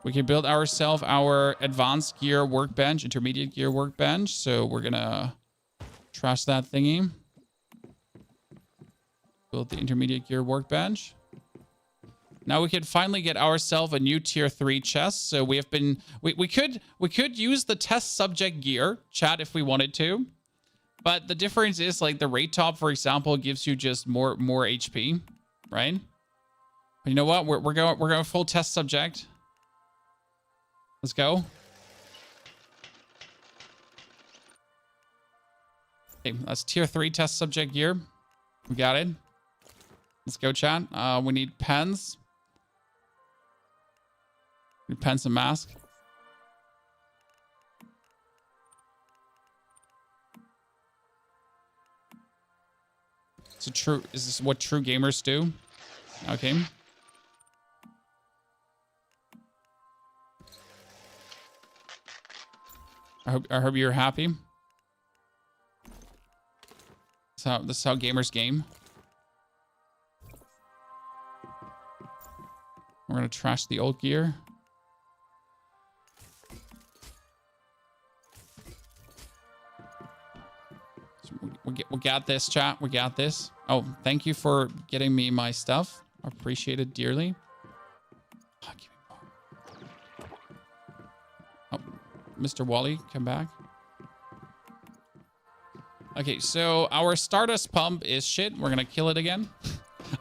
We can build ourselves our advanced gear workbench, intermediate gear workbench. So we're gonna trash that thingy. Build the intermediate gear workbench. Now we can finally get ourselves a new tier 3 chest. So we have been we could use the test subject gear, chat, if we wanted to. But the difference is, like, the raid top, for example, gives you just more HP, right? But you know what? We're going full test subject. Let's go. Okay, that's tier 3 test subject gear. We got it. Let's go, chat. We need pens. We need pens and mask. So is this what true gamers do? Okay. I hope you're happy. This is how gamers game. We're gonna trash the old gear. We got this, chat. We got this. Oh, thank you for getting me my stuff. I appreciate it dearly. Oh, give me more. Oh, Mr. Wally, come back. Okay, so our Stardust pump is shit. We're gonna kill it again.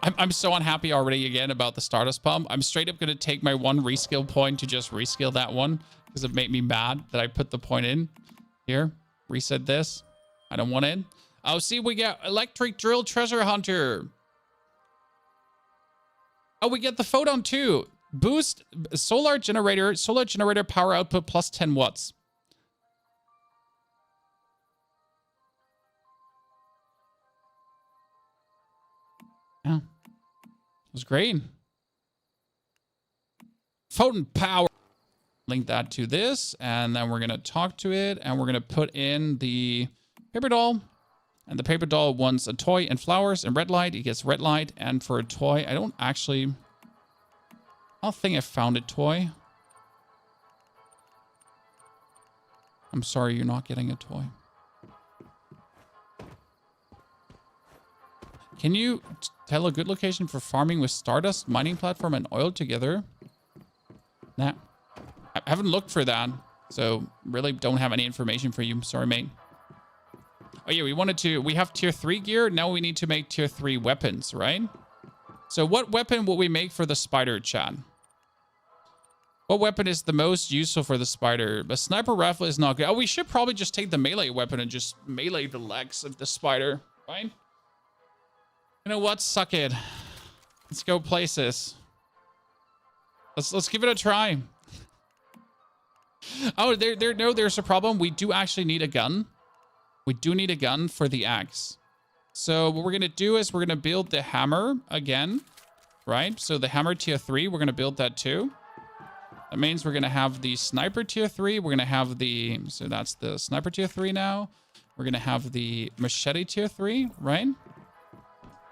I'm so unhappy already again about the Stardust pump. I'm straight up gonna take my one reskill point to just reskill that one because it made me mad that I put the point in. Here, reset this. I don't want it. Oh, see, we got electric drill treasure hunter. Oh, we get the photon too. Boost solar generator power output plus 10 watts. Yeah, it was great. Photon power. Link that to this, and then we're gonna talk to it, and we're gonna put in the paper doll. And the paper doll wants a toy and flowers and red light. It gets red light, and for a toy, I don't actually. I don't think I found a toy. I'm sorry, you're not getting a toy. Can you tell a good location for farming with Stardust, mining platform, and oil together? Nah. I haven't looked for that, so really don't have any information for you. Sorry, mate. Oh yeah, we have tier 3 gear. Now we need to make tier 3 weapons, right? So what weapon will we make for the spider, chat? What weapon is the most useful for the spider? A sniper rifle is not good. Oh, we should probably just take the melee weapon and just melee the legs of the spider, right? You know what? Suck it. Let's go places. Let's give it a try. Oh, there's a problem. We do actually need a gun. We do need a gun for the axe. So what we're going to do is we're going to build the hammer again, right? So the hammer tier 3, we're going to build that too. That means we're going to have the sniper tier 3. We're going to have the, so that's the sniper tier 3 now. We're going to have the machete tier 3, right?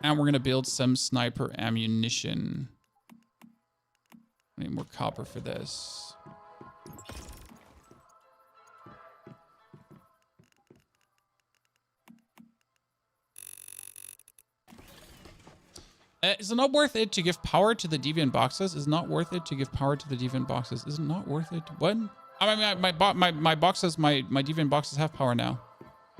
And we're going to build some sniper ammunition. I need more copper for this. Is it not worth it to give power to the deviant boxes? Is it not worth it to give power to the deviant boxes? Is it not worth it? What? I mean, my boxes, my deviant boxes have power now.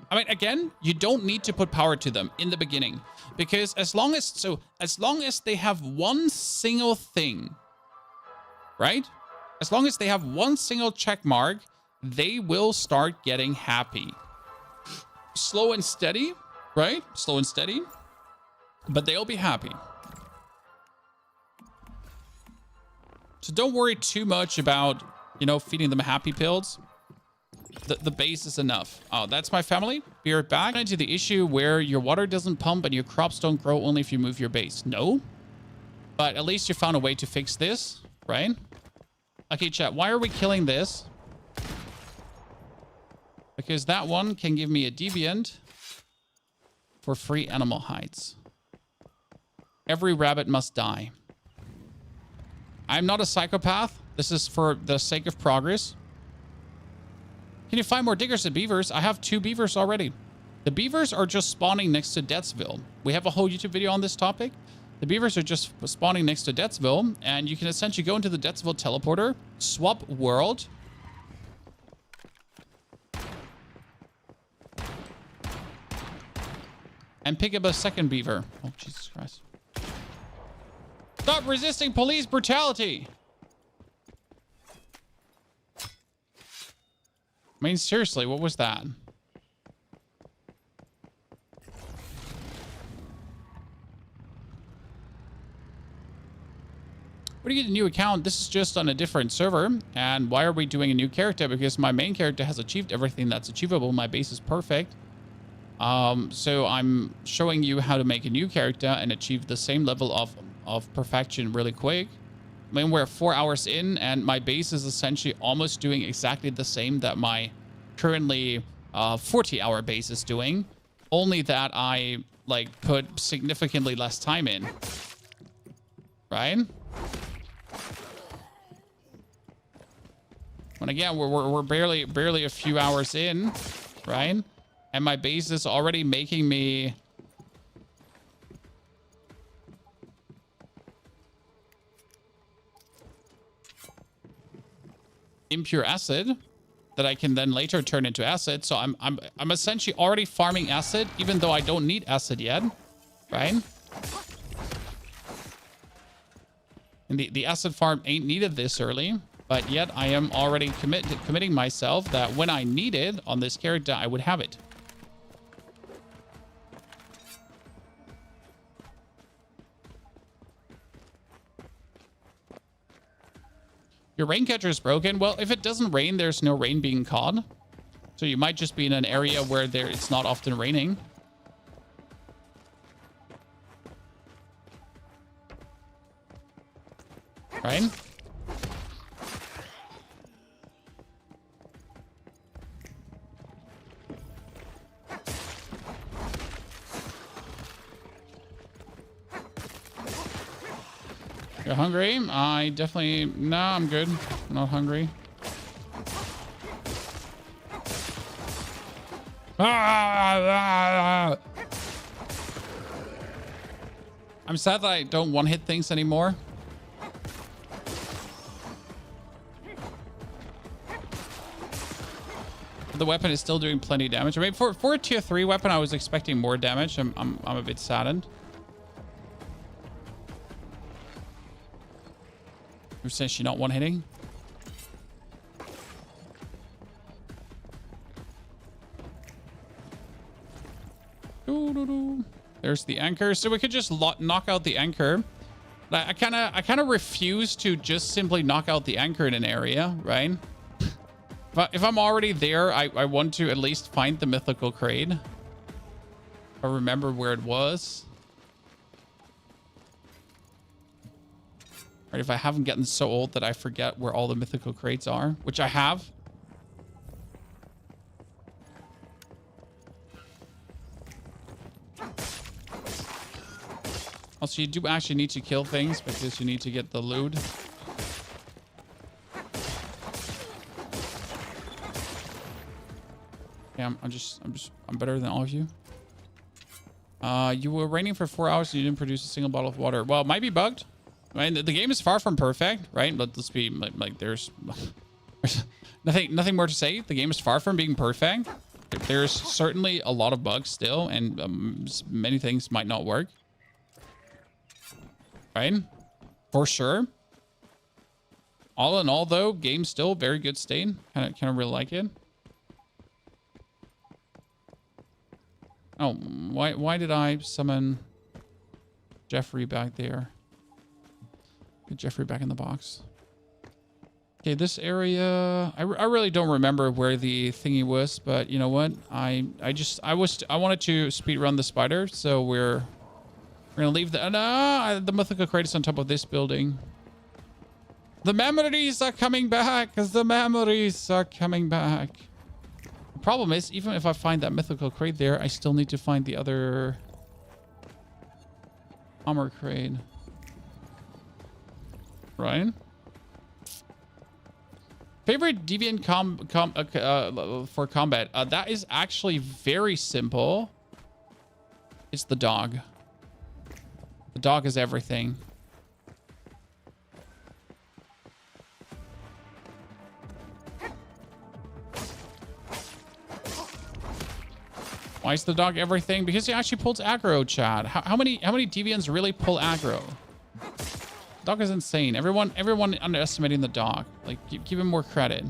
I mean, again, you don't need to put power to them in the beginning, because as long as they have one single thing, right? As long as they have one single check mark, they will start getting happy. Slow and steady, right? Slow and steady, but they'll be happy. So don't worry too much about, you know, feeding them happy pills. The base is enough. Oh, that's my family. Be right back. Into the issue where your water doesn't pump and your crops don't grow only if you move your base. No. But at least you found a way to fix this, right? Okay, chat. Why are we killing this? Because that one can give me a deviant for free animal hides. Every rabbit must die. I'm not a psychopath. This is for the sake of progress. Can you find more diggers and beavers? I have 2 beavers already. The beavers are just spawning next to Deathsville. We have a whole YouTube video on this topic. The beavers are just spawning next to Deathsville, and you can essentially go into the Deathsville teleporter, swap world, and pick up a second beaver. Oh, Jesus Christ. Stop resisting police brutality. I mean, seriously, what was that? What do you get a new account? This is just on a different server. And why are we doing a new character? Because my main character has achieved everything that's achievable. My base is perfect. So I'm showing you how to make a new character and achieve the same level of perfection really quick. I mean, we're 4 hours in and my base is essentially almost doing exactly the same that my currently 40-hour base is doing. Only that I like put significantly less time in. Right? And again, we're barely a few hours in, right? And my base is already making me impure acid that I can then later turn into acid. So I'm essentially already farming acid, even though I don't need acid yet, right? And the acid farm ain't needed this early, but yet I am already committing myself that when I need it on this character, I would have it. Your rain catcher is broken. Well, if it doesn't rain, there's no rain being caught. So you might just be in an area where it's not often raining. Right? You're hungry? I definitely... No, I'm good. I'm not hungry. I'm sad that I don't one-hit things anymore. The weapon is still doing plenty of damage. I mean, for a tier 3 weapon, I was expecting more damage. I'm a bit saddened. Who says she's not one-hitting? There's the anchor. So we could just knock out the anchor. I kind of refuse to just simply knock out the anchor in an area, right? But if I'm already there, I want to at least find the mythical crate. I remember where it was. Right, if I haven't gotten so old that I forget where all the mythical crates are, which I have. Also, you do actually need to kill things because you need to get the loot. Yeah, I'm better than all of you. You were raining for 4 hours and you didn't produce a single bottle of water. Well, it might be bugged. I mean, the game is far from perfect, right? Let's be like there's nothing more to say. The game is far from being perfect. There's certainly a lot of bugs still, and many things might not work. Right? For sure. All in all, though, game still very good state. Kind of really like it. Oh, why did I summon Jeffrey back there? Get Jeffrey back in the box. Okay, this area, I really don't remember where the thingy was, but you know what? I wanted to speed run the spider, so we're gonna leave the mythical crate is on top of this building. The memories are coming back, because the memories are coming back. The problem is, even if I find that mythical crate there, I still need to find the other armor crate. Right? Favorite deviant for combat? That is actually very simple. It's the dog. The dog is everything. Why is the dog everything? Because he actually pulls aggro, Chad. How many deviants really pull aggro? Dog is insane. Everyone underestimating the dog. Like, give him more credit.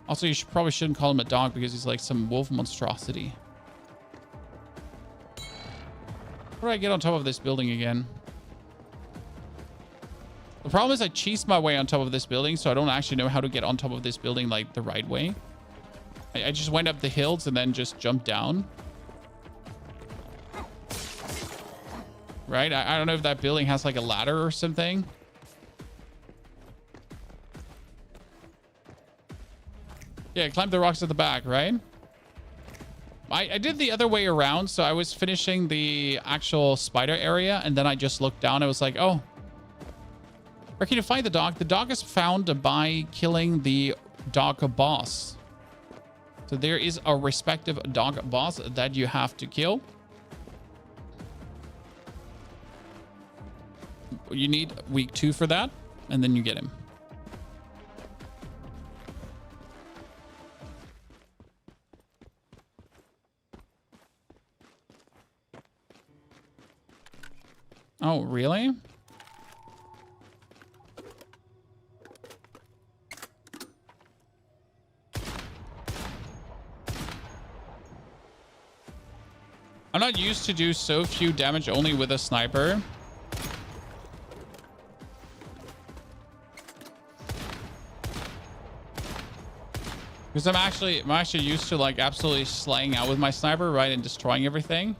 Also, you probably shouldn't call him a dog because he's like some wolf monstrosity. How do I get on top of this building again? The problem is I cheese my way on top of this building, so I don't actually know how to get on top of this building like the right way. I just went up the hills and then just jumped down. Right? I don't know if that building has like a ladder or something. Yeah, climb the rocks at the back, right? I did the other way around. So I was finishing the actual spider area and then I just looked down. I was like, oh, where can you find the dog? The dog is found by killing the dog boss. So there is a respective dog boss that you have to kill. You need week 2 for that, and then you get him. Oh, really? I'm not used to do so few damage only with a sniper. Because I'm actually used to like absolutely slaying out with my sniper, right, and destroying everything.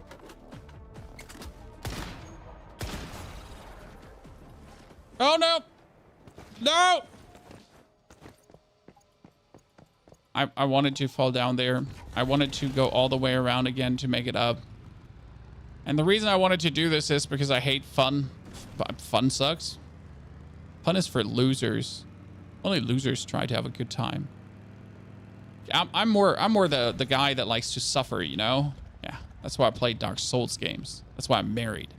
Oh no! No! I wanted to fall down there. I wanted to go all the way around again to make it up. And the reason I wanted to do this is because I hate fun. Fun sucks. Fun is for losers. Only losers try to have a good time. I'm more the guy that likes to suffer, you know? Yeah, that's why I play Dark Souls games. That's why I'm married.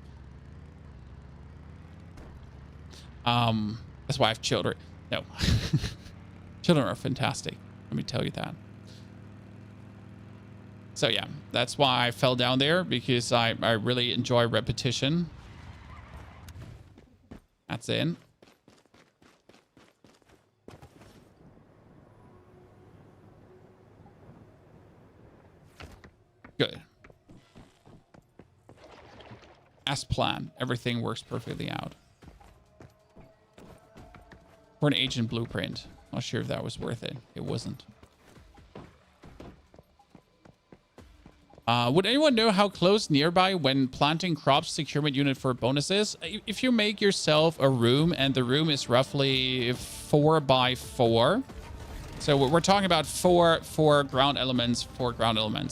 That's why I have children. No. Children are fantastic. Let me tell you that. So yeah, that's why I fell down there, because I really enjoy repetition. That's it. Good. As planned, everything works perfectly out. For an agent blueprint. Not sure if that was worth it. It wasn't. Would anyone know how close nearby when planting crops securement unit for bonuses? If you make yourself a room and the room is roughly 4 by 4. So we're talking about four ground elements,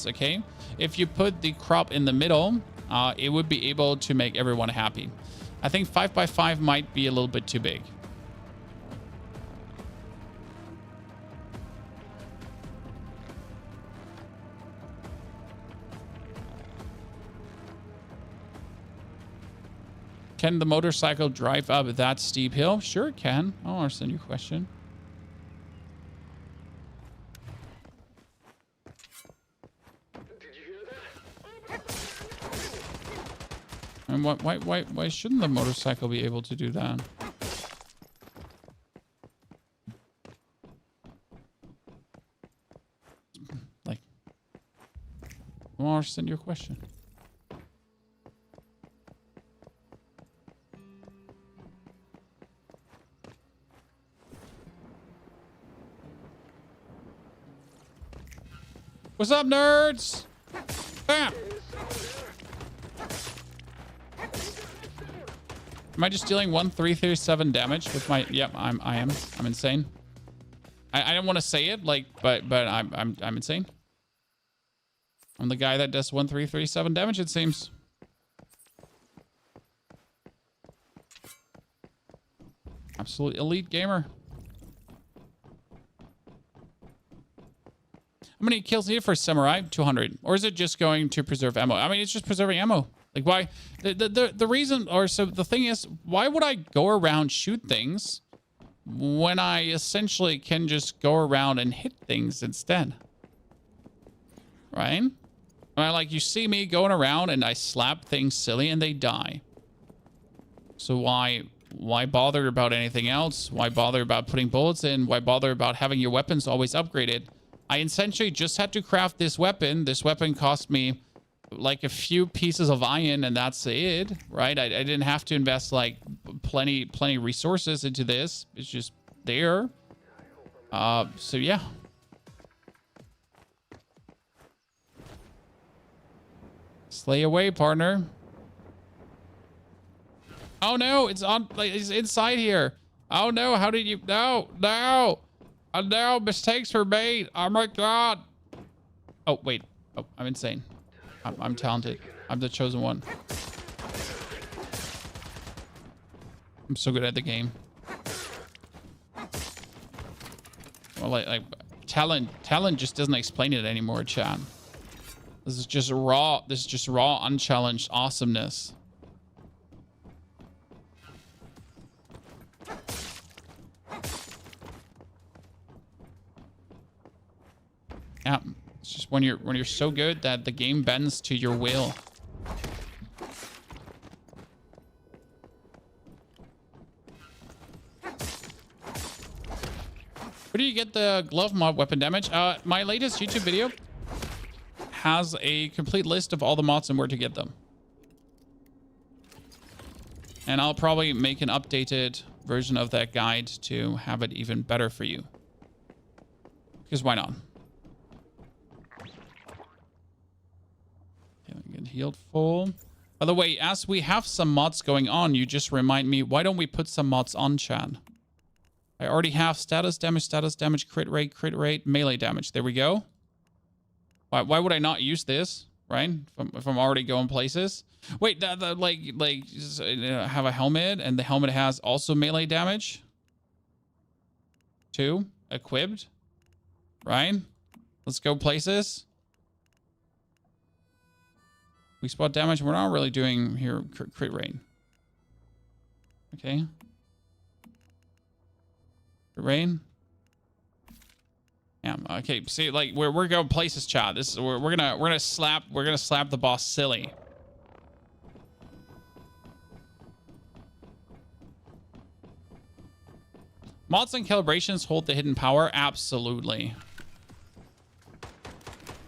okay? If you put the crop in the middle, it would be able to make everyone happy. I think 5 by 5 might be a little bit too big. Can the motorcycle drive up that steep hill? Sure it can. I don't understand your question. And why shouldn't the motorcycle be able to do that? Like, I don't understand your question. What's up, nerds? Bam! Am I just dealing 1,337 damage with my? Yep, I am. I'm insane. I don't want to say it, like, but I'm insane. I'm the guy that does 1,337 damage, it seems. Absolute elite gamer. How many kills needed for Samurai? 200. Or is it just going to preserve ammo? I mean, it's just preserving ammo. Like, why? The reason, or so the thing is, why would I go around shoot things when I essentially can just go around and hit things instead? Right? Like, you see me going around and I slap things silly and they die. So why bother about anything else? Why bother about putting bullets in? Why bother about having your weapons always upgraded? I essentially just had to craft this weapon. This weapon cost me like a few pieces of iron and that's it, right? I didn't have to invest like plenty resources into this. It's just there. So yeah. Slay away, partner. Oh no, it's on, like, it's inside here. Oh no, how did you, no. No, mistakes were made. Oh my god. Oh, wait. Oh, I'm insane. I'm talented. I'm the chosen one. I'm so good at the game. Well, like talent just doesn't explain it anymore, chat. This is just raw, unchallenged awesomeness. Yeah, it's just when you're so good that the game bends to your will. Where do you get the glove mod weapon damage? My latest YouTube video has a complete list of all the mods and where to get them. And I'll probably make an updated version of that guide to have it even better for you. Because why not? Get healed full. By the way, as we have some mods going on, you just remind me, why don't we put some mods on, chat? I already have status damage, crit rate, melee damage. There we go. Why would I not use this, right? If I'm already going places. Wait, have a helmet and the helmet has also melee damage. 2 equipped. Right? Let's go places. We spot damage. We're not really doing here crit rate. Okay. Crit rate. Yeah. Okay. See, like we're going places, chat. This is we're gonna slap the boss silly. Mods and calibrations hold the hidden power. Absolutely.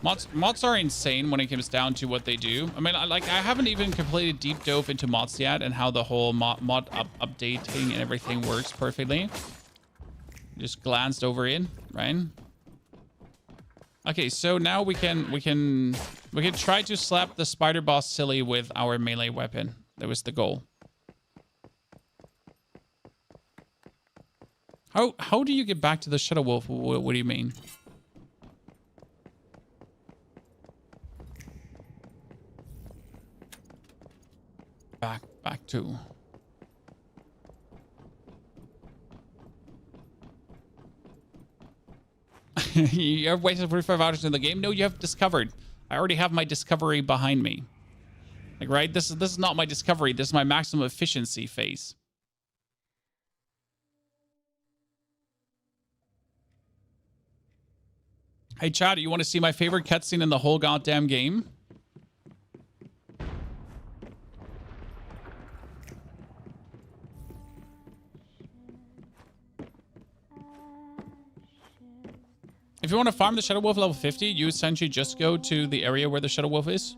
Mods are insane when it comes down to what they do. I mean, I haven't even completed deep dove into mods yet and how the whole mod updating and everything works perfectly. Just glanced over it, right? Okay, so now we can try to slap the spider boss silly with our melee weapon. That was the goal. How do you get back to the Shadow Wolf? What do you mean? Back to. You have wasted 45 hours in the game? No, you have discovered. I already have my discovery behind me. Like, right? This is not my discovery. This is my maximum efficiency phase. Hey, chat, you want to see my favorite cutscene in the whole goddamn game? If you want to farm the Shadow Wolf level 50, you essentially just go to the area where the Shadow Wolf is.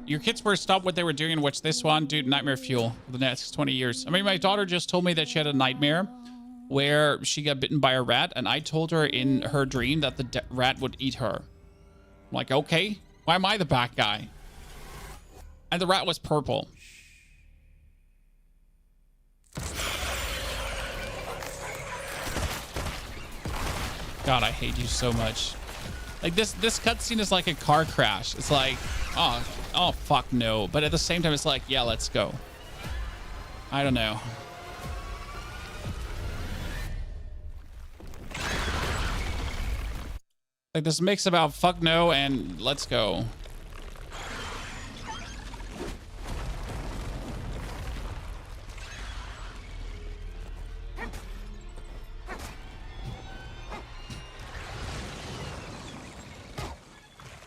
Your kids were stopped what they were doing and watch this one. Dude, nightmare fuel for the next 20 years. I mean, my daughter just told me that she had a nightmare where she got bitten by a rat, and I told her in her dream that the rat would eat her. I'm like, okay, why am I the bad guy? And the rat was purple. God, I hate you so much. Like, this cutscene is like a car crash. It's like, oh, fuck no. But at the same time, it's like, yeah, let's go. I don't know. Like, this mix about fuck no and let's go.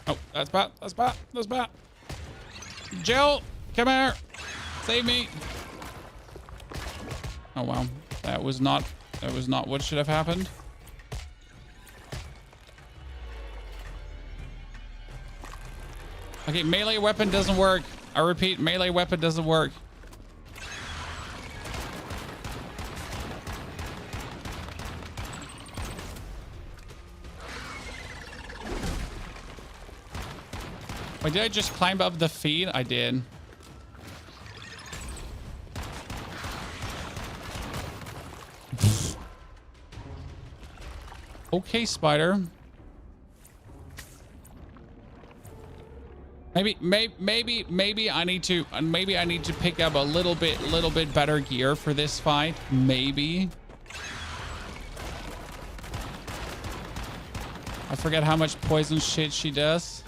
Oh, that's bad. That's bad. That's bad. Jill, come here. Save me. Oh, wow. That was not what should have happened. Okay, melee weapon doesn't work. I repeat, melee weapon doesn't work. Wait, did I just climb up the feed? I did. Okay, spider. Maybe I need to pick up a little bit better gear for this fight. Maybe. I forget how much poison shit she does.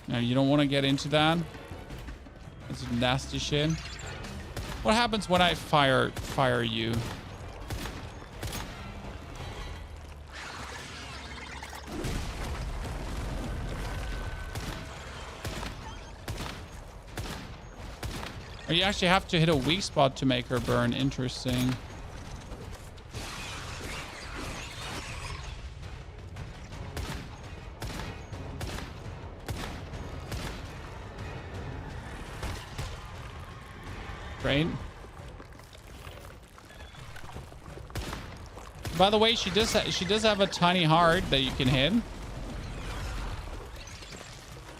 No, you don't want to get into that. It's nasty shit. What happens when I fire you? Or you actually have to hit a weak spot to make her burn. Interesting. Great. By the way, she does have a tiny heart that you can hit.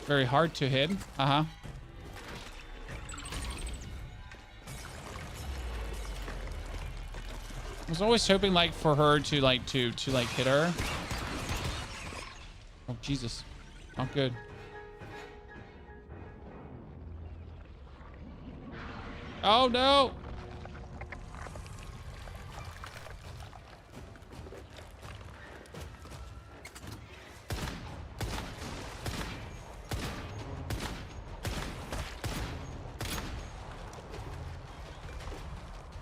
Very hard to hit. Uh-huh. I was always hoping like for her to like hit her. Oh Jesus. Not good. Oh no.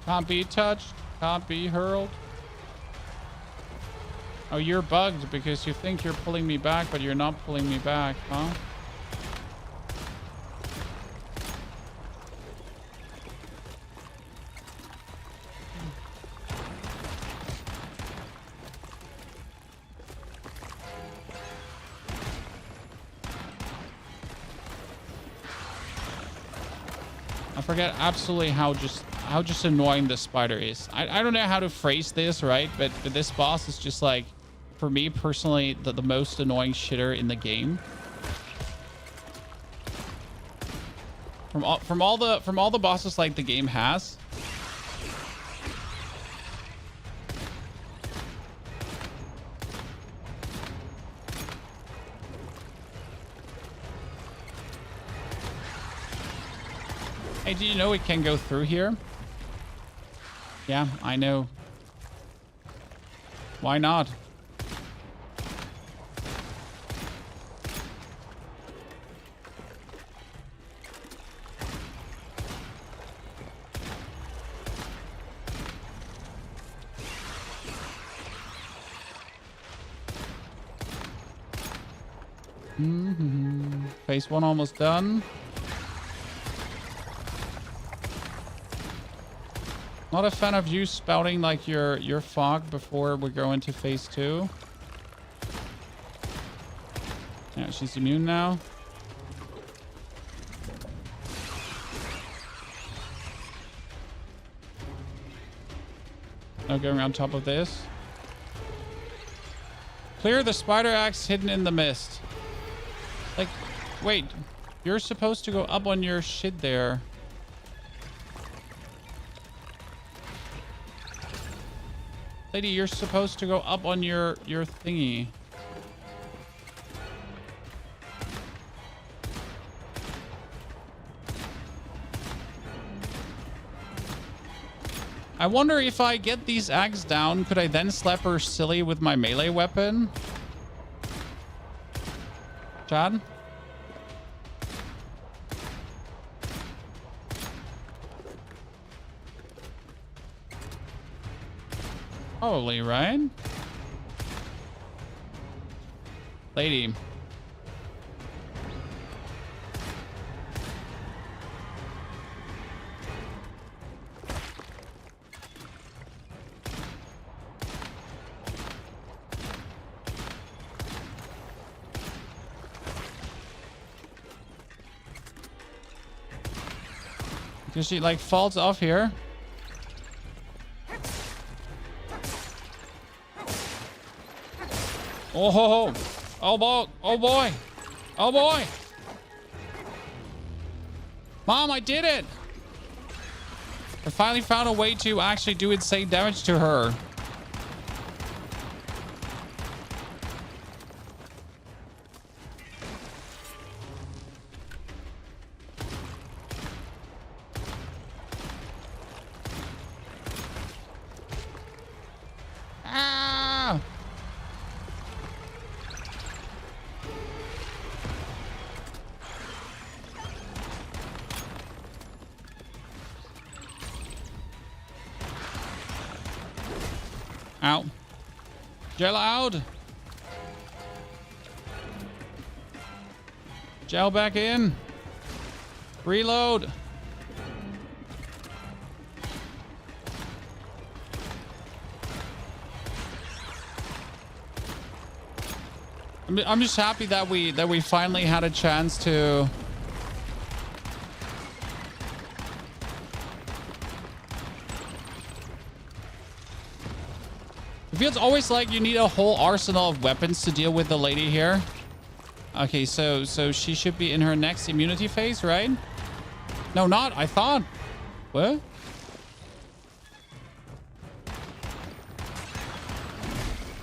Can't be touched. Can't be hurled. Oh, you're bugged because you think you're pulling me back, but you're not pulling me back, huh? I forget absolutely how just annoying this spider is. I don't know how to phrase this, right? But this boss is just like, for me personally, the most annoying shitter in the game. From all the bosses like the game has. Hey, do you know it can go through here? Yeah, I know. Why not? Phase 1 almost done. Not a fan of you spouting like your fog before we go into phase 2. Yeah, she's immune now. Now going on top of this. Clear the spider axe hidden in the mist. Like, wait, you're supposed to go up on your shit there. Lady, you're supposed to go up on your thingy. I wonder if I get these ags down, could I then slap her silly with my melee weapon? Chad? Probably, right? Lady. Because she like falls off here. Oh ho ho! Oh boy! Oh boy! Oh boy! Mom, I did it! I finally found a way to actually do insane damage to her. Ah! Ow. Gel out. Gel back in. Reload. I'm just happy that we finally had a chance to feels always like you need a whole arsenal of weapons to deal with the lady here. Okay, so she should be in her next immunity phase, right? No, not. I thought. What?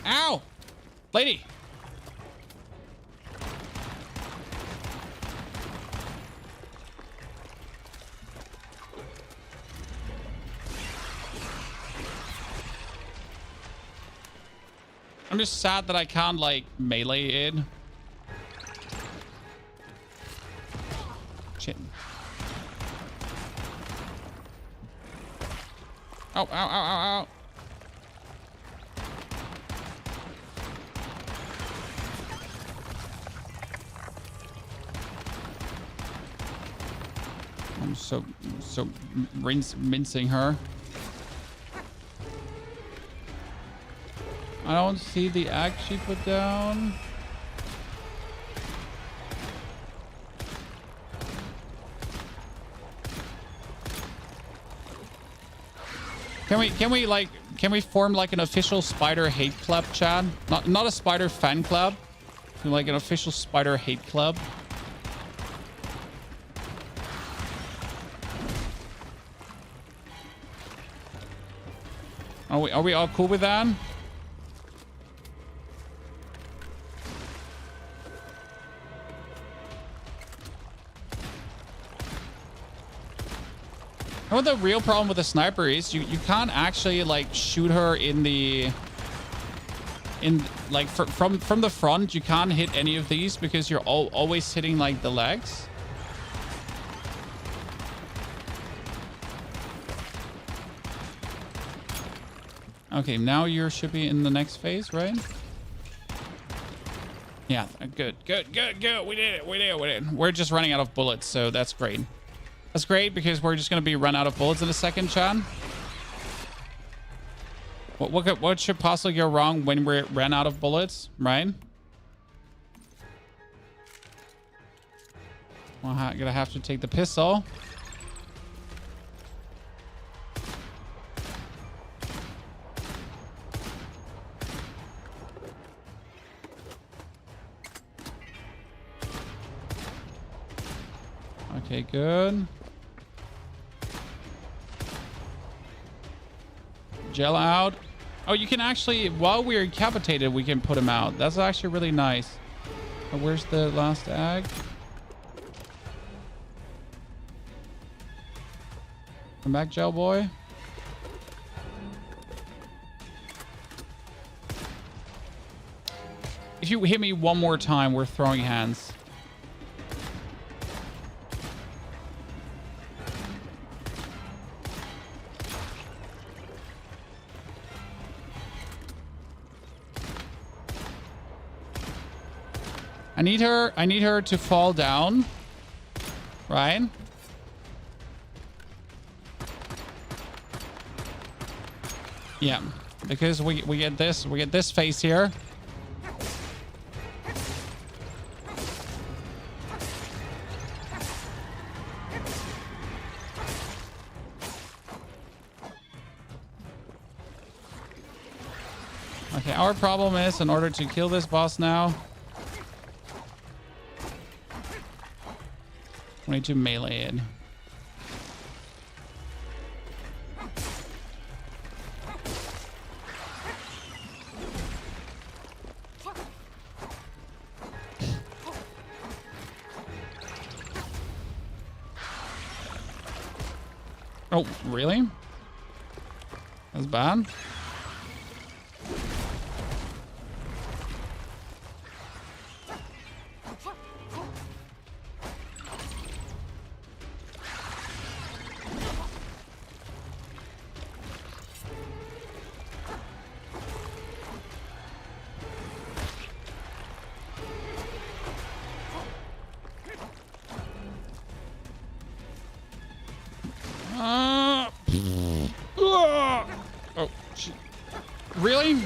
Ow! Lady! I'm just sad that I can't, like, melee it. Shit. Ow, ow, ow, ow, ow. I'm so mincing her. I don't see the axe she put down. Can we form like an official spider hate club, Chad? Not a spider fan club, like an official spider hate club. Are we all cool with that? You know what the real problem with the sniper is? You can't actually like shoot her in the from the front. You can't hit any of these because you're always hitting like the legs. Okay, now you should be in the next phase, right? Yeah, good. We did it. We're just running out of bullets, so that's great. That's great because we're just going to be run out of bullets in a second, Chad. What should possibly go wrong when we ran out of bullets, right? Well, I'm going to have to take the pistol. Okay, good. Gel out. Oh, you can actually, while we're incapacitated, we can put him out. That's actually really nice. Oh, where's the last egg? Come back, gel boy. If you hit me one more time, we're throwing hands. I need her to fall down. Right? Yeah. Because we get this face here. Okay, our problem is in order to kill this boss now, we need to melee it. Oh, really? That's bad. Really?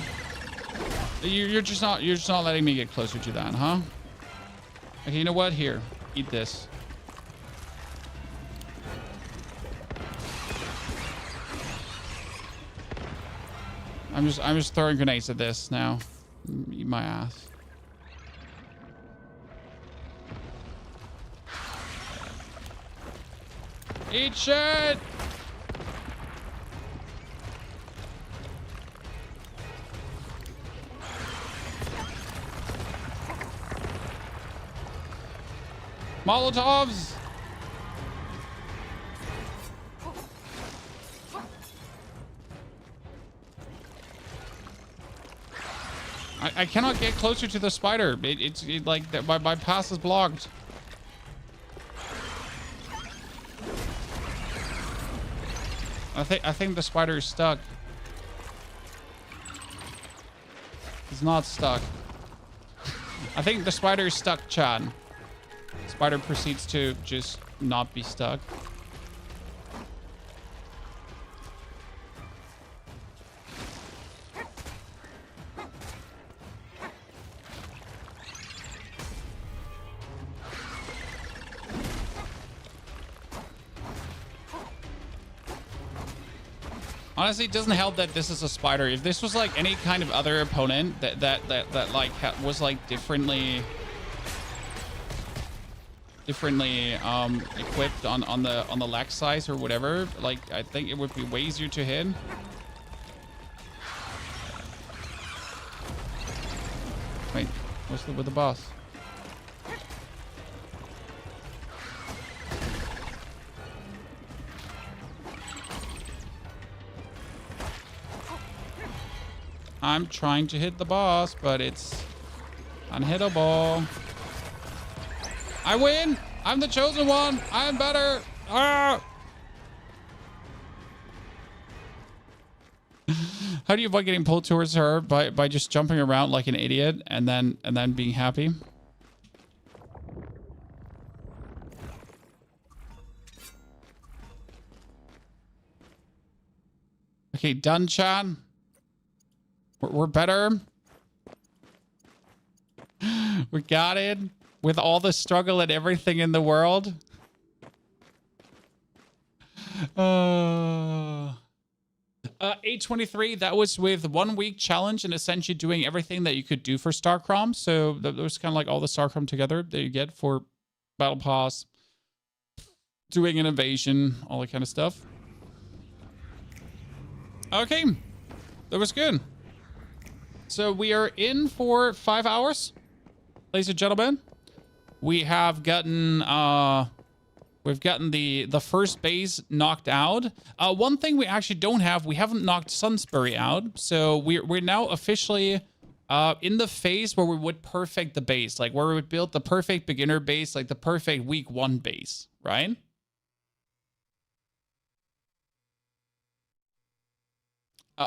You're just not letting me get closer to that, huh? Okay, you know what? Here, eat this. I'm just throwing grenades at this now. Eat my ass. Eat shit! Molotovs! I cannot get closer to the spider. It's like my path is blocked. I think the spider is stuck. It's not stuck. I think the spider is stuck, Chad. Spider proceeds to just not be stuck. Honestly, it doesn't help that this is a spider. If this was like any kind of other opponent that like was like differently equipped on the leg size or whatever, like I think it would be way easier to hit. Wait, what's with the boss? I'm trying to hit the boss, but it's unhittable. I win! I'm the chosen one! I'm better! Ah! How do you avoid getting pulled towards her? By just jumping around like an idiot and then being happy? Okay, done, Chan. We're better. We got it. With all the struggle and everything in the world. 823, that was with 1 week challenge and essentially doing everything that you could do for StarCrom. So that was kind of like all the StarCrom together that you get for Battle Pass, doing an invasion, all that kind of stuff. Okay, that was good. So we are in for 5 hours, ladies and gentlemen. We have gotten we've gotten the first base knocked out. One thing we actually don't have, we haven't knocked Sunsbury out. So we're now officially in the phase where we would perfect the base, like where we would build the perfect beginner base, like the perfect week 1 base, right?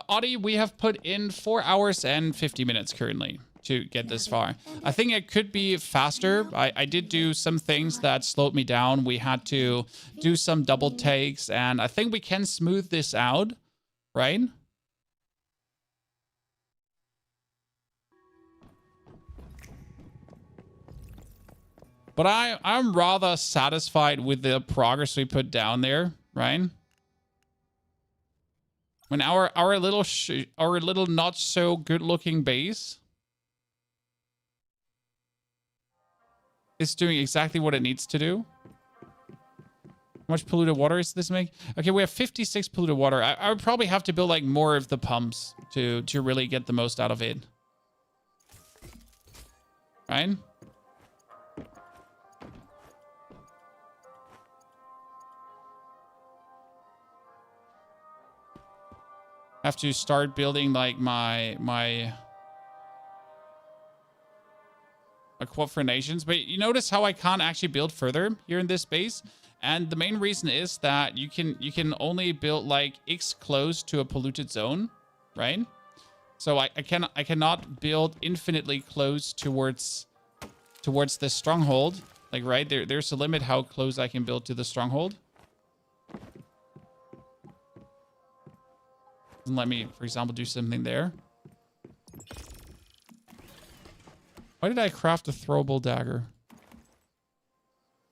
Audie, we have put in 4 hours and 50 minutes currently to get this far. I think it could be faster. I did do some things that slowed me down. We had to do some double takes, and I think we can smooth this out, right? But I'm rather satisfied with the progress we put down there, right? When our little not so good looking base is doing exactly what it needs to do. How much polluted water does this make? Okay, we have 56 polluted water. I would probably have to build like more of the pumps to really get the most out of it. Right? Have to start building like my quad for nations, but you notice how I can't actually build further here in this base, and the main reason is that you can only build like X close to a polluted zone, right? So I cannot build infinitely close towards this stronghold, like right there's a limit how close I can build to the stronghold. Let me, for example, do something there. Why did I craft a throwable dagger?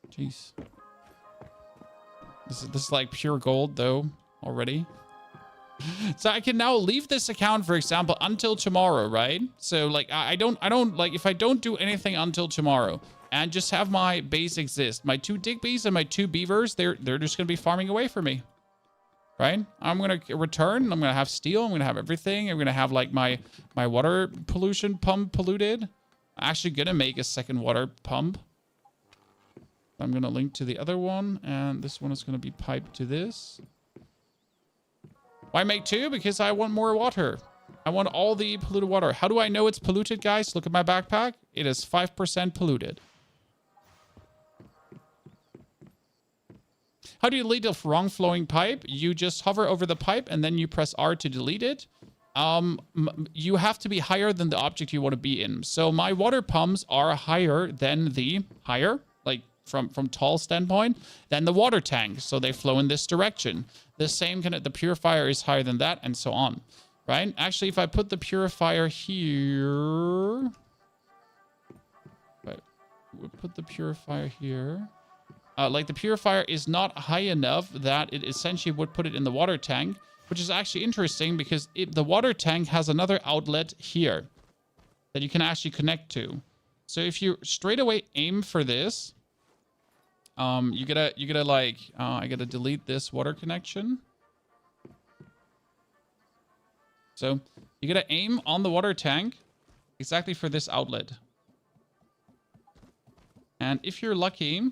Jeez. This is like pure gold though already. So I can now leave this account, for example, until tomorrow, right? So like I don't like, if I don't do anything until tomorrow and just have my base exist, my 2 Digbees and my 2 beavers, they're just gonna be farming away for me, right? I'm gonna return. I'm gonna have steel. I'm gonna have everything. I'm gonna have like my water pollution pump polluted. I'm actually gonna make a second water pump. I'm gonna link to the other one, and this one is gonna be piped to this. Why make 2? Because I want more water. I want all the polluted water. How do I know it's polluted, guys? Look at my backpack. It is 5% polluted. How do you delete a wrong flowing pipe? You just hover over the pipe and then you press R to delete it. You have to be higher than the object you want to be in. So my water pumps are higher than like from tall standpoint, than the water tank. So they flow in this direction. The same the purifier is higher than that, and so on, right? Actually, if I put the purifier here, right, we'll put the purifier here. Like the purifier is not high enough that it essentially would put it in the water tank, which is actually interesting because the water tank has another outlet here that you can actually connect to. So if you straight away aim for this, you gotta like, I gotta delete this water connection. So you gotta aim on the water tank exactly for this outlet. And if you're lucky,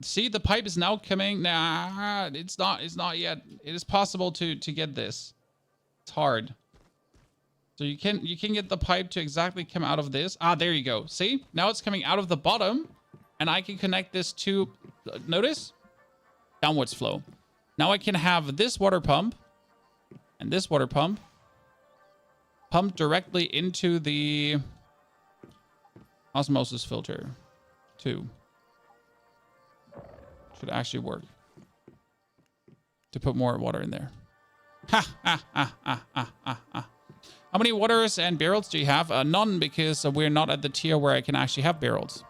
see, the pipe is now coming. Nah, it's not yet. It is possible to get this. It's hard. So you can get the pipe to exactly come out of this. Ah, there you go. See? Now it's coming out of the bottom, and I can connect this to, notice? Downwards flow. Now I can have this water pump and this water pump directly into the osmosis filter too. Should actually work to put more water in there. How many waters and barrels do you have? None, because we're not at the tier where I can actually have barrels.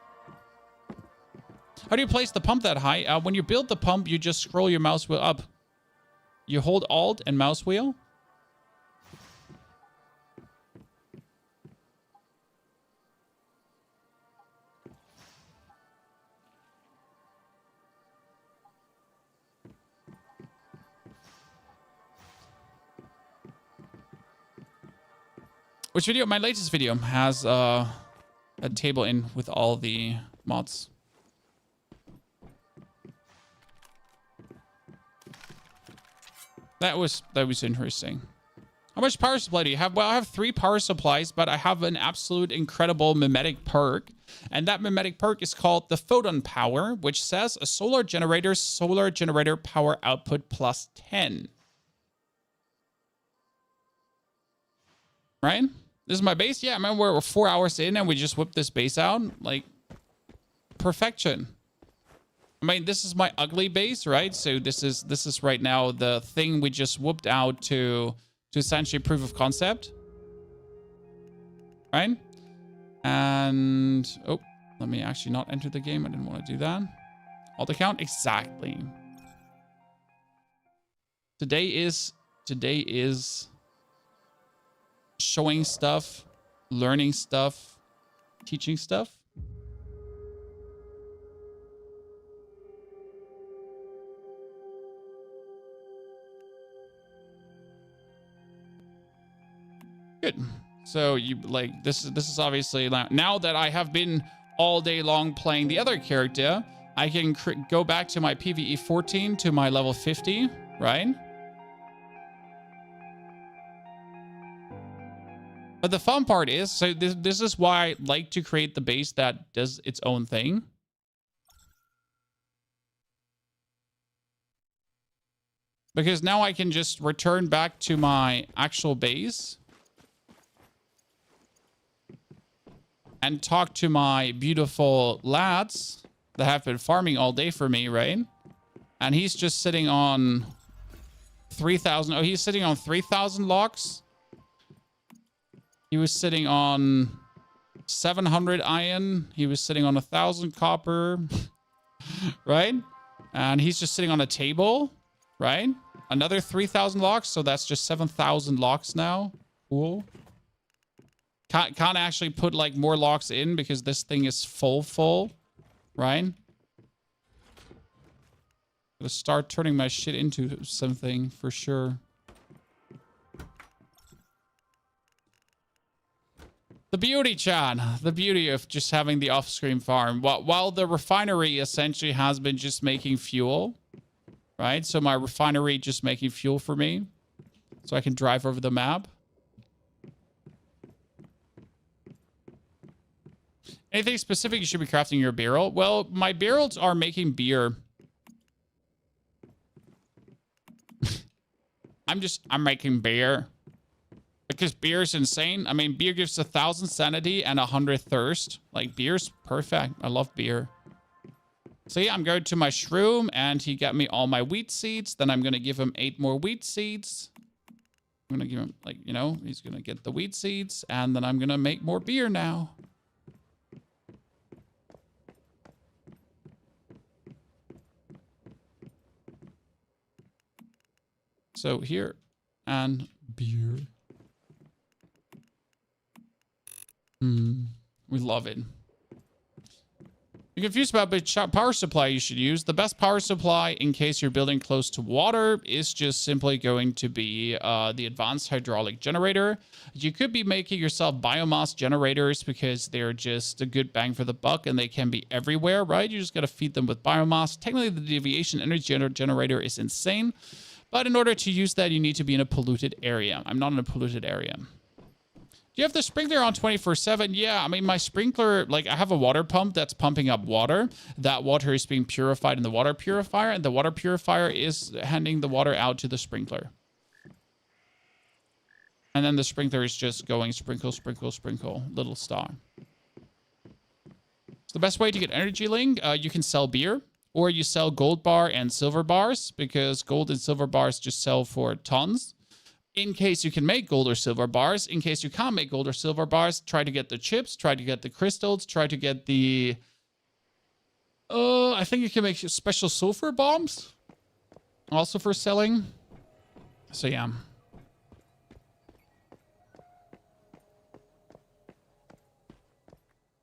How do you place the pump that high? When you build the pump, you just scroll your mouse wheel up. You hold Alt and mouse wheel. Which video? My latest video has a table in with all the mods. That was interesting. How much power supply do you have? Well, I have 3 power supplies, but I have an absolute incredible mimetic perk. And that mimetic perk is called the Photon Power, which says a solar generator power output plus 10. Right? This is my base. Yeah, I remember we're 4 hours in and we just whipped this base out. Like, perfection. I mean, this is my ugly base, right? So this is right now the thing we just whooped out to essentially proof of concept. Right? And, oh, let me actually not enter the game. I didn't want to do that. Alt account, exactly. Today is showing stuff, learning stuff, teaching stuff. Good. So you like this is obviously now that I have been all day long playing the other character, I can go back to my PvE 14 to my level 50, right? But the fun part is, so this is why I like to create the base that does its own thing. Because now I can just return back to my actual base and talk to my beautiful lads that have been farming all day for me, right? And he's just sitting on 3,000. Oh, he's sitting on 3,000 locks. He was sitting on 700 iron. He was sitting on 1,000 copper, right? And he's just sitting on a table, right? another 3,000 locks. So that's just 7,000 locks now. Cool. Can't actually put like more locks in because this thing is full, right? Gotta start turning my shit into something for sure. The beauty, Chan. The beauty of just having the off-screen farm. While the refinery essentially has been just making fuel, right? So my refinery just making fuel for me. So I can drive over the map. Anything specific you should be crafting your barrel? Well, my barrels are making beer. I'm making beer. Because beer is insane. I mean, beer gives 1,000 sanity and 100 thirst. Like, beer's perfect. I love beer. So yeah, I'm going to my shroom, and he got me all my wheat seeds. Then I'm going to give him 8 more wheat seeds. I'm going to give him, like, you know, he's going to get the wheat seeds. And then I'm going to make more beer now. So here, and beer. We love it. You're confused about which power supply you should use. The best power supply in case you're building close to water is just simply going to be the advanced hydraulic generator. You could be making yourself biomass generators because they're just a good bang for the buck and they can be everywhere, right? You just got to feed them with biomass. Technically, the deviation energy generator is insane. But in order to use that, you need to be in a polluted area. I'm not in a polluted area. Do you have the sprinkler on 24/7? Yeah, I mean, my sprinkler, like, I have a water pump that's pumping up water. That water is being purified in the water purifier, and the water purifier is handing the water out to the sprinkler. And then the sprinkler is just going sprinkle, sprinkle, sprinkle, little star. So the best way to get energy link, you can sell beer, or you sell gold bar and silver bars, because gold and silver bars just sell for tons. In case you can make gold or silver bars. In case you can't make gold or silver bars, try to get the chips, try to get the crystals, try to get the... I think you can make special sulfur bombs. Also for selling. So yeah.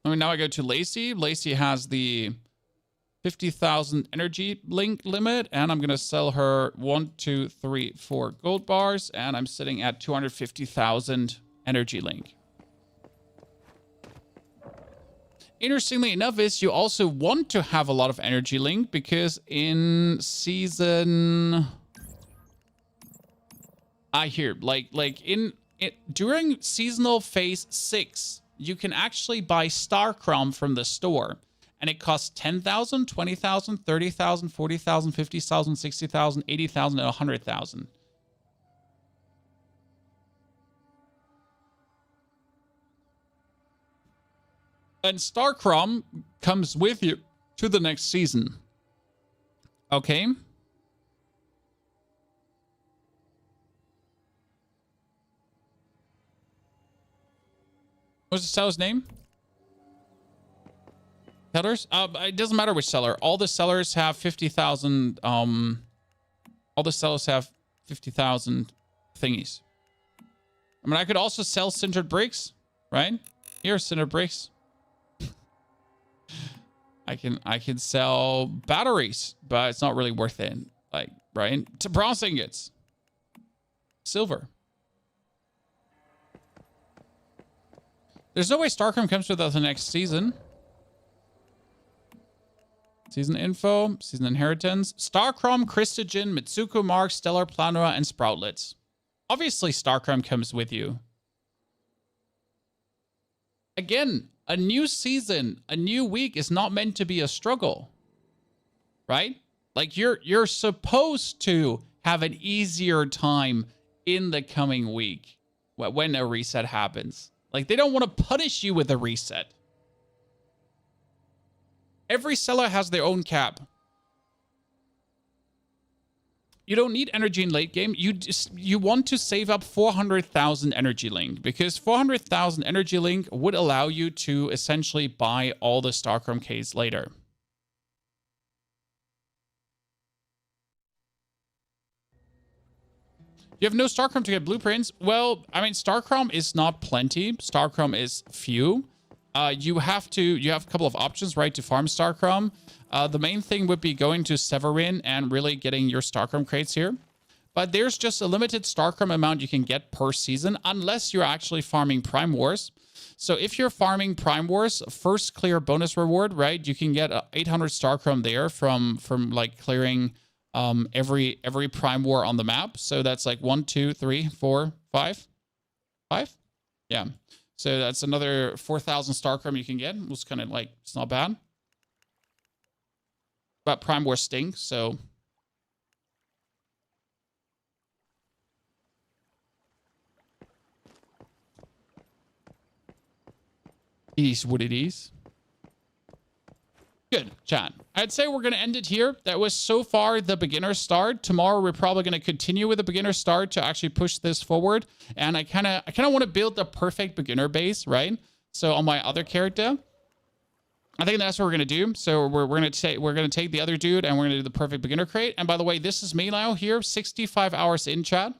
I mean, now I go to Lacey. Lacey has the 50,000 energy link limit, and I'm going to sell her 1, 2, 3, 4 gold bars, and I'm sitting at 250,000 energy link. Interestingly enough is you also want to have a lot of energy link because in season... during seasonal phase 6, you can actually buy Star Crom from the store. And it costs 10,000, 20,000, 30,000, 40,000, 50,000, 60,000, 80,000, and 100,000. And Star Crom comes with you to the next season. Okay? What's the seller's name? Sellers? It doesn't matter which seller. All the sellers have 50,000. All the sellers have 50,000 thingies. I mean, I could also sell sintered bricks, right? Here, sintered bricks. I can sell batteries, but it's not really worth it. Like, right? To bronze ingots, silver. There's no way StarCraft comes without the next season. Season info, season inheritance, Starcrom, Christogen, Mitsuko Mark, Stellar Planera, and Sproutlets. Obviously, Starcrom comes with you. Again, a new season, a new week is not meant to be a struggle, right? Like you're supposed to have an easier time in the coming week when a reset happens. Like they don't want to punish you with a reset. Every seller has their own cap. You don't need energy in late game. You want to save up 400,000 energy link because 400,000 energy link would allow you to essentially buy all the Starcrom Ks later. You have no Starchrome to get blueprints. Well, I mean, Starchrome is not plenty. Starchrome is few. You have a couple of options, right, to farm Starchrome. The main thing would be going to Severin and really getting your Starchrome crates here. But there's just a limited Starchrome amount you can get per season, unless you're actually farming Prime Wars. So if you're farming Prime Wars, first clear bonus reward, right? You can get 800 Starchrome there from like clearing every Prime War on the map. So that's like 1, 2, 3, 4, 5. 5? Yeah. So that's another 4,000 Starchrome you can get. It was kind of like, it's not bad. But Prime War stinks, so... It is what it is. Good, chat. I'd say we're going to end it here. That was so far the beginner start. Tomorrow, we're probably going to continue with the beginner start to actually push this forward. And I kind of want to build the perfect beginner base, right? So on my other character, I think that's what we're going to do. So we're going to take the other dude and we're going to do the perfect beginner crate. And by the way, this is me now here, 65 hours in, chat,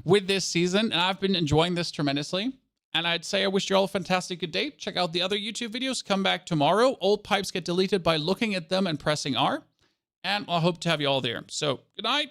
with this season. And I've been enjoying this tremendously. And I'd say I wish you all a fantastic good day. Check out the other YouTube videos. Come back tomorrow. Old pipes get deleted by looking at them and pressing R. And I hope to have you all there. So, good night.